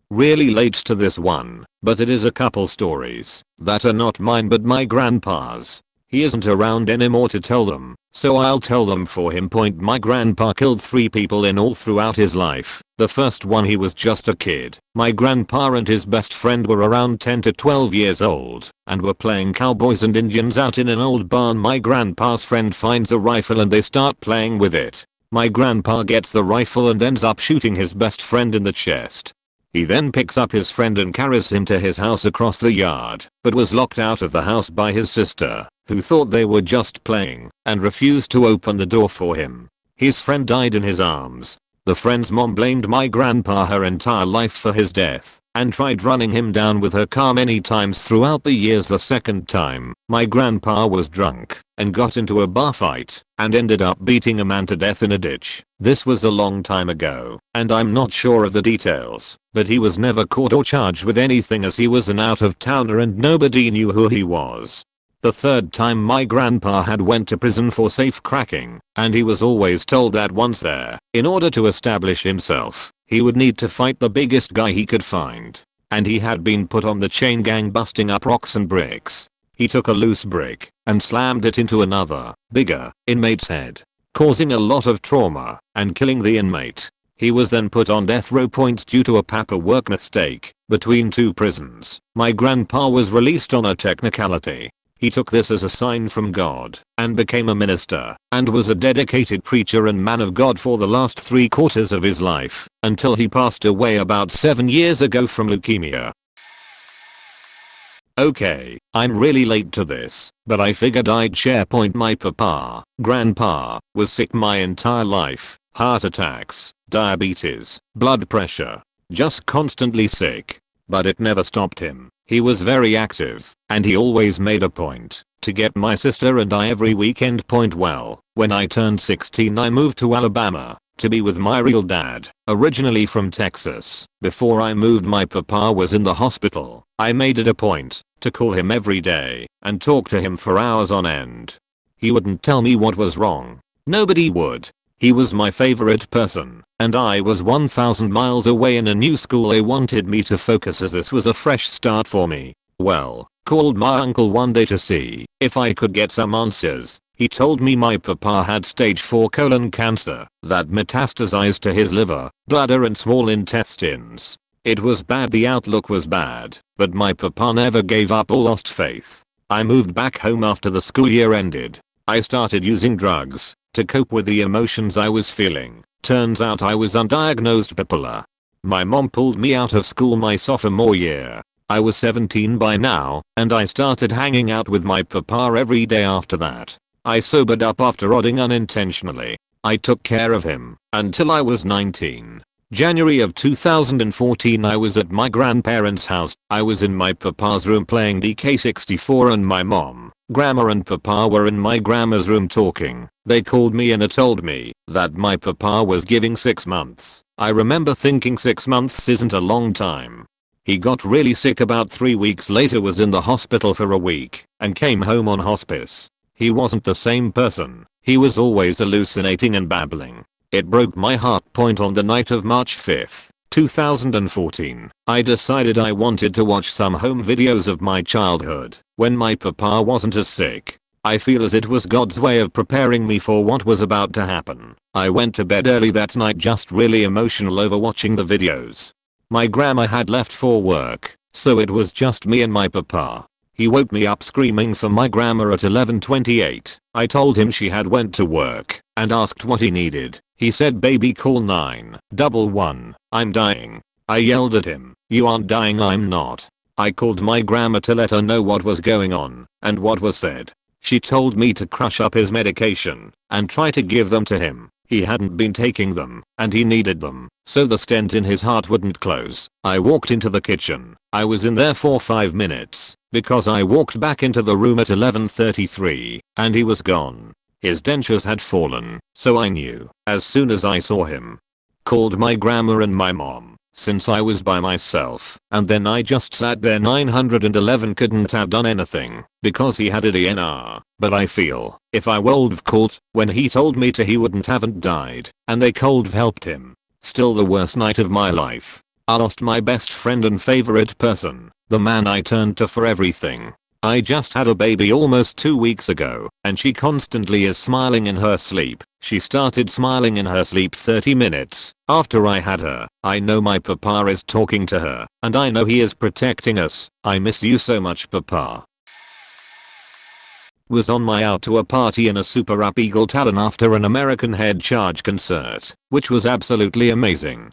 Really late to this one, but it is a couple stories that are not mine but my grandpa's. He isn't around anymore to tell them, so I'll tell them for him. My grandpa killed 3 people in all throughout his life. The first one he was just a kid. My grandpa and his best friend were around 10 to 12 years old and were playing cowboys and Indians out in an old barn. My grandpa's friend finds a rifle and they start playing with it. My grandpa gets the rifle and ends up shooting his best friend in the chest. He then picks up his friend and carries him to his house across the yard, but was locked out of the house by his sister, who thought they were just playing, and refused to open the door for him. His friend died in his arms. The friend's mom blamed my grandpa her entire life for his death, and tried running him down with her car many times throughout the years. The second time, my grandpa was drunk, and got into a bar fight, and ended up beating a man to death in a ditch. This was a long time ago, and I'm not sure of the details, but he was never caught or charged with anything as he was an out-of-towner and nobody knew who he was. The third time my grandpa had went to prison for safe cracking, and he was always told that once there, in order to establish himself, he would need to fight the biggest guy he could find. And he had been put on the chain gang busting up rocks and bricks. He took a loose brick and slammed it into another, bigger, inmate's head, causing a lot of trauma and killing the inmate. He was then put on death row points due to a paperwork mistake between two prisons. My grandpa was released on a technicality. He took this as a sign from God and became a minister and was a dedicated preacher and man of God for the last 3/4 of his life until he passed away about 7 years ago from leukemia. Okay, I'm really late to this, but I figured I'd share point. My grandpa, was sick my entire life. Heart attacks, diabetes, blood pressure. Just constantly sick. But it never stopped him. He was very active, and he always made a point to get my sister and I every weekend. Well, when I turned 16 I moved to Alabama to be with my real dad, originally from Texas. Before I moved my papa was in the hospital. I made it a point to call him every day and talk to him for hours on end. He wouldn't tell me what was wrong. Nobody would. He was my favorite person, and I was 1,000 miles away in a new school. They wanted me to focus as this was a fresh start for me. Well, called my uncle one day to see if I could get some answers. He told me my papa had stage 4 colon cancer that metastasized to his liver, bladder and small intestines. It was bad. The outlook was bad, but my papa never gave up or lost faith. I moved back home after the school year ended. I started using drugs to cope with the emotions I was feeling. Turns out I was undiagnosed bipolar. My mom pulled me out of school my sophomore year. I was 17 by now, and I started hanging out with my papa every day after that. I sobered up after odding unintentionally. I took care of him until I was 19. January of 2014 I was at my grandparents' house. I was in my papa's room playing DK64 and my mom, grandma and papa were in my grandma's room talking. They called me and told me that my papa was giving 6 months. I remember thinking 6 months isn't a long time. He got really sick about 3 weeks later, was in the hospital for a week, and came home on hospice. He wasn't the same person. He was always hallucinating and babbling. It broke my heart. On the night of March 5th, 2014, I decided I wanted to watch some home videos of my childhood when my papa wasn't as sick. I feel as it was God's way of preparing me for what was about to happen. I went to bed early that night, just really emotional over watching the videos. My grandma had left for work, so it was just me and my papa. He woke me up screaming for my grandma at 11:28. I told him she had went to work and asked what he needed. He said, "Baby, call 911. I'm dying." I yelled at him, "You aren't dying, I'm not." I called my grandma to let her know what was going on and what was said. She told me to crush up his medication and try to give them to him. He hadn't been taking them and he needed them, so the stent in his heart wouldn't close. I walked into the kitchen. I was in there for 5 minutes because I walked back into the room at 11:33 and he was gone. His dentures had fallen, so I knew as soon as I saw him. Called my grandma and my mom, since I was by myself, and then I just sat there. 911 couldn't have done anything because he had a DNR, but I feel if I would've called when he told me to, he wouldn't haven't died, and they could've helped him. Still the worst night of my life. I lost my best friend and favorite person, the man I turned to for everything. I just had a baby almost 2 weeks ago, and she constantly is smiling in her sleep. She started smiling in her sleep 30 minutes after I had her. I know my papa is talking to her, and I know he is protecting us. I miss you so much, papa. Was on my out to a party in a super upbeagle Talon after an American Head Charge concert, which was absolutely amazing.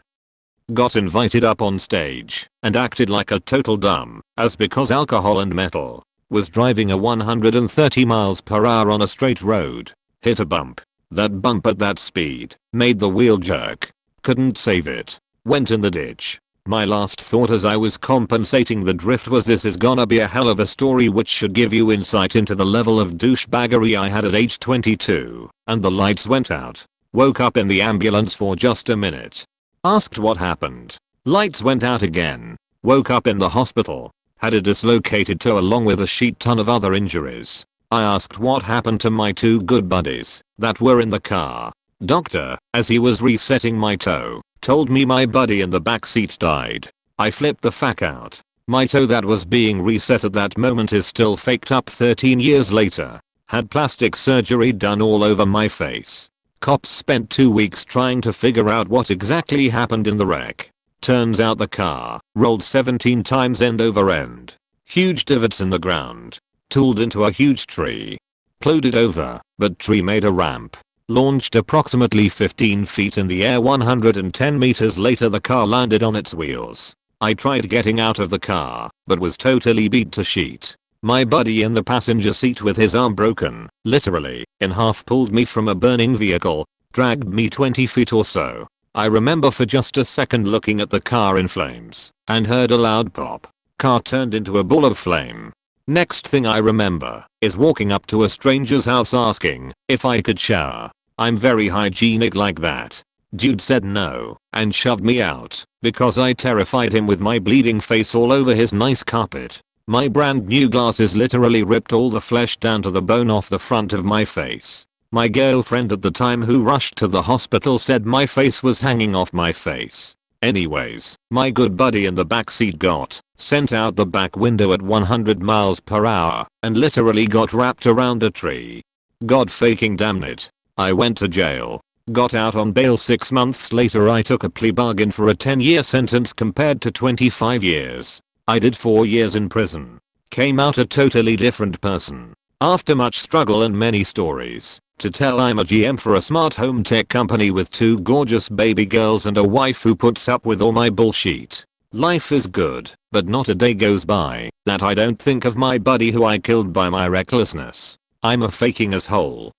Got invited up on stage and acted like a total dumb ass because alcohol and metal. Was driving a 130 miles per hour on a straight road. Hit a bump. That bump at that speed made the wheel jerk. Couldn't save it. Went in the ditch. My last thought as I was compensating the drift was, this is gonna be a hell of a story, which should give you insight into the level of douchebaggery I had at age 22. And the lights went out. Woke up in the ambulance for just a minute. Asked what happened. Lights went out again. Woke up in the hospital. Had a dislocated toe along with a shit ton of other injuries. I asked what happened to my two good buddies that were in the car. Doctor, as he was resetting my toe, told me my buddy in the back seat died. I flipped the fuck out. My toe that was being reset at that moment is still faked up 13 years later. Had plastic surgery done all over my face. Cops spent 2 weeks trying to figure out what exactly happened in the wreck. Turns out the car rolled 17 times end over end. Huge divots in the ground. Tooled into a huge tree. Plowed over, but tree made a ramp. Launched approximately 15 feet in the air. 110 meters later the car landed on its wheels. I tried getting out of the car, but was totally beat to shit. My buddy in the passenger seat with his arm broken, literally, in half, pulled me from a burning vehicle, dragged me 20 feet or so. I remember for just a second looking at the car in flames, and heard a loud pop. Car turned into a ball of flame. Next thing I remember is walking up to a stranger's house asking if I could shower. I'm very hygienic like that. Dude said no and shoved me out because I terrified him with my bleeding face all over his nice carpet. My brand new glasses literally ripped all the flesh down to the bone off the front of my face. My girlfriend at the time, who rushed to the hospital, said my face was hanging off my face. Anyways, my good buddy in the backseat got sent out the back window at 100 miles per hour and literally got wrapped around a tree. God faking damn it. I went to jail. Got out on bail 6 months later. I took a plea bargain for a 10-year sentence compared to 25 years. I did 4 years in prison. Came out a totally different person. After much struggle and many stories to tell, I'm a GM for a smart home tech company with 2 gorgeous baby girls and a wife who puts up with all my bullshit. Life is good, but not a day goes by that I don't think of my buddy who I killed by my recklessness. I'm a faking asshole.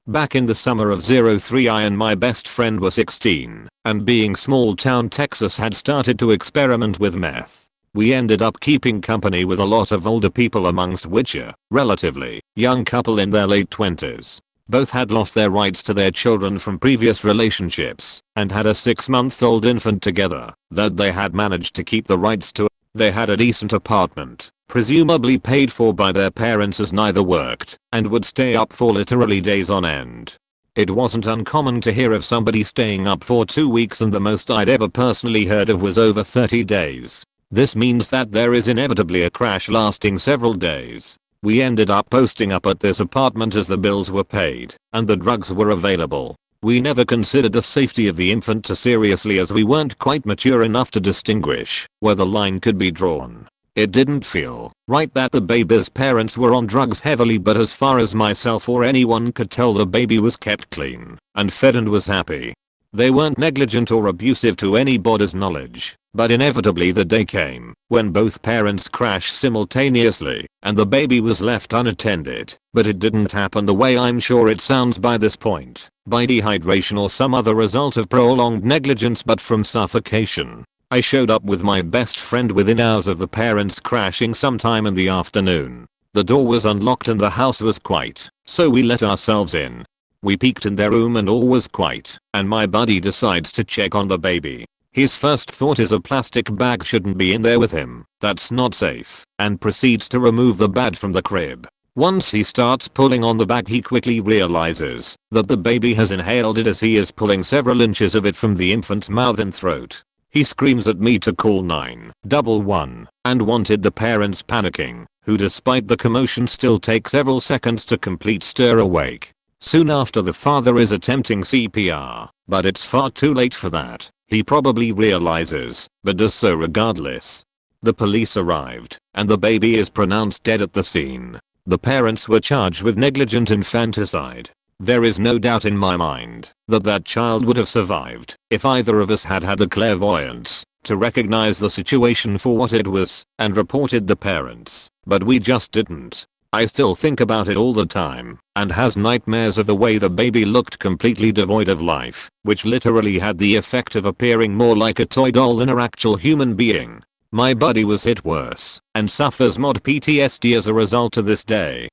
Back in the summer of '03, I and my best friend were 16, and being small town Texas had started to experiment with meth. We ended up keeping company with a lot of older people, amongst which a relatively young couple in their late 20s. Both had lost their rights to their children from previous relationships and had a 6-month-old infant together that they had managed to keep the rights to. They had a decent apartment, presumably paid for by their parents, as neither worked and would stay up for literally days on end. It wasn't uncommon to hear of somebody staying up for 2 weeks, and the most I'd ever personally heard of was over 30 days. This means that there is inevitably a crash lasting several days. We ended up posting up at this apartment as the bills were paid and the drugs were available. We never considered the safety of the infant too seriously, as we weren't quite mature enough to distinguish where the line could be drawn. It didn't feel right that the baby's parents were on drugs heavily, but as far as myself or anyone could tell, the baby was kept clean and fed and was happy. They weren't negligent or abusive to anybody's knowledge, but inevitably the day came when both parents crashed simultaneously and the baby was left unattended. But it didn't happen the way I'm sure it sounds by this point, by dehydration or some other result of prolonged negligence, but from suffocation. I showed up with my best friend within hours of the parents crashing sometime in the afternoon. The door was unlocked and the house was quiet, so we let ourselves in. We peeked in their room and all was quiet, and my buddy decides to check on the baby. His first thought is a plastic bag shouldn't be in there with him, that's not safe, and proceeds to remove the bag from the crib. Once he starts pulling on the bag, he quickly realizes that the baby has inhaled it as he is pulling several inches of it from the infant's mouth and throat. He screams at me to call 911 and wanted the parents panicking, who despite the commotion still take several seconds to complete stir awake. Soon after, the father is attempting CPR, but it's far too late for that. He probably realizes, but does so regardless. The police arrived, and the baby is pronounced dead at the scene. The parents were charged with negligent infanticide. There is no doubt in my mind that that child would have survived if either of us had had the clairvoyance to recognize the situation for what it was and reported the parents, but we just didn't. I still think about it all the time and has nightmares of the way the baby looked completely devoid of life, which literally had the effect of appearing more like a toy doll than an actual human being. My buddy was hit worse and suffers mod PTSD as a result to this day.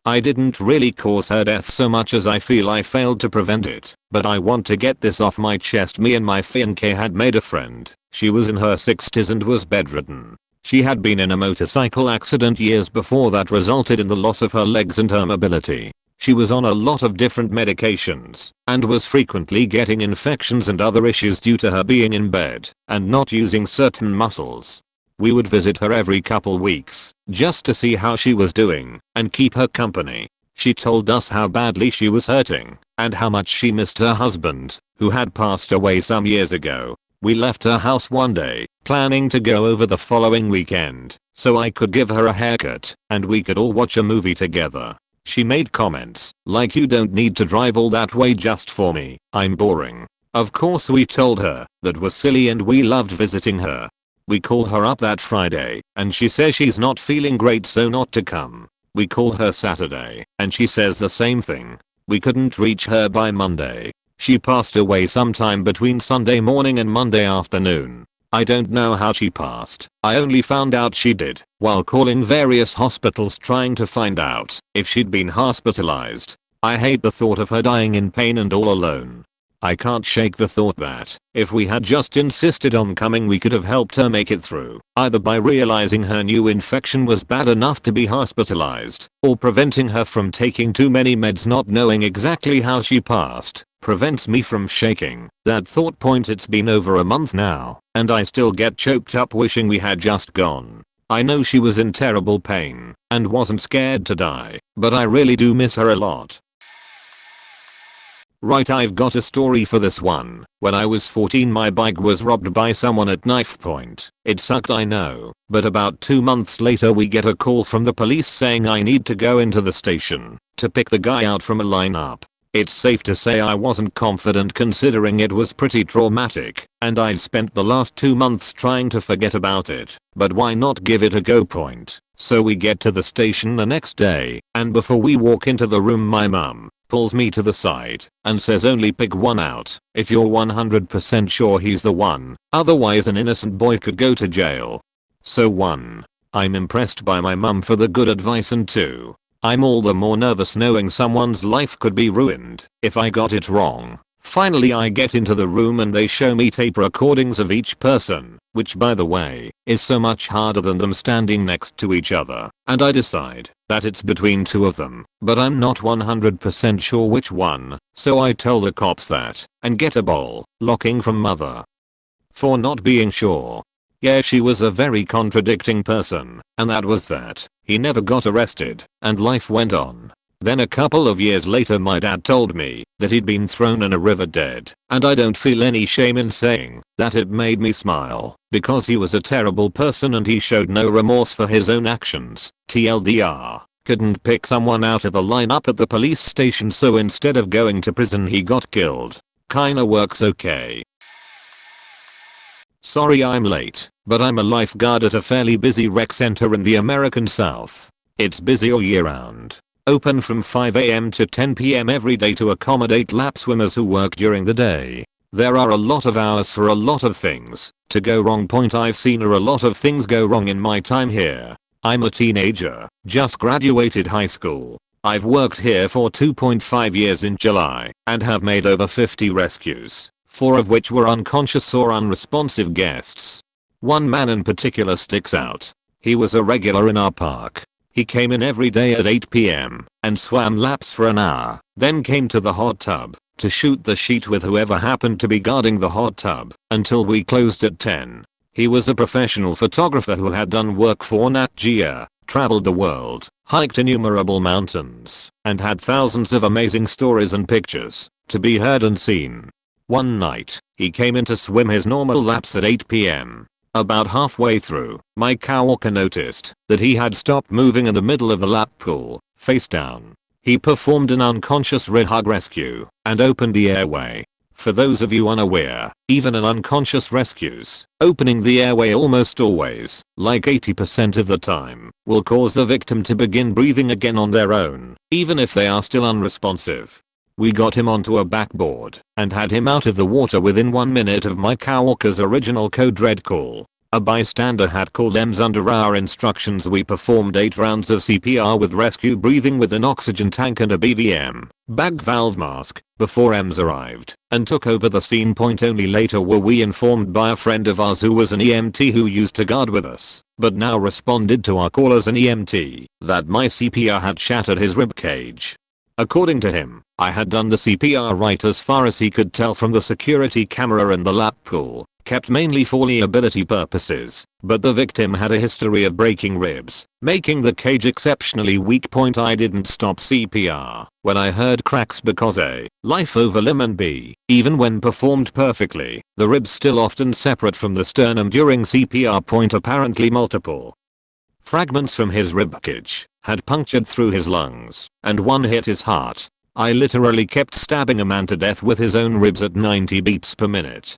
I didn't really cause her death so much as I feel I failed to prevent it, but I want to get this off my chest. Me and my fiancée had made a friend. She was in her 60s and was bedridden. She had been in a motorcycle accident years before that resulted in the loss of her legs and her mobility. She was on a lot of different medications and was frequently getting infections and other issues due to her being in bed and not using certain muscles. We would visit her every couple weeks just to see how she was doing and keep her company. She told us how badly she was hurting and how much she missed her husband, who had passed away some years ago. We left her house one day, planning to go over the following weekend so I could give her a haircut and we could all watch a movie together. She made comments like, "You don't need to drive all that way just for me, I'm boring." Of course we told her that was silly and we loved visiting her. We call her up that Friday and she says she's not feeling great so not to come. We call her Saturday and she says the same thing. We couldn't reach her by Monday. She passed away sometime between Sunday morning and Monday afternoon. I don't know how she passed. I only found out she did while calling various hospitals trying to find out if she'd been hospitalized. I hate the thought of her dying in pain and all alone. I can't shake the thought that if we had just insisted on coming we could have helped her make it through, either by realizing her new infection was bad enough to be hospitalized, or preventing her from taking too many meds. Not knowing exactly how she passed prevents me from shaking that thought point. It's been over a month now, and I still get choked up wishing we had just gone. I know she was in terrible pain and wasn't scared to die, but I really do miss her a lot. Right, I've got a story for this one. When I was 14 my bike was robbed by someone at knife point. It sucked, I know, but about 2 months later we get a call from the police saying I need to go into the station to pick the guy out from a lineup. It's safe to say I wasn't confident considering it was pretty traumatic and I'd spent the last 2 months trying to forget about it, but why not give it a go point? So we get to the station the next day and before we walk into the room my mum pulls me to the side and says only pick one out if you're 100% sure he's the one, otherwise an innocent boy could go to jail. So 1. I'm impressed by my mum for the good advice, and 2. I'm all the more nervous knowing someone's life could be ruined if I got it wrong. Finally I get into the room and they show me tape recordings of each person, which by the way, is so much harder than them standing next to each other, and I decide that it's between 2 of them, but I'm not 100% sure which one, so I tell the cops that and get a bowl locking from mother for not being sure. Yeah, she was a very contradicting person, and that was that. He never got arrested, and life went on. Then a couple of years later my dad told me that he'd been thrown in a river dead, and I don't feel any shame in saying that it made me smile, because he was a terrible person and he showed no remorse for his own actions. TLDR, couldn't pick someone out of the lineup at the police station, so instead of going to prison he got killed. Kinda works okay. Sorry I'm late, but I'm a lifeguard at a fairly busy rec center in the American South. It's busy all year round. Open from 5 AM to 10 PM every day to accommodate lap swimmers who work during the day. There are a lot of hours for a lot of things to go wrong. I've seen a lot of things go wrong in my time here. I'm a teenager, just graduated high school. I've worked here for 2.5 years in July and have made over 50 rescues, 4 of which were unconscious or unresponsive guests. One man in particular sticks out. He was a regular in our park. He came in every day at 8 PM and swam laps for an hour, then came to the hot tub to shoot the sheet with whoever happened to be guarding the hot tub until we closed at 10. He was a professional photographer who had done work for Nat Geo, traveled the world, hiked innumerable mountains, and had thousands of amazing stories and pictures to be heard and seen. One night, he came in to swim his normal laps at 8 PM. About halfway through, my coworker noticed that he had stopped moving in the middle of the lap pool, face down. He performed an unconscious rib hug rescue and opened the airway. For those of you unaware, even an unconscious rescues, opening the airway almost always, like 80% of the time, will cause the victim to begin breathing again on their own, even if they are still unresponsive. We got him onto a backboard and had him out of the water within 1 minute of my coworker's original code red call. A bystander had called EMS under our instructions. We performed 8 rounds of CPR with rescue breathing with an oxygen tank and a BVM, bagged valve mask, before EMS arrived and took over the scene. Only later were we informed by a friend of ours who was an EMT who used to guard with us, but now responded to our call as an EMT, that my CPR had shattered his rib cage. According to him, I had done the CPR right as far as he could tell from the security camera in the lap pool, kept mainly for liability purposes, but the victim had a history of breaking ribs, making the cage exceptionally weak. I didn't stop CPR when I heard cracks because A, life over limb, and B, even when performed perfectly, the ribs still often separate from the sternum during CPR. Apparently multiple fragments from his ribcage had punctured through his lungs, and one hit his heart. I literally kept stabbing a man to death with his own ribs at 90 beats per minute.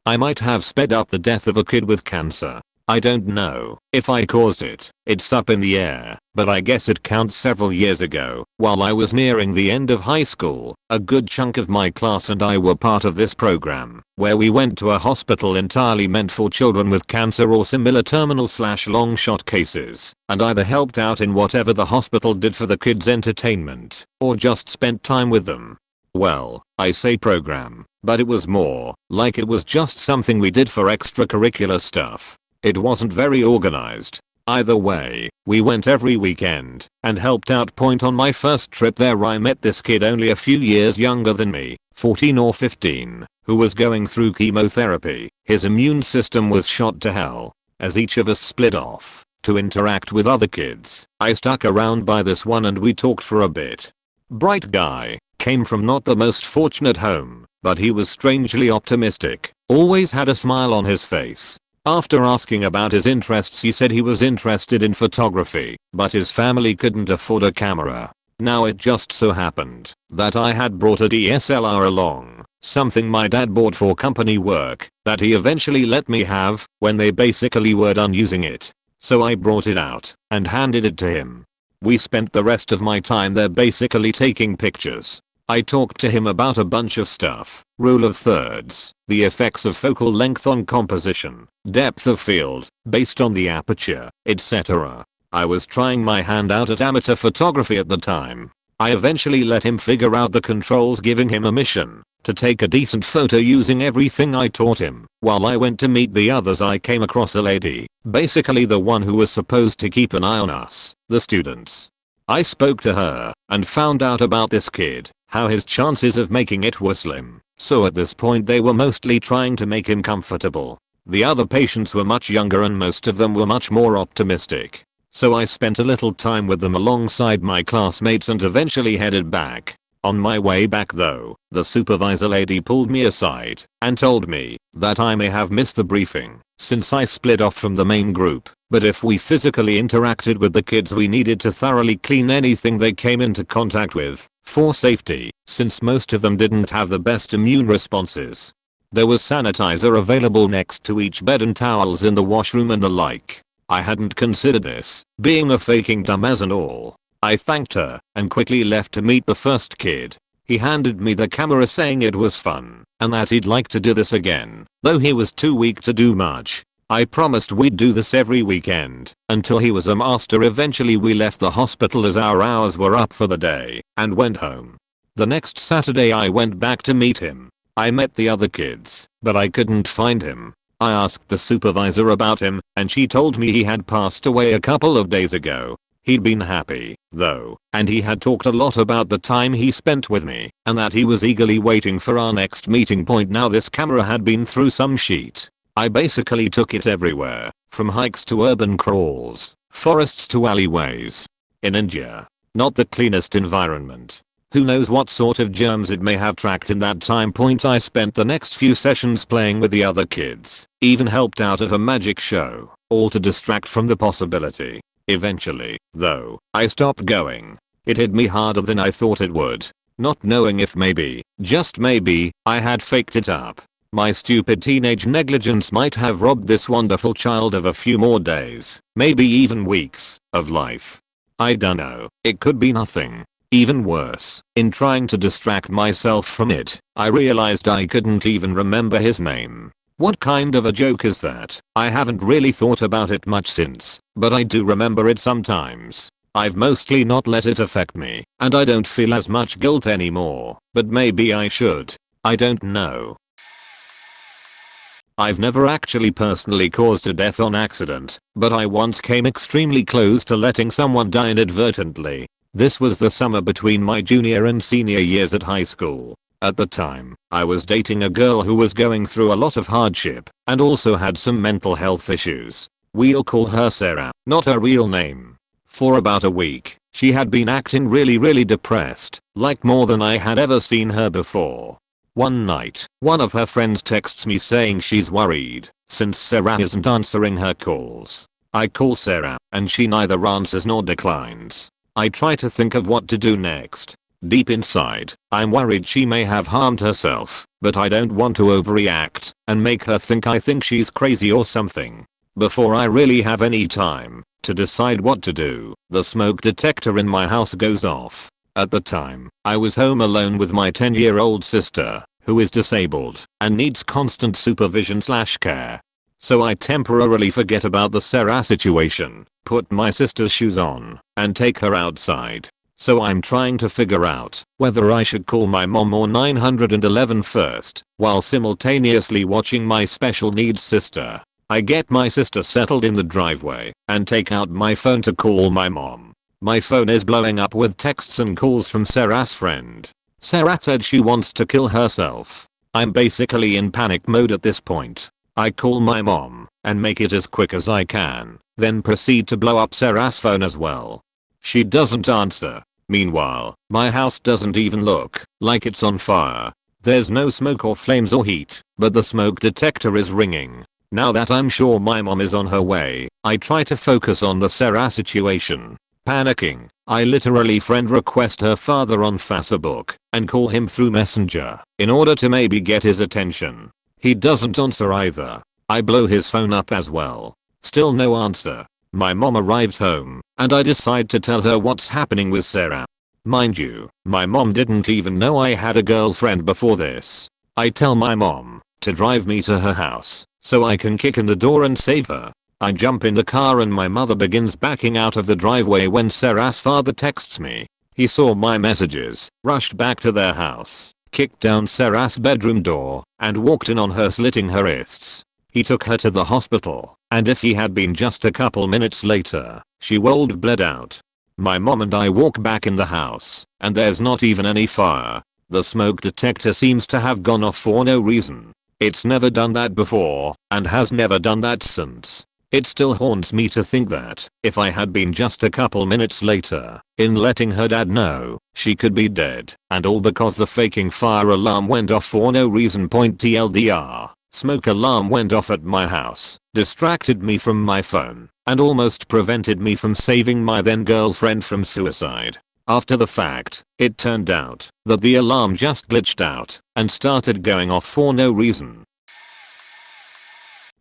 I might have sped up the death of a kid with cancer. I don't know if I caused it. It's up in the air, but I guess it counts. Several years ago, while I was nearing the end of high school, a good chunk of my class and I were part of this program, where we went to a hospital entirely meant for children with cancer or similar terminal/long shot cases, and either helped out in whatever the hospital did for the kids' entertainment, or just spent time with them. Well, I say program, but it was more like it was just something we did for extracurricular stuff. It wasn't very organized. Either way, we went every weekend and helped out. On my first trip there I met this kid only a few years younger than me, 14 or 15, who was going through chemotherapy. His immune system was shot to hell. As each of us split off to interact with other kids, I stuck around by this one and we talked for a bit. Bright guy, came from not the most fortunate home, but he was strangely optimistic, always had a smile on his face. After asking about his interests, he said he was interested in photography, but his family couldn't afford a camera. Now it just so happened that I had brought a DSLR along, something my dad bought for company work, that he eventually let me have when they basically were done using it. So I brought it out and handed it to him. We spent the rest of my time there basically taking pictures. I talked to him about a bunch of stuff, rule of thirds, the effects of focal length on composition, depth of field, based on the aperture, etc. I was trying my hand out at amateur photography at the time. I eventually let him figure out the controls, giving him a mission to take a decent photo using everything I taught him. While I went to meet the others, I came across a lady, basically the one who was supposed to keep an eye on us, the students. I spoke to her and found out about this kid, how his chances of making it were slim. So at this point they were mostly trying to make him comfortable. The other patients were much younger and most of them were much more optimistic. So I spent a little time with them alongside my classmates and eventually headed back. On my way back though, the supervisor lady pulled me aside and told me that I may have missed the briefing since I split off from the main group, but if we physically interacted with the kids we needed to thoroughly clean anything they came into contact with, for safety, since most of them didn't have the best immune responses. There was sanitizer available next to each bed and towels in the washroom and the like. I hadn't considered this, being a faking dumbass and all. I thanked her and quickly left to meet the first kid. He handed me the camera saying it was fun and that he'd like to do this again, though he was too weak to do much. I promised we'd do this every weekend until he was a master. Eventually we left the hospital as our hours were up for the day and went home. The next Saturday I went back to meet him. I met the other kids, but I couldn't find him. I asked the supervisor about him and she told me he had passed away a couple of days ago. He'd been happy, though, and he had talked a lot about the time he spent with me and that he was eagerly waiting for our next meeting point. Now this camera had been through some shit. I basically took it everywhere, from hikes to urban crawls, forests to alleyways. In India, not the cleanest environment. Who knows what sort of germs it may have tracked in that time point. I spent the next few sessions playing with the other kids, even helped out at a magic show, all to distract from the possibility. Eventually, though, I stopped going. It hit me harder than I thought it would, not knowing if maybe, just maybe, I had faked it up. My stupid teenage negligence might have robbed this wonderful child of a few more days, maybe even weeks, of life. I dunno, it could be nothing. Even worse, in trying to distract myself from it, I realized I couldn't even remember his name. What kind of a joke is that? I haven't really thought about it much since, but I do remember it sometimes. I've mostly not let it affect me, and I don't feel as much guilt anymore, but maybe I should. I don't know. I've never actually personally caused a death on accident, but I once came extremely close to letting someone die inadvertently. This was the summer between my junior and senior years at high school. At the time, I was dating a girl who was going through a lot of hardship and also had some mental health issues. We'll call her Sarah, not her real name. For about a week, she had been acting really depressed, like more than I had ever seen her before. One night, one of her friends texts me saying she's worried since Sarah isn't answering her calls. I call Sarah, and she neither answers nor declines. I try to think of what to do next. Deep inside, I'm worried she may have harmed herself, but I don't want to overreact and make her think I think she's crazy or something. Before I really have any time to decide what to do, the smoke detector in my house goes off. At the time, I was home alone with my 10-year-old sister, who is disabled and needs constant supervision/care. So I temporarily forget about the Sarah situation, put my sister's shoes on, and take her outside. So I'm trying to figure out whether I should call my mom or 911 first, while simultaneously watching my special needs sister. I get my sister settled in the driveway and take out my phone to call my mom. My phone is blowing up with texts and calls from Sarah's friend. Sarah said she wants to kill herself. I'm basically in panic mode at this point. I call my mom and make it as quick as I can, then proceed to blow up Sarah's phone as well. She doesn't answer. Meanwhile, my house doesn't even look like it's on fire. There's no smoke or flames or heat, but the smoke detector is ringing. Now that I'm sure my mom is on her way, I try to focus on the Sarah situation. Panicking, I literally friend request her father on Facebook and call him through Messenger in order to maybe get his attention. He doesn't answer either. I blow his phone up as well. Still no answer. My mom arrives home and I decide to tell her what's happening with Sarah. Mind you, my mom didn't even know I had a girlfriend before this. I tell my mom to drive me to her house so I can kick in the door and save her. I jump in the car and my mother begins backing out of the driveway when Sarah's father texts me. He saw my messages, rushed back to their house, kicked down Sarah's bedroom door, and walked in on her slitting her wrists. He took her to the hospital, and if he had been just a couple minutes later, she would bled out. My mom and I walk back in the house, and there's not even any fire. The smoke detector seems to have gone off for no reason. It's never done that before, and has never done that since. It still haunts me to think that, if I had been just a couple minutes later, in letting her dad know, she could be dead, and all because the faking fire alarm went off for no reason. TLDR, smoke alarm went off at my house, distracted me from my phone, and almost prevented me from saving my then girlfriend from suicide. After the fact, it turned out that the alarm just glitched out and started going off for no reason.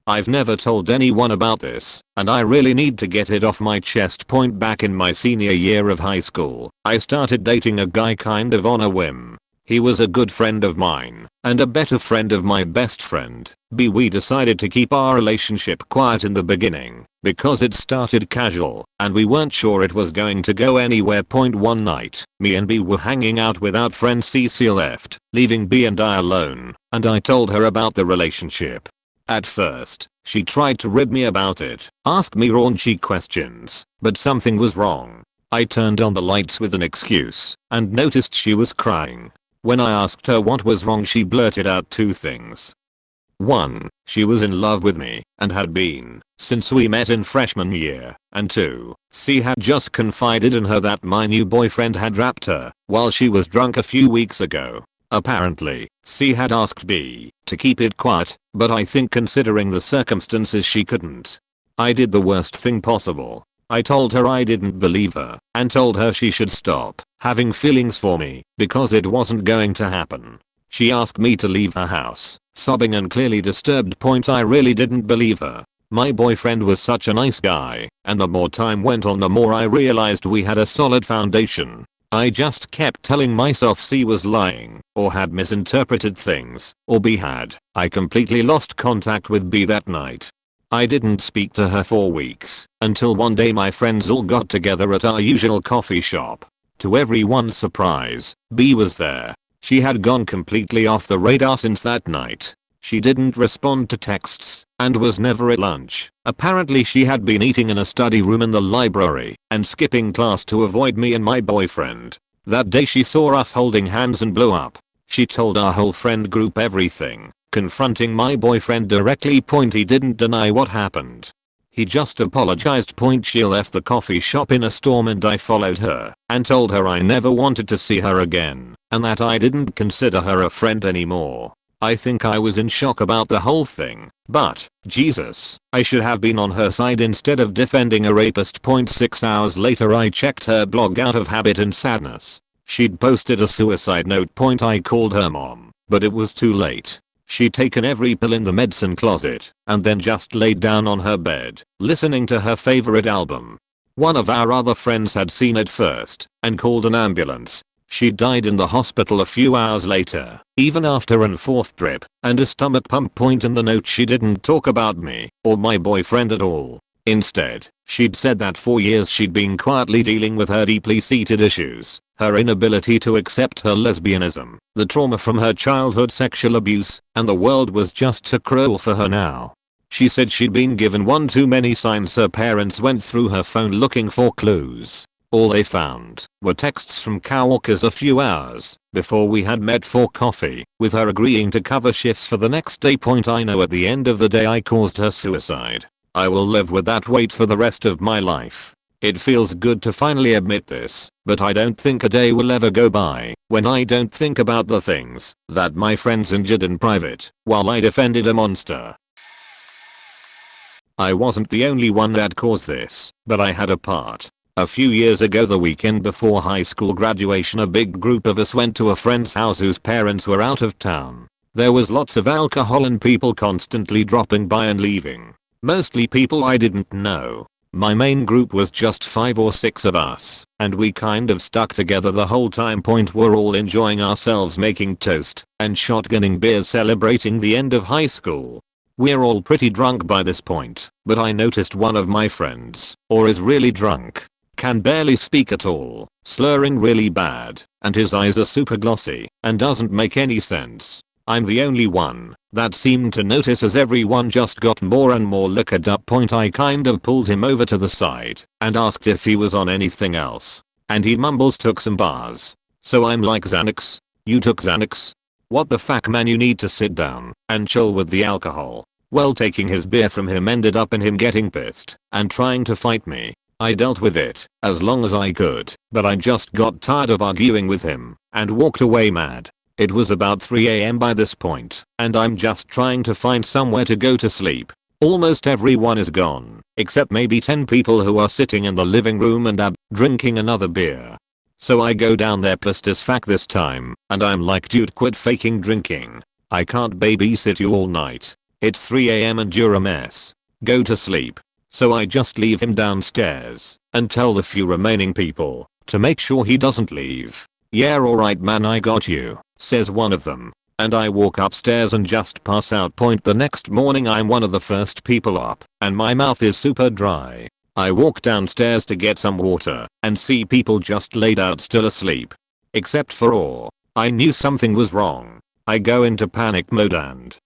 I've never told anyone about this, and I really need to get it off my chest. Back in my senior year of high school, I started dating a guy kind of on a whim. He was a good friend of mine, and a better friend of my best friend. We decided to keep our relationship quiet in the beginning, because it started casual, and we weren't sure it was going to go anywhere. One night, me and B were hanging out without friend CC left, leaving B and I alone, and I told her about the relationship. At first, she tried to rib me about it, asked me raunchy questions, but something was wrong. I turned on the lights with an excuse, and noticed she was crying. When I asked her what was wrong, she blurted out two things. 1. She was in love with me and had been since we met in freshman year, and 2. C had just confided in her that my new boyfriend had rapped her while she was drunk a few weeks ago. Apparently, C had asked B to keep it quiet, but I think considering the circumstances she couldn't. I did the worst thing possible. I told her I didn't believe her and told her she should stop having feelings for me because it wasn't going to happen. She asked me to leave her house, sobbing and clearly disturbed. I really didn't believe her. My boyfriend was such a nice guy, and the more time went on the more I realized we had a solid foundation. I just kept telling myself C was lying, or had misinterpreted things, or B had. I completely lost contact with B that night. I didn't speak to her for weeks, until one day my friends all got together at our usual coffee shop. To everyone's surprise, B was there. She had gone completely off the radar since that night. She didn't respond to texts and was never at lunch. Apparently she had been eating in a study room in the library and skipping class to avoid me and my boyfriend. That day she saw us holding hands and blew up. She told our whole friend group everything, confronting my boyfriend directly. He didn't deny what happened. He just apologized. She left the coffee shop in a storm and I followed her and told her I never wanted to see her again and that I didn't consider her a friend anymore. I think I was in shock about the whole thing, but, Jesus, I should have been on her side instead of defending a rapist. 6 hours later I checked her blog out of habit and sadness. She'd posted a suicide note. I called her mom, but it was too late. She'd taken every pill in the medicine closet and then just laid down on her bed, listening to her favorite album. One of our other friends had seen it first and called an ambulance. She died in the hospital a few hours later, even after an 4th drip and a stomach pump. In the note she didn't talk about me or my boyfriend at all. Instead, she'd said that for years she'd been quietly dealing with her deeply seated issues, her inability to accept her lesbianism, the trauma from her childhood sexual abuse, and the world was just too cruel for her now. She said she'd been given one too many signs. Her parents went through her phone looking for clues. All they found were texts from coworkers a few hours before we had met for coffee, with her agreeing to cover shifts for the next day. I know at the end of the day I caused her suicide. I will live with that weight for the rest of my life. It feels good to finally admit this, but I don't think a day will ever go by when I don't think about the things that my friends injured in private while I defended a monster. I wasn't the only one that caused this, but I had a part. A few years ago, the weekend before high school graduation, a big group of us went to a friend's house whose parents were out of town. There was lots of alcohol and people constantly dropping by and leaving. Mostly people I didn't know. My main group was just 5 or 6 of us, and we kind of stuck together the whole time. We're all enjoying ourselves, making toast and shotgunning beers, celebrating the end of high school. We're all pretty drunk by this point, but I noticed one of my friends, or is really drunk, can barely speak at all, slurring really bad, and his eyes are super glossy and doesn't make any sense. I'm the only one that seemed to notice as everyone just got more and more liquored up. I kind of pulled him over to the side and asked if he was on anything else, and he mumbles took some bars. So I'm like, Xanax? You took Xanax? What the fuck, man, you need to sit down and chill with the alcohol. Well, taking his beer from him ended up in him getting pissed and trying to fight me. I dealt with it as long as I could, but I just got tired of arguing with him and walked away mad. It was about 3 AM by this point, and I'm just trying to find somewhere to go to sleep. Almost everyone is gone, except maybe 10 people who are sitting in the living room and drinking another beer. So I go down there pissed as fuck this time, and I'm like, dude, quit faking drinking. I can't babysit you all night. It's 3 AM and you're a mess. Go to sleep. So I just leave him downstairs and tell the few remaining people to make sure he doesn't leave. Yeah, alright man, I got you, says one of them. And I walk upstairs and just pass out. The next morning I'm one of the first people up, and my mouth is super dry. I walk downstairs to get some water and see people just laid out still asleep. Except for Orr. I knew something was wrong. I go into panic mode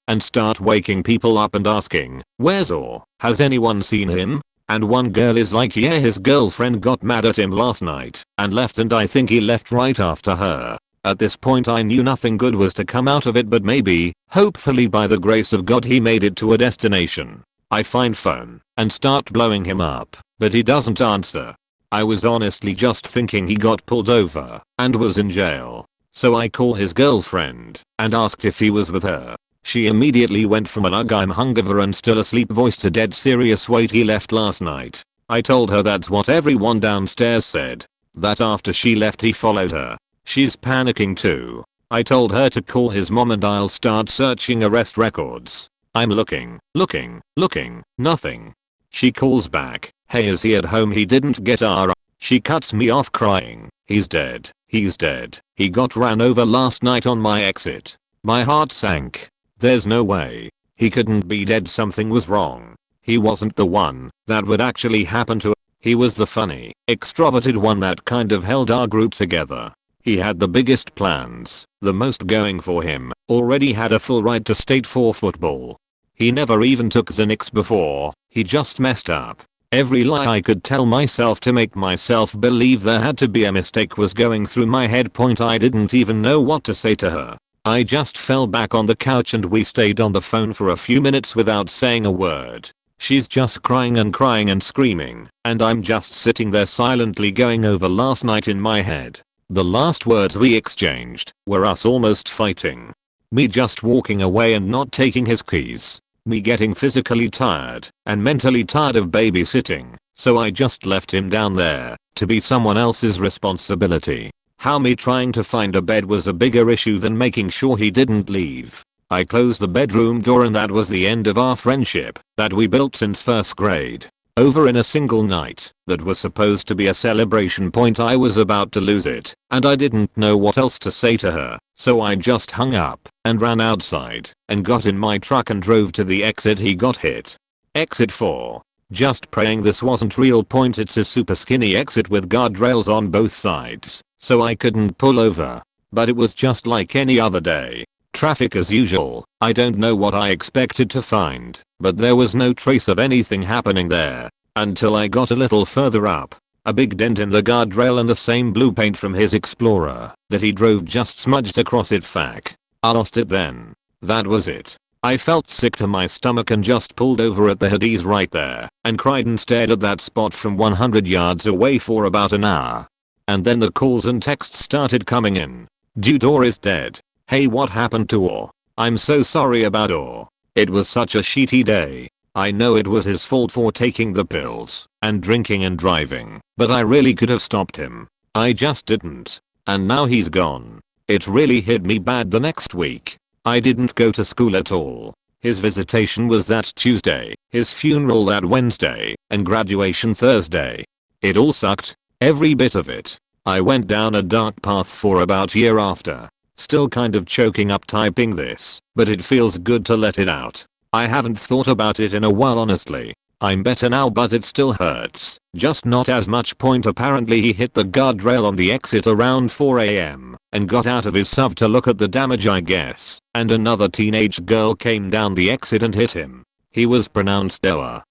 and start waking people up and asking, where's Orr? Has anyone seen him? And one girl is like, yeah, his girlfriend got mad at him last night and left, and I think he left right after her. At this point I knew nothing good was to come out of it, but maybe, hopefully by the grace of God, he made it to a destination. I find phone and start blowing him up, but he doesn't answer. I was honestly just thinking he got pulled over and was in jail. So I call his girlfriend and asked if he was with her. She immediately went from an "ugh, I'm hungover and still asleep" voice to dead serious "wait, he left last night." I told her that's what everyone downstairs said. That after she left he followed her. She's panicking too. I told her to call his mom and I'll start searching arrest records. I'm looking, nothing. She calls back, "Hey, is he at home? He didn't get our..." She cuts me off crying, "He's dead. He's dead. He got ran over last night on my exit." My heart sank. There's no way. He couldn't be dead. Something was wrong. He wasn't the one that would actually happen to. He was the funny, extroverted one that kind of held our group together. He had the biggest plans, the most going for him, already had a full ride to state for football. He never even took Xanax before, he just messed up. Every lie I could tell myself to make myself believe there had to be a mistake was going through my head. I didn't even know what to say to her. I just fell back on the couch and we stayed on the phone for a few minutes without saying a word. She's just crying and screaming, and I'm just sitting there silently going over last night in my head. The last words we exchanged were us almost fighting. Me just walking away and not taking his keys. Me getting physically tired and mentally tired of babysitting, so I just left him down there to be someone else's responsibility. How me trying to find a bed was a bigger issue than making sure he didn't leave. I closed the bedroom door and that was the end of our friendship that we built since first grade. Over in a single night that was supposed to be a celebration. I was about to lose it and I didn't know what else to say to her, so I just hung up and ran outside and got in my truck and drove to the exit he got hit. Exit 4. Just praying this wasn't real. It's a super skinny exit with guardrails on both sides, so I couldn't pull over. But it was just like any other day. Traffic as usual. I don't know what I expected to find, but there was no trace of anything happening there until I got a little further up. A big dent in the guardrail and the same blue paint from his Explorer that he drove just smudged across it. Fuck. I lost it then. That was it. I felt sick to my stomach and just pulled over at the Hadis right there and cried and stared at that spot from 100 yards away for about an hour. And then the calls and texts started coming in. "Dude, Or is dead. Hey, what happened to Or? I'm so sorry about Or. It was such a shitty day. I know it was his fault for taking the pills and drinking and driving, but I really could have stopped him. I just didn't. And now he's gone." It really hit me bad the next week. I didn't go to school at all. His visitation was that Tuesday, his funeral that Wednesday, and graduation Thursday. It all sucked. Every bit of it. I went down a dark path for about a year after. Still kind of choking up typing this, but it feels good to let it out. I haven't thought about it in a while honestly. I'm better now, but it still hurts. Just not as much. Apparently he hit the guardrail on the exit around 4 AM and got out of his sub to look at the damage I guess, and another teenage girl came down the exit and hit him. He was pronounced Doa.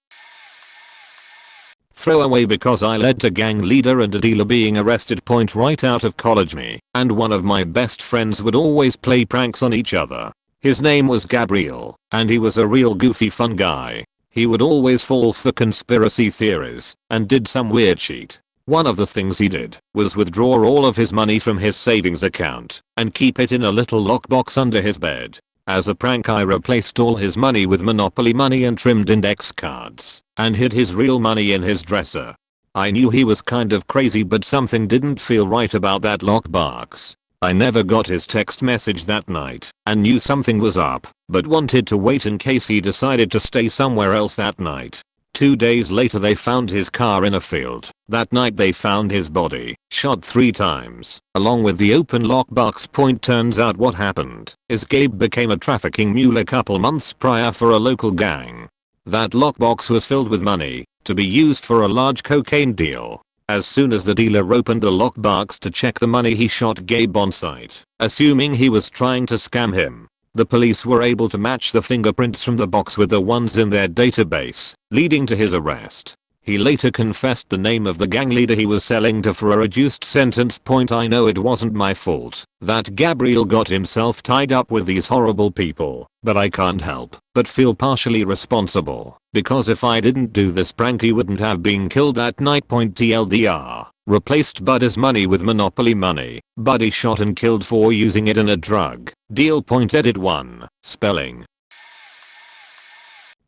Throwaway because I led to gang leader and a dealer being arrested. Right out of college, me and one of my best friends would always play pranks on each other. His name was Gabriel, and he was a real goofy fun guy. He would always fall for conspiracy theories and did some weird shit. One of the things he did was withdraw all of his money from his savings account and keep it in a little lockbox under his bed. As a prank, I replaced all his money with Monopoly money and trimmed index cards and hid his real money in his dresser. I knew he was kind of crazy, but something didn't feel right about that lockbox. I never got his text message that night and knew something was up, but wanted to wait in case he decided to stay somewhere else that night. 2 days later they found his car in a field. That night they found his body, shot 3 times, along with the open lockbox. Turns out what happened is Gabe became a trafficking mule a couple months prior for a local gang. That lockbox was filled with money to be used for a large cocaine deal. As soon as the dealer opened the lockbox to check the money, he shot Gabe on sight, assuming he was trying to scam him. The police were able to match the fingerprints from the box with the ones in their database, leading to his arrest. He later confessed the name of the gang leader he was selling to for a reduced sentence. I know it wasn't my fault that Gabriel got himself tied up with these horrible people, but I can't help but feel partially responsible, because if I didn't do this prank he wouldn't have been killed that night. TLDR. Replaced Buddy's money with Monopoly money. Buddy shot and killed for using it in a drug deal. Edit 1. Spelling.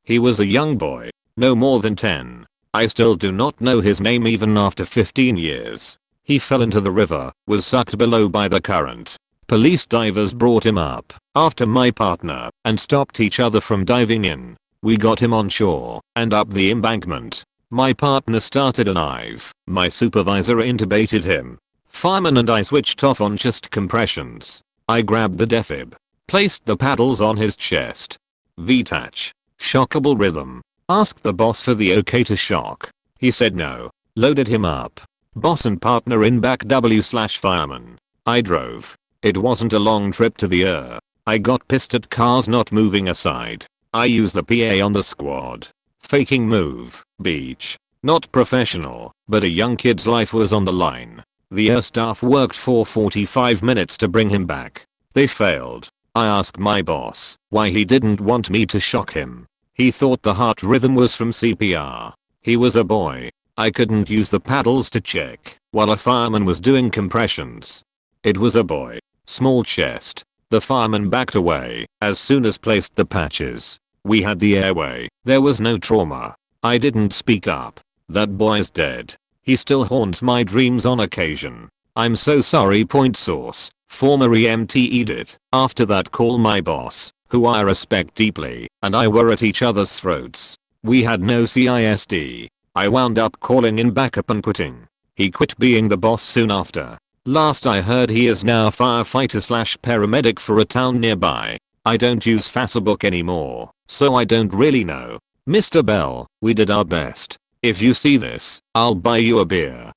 He was a young boy, no more than 10. I still do not know his name even after 15 years. He fell into the river, was sucked below by the current. Police divers brought him up after my partner and stopped each other from diving in. We got him on shore and up the embankment. My partner started a knife. My supervisor intubated him. Fireman and I switched off on chest compressions. I grabbed the defib, placed the paddles on his chest. VTach. Shockable rhythm. Asked the boss for the okay to shock. He said no. Loaded him up. Boss and partner in back W/fireman. I drove. It wasn't a long trip to the I got pissed at cars not moving aside. I used the PA on the squad. Faking move. Beach. Not professional, but a young kid's life was on the line. The staff worked for 45 minutes to bring him back. They failed. I asked my boss why he didn't want me to shock him. He thought the heart rhythm was from CPR. He was a boy. I couldn't use the paddles to check while a fireman was doing compressions. It was a boy. Small chest. The fireman backed away as soon as placed the patches. We had the airway. There was no trauma. I didn't speak up. That boy's dead. He still haunts my dreams on occasion. I'm so sorry. Source. Former EMT Edit. After that call my boss, who I respect deeply, and I were at each other's throats. We had no CISD. I wound up calling in backup and quitting. He quit being the boss soon after. Last I heard he is now firefighter/paramedic for a town nearby. I don't use Facebook anymore, so I don't really know. Mr. Bell, we did our best. If you see this, I'll buy you a beer.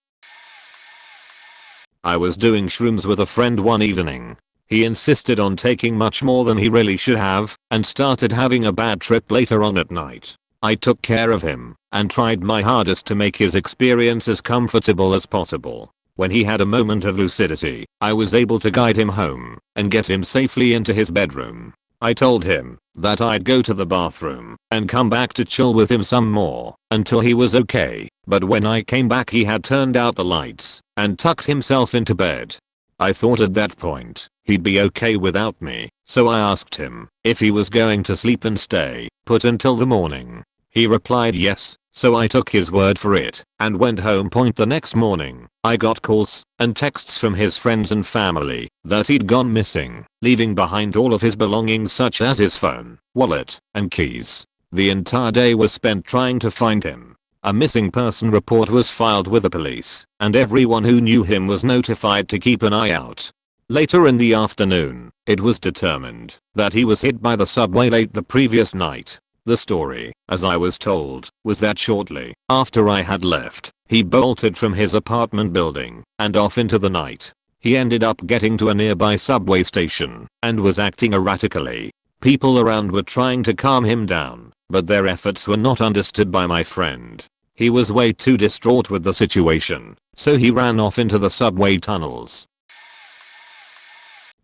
I was doing shrooms with a friend one evening. He insisted on taking much more than he really should have and started having a bad trip later on at night. I took care of him and tried my hardest to make his experience as comfortable as possible. When he had a moment of lucidity, I was able to guide him home and get him safely into his bedroom. I told him that I'd go to the bathroom and come back to chill with him some more until he was okay, but when I came back he had turned out the lights and tucked himself into bed. I thought at that point he'd be okay without me, so I asked him if he was going to sleep and stay put until the morning. He replied yes, so I took his word for it and went home. The next morning, I got calls and texts from his friends and family that he'd gone missing, leaving behind all of his belongings such as his phone, wallet, and keys. The entire day was spent trying to find him. A missing person report was filed with the police, and everyone who knew him was notified to keep an eye out. Later in the afternoon, it was determined that he was hit by the subway late the previous night. The story, as I was told, was that shortly after I had left, he bolted from his apartment building and off into the night. He ended up getting to a nearby subway station and was acting erratically. People around were trying to calm him down, but their efforts were not understood by my friend. He was way too distraught with the situation, so he ran off into the subway tunnels.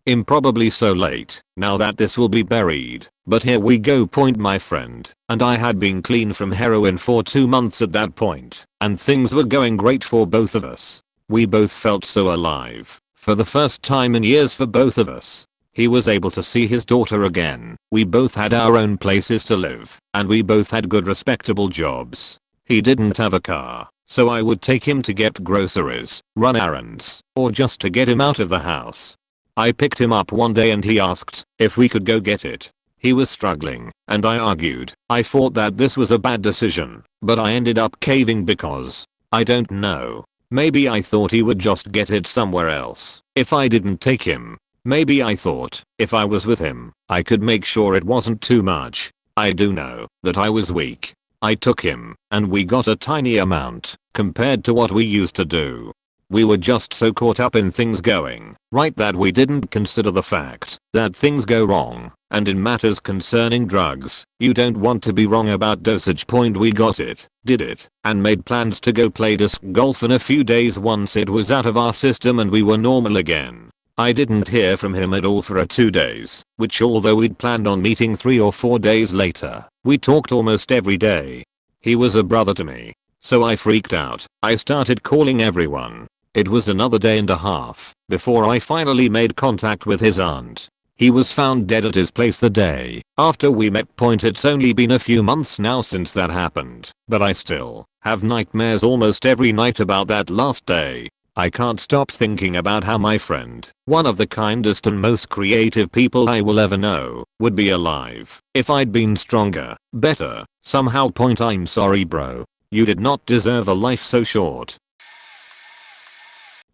Improbably so late, now that this will be buried, but here we go. My friend and I had been clean from heroin for 2 months at that point, and things were going great for both of us. We both felt so alive, for the first time in years for both of us. He was able to see his daughter again, we both had our own places to live, and we both had good respectable jobs. He didn't have a car, so I would take him to get groceries, run errands, or just to get him out of the house. I picked him up one day and he asked if we could go get it. He was struggling, and I argued. I thought that this was a bad decision, but I ended up caving because, I don't know, maybe I thought he would just get it somewhere else if I didn't take him. Maybe I thought if I was with him, I could make sure it wasn't too much. I do know that I was weak. I took him, and we got a tiny amount compared to what we used to do. We were just so caught up in things going right that we didn't consider the fact that things go wrong And in matters concerning drugs, you don't want to be wrong about dosage point. We got it, did it, and made plans to go play disc golf in a few days once it was out of our system and we were normal again. I didn't hear from him at all for 2 days, which although we'd planned on meeting 3 or 4 days later, we talked almost every day. He was a brother to me. So I freaked out. I started calling everyone. It was another day and a half before I finally made contact with his aunt. He was found dead at his place the day after we met. It's only been a few months now since that happened, but I still have nightmares almost every night about that last day. I can't stop thinking about how my friend, one of the kindest and most creative people I will ever know, would be alive if I'd been stronger, better, somehow. I'm sorry bro. You did not deserve a life so short.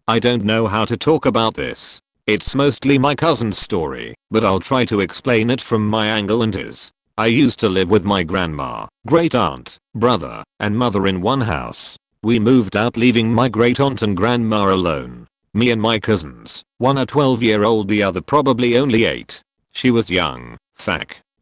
I don't know how to talk about this. It's mostly my cousin's story, but I'll try to explain it from my angle and his. I used to live with my grandma, great aunt, brother, and mother in one house. We moved out leaving my great aunt and grandma alone. Me and my cousins, one a 12-year-old, the other probably only 8. She was young,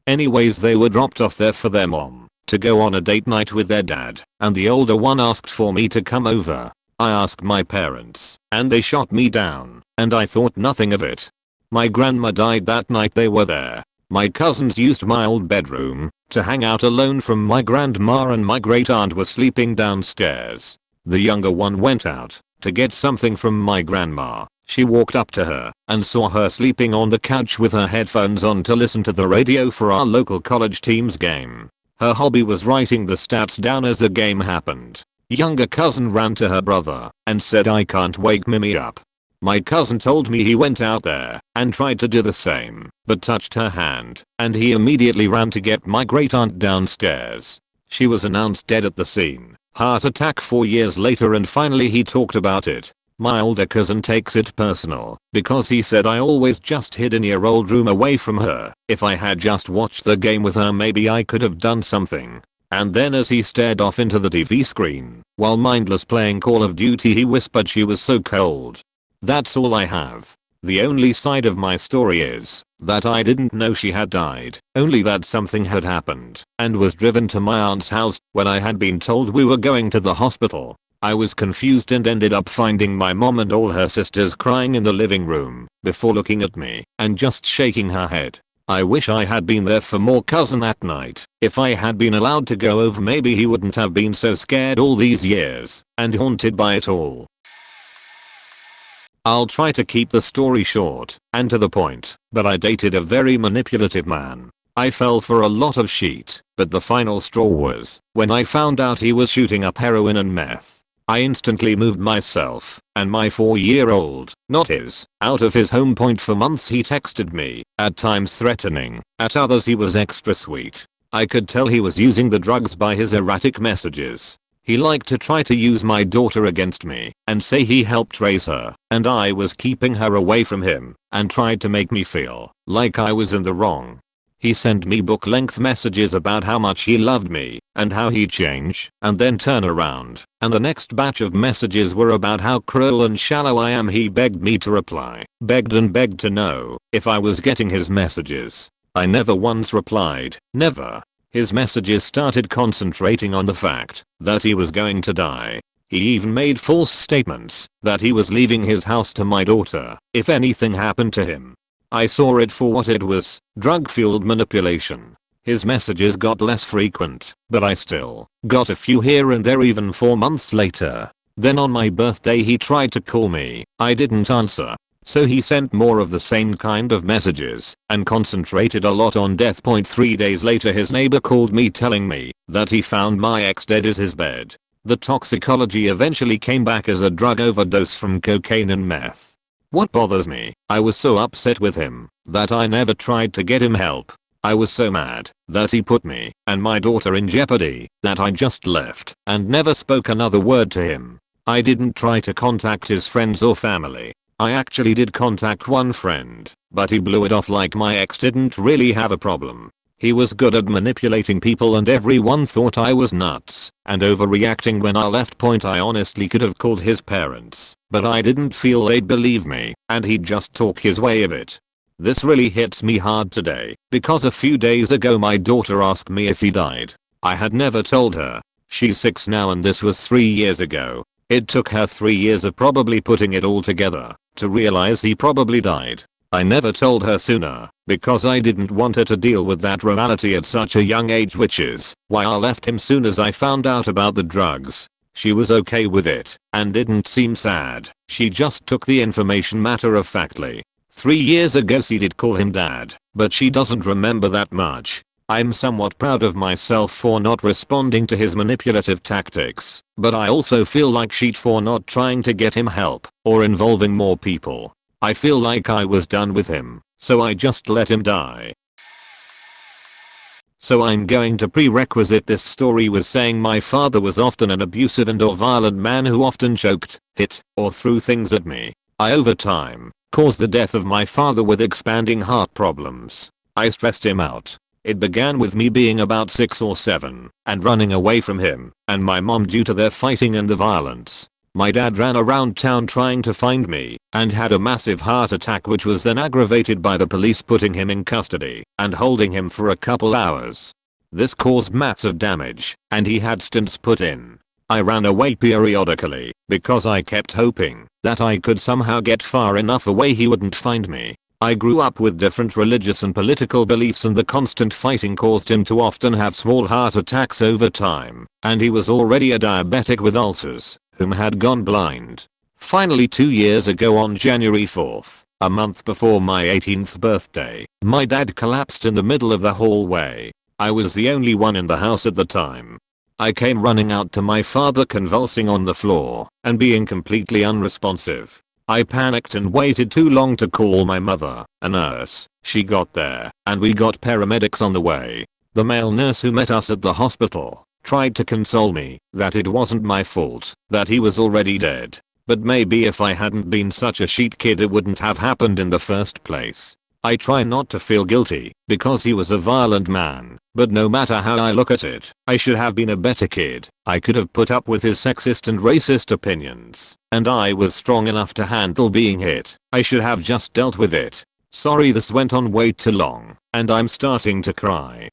Anyways, they were dropped off there for their mom to go on a date night with their dad, and the older one asked for me to come over. I asked my parents, and they shot me down, and I thought nothing of it. My grandma died that night they were there. My cousins used my old bedroom to hang out alone from my grandma, and my great aunt was sleeping downstairs. The younger one went out to get something from my grandma. She walked up to her and saw her sleeping on the couch with her headphones on to listen to the radio for our local college team's game. Her hobby was writing the stats down as the game happened. Younger cousin ran to her brother and said, "I can't wake Mimi up." My cousin told me he went out there and tried to do the same, but touched her hand, and he immediately ran to get my great aunt downstairs. She was announced dead at the scene, heart attack 4 years later, and finally he talked about it. My older cousin takes it personal because he said I always just hid in your old room away from her. If I had just watched the game with her, maybe I could have done something. And then as he stared off into the TV screen while mindless playing Call of Duty, he whispered she was so cold. That's all I have. The only side of my story is that I didn't know she had died, only that something had happened and was driven to my aunt's house when I had been told we were going to the hospital. I was confused and ended up finding my mom and all her sisters crying in the living room before looking at me and just shaking her head. I wish I had been there for more cousin that night. If I had been allowed to go over, maybe he wouldn't have been so scared all these years and haunted by it all. I'll try to keep the story short and to the point, but I dated a very manipulative man. I fell for a lot of shit, but the final straw was when I found out he was shooting up heroin and meth. I instantly moved myself and my 4-year-old, not his, out of his home. For months he texted me, at times threatening, at others he was extra sweet. I could tell he was using the drugs by his erratic messages. He liked to try to use my daughter against me and say he helped raise her and I was keeping her away from him, and tried to make me feel like I was in the wrong. He sent me book-length messages about how much he loved me and how he'd change, and then turn around and the next batch of messages were about how cruel and shallow I am. He begged me to reply, begged and begged to know if I was getting his messages. I never once replied, never. His messages started concentrating on the fact that he was going to die. He even made false statements that he was leaving his house to my daughter if anything happened to him. I saw it for what it was, drug-fueled manipulation. His messages got less frequent, but I still got a few here and there even 4 months later. Then on my birthday he tried to call me. I didn't answer. So he sent more of the same kind of messages and concentrated a lot on death. 3 days later his neighbor called me telling me that he found my ex dead in his bed. The toxicology eventually came back as a drug overdose from cocaine and meth. What bothers me, I was so upset with him that I never tried to get him help. I was so mad that he put me and my daughter in jeopardy that I just left and never spoke another word to him. I didn't try to contact his friends or family. I actually did contact one friend, but he blew it off like my ex didn't really have a problem. He was good at manipulating people and everyone thought I was nuts and overreacting when I left. I honestly could have called his parents, but I didn't feel they'd believe me and he'd just talk his way of it. This really hits me hard today because a few days ago my daughter asked me if he died. I had never told her. She's 6 now and this was 3 years ago. It took her 3 years of probably putting it all together to realize he probably died. I never told her sooner because I didn't want her to deal with that reality at such a young age, which is why I left him soon as I found out about the drugs. She was okay with it and didn't seem sad. She just took the information matter-of-factly. 3 years ago she did call him dad, but she doesn't remember that much. I'm somewhat proud of myself for not responding to his manipulative tactics, but I also feel like shit for not trying to get him help or involving more people. I feel like I was done with him, so I just let him die. So I'm going to prerequisite this story with saying my father was often an abusive and/or violent man who often choked, hit, or threw things at me. I over time caused the death of my father with expanding heart problems. I stressed him out. It began with me being about 6 or 7 and running away from him and my mom due to their fighting and the violence. My dad ran around town trying to find me and had a massive heart attack, which was then aggravated by the police putting him in custody and holding him for a couple hours. This caused massive damage and he had stents put in. I ran away periodically because I kept hoping that I could somehow get far enough away he wouldn't find me. I grew up with different religious and political beliefs, and the constant fighting caused him to often have small heart attacks over time, and he was already a diabetic with ulcers, whom had gone blind. Finally 2 years ago on January 4th, a month before my 18th birthday, my dad collapsed in the middle of the hallway. I was the only one in the house at the time. I came running out to my father convulsing on the floor and being completely unresponsive. I panicked and waited too long to call my mother, a nurse. She got there and we got paramedics on the way. The male nurse who met us at the hospital tried to console me that it wasn't my fault, that he was already dead. But maybe if I hadn't been such a shit kid it wouldn't have happened in the first place. I try not to feel guilty because he was a violent man, but no matter how I look at it, I should have been a better kid. I could have put up with his sexist and racist opinions, and I was strong enough to handle being hit. I should have just dealt with it. Sorry this went on way too long, and I'm starting to cry.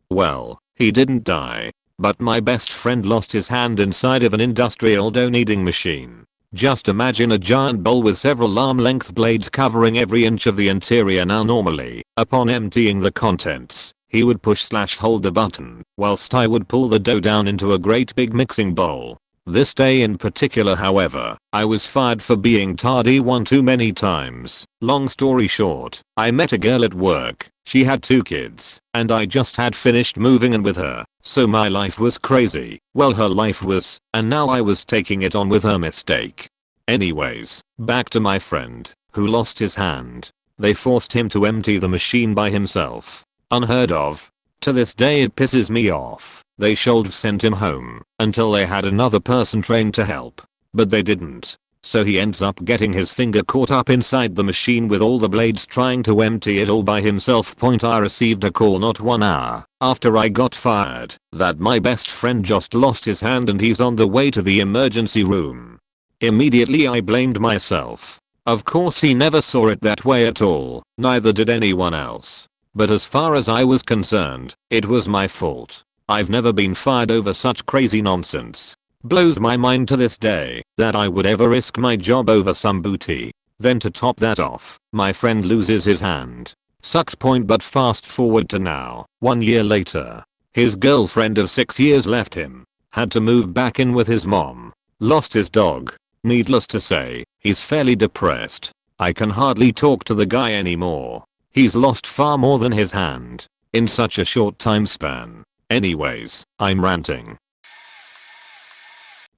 Well, he didn't die, but my best friend lost his hand inside of an industrial dough kneading machine. Just imagine a giant bowl with several arm-length blades covering every inch of the interior. Now normally, upon emptying the contents, he would push/hold the button, whilst I would pull the dough down into a great big mixing bowl. This day in particular, however, I was fired for being tardy one too many times. Long story short, I met a girl at work. She had 2 kids, and I just had finished moving in with her, so my life was crazy. Well, her life was, and now I was taking it on with her mistake. Anyways, back to my friend, who lost his hand. They forced him to empty the machine by himself. Unheard of. To this day it pisses me off. They should've sent him home until they had another person trained to help, but they didn't. So he ends up getting his finger caught up inside the machine with all the blades trying to empty it all by himself. I received a call not 1 hour after I got fired that my best friend just lost his hand and he's on the way to the emergency room. Immediately I blamed myself. Of course he never saw it that way at all, neither did anyone else. But as far as I was concerned, it was my fault. I've never been fired over such crazy nonsense. Blows my mind to this day that I would ever risk my job over some booty. Then to top that off, my friend loses his hand. Sucked point. But fast forward to now, 1 year later. His girlfriend of 6 years left him. Had to move back in with his mom. Lost his dog. Needless to say, he's fairly depressed. I can hardly talk to the guy anymore. He's lost far more than his hand in such a short time span. Anyways, I'm ranting.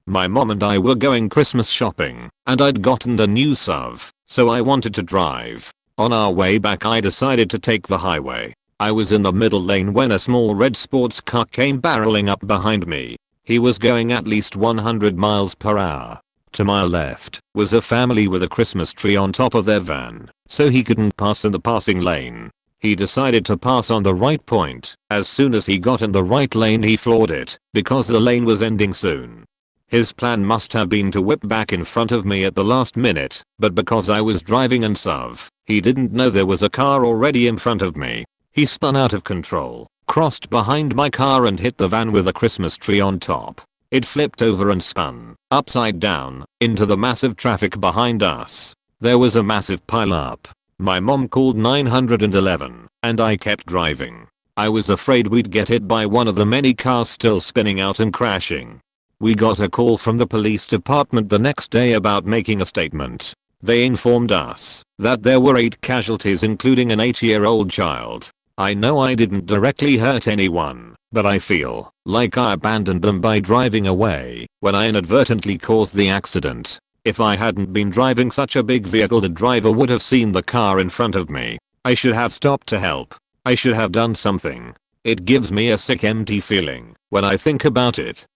My mom and I were going Christmas shopping, and I'd gotten a new SUV, so I wanted to drive. On our way back I decided to take the highway. I was in the middle lane when a small red sports car came barreling up behind me. He was going at least 100 miles per hour. To my left was a family with a Christmas tree on top of their van, so he couldn't pass in the passing lane. He decided to pass on the right point. As soon as he got in the right lane he floored it, because the lane was ending soon. His plan must have been to whip back in front of me at the last minute, but because I was driving and SUV, he didn't know there was a car already in front of me. He spun out of control, crossed behind my car and hit the van with a Christmas tree on top. It flipped over and spun, upside down, into the massive traffic behind us. There was a massive pileup. My mom called 911, and I kept driving. I was afraid we'd get hit by one of the many cars still spinning out and crashing. We got a call from the police department the next day about making a statement. They informed us that there were 8 casualties including an 8-year-old child. I know I didn't directly hurt anyone, but I feel like I abandoned them by driving away when I inadvertently caused the accident. If I hadn't been driving such a big vehicle, the driver would have seen the car in front of me. I should have stopped to help. I should have done something. It gives me a sick, empty feeling when I think about it.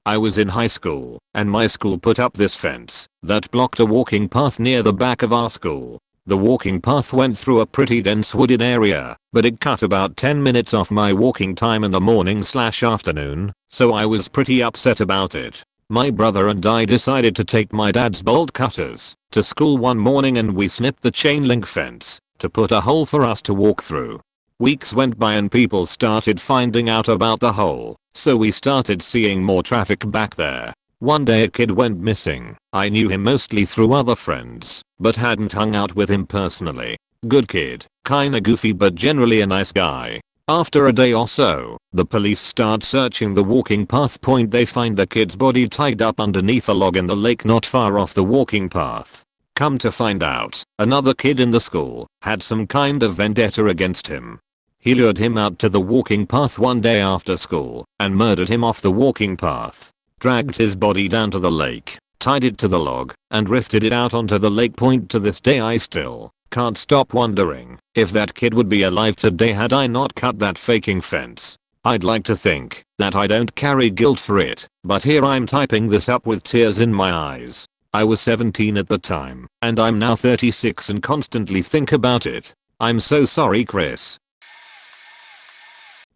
I was in high school, and my school put up this fence that blocked a walking path near the back of our school. The walking path went through a pretty dense wooded area, but it cut about 10 minutes off my walking time in the morning/afternoon, so I was pretty upset about it. My brother and I decided to take my dad's bolt cutters to school one morning, and we snipped the chain link fence to put a hole for us to walk through. Weeks went by and people started finding out about the hole, so we started seeing more traffic back there. One day a kid went missing. I knew him mostly through other friends, but hadn't hung out with him personally. Good kid, kinda goofy but generally a nice guy. After a day or so, the police start searching the walking path. They find the kid's body tied up underneath a log in the lake not far off the walking path. Come to find out, another kid in the school had some kind of vendetta against him. He lured him out to the walking path one day after school and murdered him off the walking path. Dragged his body down to the lake, tied it to the log, and rifted it out onto the lake. To this day I still can't stop wondering if that kid would be alive today had I not cut that faking fence. I'd like to think that I don't carry guilt for it, but here I'm typing this up with tears in my eyes. I was 17 at the time, and I'm now 36 and constantly think about it. I'm so sorry, Chris.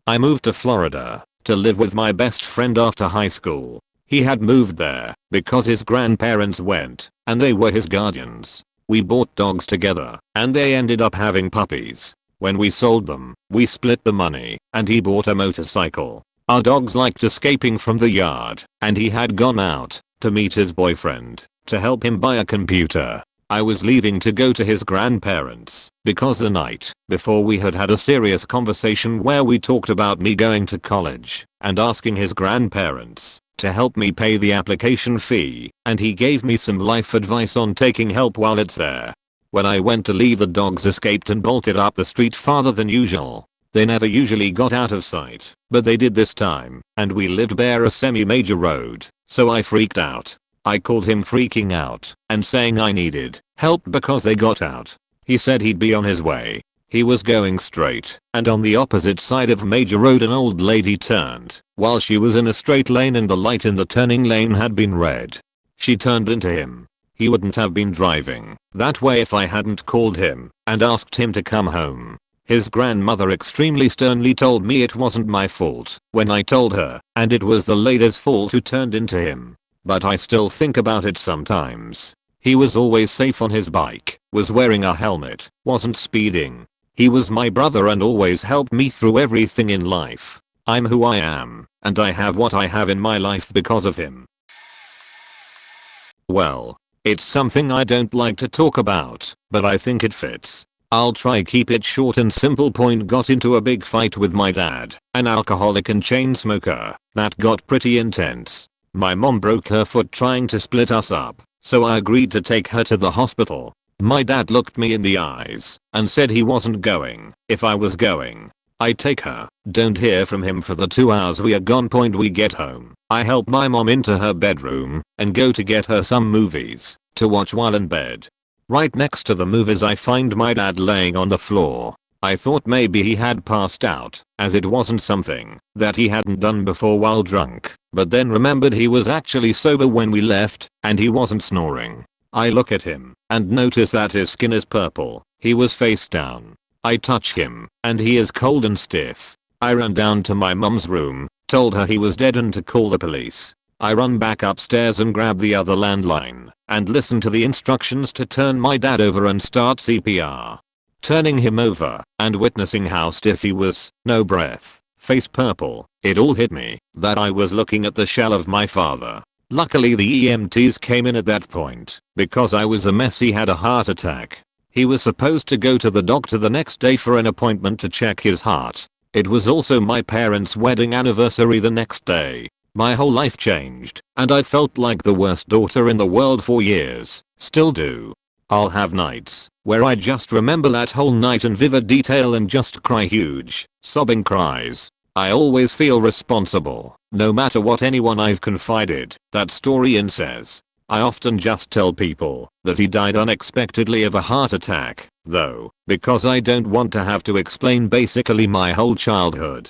I moved to Florida to live with my best friend after high school. He had moved there because his grandparents went, and they were his guardians. We bought dogs together, and they ended up having puppies. When we sold them, we split the money, and he bought a motorcycle. Our dogs liked escaping from the yard, and he had gone out to meet his boyfriend to help him buy a computer. I was leaving to go to his grandparents because the night before we had had a serious conversation where we talked about me going to college and asking his grandparents to help me pay the application fee, and he gave me some life advice on taking help while it's there. When I went to leave, the dogs escaped and bolted up the street farther than usual. They never usually got out of sight, but they did this time, and we lived near a semi-major road, so I freaked out. I called him freaking out and saying I needed help because they got out. He said he'd be on his way. He was going straight, and on the opposite side of Major Road an old lady turned while she was in a straight lane and the light in the turning lane had been red. She turned into him. He wouldn't have been driving that way if I hadn't called him and asked him to come home. His grandmother extremely sternly told me it wasn't my fault when I told her, and it was the lady's fault who turned into him. But I still think about it sometimes. He was always safe on his bike, was wearing a helmet, wasn't speeding. He was my brother and always helped me through everything in life. I'm who I am, and I have what I have in my life because of him. Well, it's something I don't like to talk about, but I think it fits. I'll try keep it short and simple. Got into a big fight with my dad, an alcoholic and chain smoker, that got pretty intense. My mom broke her foot trying to split us up, so I agreed to take her to the hospital. My dad looked me in the eyes and said he wasn't going if I was going. I take her, don't hear from him for the 2 hours we are gone. We get home. I help my mom into her bedroom and go to get her some movies to watch while in bed. Right next to the movies I find my dad laying on the floor. I thought maybe he had passed out, as it wasn't something that he hadn't done before while drunk, but then remembered he was actually sober when we left, and he wasn't snoring. I look at him and notice that his skin is purple. He was face down. I touch him, and he is cold and stiff. I run down to my mom's room told her he was dead and to call the police. I run back upstairs and grab the other landline and listen to the instructions to turn my dad over and start CPR. Turning him over and witnessing how stiff he was, no breath, face purple, it all hit me that I was looking at the shell of my father. Luckily the EMTs came in at that point because I was a mess. He had a heart attack. He was supposed to go to the doctor the next day for an appointment to check his heart. It was also my parents' wedding anniversary the next day. My whole life changed, and I felt like the worst daughter in the world for years, still do. I'll have nights where I just remember that whole night in vivid detail and just cry huge, sobbing cries. I always feel responsible, no matter what anyone I've confided that story in says. I often just tell people that he died unexpectedly of a heart attack, though, because I don't want to have to explain basically my whole childhood.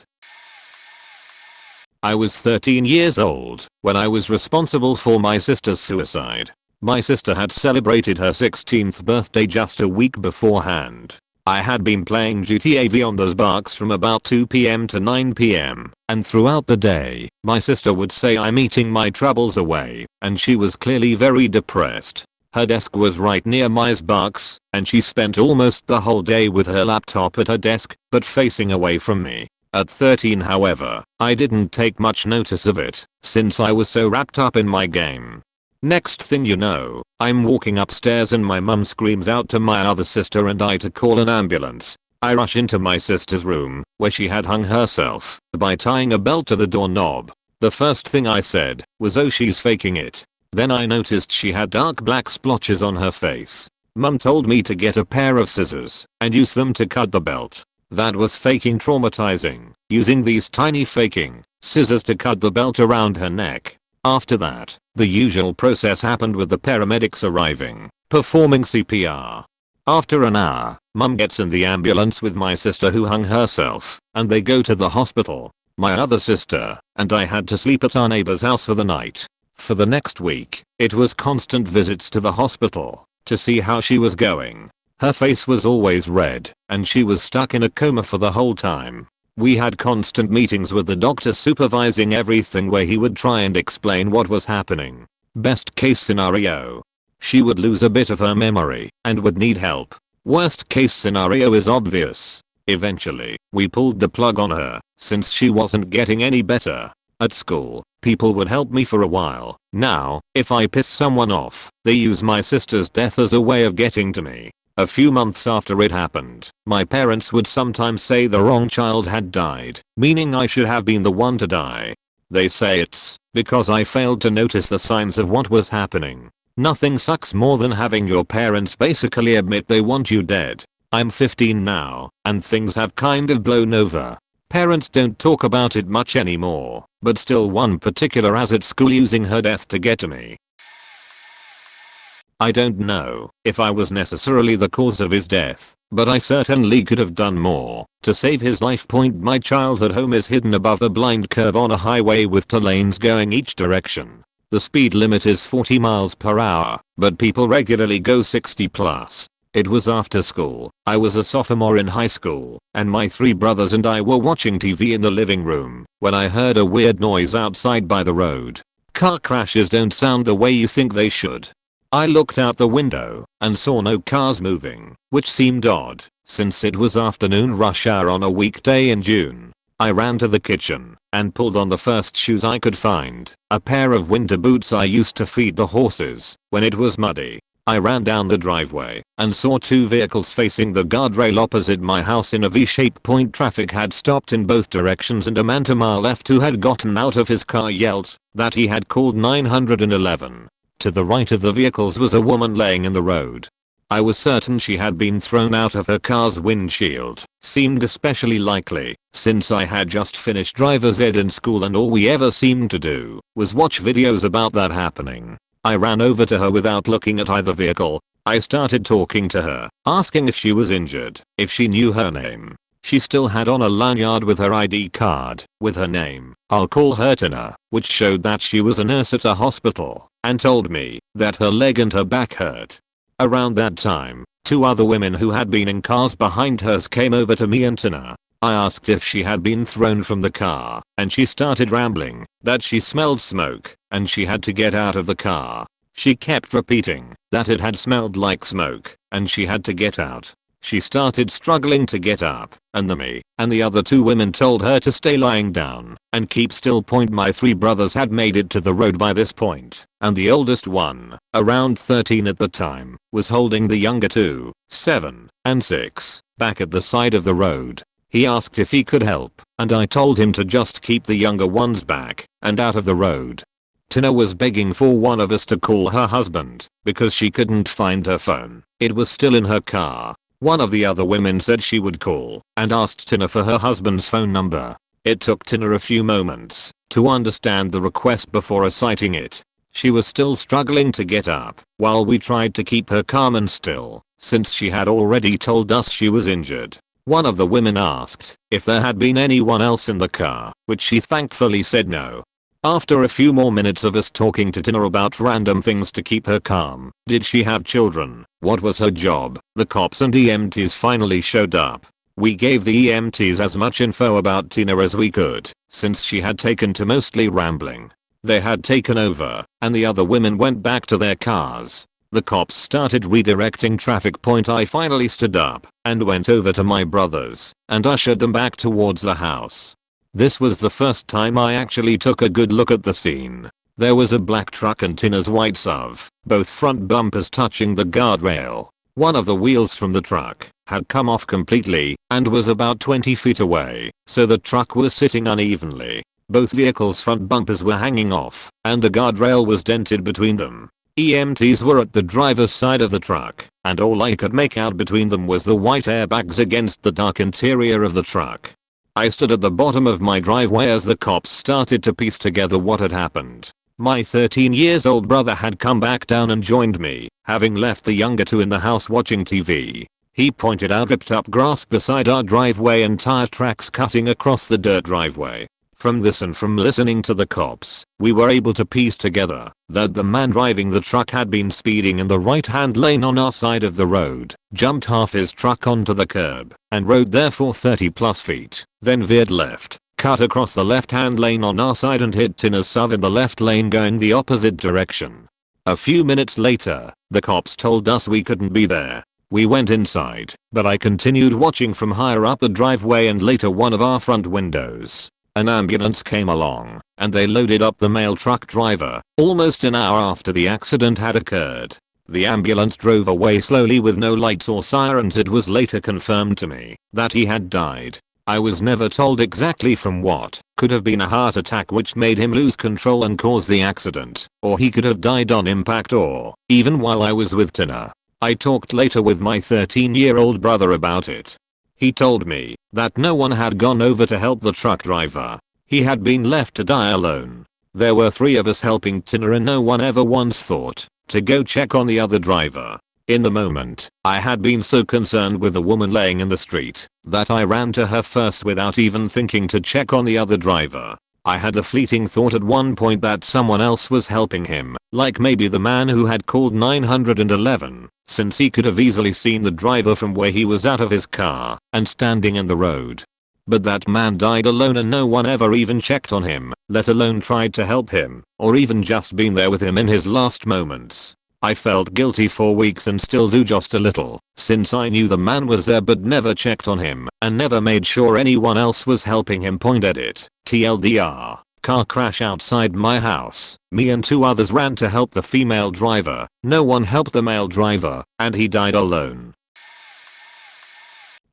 I was 13 years old when I was responsible for my sister's suicide. My sister had celebrated her 16th birthday just a week beforehand. I had been playing GTA V on those barks from about 2 PM to 9 PM, and throughout the day, my sister would say I'm eating my troubles away, and she was clearly very depressed. Her desk was right near my barks, and she spent almost the whole day with her laptop at her desk, but facing away from me. At 13 however, I didn't take much notice of it, since I was so wrapped up in my game. Next thing you know, I'm walking upstairs and my mum screams out to my other sister and I to call an ambulance. I rush into my sister's room, where she had hung herself by tying a belt to the doorknob. The first thing I said was, "Oh, she's faking it." Then I noticed she had dark black splotches on her face. Mum told me to get a pair of scissors and use them to cut the belt. That was faking traumatizing, using these tiny faking scissors to cut the belt around her neck. After that, the usual process happened with the paramedics arriving, performing CPR. After an hour, Mum gets in the ambulance with my sister who hung herself, and they go to the hospital. My other sister and I had to sleep at our neighbor's house for the night. For the next week, it was constant visits to the hospital to see how she was going. Her face was always red, and she was stuck in a coma for the whole time. We had constant meetings with the doctor supervising everything where he would try and explain what was happening. Best case scenario, she would lose a bit of her memory and would need help. Worst case scenario is obvious. Eventually, we pulled the plug on her, since she wasn't getting any better. At school, people would help me for a while. Now, if I piss someone off, they use my sister's death as a way of getting to me. A few months after it happened, my parents would sometimes say the wrong child had died, meaning I should have been the one to die. They say it's because I failed to notice the signs of what was happening. Nothing sucks more than having your parents basically admit they want you dead. I'm 15 now, and things have kind of blown over. Parents don't talk about it much anymore, but still one particular as at school using her death to get to me. I don't know if I was necessarily the cause of his death, but I certainly could have done more to save his life. My childhood home is hidden above a blind curve on a highway with 2 lanes going each direction. The speed limit is 40 miles per hour, but people regularly go 60 plus. It was after school. I was a sophomore in high school, and my 3 brothers and I were watching TV in the living room when I heard a weird noise outside by the road. Car crashes don't sound the way you think they should. I looked out the window and saw no cars moving, which seemed odd, since it was afternoon rush hour on a weekday in June. I ran to the kitchen and pulled on the first shoes I could find, a pair of winter boots I used to feed the horses when it was muddy. I ran down the driveway and saw 2 vehicles facing the guardrail opposite my house in a V-shaped point. Traffic had stopped in both directions and a man to my left who had gotten out of his car yelled that he had called 911. To the right of the vehicles was a woman laying in the road. I was certain she had been thrown out of her car's windshield. Seemed especially likely, since I had just finished driver's ed in school and all we ever seemed to do was watch videos about that happening. I ran over to her without looking at either vehicle. I started talking to her, asking if she was injured, if she knew her name. She still had on a lanyard with her ID card, with her name, I'll call her Tina, which showed that she was a nurse at a hospital, and told me that her leg and her back hurt. Around that time, 2 other women who had been in cars behind hers came over to me and Tina. I asked if she had been thrown from the car, and she started rambling that she smelled smoke and she had to get out of the car. She kept repeating that it had smelled like smoke and she had to get out. She started struggling to get up, and me and the other two women told her to stay lying down and keep still. My 3 brothers had made it to the road by this point, and the oldest one, around 13 at the time, was holding the younger 2, 7 and 6, back at the side of the road. He asked if he could help, and I told him to just keep the younger ones back and out of the road. Tina was begging for one of us to call her husband because she couldn't find her phone. It was still in her car. One of the other women said she would call and asked Tina for her husband's phone number. It took Tina a few moments to understand the request before reciting it. She was still struggling to get up while we tried to keep her calm and still, since she had already told us she was injured. One of the women asked if there had been anyone else in the car, which she thankfully said no. After a few more minutes of us talking to Tina about random things to keep her calm, did she have children, what was her job, the cops and EMTs finally showed up. We gave the EMTs as much info about Tina as we could, since she had taken to mostly rambling. They had taken over, and the other women went back to their cars. The cops started redirecting traffic. I finally stood up and went over to my brothers and ushered them back towards the house. This was the first time I actually took a good look at the scene. There was a black truck and Tina's white SUV, both front bumpers touching the guardrail. One of the wheels from the truck had come off completely and was about 20 feet away, so the truck was sitting unevenly. Both vehicles' front bumpers were hanging off, and the guardrail was dented between them. EMTs were at the driver's side of the truck, and all I could make out between them was the white airbags against the dark interior of the truck. I stood at the bottom of my driveway as the cops started to piece together what had happened. My 13-year-old brother had come back down and joined me, having left the younger 2 in the house watching TV. He pointed out ripped up grass beside our driveway and tire tracks cutting across the dirt driveway. From this and from listening to the cops, we were able to piece together that the man driving the truck had been speeding in the right-hand lane on our side of the road, jumped half his truck onto the curb, and rode there for 30+ feet, then veered left, cut across the left-hand lane on our side and hit Tina's SUV in the left lane going the opposite direction. A few minutes later, the cops told us we couldn't be there. We went inside, but I continued watching from higher up the driveway and later one of our front windows. An ambulance came along, and they loaded up the male truck driver, almost an hour after the accident had occurred. The ambulance drove away slowly with no lights or sirens. It was later confirmed to me that he had died. I was never told exactly from what. Could have been a heart attack which made him lose control and cause the accident, or he could have died on impact, or even while I was with Tina. I talked later with my 13-year-old brother about it. He told me that no one had gone over to help the truck driver. He had been left to die alone. There were 3 of us helping Tina and no one ever once thought to go check on the other driver. In the moment, I had been so concerned with the woman laying in the street that I ran to her first without even thinking to check on the other driver. I had a fleeting thought at one point that someone else was helping him, like maybe the man who had called 911, since he could have easily seen the driver from where he was out of his car and standing in the road. But that man died alone and no one ever even checked on him, let alone tried to help him, or even just been there with him in his last moments. I felt guilty for weeks and still do just a little, since I knew the man was there but never checked on him and never made sure anyone else was helping him. Edit. TLDR. Car crash outside my house. Me and 2 others ran to help the female driver. No one helped the male driver, and he died alone.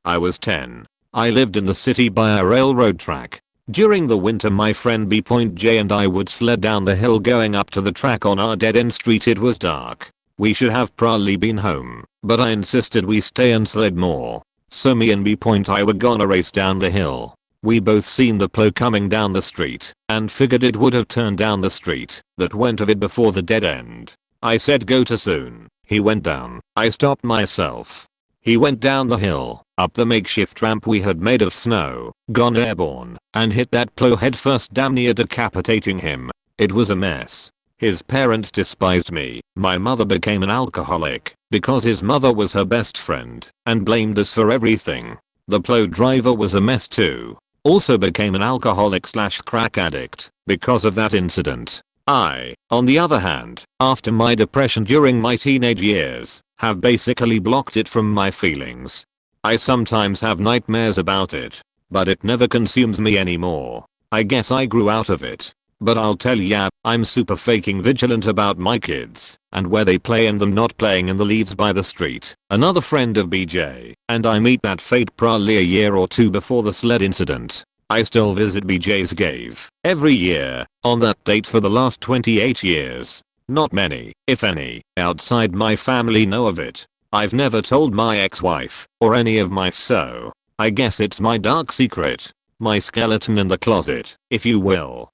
I was 10. I lived in the city by a railroad track. During the winter my friend B.J and I would sled down the hill going up to the track on our dead-end street. It was dark. We should have probably been home, but I insisted we stay and sled more. So me and B.I were gonna race down the hill. We both seen the plow coming down the street and figured it would have turned down the street that went of it before the dead end. I said go too soon. He went down. I stopped myself. He went down the hill, up the makeshift ramp we had made of snow, gone airborne, and hit that plow headfirst, damn near decapitating him. It was a mess. His parents despised me. My mother became an alcoholic because his mother was her best friend and blamed us for everything. The plow driver was a mess too. Also became an alcoholic / crack addict because of that incident. I, on the other hand, after my depression during my teenage years, have basically blocked it from my feelings. I sometimes have nightmares about it, but it never consumes me anymore. I guess I grew out of it. But I'll tell ya, I'm super fucking vigilant about my kids and where they play and them not playing in the leaves by the street. Another friend of BJ and I meet that fate probably a year or two before the sled incident. I still visit BJ's cave every year on that date for the last 28 years. Not many, if any, outside my family know of it. I've never told my ex-wife or any of my so I guess it's my dark secret. My skeleton in the closet, if you will.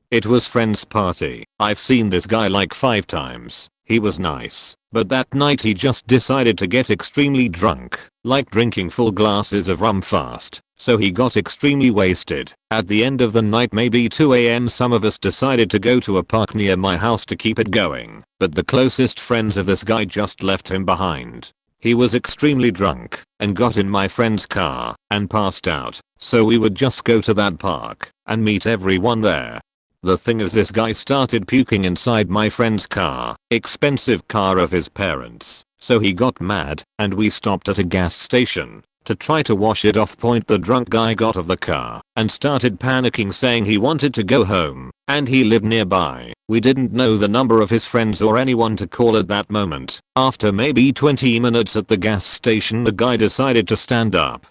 It was friend's party. I've seen this guy like 5 times. He was nice, but that night he just decided to get extremely drunk, like drinking full glasses of rum fast. So he got extremely wasted. At the end of the night, maybe 2 AM, some of us decided to go to a park near my house to keep it going, but the closest friends of this guy just left him behind. He was extremely drunk and got in my friend's car and passed out, so we would just go to that park and meet everyone there. The thing is, this guy started puking inside my friend's car, expensive car of his parents, so he got mad and we stopped at a gas station to try to wash it off. The drunk guy got of the car and started panicking, saying he wanted to go home and he lived nearby. We didn't know the number of his friends or anyone to call at that moment. After maybe 20 minutes at the gas station, the guy decided to stand up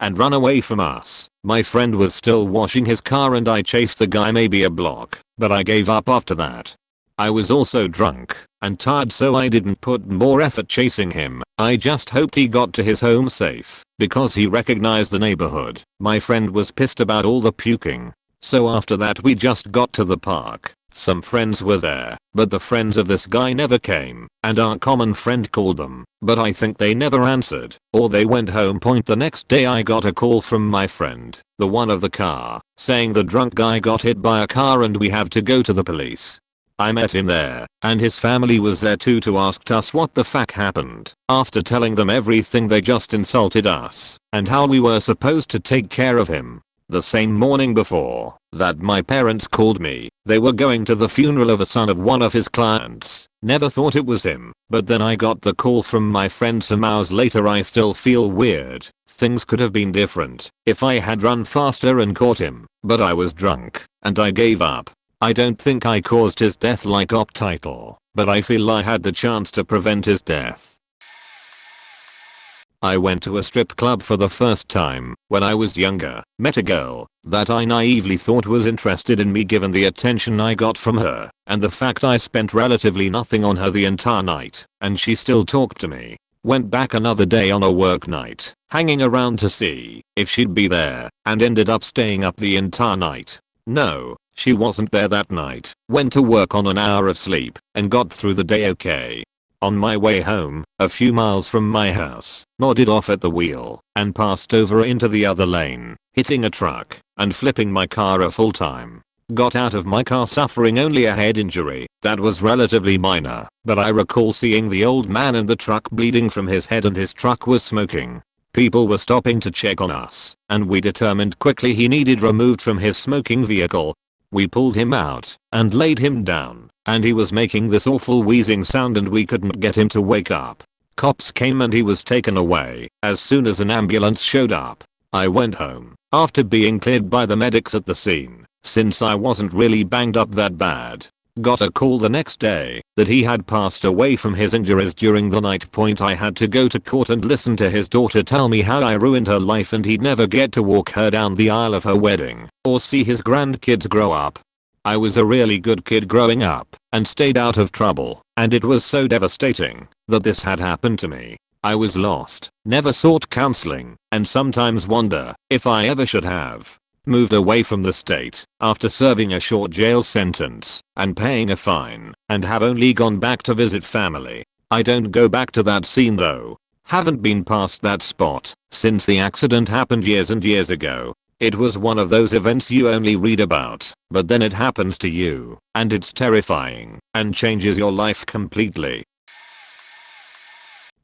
and run away from us. My friend was still washing his car and I chased the guy maybe a block, but I gave up after that. I was also drunk and tired, so I didn't put more effort chasing him. I just hoped he got to his home safe because he recognized the neighborhood. My friend was pissed about all the puking, so after that we just got to the park. Some friends were there, but the friends of this guy never came, and our common friend called them, but I think they never answered, or they went home. The next day I got a call from my friend, the one of the car, saying the drunk guy got hit by a car and we have to go to the police. I met him there, and his family was there too to ask us what the fuck happened. After telling them everything, they just insulted us and how we were supposed to take care of him. The same morning before that, my parents called me. They were going to the funeral of a son of one of his clients. Never thought it was him, but then I got the call from my friend some hours later. I still feel weird. Things could have been different if I had run faster and caught him, but I was drunk and I gave up. I don't think I caused his death like op title, but I feel I had the chance to prevent his death. I went to a strip club for the first time when I was younger, met a girl that I naively thought was interested in me given the attention I got from her and the fact I spent relatively nothing on her the entire night, and she still talked to me. Went back another day on a work night, hanging around to see if she'd be there, and ended up staying up the entire night. No, she wasn't there that night. Went to work on an hour of sleep and got through the day okay. On my way home, a few miles from my house, nodded off at the wheel and passed over into the other lane, hitting a truck and flipping my car a full time. Got out of my car suffering only a head injury that was relatively minor, but I recall seeing the old man in the truck bleeding from his head and his truck was smoking. People were stopping to check on us, and we determined quickly he needed removed from his smoking vehicle. We pulled him out and laid him down, and he was making this awful wheezing sound and we couldn't get him to wake up. Cops came and he was taken away as soon as an ambulance showed up. I went home after being cleared by the medics at the scene, since I wasn't really banged up that bad. Got a call the next day that he had passed away from his injuries during the night. I had to go to court and listen to his daughter tell me how I ruined her life and he'd never get to walk her down the aisle of her wedding or see his grandkids grow up. I was a really good kid growing up and stayed out of trouble, and it was so devastating that this had happened to me. I was lost, never sought counseling, and sometimes wonder if I ever should have. Moved away from the state after serving a short jail sentence and paying a fine, and have only gone back to visit family. I don't go back to that scene though. Haven't been past that spot since the accident happened years and years ago. It was one of those events you only read about, but then it happens to you, and it's terrifying and changes your life completely.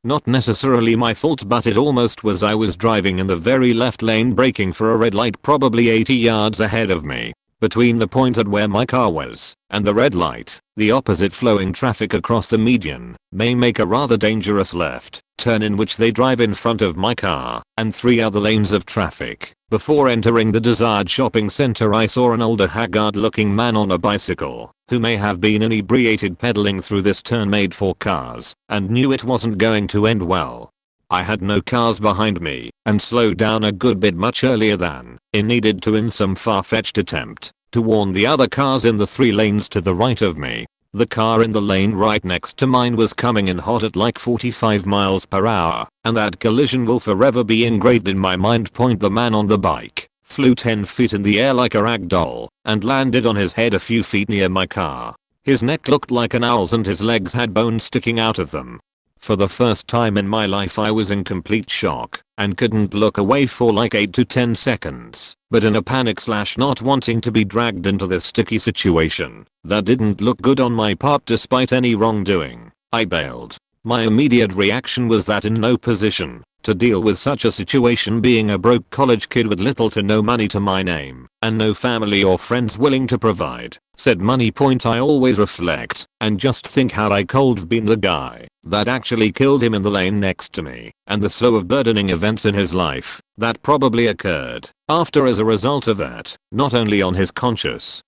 Not necessarily my fault, but it almost was. I was driving in the very left lane, braking for a red light probably 80 yards ahead of me. Between the point at where my car was and the red light, the opposite flowing traffic across the median may make a rather dangerous left turn in which they drive in front of my car and 3 other lanes of traffic. Before entering the desired shopping center, I saw an older haggard looking man on a bicycle who may have been inebriated pedaling through this turn made for cars and knew it wasn't going to end well. I had no cars behind me and slowed down a good bit much earlier than it needed to in some far-fetched attempt to warn the other cars in the 3 lanes to the right of me. The car in the lane right next to mine was coming in hot at like 45 miles per hour, and that collision will forever be engraved in my mind. The man on the bike flew 10 feet in the air like a rag doll and landed on his head a few feet near my car. His neck looked like an owl's and his legs had bones sticking out of them. For the first time in my life I was in complete shock and couldn't look away for like 8 to 10 seconds, but in a panic / not wanting to be dragged into this sticky situation that didn't look good on my part despite any wrongdoing, I bailed. My immediate reaction was that in no position to deal with such a situation, being a broke college kid with little to no money to my name and no family or friends willing to provide said money. I always reflect and just think had I cold been the guy that actually killed him in the lane next to me, and the slow of burdening events in his life that probably occurred after as a result of that, not only on his conscious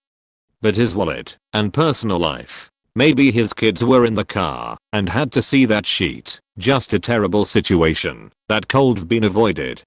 but his wallet and personal life. Maybe his kids were in the car and had to see that sheet. Just a terrible situation that could've been avoided.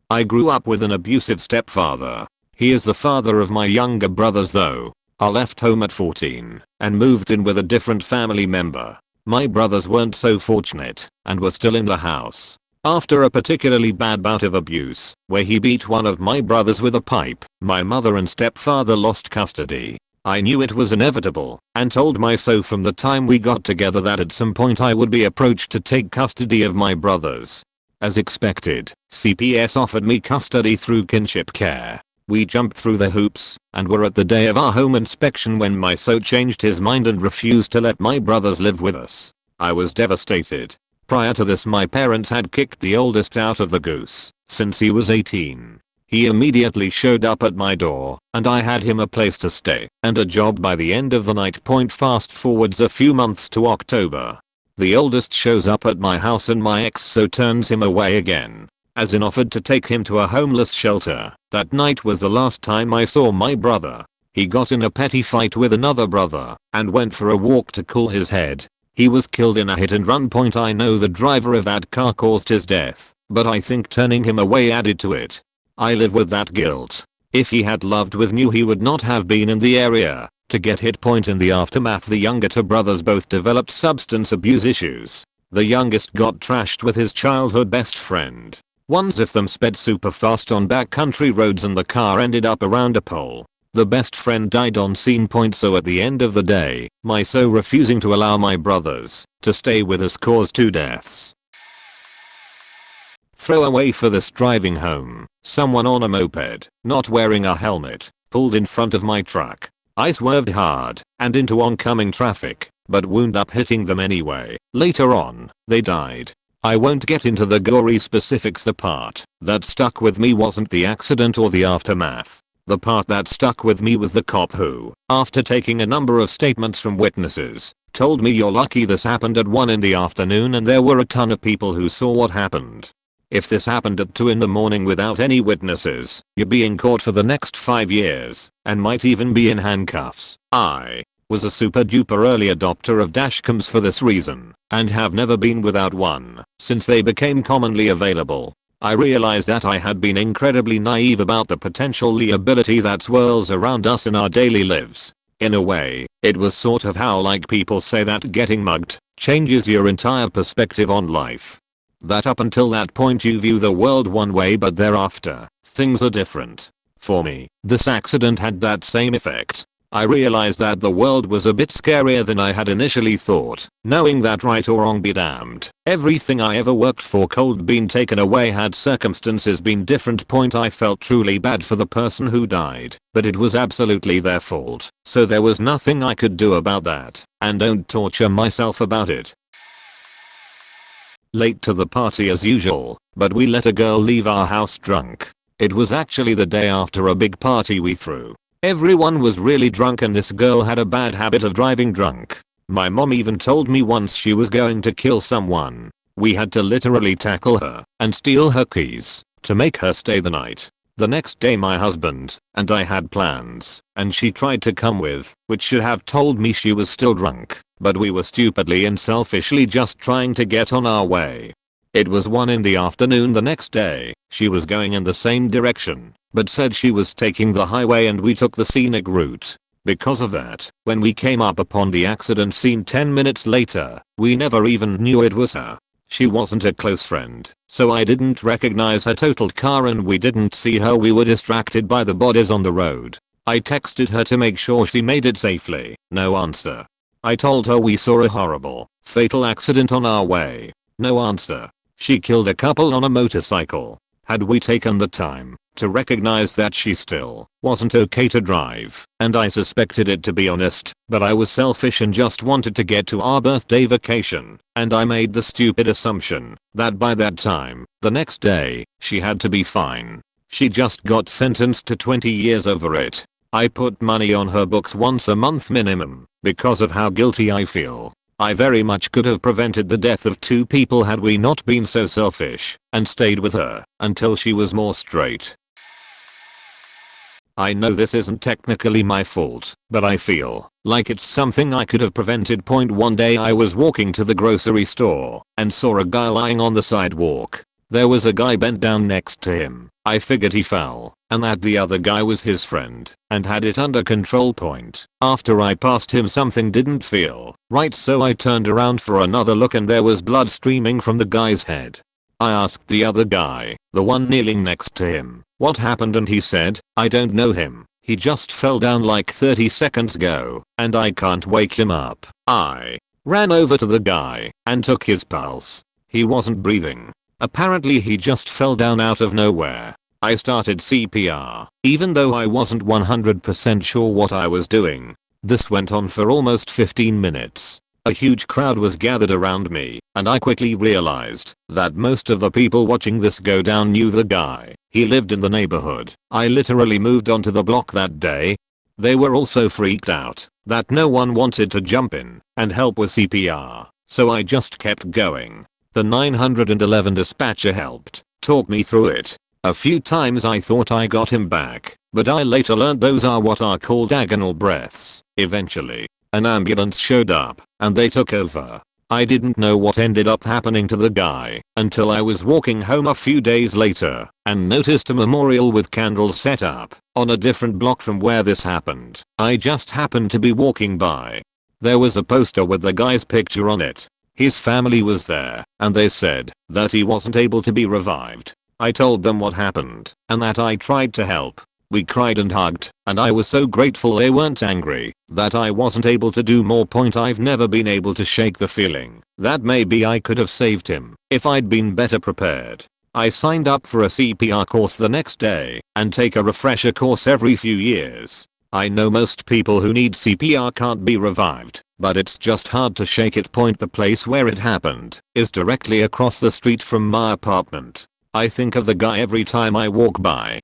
I grew up with an abusive stepfather. He is the father of my younger brothers though. I left home at 14 and moved in with a different family member. My brothers weren't so fortunate and were still in the house. After a particularly bad bout of abuse where he beat one of my brothers with a pipe, my mother and stepfather lost custody. I knew it was inevitable and told myself from the time we got together that at some point I would be approached to take custody of my brothers. As expected, CPS offered me custody through kinship care. We jumped through the hoops and were at the day of our home inspection when my so changed his mind and refused to let my brothers live with us. I was devastated. Prior to this, my parents had kicked the oldest out of the goose since he was 18. He immediately showed up at my door and I had him a place to stay and a job by the end of the night. Fast forwards a few months to October. The oldest shows up at my house and my ex so turns him away again, as in offered to take him to a homeless shelter. That night was the last time I saw my brother. He got in a petty fight with another brother and went for a walk to cool his head. He was killed in a hit and run. I know the driver of that car caused his death, but I think turning him away added to it. I live with that guilt. If he had loved with knew he would not have been in the area to get hit. In the aftermath, the younger two brothers both developed substance abuse issues. The youngest got trashed with his childhood best friend. One of them sped super fast on backcountry roads and the car ended up around a pole. The best friend died on scene. So at the end of the day, my so refusing to allow my brothers to stay with us caused 2 deaths. Throwaway for this: driving home, someone on a moped, not wearing a helmet, pulled in front of my truck. I swerved hard and into oncoming traffic, but wound up hitting them anyway. Later on, they died. I won't get into the gory specifics. The part that stuck with me wasn't the accident or the aftermath. The part that stuck with me was the cop who, after taking a number of statements from witnesses, told me you're lucky this happened at 1 in the afternoon and there were a ton of people who saw what happened. If this happened at 2 in the morning without any witnesses, you're being caught for the next 5 years and might even be in handcuffs. I was a super duper early adopter of dashcams for this reason and have never been without one since they became commonly available. I realized that I had been incredibly naive about the potential liability that swirls around us in our daily lives. In a way, it was sort of how like people say that getting mugged changes your entire perspective on life. That up until that point you view the world one way, but thereafter, things are different. For me, this accident had that same effect. I realized that the world was a bit scarier than I had initially thought, knowing that right or wrong be damned, everything I ever worked for could been taken away had circumstances been different. I felt truly bad for the person who died, but it was absolutely their fault, so there was nothing I could do about that, and don't torture myself about it. Late to the party as usual, but we let a girl leave our house drunk. It was actually the day after a big party we threw. Everyone was really drunk and this girl had a bad habit of driving drunk. My mom even told me once she was going to kill someone. We had to literally tackle her and steal her keys to make her stay the night. The next day my husband and I had plans, and she tried to come with, which should have told me she was still drunk, but we were stupidly and selfishly just trying to get on our way. It was 1 in the afternoon the next day. She was going in the same direction, but said she was taking the highway and we took the scenic route. Because of that, when we came up upon the accident scene 10 minutes later, we never even knew it was her. She wasn't a close friend, so I didn't recognize her totaled car and we didn't see her. We were distracted by the bodies on the road. I texted her to make sure she made it safely. No answer. I told her we saw a horrible, fatal accident on our way. No answer. She killed a couple on a motorcycle. Had we taken the time to recognize that she still wasn't okay to drive, and I suspected it to be honest, but I was selfish and just wanted to get to our birthday vacation, and I made the stupid assumption that by that time, the next day, she had to be fine. She just got sentenced to 20 years over it. I put money on her books once a month minimum, because of how guilty I feel. I very much could have prevented the death of 2 people had we not been so selfish and stayed with her until she was more straight. I know this isn't technically my fault, but I feel like it's something I could have prevented. One day I was walking to the grocery store and saw a guy lying on the sidewalk. There was a guy bent down next to him. I figured he fell, and that the other guy was his friend and had it under control. After I passed him, something didn't feel right, so I turned around for another look and there was blood streaming from the guy's head. I asked the other guy, the one kneeling next to him, what happened, and he said, I don't know him. He just fell down like 30 seconds ago, and I can't wake him up. I ran over to the guy and took his pulse. He wasn't breathing. Apparently he just fell down out of nowhere. I started CPR, even though I wasn't 100% sure what I was doing. This went on for almost 15 minutes. A huge crowd was gathered around me, and I quickly realized that most of the people watching this go down knew the guy. He lived in the neighborhood. I literally moved onto the block that day. They were all so freaked out that no one wanted to jump in and help with CPR, so I just kept going. The 911 dispatcher helped talk me through it. A few times I thought I got him back, but I later learned those are what are called agonal breaths. Eventually, an ambulance showed up, and they took over. I didn't know what ended up happening to the guy until I was walking home a few days later and noticed a memorial with candles set up on a different block from where this happened. I just happened to be walking by. There was a poster with the guy's picture on it. His family was there, and they said that he wasn't able to be revived. I told them what happened and that I tried to help. We cried and hugged, and I was so grateful they weren't angry that I wasn't able to do more. I've never been able to shake the feeling that maybe I could have saved him if I'd been better prepared. I signed up for a CPR course the next day and take a refresher course every few years. I know most people who need CPR can't be revived, but it's just hard to shake it. The place where it happened is directly across the street from my apartment. I think of the guy every time I walk by.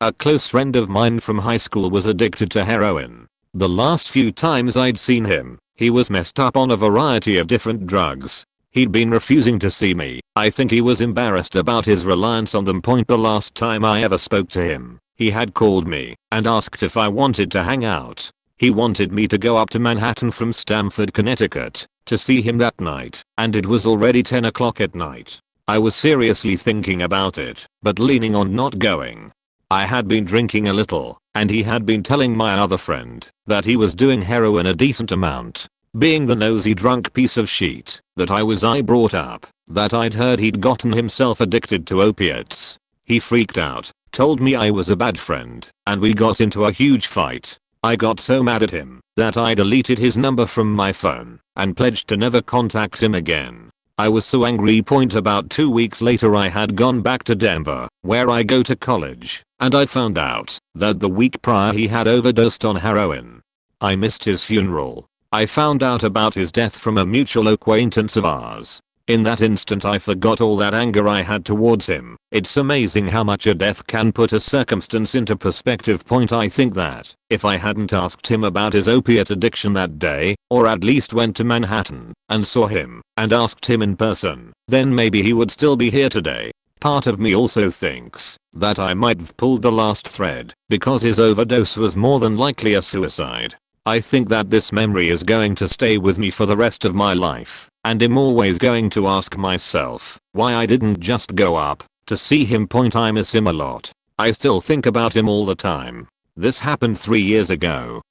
A close friend of mine from high school was addicted to heroin. The last few times I'd seen him, he was messed up on a variety of different drugs. He'd been refusing to see me. I think he was embarrassed about his reliance on them. The last time I ever spoke to him, he had called me and asked if I wanted to hang out. He wanted me to go up to Manhattan from Stamford, Connecticut, to see him that night, and it was already 10 o'clock at night. I was seriously thinking about it, but leaning on not going. I had been drinking a little, and he had been telling my other friend that he was doing heroin a decent amount. Being the nosy drunk piece of shit that I brought up that I'd heard he'd gotten himself addicted to opiates. He freaked out, told me I was a bad friend, and we got into a huge fight. I got so mad at him that I deleted his number from my phone and pledged to never contact him again. I was so angry. About 2 weeks later I had gone back to Denver, where I go to college, and I found out that the week prior he had overdosed on heroin. I missed his funeral. I found out about his death from a mutual acquaintance of ours. In that instant I forgot all that anger I had towards him. It's amazing how much a death can put a circumstance into perspective. I think that if I hadn't asked him about his opiate addiction that day, or at least went to Manhattan and saw him and asked him in person, then maybe he would still be here today. Part of me also thinks that I might have pulled the last thread because his overdose was more than likely a suicide. I think that this memory is going to stay with me for the rest of my life, and I'm always going to ask myself why I didn't just go up to see him. I miss him a lot. I still think about him all the time. This happened 3 years ago.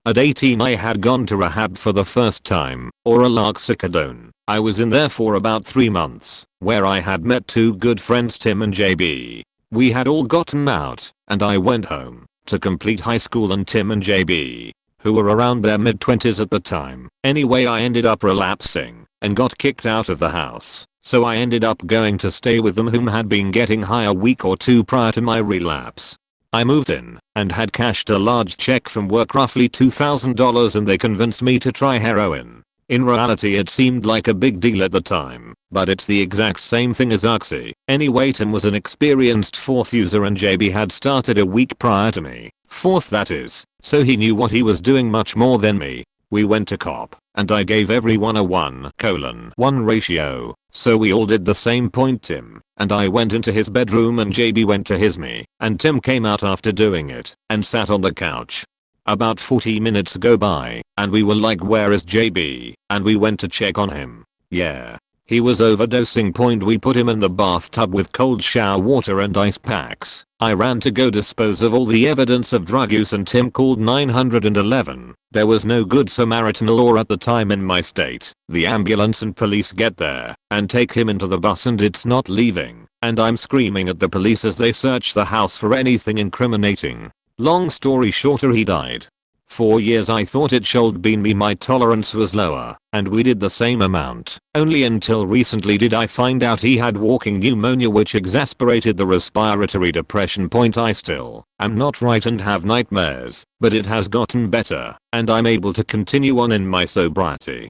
At 18 I had gone to rehab for the first time, or a Larxicodone. I was in there for about 3 months, where I had met 2 good friends, Tim and JB. We had all gotten out, and I went home to complete high school, and Tim and JB, who were around their mid-20s at the time. Anyway, I ended up relapsing and got kicked out of the house, so I ended up going to stay with them, whom had been getting high a week or 2 prior to my relapse. I moved in and had cashed a large check from work, roughly $2,000, and they convinced me to try heroin. In reality it seemed like a big deal at the time, but it's the exact same thing as oxy. Anyway, Tim was an experienced 4th user and JB had started a week prior to me. 4th, that is, so he knew what he was doing much more than me. We went to cop, and I gave everyone a 1:1 ratio, so we all did the same. Tim and I went into his bedroom and JB went to his me, and Tim came out after doing it and sat on the couch. About 40 minutes go by, and we were like, where is JB? And we went to check on him. Yeah, he was overdosing. We put him in the bathtub with cold shower water and ice packs. I ran to go dispose of all the evidence of drug use, and Tim called 911. There was no Good Samaritan law at the time in my state. The ambulance and police get there and take him into the bus, and it's not leaving, and I'm screaming at the police as they search the house for anything incriminating. Long story shorter, he died. 4 years I thought it should been me, my tolerance was lower, and we did the same amount. Only until recently did I find out he had walking pneumonia, which exacerbated the respiratory depression. I still am not right and have nightmares, but it has gotten better, and I'm able to continue on in my sobriety.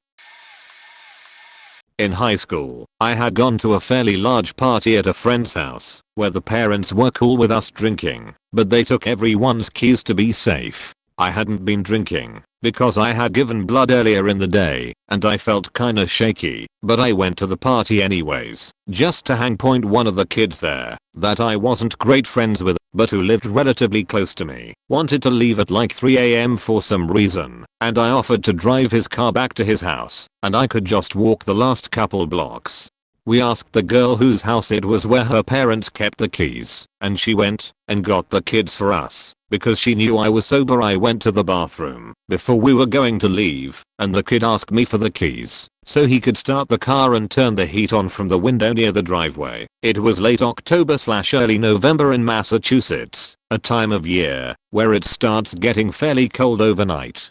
In high school, I had gone to a fairly large party at a friend's house, where the parents were cool with us drinking, but they took everyone's keys to be safe. I hadn't been drinking, because I had given blood earlier in the day, and I felt kinda shaky, but I went to the party anyways, just to hang. One of the kids there, that I wasn't great friends with, but who lived relatively close to me, wanted to leave at like 3 AM for some reason, and I offered to drive his car back to his house, and I could just walk the last couple blocks. We asked the girl whose house it was where her parents kept the keys, and she went and got the kids for us. Because she knew I was sober, I went to the bathroom before we were going to leave, and the kid asked me for the keys so he could start the car and turn the heat on from the window near the driveway. It was late October/early November in Massachusetts, a time of year where it starts getting fairly cold overnight.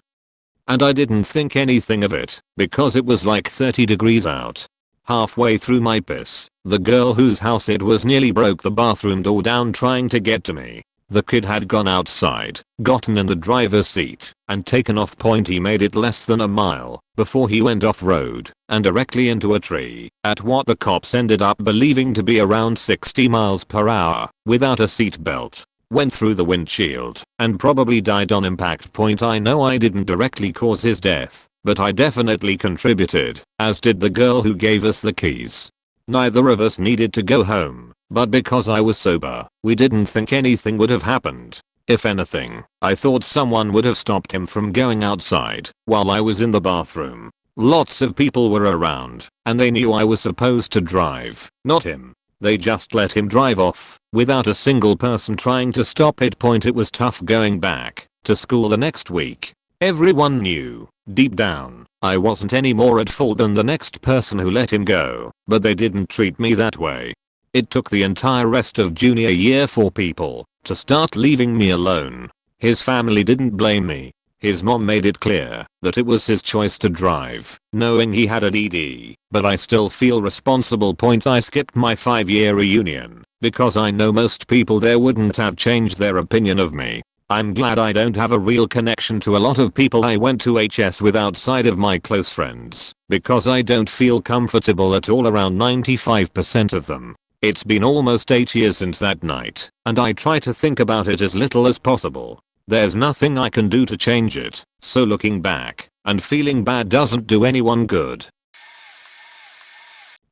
And I didn't think anything of it because it was like 30 degrees out. Halfway through my piss, the girl whose house it was nearly broke the bathroom door down trying to get to me. The kid had gone outside, gotten in the driver's seat, and taken off. He made it less than a mile before he went off-road and directly into a tree at what the cops ended up believing to be around 60 miles per hour without a seatbelt. Went through the windshield and probably died on impact. I know I didn't directly cause his death, but I definitely contributed, as did the girl who gave us the keys. Neither of us needed to go home, but because I was sober, we didn't think anything would have happened. If anything, I thought someone would have stopped him from going outside while I was in the bathroom. Lots of people were around, and they knew I was supposed to drive, not him. They just let him drive off, without a single person trying to stop it. It was tough going back to school the next week. Everyone knew, deep down, I wasn't any more at fault than the next person who let him go, but they didn't treat me that way. It took the entire rest of junior year for people to start leaving me alone. His family didn't blame me. His mom made it clear that it was his choice to drive, knowing he had a DD, but I still feel responsible. I skipped my 5-year reunion because I know most people there wouldn't have changed their opinion of me. I'm glad I don't have a real connection to a lot of people I went to HS with outside of my close friends, because I don't feel comfortable at all around 95% of them. It's been almost 8 years since that night, and I try to think about it as little as possible. There's nothing I can do to change it, so looking back and feeling bad doesn't do anyone good.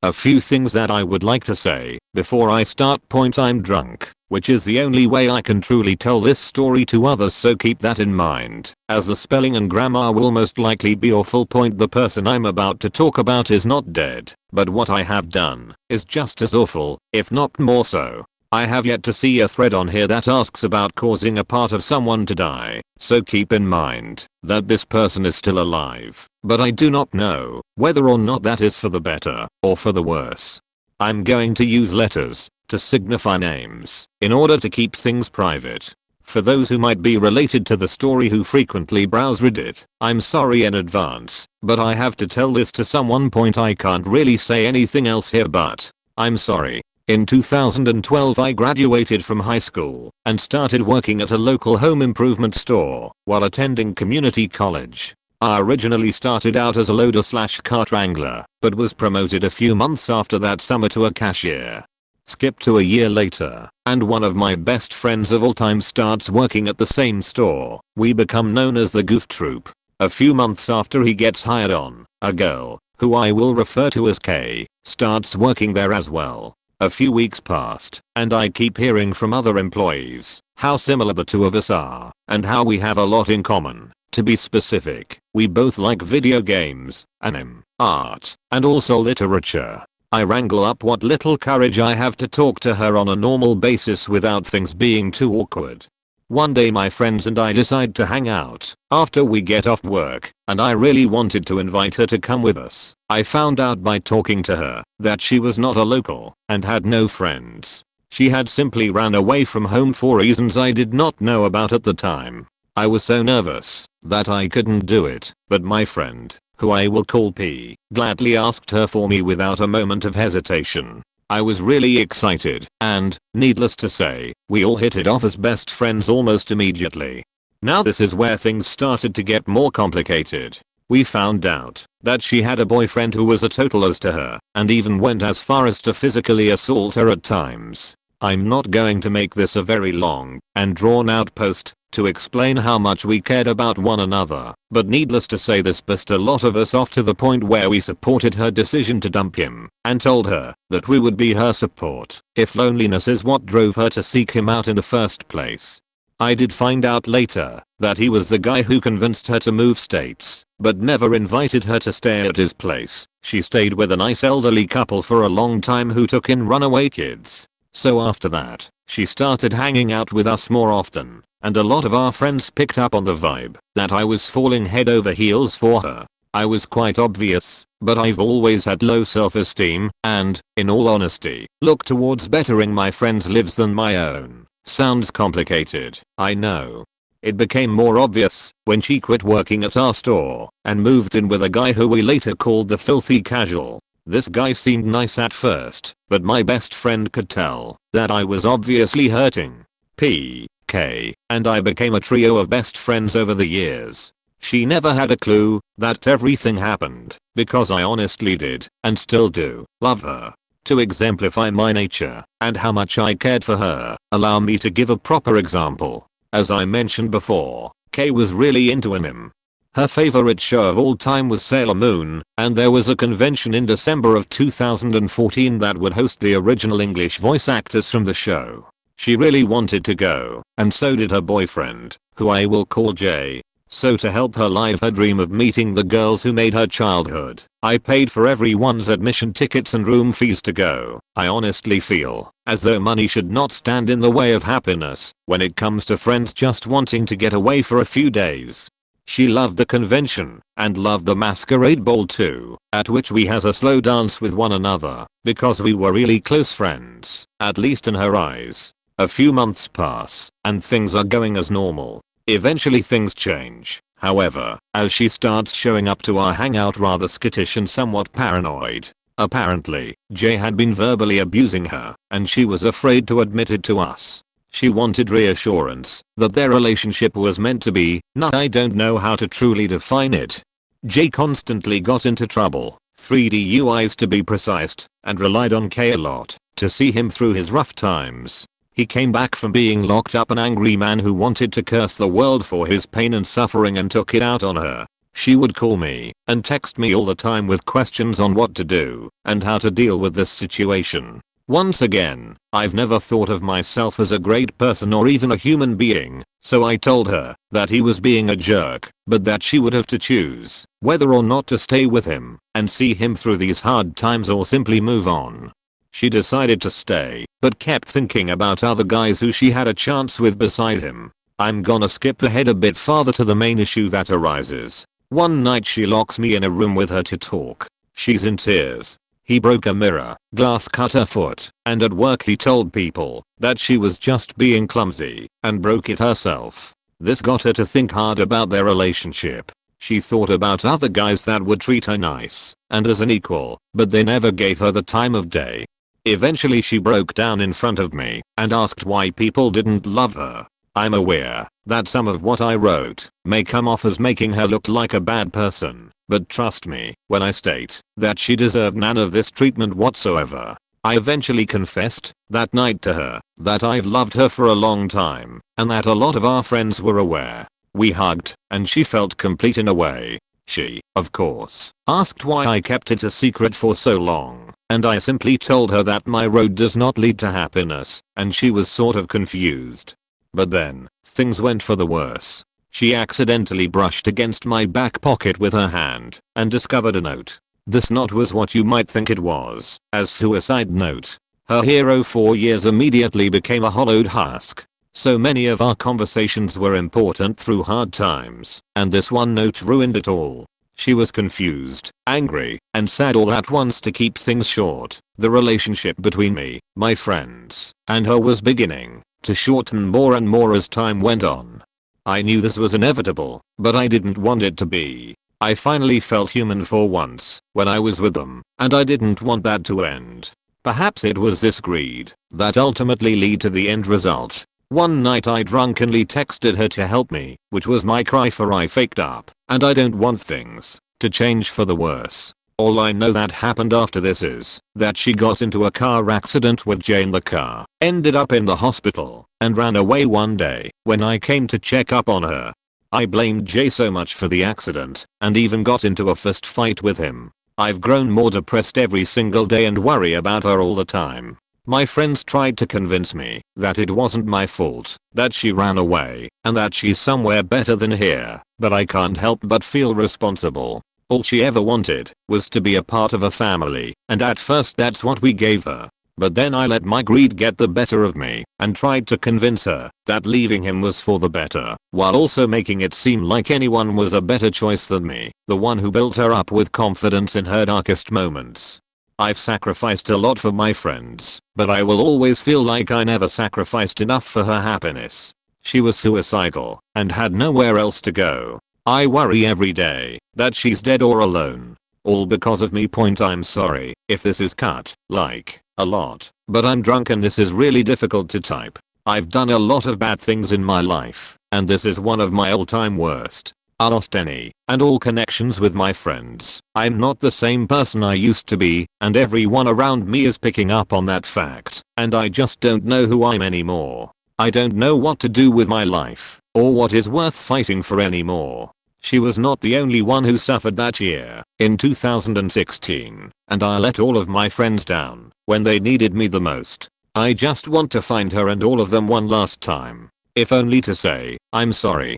A few things that I would like to say before I start. Point: I'm drunk, which is the only way I can truly tell this story to others, so keep that in mind, as the spelling and grammar will most likely be awful. Point: the person I'm about to talk about is not dead, but what I have done is just as awful, if not more so. I have yet to see a thread on here that asks about causing a part of someone to die, so keep in mind that this person is still alive, but I do not know whether or not that is for the better or for the worse. I'm going to use letters to signify names in order to keep things private. For those who might be related to the story who frequently browse Reddit, I'm sorry in advance, but I have to tell this to someone. Point: I can't really say anything else here, but I'm sorry. In 2012 I graduated from high school and started working at a local home improvement store while attending community college. I originally started out as a loader/cart wrangler, but was promoted a few months after that summer to a cashier. Skip to a year later, and one of my best friends of all time starts working at the same store. We become known as the Goof Troop. A few months after he gets hired on, a girl, who I will refer to as K, starts working there as well. A few weeks passed, and I keep hearing from other employees how similar the two of us are, and how we have a lot in common. To be specific, we both like video games, anime, art, and also literature. I wrangle up what little courage I have to talk to her on a normal basis without things being too awkward. One day my friends and I decide to hang out after we get off work, and I really wanted to invite her to come with us. I found out by talking to her that she was not a local and had no friends. She had simply ran away from home for reasons I did not know about at the time. I was so nervous that I couldn't do it, but my friend, who I will call P, gladly asked her for me without a moment of hesitation. I was really excited, and, needless to say, we all hit it off as best friends almost immediately. Now this is where things started to get more complicated. We found out that she had a boyfriend who was a total as to her, and even went as far as to physically assault her at times. I'm not going to make this a very long and drawn out post to explain how much we cared about one another, but needless to say this pissed a lot of us off to the point where we supported her decision to dump him and told her that we would be her support if loneliness is what drove her to seek him out in the first place. I did find out later that he was the guy who convinced her to move states, but never invited her to stay at his place. She stayed with a nice elderly couple for a long time who took in runaway kids. So after that, she started hanging out with us more often, and a lot of our friends picked up on the vibe that I was falling head over heels for her. I was quite obvious, but I've always had low self-esteem and, in all honesty, look towards bettering my friends' lives than my own. Sounds complicated, I know. It became more obvious when she quit working at our store and moved in with a guy who we later called the filthy casual. This guy seemed nice at first, but my best friend could tell that I was obviously hurting. P, K, and I became a trio of best friends over the years. She never had a clue that everything happened because I honestly did, and still do, love her. To exemplify my nature and how much I cared for her, allow me to give a proper example. As I mentioned before, Kay was really into anime. Her favorite show of all time was Sailor Moon, and there was a convention in December of 2014 that would host the original English voice actors from the show. She really wanted to go, and so did her boyfriend, who I will call Jay. So to help her live her dream of meeting the girls who made her childhood, I paid for everyone's admission tickets and room fees to go. I honestly feel as though money should not stand in the way of happiness when it comes to friends just wanting to get away for a few days. She loved the convention and loved the masquerade ball too, at which we had a slow dance with one another because we were really close friends, at least in her eyes. A few months pass and things are going as normal. Eventually things change, however, as she starts showing up to our hangout rather skittish and somewhat paranoid. Apparently, Jay had been verbally abusing her, and she was afraid to admit it to us. She wanted reassurance that their relationship was meant to be, not I don't know how to truly define it. J constantly got into trouble, 3 DUIs to be precise, and relied on K a lot to see him through his rough times. He came back from being locked up an angry man who wanted to curse the world for his pain and suffering and took it out on her. She would call me and text me all the time with questions on what to do and how to deal with this situation. Once again, I've never thought of myself as a great person or even a human being, so I told her that he was being a jerk, but that she would have to choose whether or not to stay with him and see him through these hard times or simply move on. She decided to stay, but kept thinking about other guys who she had a chance with beside him. I'm gonna skip ahead a bit farther to the main issue that arises. One night she locks me in a room with her to talk. She's in tears. He broke a mirror, glass cut her foot, and at work he told people that she was just being clumsy and broke it herself. This got her to think hard about their relationship. She thought about other guys that would treat her nice and as an equal, but they never gave her the time of day. Eventually she broke down in front of me and asked why people didn't love her. I'm aware that some of what I wrote may come off as making her look like a bad person, but trust me when I state that she deserved none of this treatment whatsoever. I eventually confessed that night to her that I've loved her for a long time and that a lot of our friends were aware. We hugged and she felt complete in a way. She, of course, asked why I kept it a secret for so long, and I simply told her that my road does not lead to happiness, and she was sort of confused. But then, things went for the worse. She accidentally brushed against my back pocket with her hand and discovered a note. This note was what you might think it was, a suicide note. Her hero 4 years immediately became a hollowed husk. So many of our conversations were important through hard times, and this one note ruined it all. She was confused, angry, and sad all at once. To keep things short, the relationship between me, my friends, and her was beginning to shorten more and more as time went on. I knew this was inevitable, but I didn't want it to be. I finally felt human for once when I was with them, and I didn't want that to end. Perhaps it was this greed that ultimately led to the end result. One night I drunkenly texted her to help me, which was my cry for I faked up, and I don't want things to change for the worse. All I know that happened after this is that she got into a car accident with Jay in the car, ended up in the hospital, and ran away one day when I came to check up on her. I blamed Jay so much for the accident and even got into a fist fight with him. I've grown more depressed every single day and worry about her all the time. My friends tried to convince me that it wasn't my fault, that she ran away, and that she's somewhere better than here, but I can't help but feel responsible. All she ever wanted was to be a part of a family, and at first that's what we gave her. But then I let my greed get the better of me and tried to convince her that leaving him was for the better, while also making it seem like anyone was a better choice than me, the one who built her up with confidence in her darkest moments. I've sacrificed a lot for my friends, but I will always feel like I never sacrificed enough for her happiness. She was suicidal and had nowhere else to go. I worry every day that she's dead or alone. All because of me. I'm sorry if this is cut, like, a lot, but I'm drunk and this is really difficult to type. I've done a lot of bad things in my life, and this is one of my all-time worst. I lost any and all connections with my friends. I'm not the same person I used to be, and everyone around me is picking up on that fact, and I just don't know who I'm anymore. I don't know what to do with my life, or what is worth fighting for anymore. She was not the only one who suffered that year, in 2016, and I let all of my friends down when they needed me the most. I just want to find her and all of them one last time, if only to say, I'm sorry,